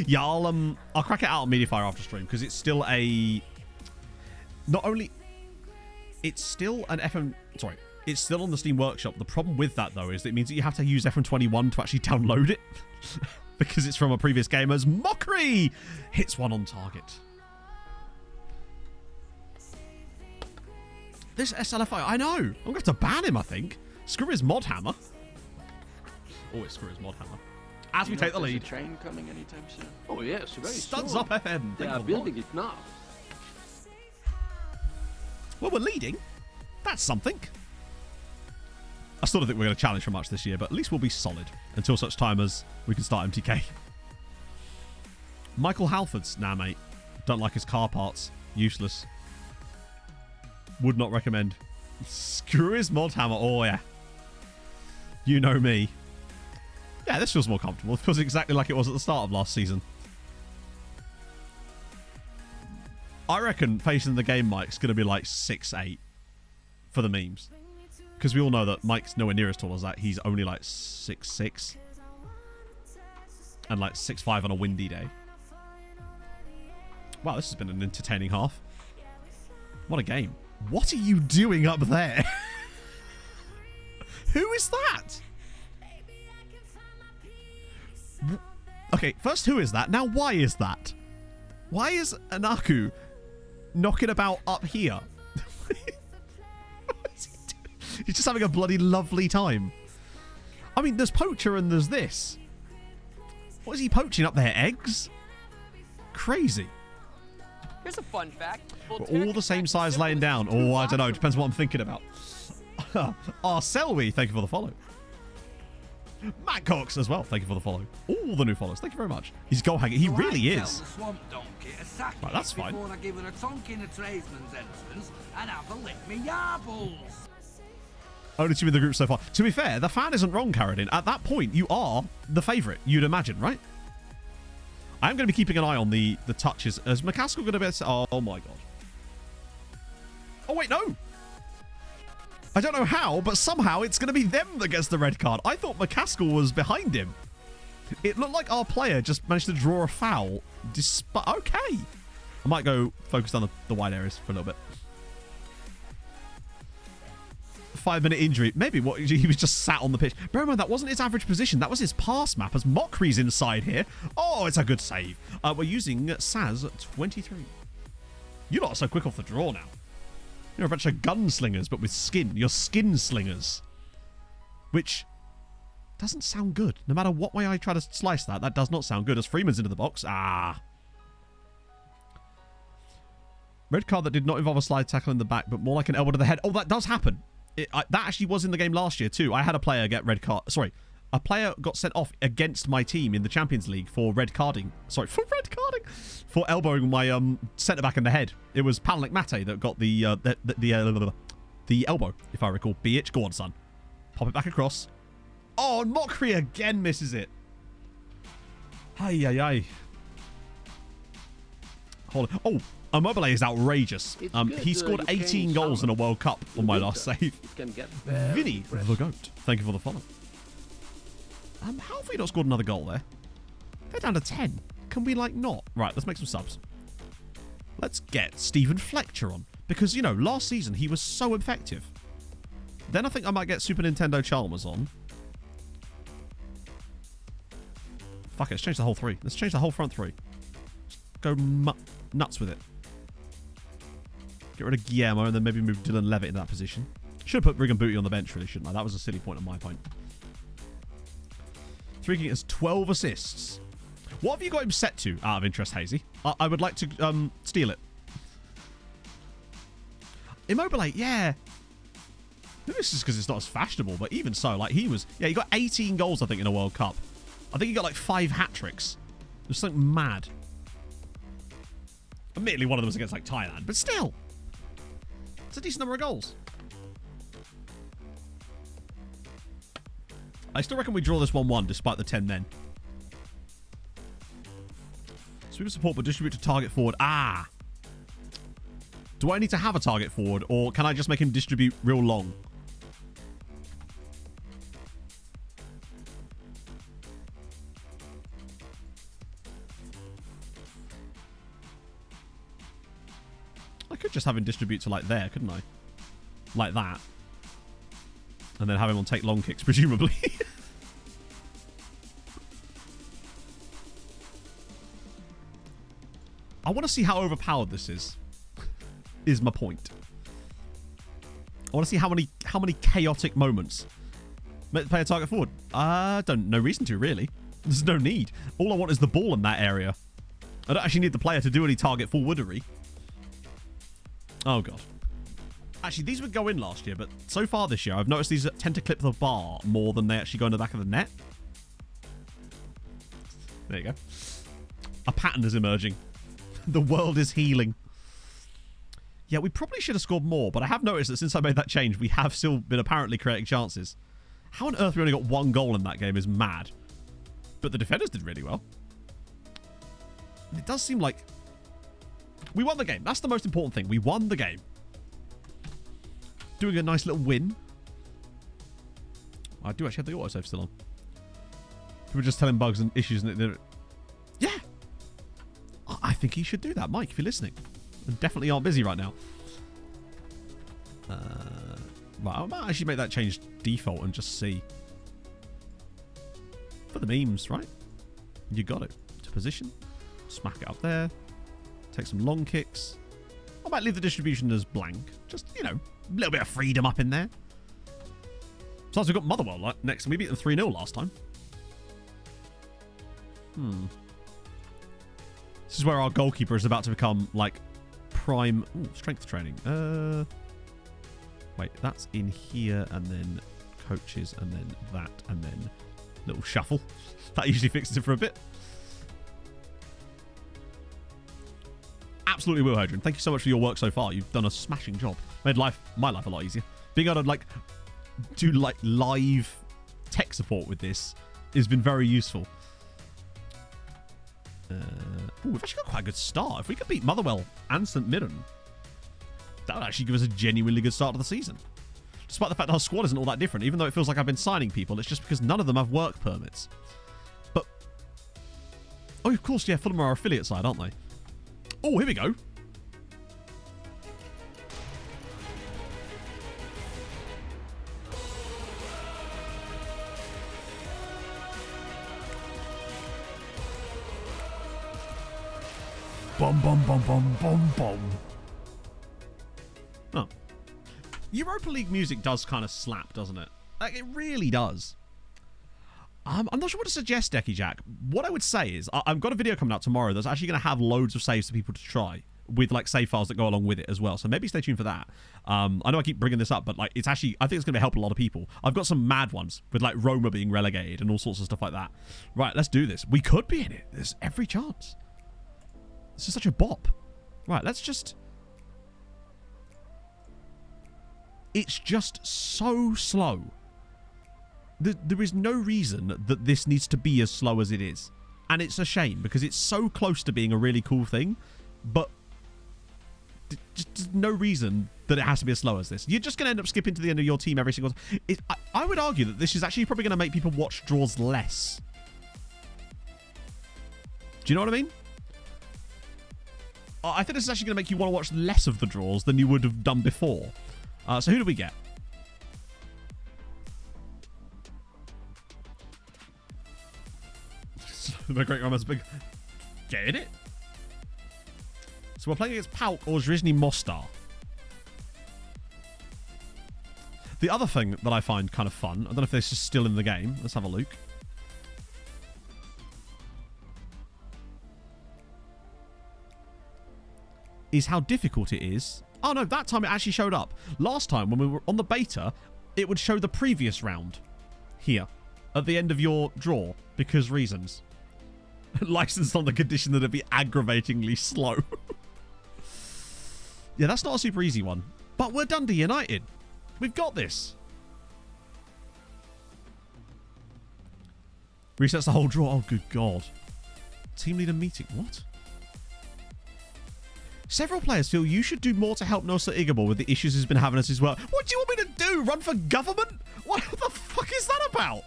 Yeah, I'll crack it out on Mediafire after stream, because it's still a... Not only... It's still an FM... Sorry. It's still on the Steam Workshop. The problem with that, though, is that it means that you have to use FM21 to actually download it. Because it's from a previous game. As Mockery hits one on target. This SLFI, I know. I'm going to have to ban him, I think. Screw his mod hammer. Always screw his mod hammer. As we take the lead. Is a train coming anytime soon? Oh yes, very Studs soon. up FM. They are building it now. Well, we're leading. That's something. I still don't think we're going to challenge for much this year, but at least we'll be solid until such time as we can start MTK. Michael Halford's, nah, mate. Don't like his car parts. Useless. Would not recommend. Screw his mod hammer. Oh, yeah. You know me. Yeah, this feels more comfortable. It feels exactly like it was at the start of last season. I reckon facing the game Mike's going to be like 6'8" for the memes. Because we all know that Mike's nowhere near as tall as that. He's only like 6'6". And like 6'5" on a windy day. Wow, this has been an entertaining half. What a game. What are you doing up there? Who is that? Okay, first, who is that? Now, why is that? Why is Anaku knocking about up here? He's just having a bloody lovely time. I mean, there's Poacher and there's this. What is he poaching up there? Eggs? Crazy. Here's a fun fact. We're all the same size laying down. Oh, I don't know. Depends what I'm thinking about. Selby, thank you for the follow. Matt Cox as well. Thank you for the follow. All the new follows. Thank you very much. He's goal hanging. He really is. Right, that's fine. Before I give her a tonk in a tradesman's entrance and have a lick me yarbles. Only two in the group so far. To be fair, the fan isn't wrong, Carradine. At that point, you are the favourite, you'd imagine, right? I am going to be keeping an eye on the touches. Is McCaskill going to be... Oh, my God. Oh, wait, no. I don't know how, but somehow it's going to be them that gets the red card. I thought McCaskill was behind him. It looked like our player just managed to draw a foul. Despite... Okay. I might go focus on the wide areas for a little bit. 5-minute injury. Maybe what he was just sat on the pitch. Bear in mind, that wasn't his average position. That was his pass map as Mockery's inside here. Oh, it's a good save. We're using Saz 23. You're not so quick off the draw now. You're a bunch of gunslingers, but with skin. You're skin slingers. Which doesn't sound good. No matter what way I try to slice that, that does not sound good. As Freeman's into the box. Ah. Red card that did not involve a slide tackle in the back, but more like an elbow to the head. Oh, that does happen. That actually was in the game last year too. I had a player get red card. Sorry, a player got sent off against my team in the Champions League for red carding. Sorry, for red carding, for elbowing my centre back in the head. It was Panlik Mate that got the elbow, if I recall. BH, go on, son. Pop it back across. Oh, Mockery again misses it. Ay, ay, ay. Hold on. Oh. Immobile is outrageous. He scored 18 goals in a World Cup on my last save. Vinny the GOAT. Thank you for the follow. How have we not scored another goal there? They're down to 10. Can we, like, not? Right, let's make some subs. Let's get Stephen Fletcher on. Because, you know, last season he was so effective. Then I think I might get Super Nintendo Chalmers on. Fuck it, let's change the whole three. Let's change the whole front three. Go nuts with it. Get rid of Guillermo and then maybe move Dylan Levitt into that position. Should have put Brigham Booty on the bench, really, shouldn't I? That was a silly point on my point. free kick has 12 assists. What have you got him set to, out of interest, Hazy? I would like to steal it. Immobilate, yeah. Maybe it's just because it's not as fashionable, but even so, like he got 18 goals, I think, in a World Cup. I think he got like 5 hat-tricks. It was something mad. Admittedly, one of them was against like Thailand, but still. It's a decent number of goals. I still reckon we draw this 1-1 despite the 10 men. Sweeper support but distribute to target forward. Ah! Do I need to have a target forward or can I just make him distribute real long? I could just have him distribute to like there, couldn't I? Like that. And then have him on take long kicks, presumably. I want to see how overpowered this is my point. I want to see how many chaotic moments. Play a target forward. No reason to, really. There's no need. All I want is the ball in that area. I don't actually need the player to do any target forwardery. Oh, God. Actually, these would go in last year, but so far this year, I've noticed these tend to clip the bar more than they actually go in the back of the net. There you go. A pattern is emerging. The world is healing. Yeah, we probably should have scored more, but I have noticed that since I made that change, we have still been apparently creating chances. How on earth we only got 1 goal in that game is mad. But the defenders did really well. And it does seem like we won the game. That's the most important thing. We won the game. Doing a nice little win. I do actually have the autosave still on. People just telling bugs and issues. And yeah. I think he should do that, Mike, if you're listening. And definitely aren't busy right now. Right, I might actually make that change default and just see. For the memes, right? You got it. To position. Smack it up there. Take some long kicks. I might leave the distribution as blank. Just, you know, a little bit of freedom up in there. Besides, we've got Motherwell next, and we beat them 3-0 last time. This is where our goalkeeper is about to become, like, prime... Ooh, strength training. Wait, that's in here, and then coaches, and then that, and then little shuffle. That usually fixes it for a bit. Absolutely will, Hadrian. Thank you so much for your work so far. You've done a smashing job. Made my life a lot easier. Being able to, like, do, like, live tech support with this has been very useful. Ooh, we've actually got quite a good start. If we could beat Motherwell and St Mirren, that would actually give us a genuinely good start to the season. Despite the fact that our squad isn't all that different, even though it feels like I've been signing people, it's just because none of them have work permits. But, oh, of course, yeah, Fulham are our affiliate side, aren't they? Oh, here we go. Bum, bum, bum, bum, bum, bum. Oh. Europa League music does kind of slap, doesn't it? Like, it really does. I'm not sure what to suggest, Decky Jack. What I would say is, I've got a video coming out tomorrow that's actually going to have loads of saves for people to try, with like save files that go along with it as well. So maybe stay tuned for that. I know I keep bringing this up, but like it's actually, I think it's going to help a lot of people. I've got some mad ones with like Roma being relegated and all sorts of stuff like that. Right, let's do this. We could be in it. There's every chance. This is such a bop. Right, let's just... It's just so slow. There is no reason that this needs to be as slow as it is. And it's a shame, because it's so close to being a really cool thing, but just no reason that it has to be as slow as this. You're just going to end up skipping to the end of your team every single time. I would argue that this is actually probably going to make people watch draws less. Do you know what I mean? I think this is actually going to make you want to watch less of the draws than you would have done before. So who do we get? The Great Roman's big. Get it? So we're playing against Pauk or Zrizhny Mostar. The other thing that I find kind of fun, I don't know if this is still in the game. Let's have a look. is how difficult it is. Oh no, that time it actually showed up. Last time when we were on the beta, it would show the previous round here at the end of your draw because reasons. Licensed on the condition that it'd be aggravatingly slow. Yeah, that's not a super easy one. But we're Dundee United. We've got this. Resets the whole draw. Oh, good God. Team leader meeting. What? Several players feel you should do more to help Nosa Igabor with the issues he's been having as his work. What do you want me to do? Run for government? What the fuck is that about?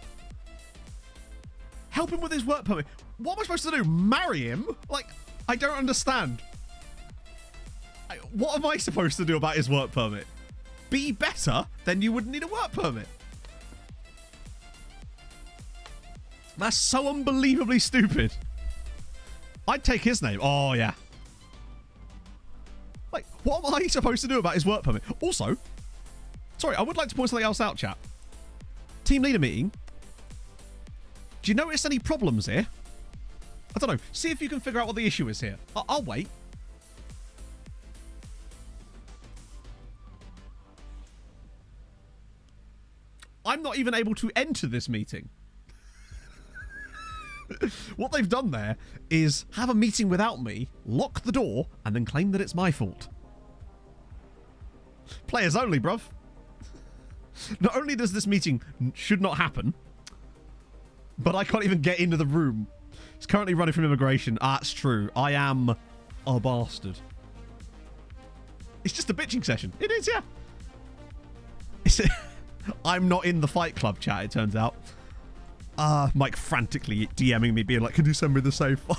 Help him with his work permit. What am I supposed to do? Marry him? Like, I don't understand. What am I supposed to do about his work permit? Be better? Then you wouldn't need a work permit. That's so unbelievably stupid. I'd take his name. Oh, yeah. Like, what am I supposed to do about his work permit? Also, sorry, I would like to point something else out, chat. Team leader meeting. Do you notice any problems here? I don't know. See if you can figure out what the issue is here. I'll wait. I'm not even able to enter this meeting. What they've done there is have a meeting without me, lock the door, and then claim that it's my fault. Players only, bruv. Not only does this meeting should not happen, but I can't even get into the room. It's currently running from immigration. Ah, it's true. I am a bastard. It's just a bitching session. It is, yeah. I'm not in the Fight Club chat, it turns out. Mike frantically DMing me, being like, can you send me the save file?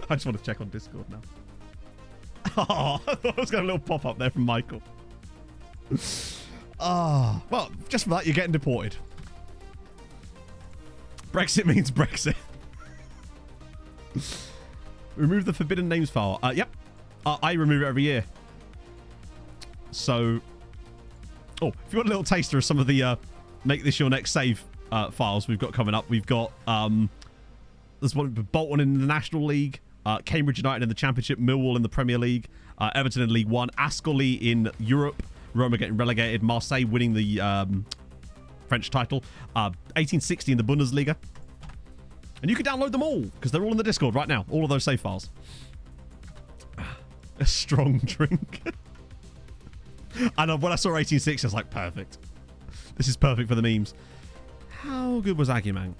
I just want to check on Discord now. Oh, I was got a little pop up there from Michael. Ah, well, just for that, you're getting deported. Brexit means Brexit. Remove the forbidden names file. Yep. I remove it every year. So, oh, if you want a little taster of some of the make this your next save files we've got coming up, we've got there's one Bolton in the National League, Cambridge United in the Championship, Millwall in the Premier League, Everton in League One, Ascoli in Europe, Roma getting relegated, Marseille winning the French title, 1860 in the Bundesliga. And you can download them all because they're all in the Discord right now. All of those save files. A strong drink. And when I saw 1860, I was like, perfect. This is perfect for the memes. How good was Agumang?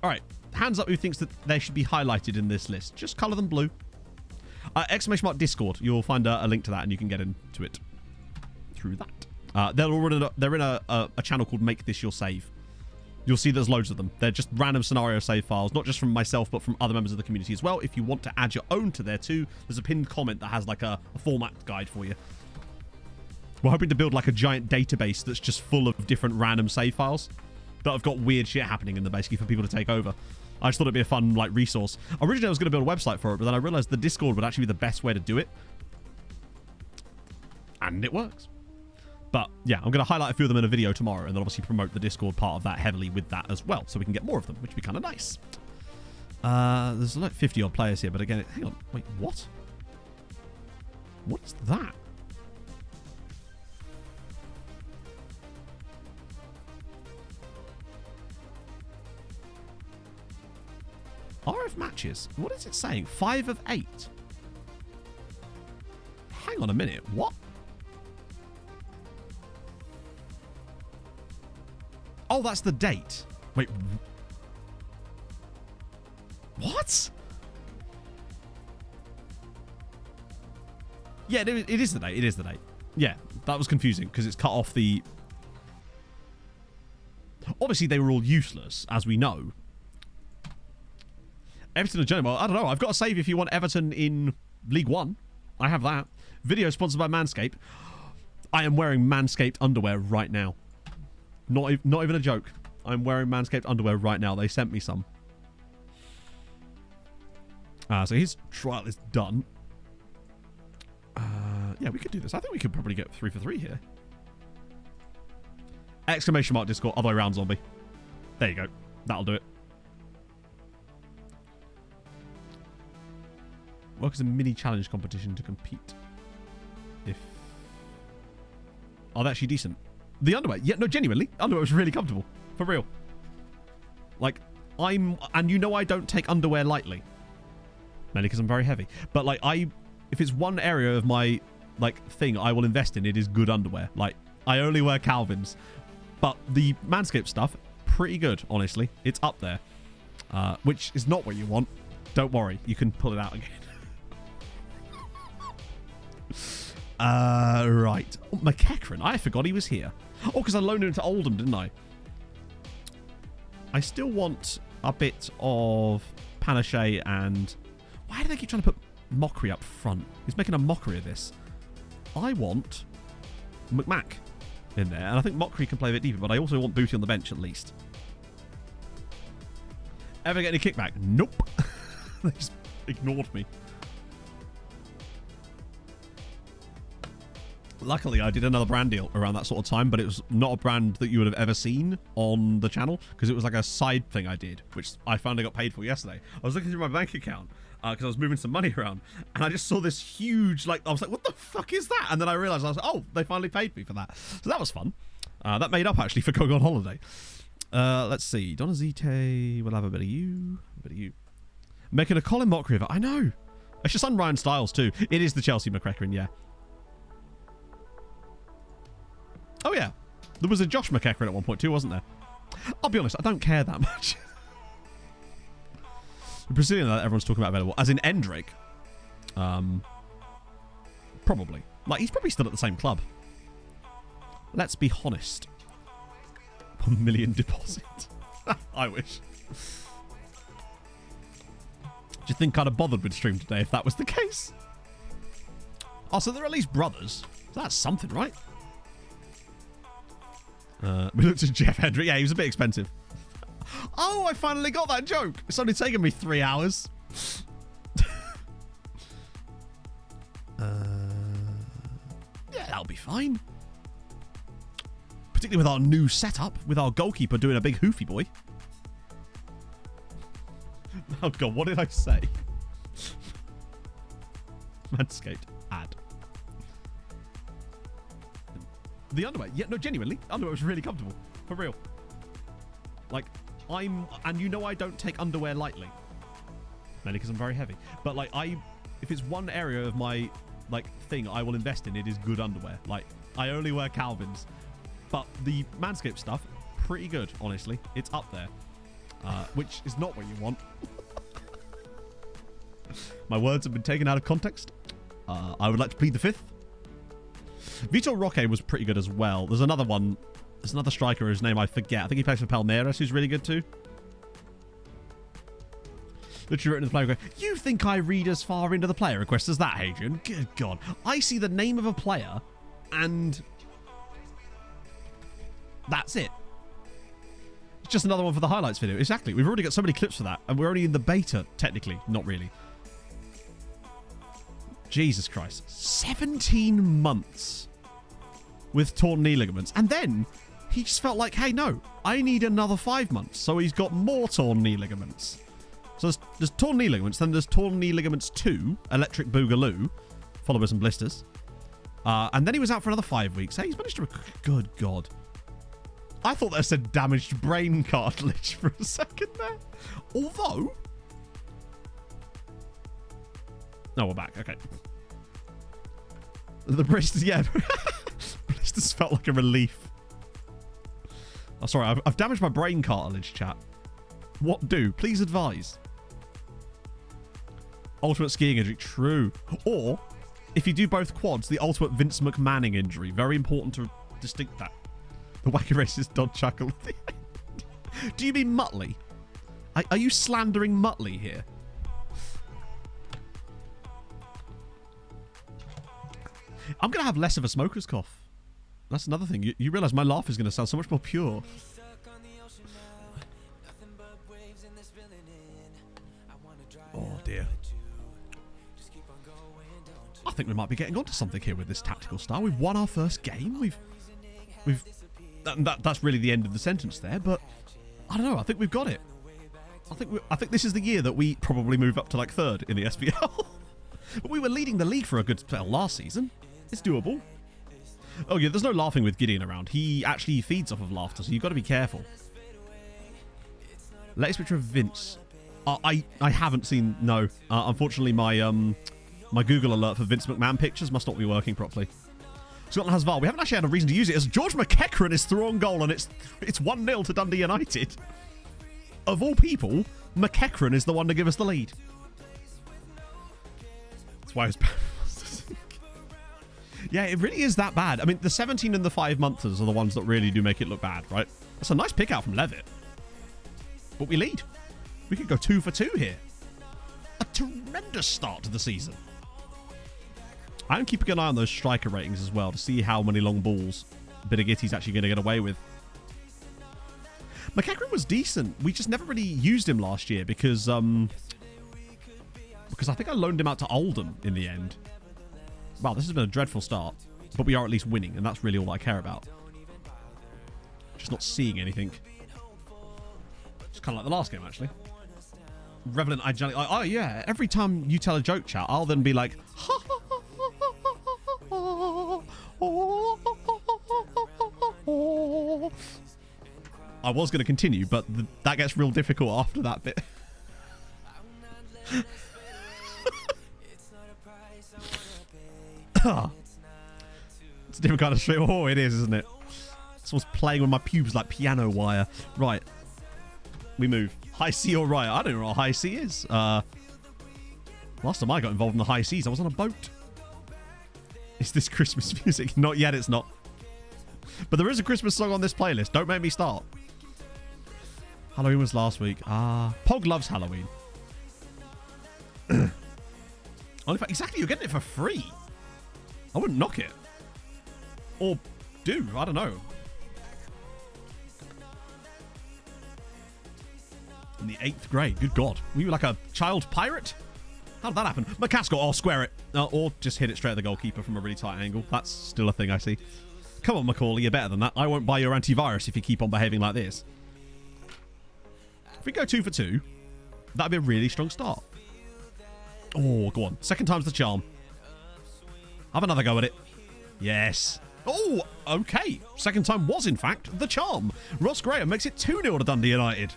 All right. Hands up who thinks that they should be highlighted in this list. Just colour them blue. Exclamation mark Discord. You'll find a link to that and you can get into it through that. They're in a channel called Make This Your Save. You'll see there's loads of them. They're just random scenario save files, not just from myself, but from other members of the community as well. If you want to add your own to there too, there's a pinned comment that has like a format guide for you. We're hoping to build like a giant database that's just full of different random save files that have got weird shit happening in them, basically, for people to take over. I just thought it'd be a fun like resource. Originally, I was going to build a website for it, but then I realized the Discord would actually be the best way to do it. And it works. But yeah, I'm going to highlight a few of them in a video tomorrow, and then obviously promote the Discord part of that heavily with that as well, so we can get more of them, which would be kind of nice. There's like 50 odd players here, but again, hang on, wait, what? What's that? RF matches. What is it saying? 5 of 8. Hang on a minute. What? Oh, that's the date. Wait. What? Yeah, it is the date. It is the date. Yeah, that was confusing because it's cut off the... Obviously, they were all useless, as we know. Everton and Genoa. I don't know. I've got a save if you want Everton in League One. I have that. Video sponsored by Manscaped. I am wearing Manscaped underwear right now. Not even a joke. I'm wearing Manscaped underwear right now. They sent me some. So his trial is done. Yeah, we could do this. I think we could probably get 3 for 3 here. Exclamation mark Discord. Other way around, zombie. There you go. That'll do it. Work as a mini challenge competition to compete. If... Oh, they're actually decent. The underwear. Yeah, no, genuinely. Underwear was really comfortable. For real. Like, and you know I don't take underwear lightly. Mainly because I'm very heavy. But, like, if it's one area of my, like, thing I will invest in, it is good underwear. Like, I only wear Calvins. But the Manscaped stuff, pretty good, honestly. It's up there. Which is not what you want. Don't worry. You can pull it out again. Right. Oh, McEachran. I forgot he was here. Oh, because I loaned him to Oldham, didn't I? I still want a bit of Panache and... Why do they keep trying to put Mockery up front? He's making a mockery of this. I want McMack in there. And I think Mockery can play a bit deeper, but I also want Booty on the bench at least. Ever get any kickback? Nope. They just ignored me. Luckily, I did another brand deal around that sort of time, but it was not a brand that you would have ever seen on the channel because it was like a side thing I did, which I finally got paid for yesterday. I was looking through my bank account because I was moving some money around, and I just saw this huge, like, I was like, what the fuck is that? And then I realized, I was like, oh, they finally paid me for that. So that was fun. That made up, actually, for going on holiday. Let's see. Donazite, we'll have a bit of you. A bit of you. Making a Colin mockery of it. I know. It's just on Ryan Styles, too. It is the Chelsea McEachran, yeah. Oh, yeah. There was a Josh McEachran at one point, too, wasn't there? I'll be honest, I don't care that much. The Brazilian that everyone's talking about available, as in Endrick. Probably. Like, he's probably still at the same club. Let's be honest. 1 million deposit. I wish. Do you think I'd have bothered with stream today if that was the case? Oh, so they're at least brothers. So that's something, right? We looked at Jeff Hendrick. Yeah, he was a bit expensive. Oh, I finally got that joke. It's only taken me 3 hours. Yeah, that'll be fine. Particularly with our new setup, with our goalkeeper doing a big hoofy boy. Oh, God, what did I say? Manscaped ad. The underwear. Yeah, no, genuinely. Underwear was really comfortable. For real. Like, and you know I don't take underwear lightly. Mainly because I'm very heavy. But, like, if it's one area of my, like, thing I will invest in, it is good underwear. Like, I only wear Calvins. But the Manscaped stuff, pretty good, honestly. It's up there. Which is not what you want. My words have been taken out of context. I would like to plead the fifth. Vitor Roque was pretty good as well. There's another one. There's another striker whose name I forget. I think he plays for Palmeiras, who's really good too. Literally written in the player request. You think I read as far into the player request as that, Hadrian? Good God. I see the name of a player and that's it. It's just another one for the highlights video. Exactly. We've already got so many clips for that and we're only in the beta, technically. Not really. Jesus Christ. 17 months with torn knee ligaments. And then he just felt like, hey, no, I need another 5 months. So he's got more torn knee ligaments. So there's torn knee ligaments. Then there's torn knee ligaments 2, electric boogaloo, followed by some blisters. And then he was out for another 5 weeks. Hey, he's managed to... Good God. I thought that said damaged brain cartilage for a second there. Although... No, we're back. Okay. The blisters, yeah. Blisters felt like a relief. Oh, sorry. I've damaged my brain cartilage, chat. What do? Please advise. Ultimate skiing injury. True. Or, if you do both quads, the ultimate Vince McMahon injury. Very important to distinct that. The wacky racist Don chuckle. Do you mean Muttley? Are you slandering Muttley here? I'm going to have less of a smoker's cough. That's another thing. You realise my laugh is going to sound so much more pure. Oh, dear. I think we might be getting onto something here with this tactical style. We've won our first game. That's really the end of the sentence there, but I don't know. I think we've got it. I think this is the year that we probably move up to like third in the SPL. But we were leading the league for a good spell last season. It's doable. Oh yeah, there's no laughing with Gideon around. He actually feeds off of laughter, so you've got to be careful. Latest picture of Vince. I haven't seen. No, unfortunately, my Google alert for Vince McMahon pictures must not be working properly. Scotland has VAR. We haven't actually had a reason to use it as George McEachran is through on goal, and it's 1-0 to Dundee United. Of all people, McEachran is the one to give us the lead. That's why it's bad. Yeah, it really is that bad. I mean, the 17 and the 5-monthers are the ones that really do make it look bad, right? That's a nice pick out from Levitt. But we lead. We could go 2 for 2 here. A tremendous start to the season. I'm keeping an eye on those striker ratings as well to see how many long balls Bidigitti's actually going to get away with. McEachran was decent. We just never really used him last year because I think I loaned him out to Oldham in the end. Wow, this has been a dreadful start, but we are at least winning, and that's really all I care about. Just not seeing anything. It's kind of like the last game, actually. Revenant, oh yeah, every time you tell a joke, chat, I'll then be like, I was going to continue, but that gets real difficult after that bit. It's a different kind of stream. Oh, it is, isn't it? Someone's playing with my pubes like piano wire. Right. We move. High C or Riot? I don't know what high C is. Last time I got involved in the high seas, I was on a boat. Is this Christmas music? Not yet, it's not. But there is a Christmas song on this playlist. Don't make me start. Halloween was last week. Pog loves Halloween. Exactly, you're getting it for free. I wouldn't knock it. Or do, I don't know. In the 8th grade, good God. Were you like a child pirate? How did that happen? McCaskill, I'll square it. Or just hit it straight at the goalkeeper from a really tight angle. That's still a thing I see. Come on, Macaulay, you're better than that. I won't buy your antivirus if you keep on behaving like this. If we go 2 for 2, that'd be a really strong start. Oh, go on. Second time's the charm. Have another go at it. Yes. Oh, okay. Second time was, in fact, the charm. Ross Graham makes it 2-0 to Dundee United.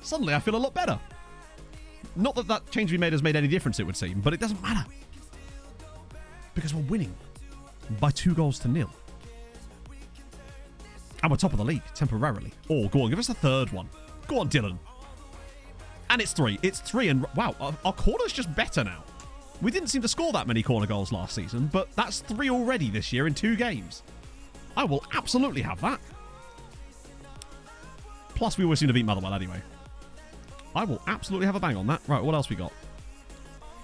Suddenly, I feel a lot better. Not that that change we made has made any difference, it would seem, but it doesn't matter. Because we're winning by 2-0. And we're top of the league, temporarily. Oh, go on, give us a third one. Go on, Dylan. And it's 3. It's 3, and wow, our corner's just better now. We didn't seem to score that many corner goals last season, but that's 3 already this year in 2 games. I will absolutely have that. Plus, we always seem to beat Motherwell anyway. I will absolutely have a bang on that. Right, what else we got?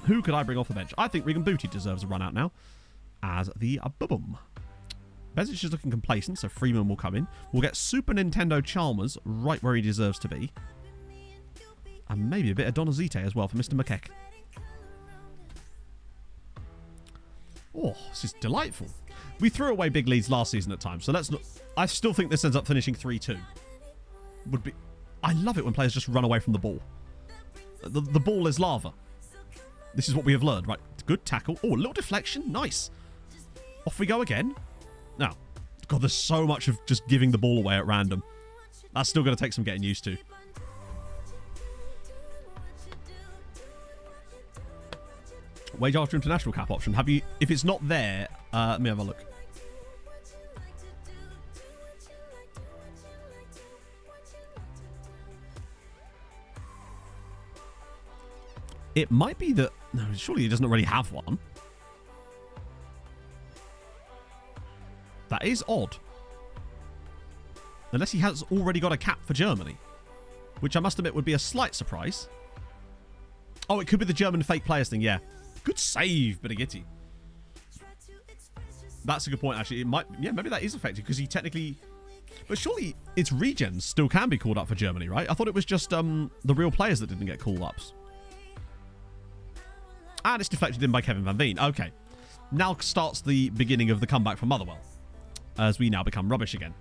Who could I bring off the bench? I think Regan Booty deserves a run out now as the bubum. Bezic is looking complacent, so Freeman will come in. We'll get Super Nintendo Chalmers right where he deserves to be. And maybe a bit of Donazite as well for Mr. McKeck. Oh, this is delightful. We threw away big leads last season at times, so let's not... I still think this ends up finishing 3-2. Would be... I love it when players just run away from the ball. The ball is lava. This is what we have learned, right? Good tackle. Oh, a little deflection. Nice. Off we go again. Now, God, there's so much of just giving the ball away at random. That's still going to take some getting used to. Wage after international cap option. Have you? If it's not there, let me have a look. It might be that... No, surely he doesn't already have one. That is odd. Unless he has already got a cap for Germany. Which I must admit would be a slight surprise. Oh, it could be the German fake players thing, yeah. Good save, Bidigitti. That's a good point, actually. It might, yeah, maybe that is affected because he technically, but surely its regens still can be called up for Germany, right? I thought it was just the real players that didn't get call-ups. And it's deflected in by Kevin Van Veen. Okay. Now starts the beginning of the comeback for Motherwell, as we now become rubbish again.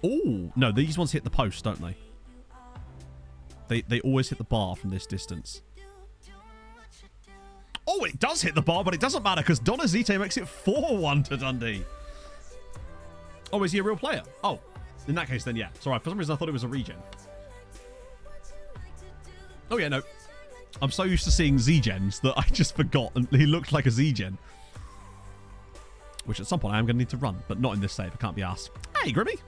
Oh, no, these ones hit the post, don't they? They always hit the bar from this distance. Oh, it does hit the bar, but it doesn't matter because Donazite makes it 4-1 to Dundee. Oh, is he a real player? Oh, in that case, then yeah. Sorry, for some reason I thought it was a regen. Oh, yeah, no. I'm so used to seeing Z-gens that I just forgot and he looked like a Z-gen. Which at some point I am going to need to run, but not in this save. I can't be asked. Hey, Grimmy.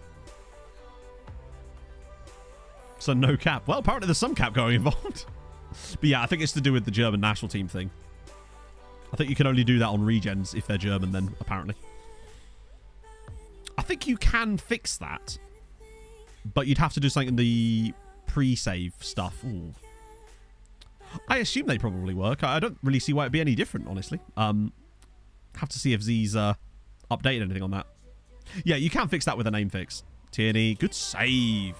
So no cap. Well, apparently there's some cap going involved. But yeah, I think it's to do with the German national team thing. I think you can only do that on regens if they're German then, apparently. I think you can fix that. But you'd have to do something in the pre-save stuff. Ooh. I assume they probably work. I don't really see why it'd be any different, honestly. Have to see if Z's updated anything on that. Yeah, you can fix that with a name fix. Tierney, good save.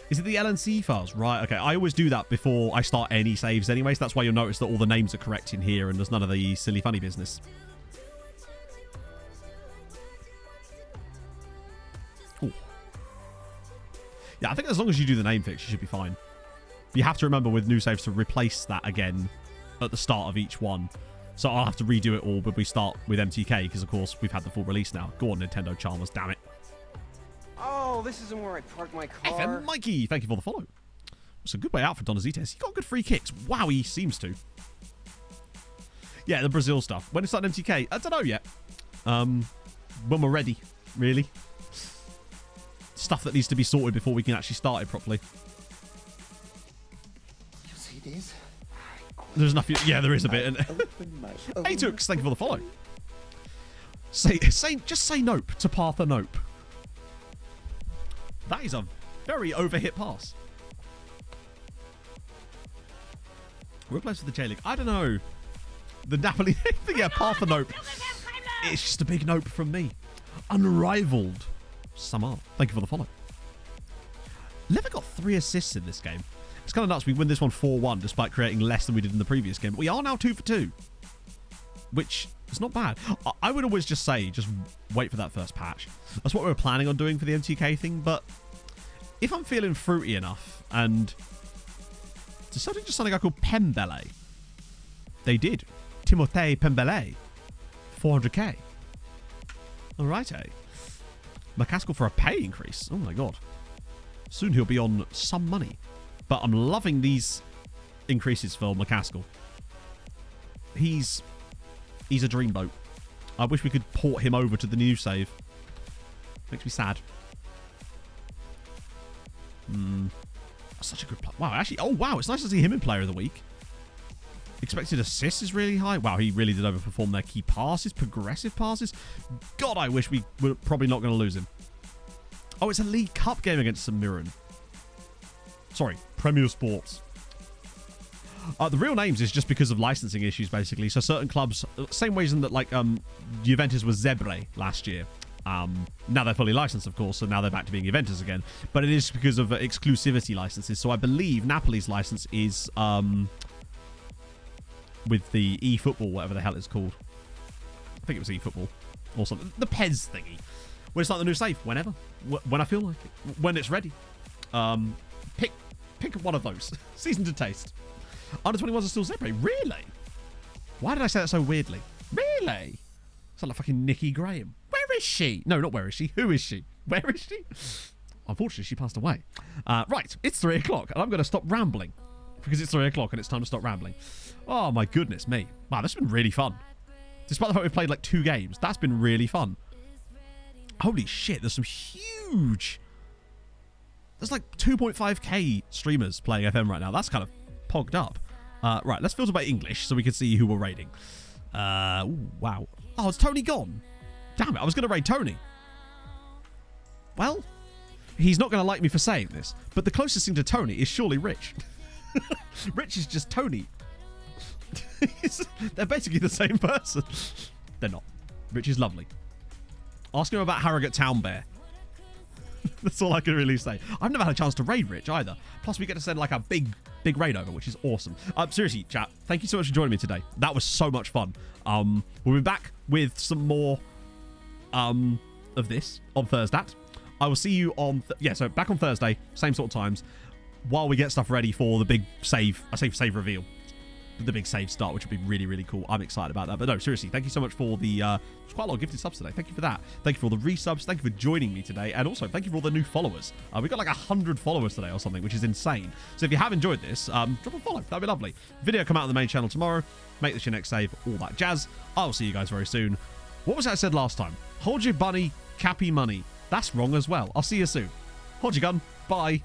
Is it the LNC files? Right, okay. I always do that before I start any saves anyway, so that's why you'll notice that all the names are correct in here and there's none of the silly funny business. Ooh. Yeah, I think as long as you do the name fix, you should be fine. You have to remember with new saves to replace that again at the start of each one. So I'll have to redo it all, but we start with MTK because, of course, we've had the full release now. Go on, Nintendo Chalmers, damn it. Oh, this isn't where I parked my car. FM Mikey, thank you for the follow. It's a good way out for Donazites. He got good free kicks. Wow, he seems to. Yeah, the Brazil stuff. When it's on MTK, I don't know yet. When we're ready, really. Stuff that needs to be sorted before we can actually start it properly. You see these? There's enough. Yeah, there is a bit. Hey, Tooks, thank you for the follow. Just say nope to Parthenope. That is a very overhit pass. Replace with the J-League. I don't know. The Napoli thing, yeah, Parthenope. It's just a big nope from me. Unrivaled. Samar, thank you for the follow. Lever got 3 assists in this game. It's kind of nuts. We win this one 4-1 despite creating less than we did in the previous game. But we are now 2 for 2, which is not bad. I would always just say, just wait for that first patch. That's what we were planning on doing for the MTK thing. But if I'm feeling fruity enough, and decided just something I called Pembele. They did. Timothée Pembele. 400k. Alright, eh? McCaskill for a pay increase. Oh my god. Soon he'll be on some money. But I'm loving these increases for McCaskill. He's a dreamboat. I wish we could port him over to the new save. Makes me sad. Such a good player. Wow, actually, oh wow, it's nice to see him in Player of the Week. Expected assists is really high. Wow, he really did overperform their key passes, progressive passes. God, I wish we were probably not going to lose him. Oh, it's a League Cup game against St Mirren. Sorry, Premier Sports. The real names is just because of licensing issues, basically. So certain clubs, same reason that like Juventus was Zebre last year. Now they're fully licensed, of course, so now they're back to being Juventus again. But it is because of exclusivity licenses. So I believe Napoli's license is with the eFootball, whatever the hell it's called. I think it was eFootball or something. The PES thingy. When it's like the new save, whenever, when I feel like it, when it's ready. Pick one of those. Season to taste. Under 21s are still Zebre. Really? Why did I say that so weirdly? Really? Sound like fucking Nikki Graham. Where is she? No, not where is she. Who is she? Where is she? Unfortunately, she passed away. Right, it's 3 o'clock, and I'm going to stop rambling because it's 3 o'clock and it's time to stop rambling. Oh my goodness me! Wow, this has been really fun. Despite the fact we've played like 2 games, that's been really fun. Holy shit! There's some huge. There's like 2.5k streamers playing FM right now. That's kind of pogged up. Right, let's filter by English so we can see who we're raiding. Ooh, wow. Oh, is Tony gone? Damn it, I was going to raid Tony. Well, he's not going to like me for saying this, but the closest thing to Tony is surely Rich. Rich is just Tony. They're basically the same person. They're not. Rich is lovely. Ask him about Harrogate Town Bear. That's all I can really say. I've never had a chance to raid Rich either. Plus, we get to send like a big raid over, which is awesome. Seriously, chat, thank you so much for joining me today. That was so much fun. We'll be back with some more of this on Thursday. I will see you on... so back on Thursday, same sort of times, while we get stuff ready for the big save, save reveal. The big save start, which would be really, really cool. I'm excited about that. But no, seriously, thank you so much for the... there's quite a lot of gifted subs today. Thank you for that. Thank you for all the resubs. Thank you for joining me today. And also, thank you for all the new followers. We got like 100 followers today or something, which is insane. So if you have enjoyed this, drop a follow. That'd be lovely. Video come out on the main channel tomorrow. Make this your next save. All that jazz. I'll see you guys very soon. What was that I said last time? Hold your bunny, cappy money. That's wrong as well. I'll see you soon. Hold your gun. Bye.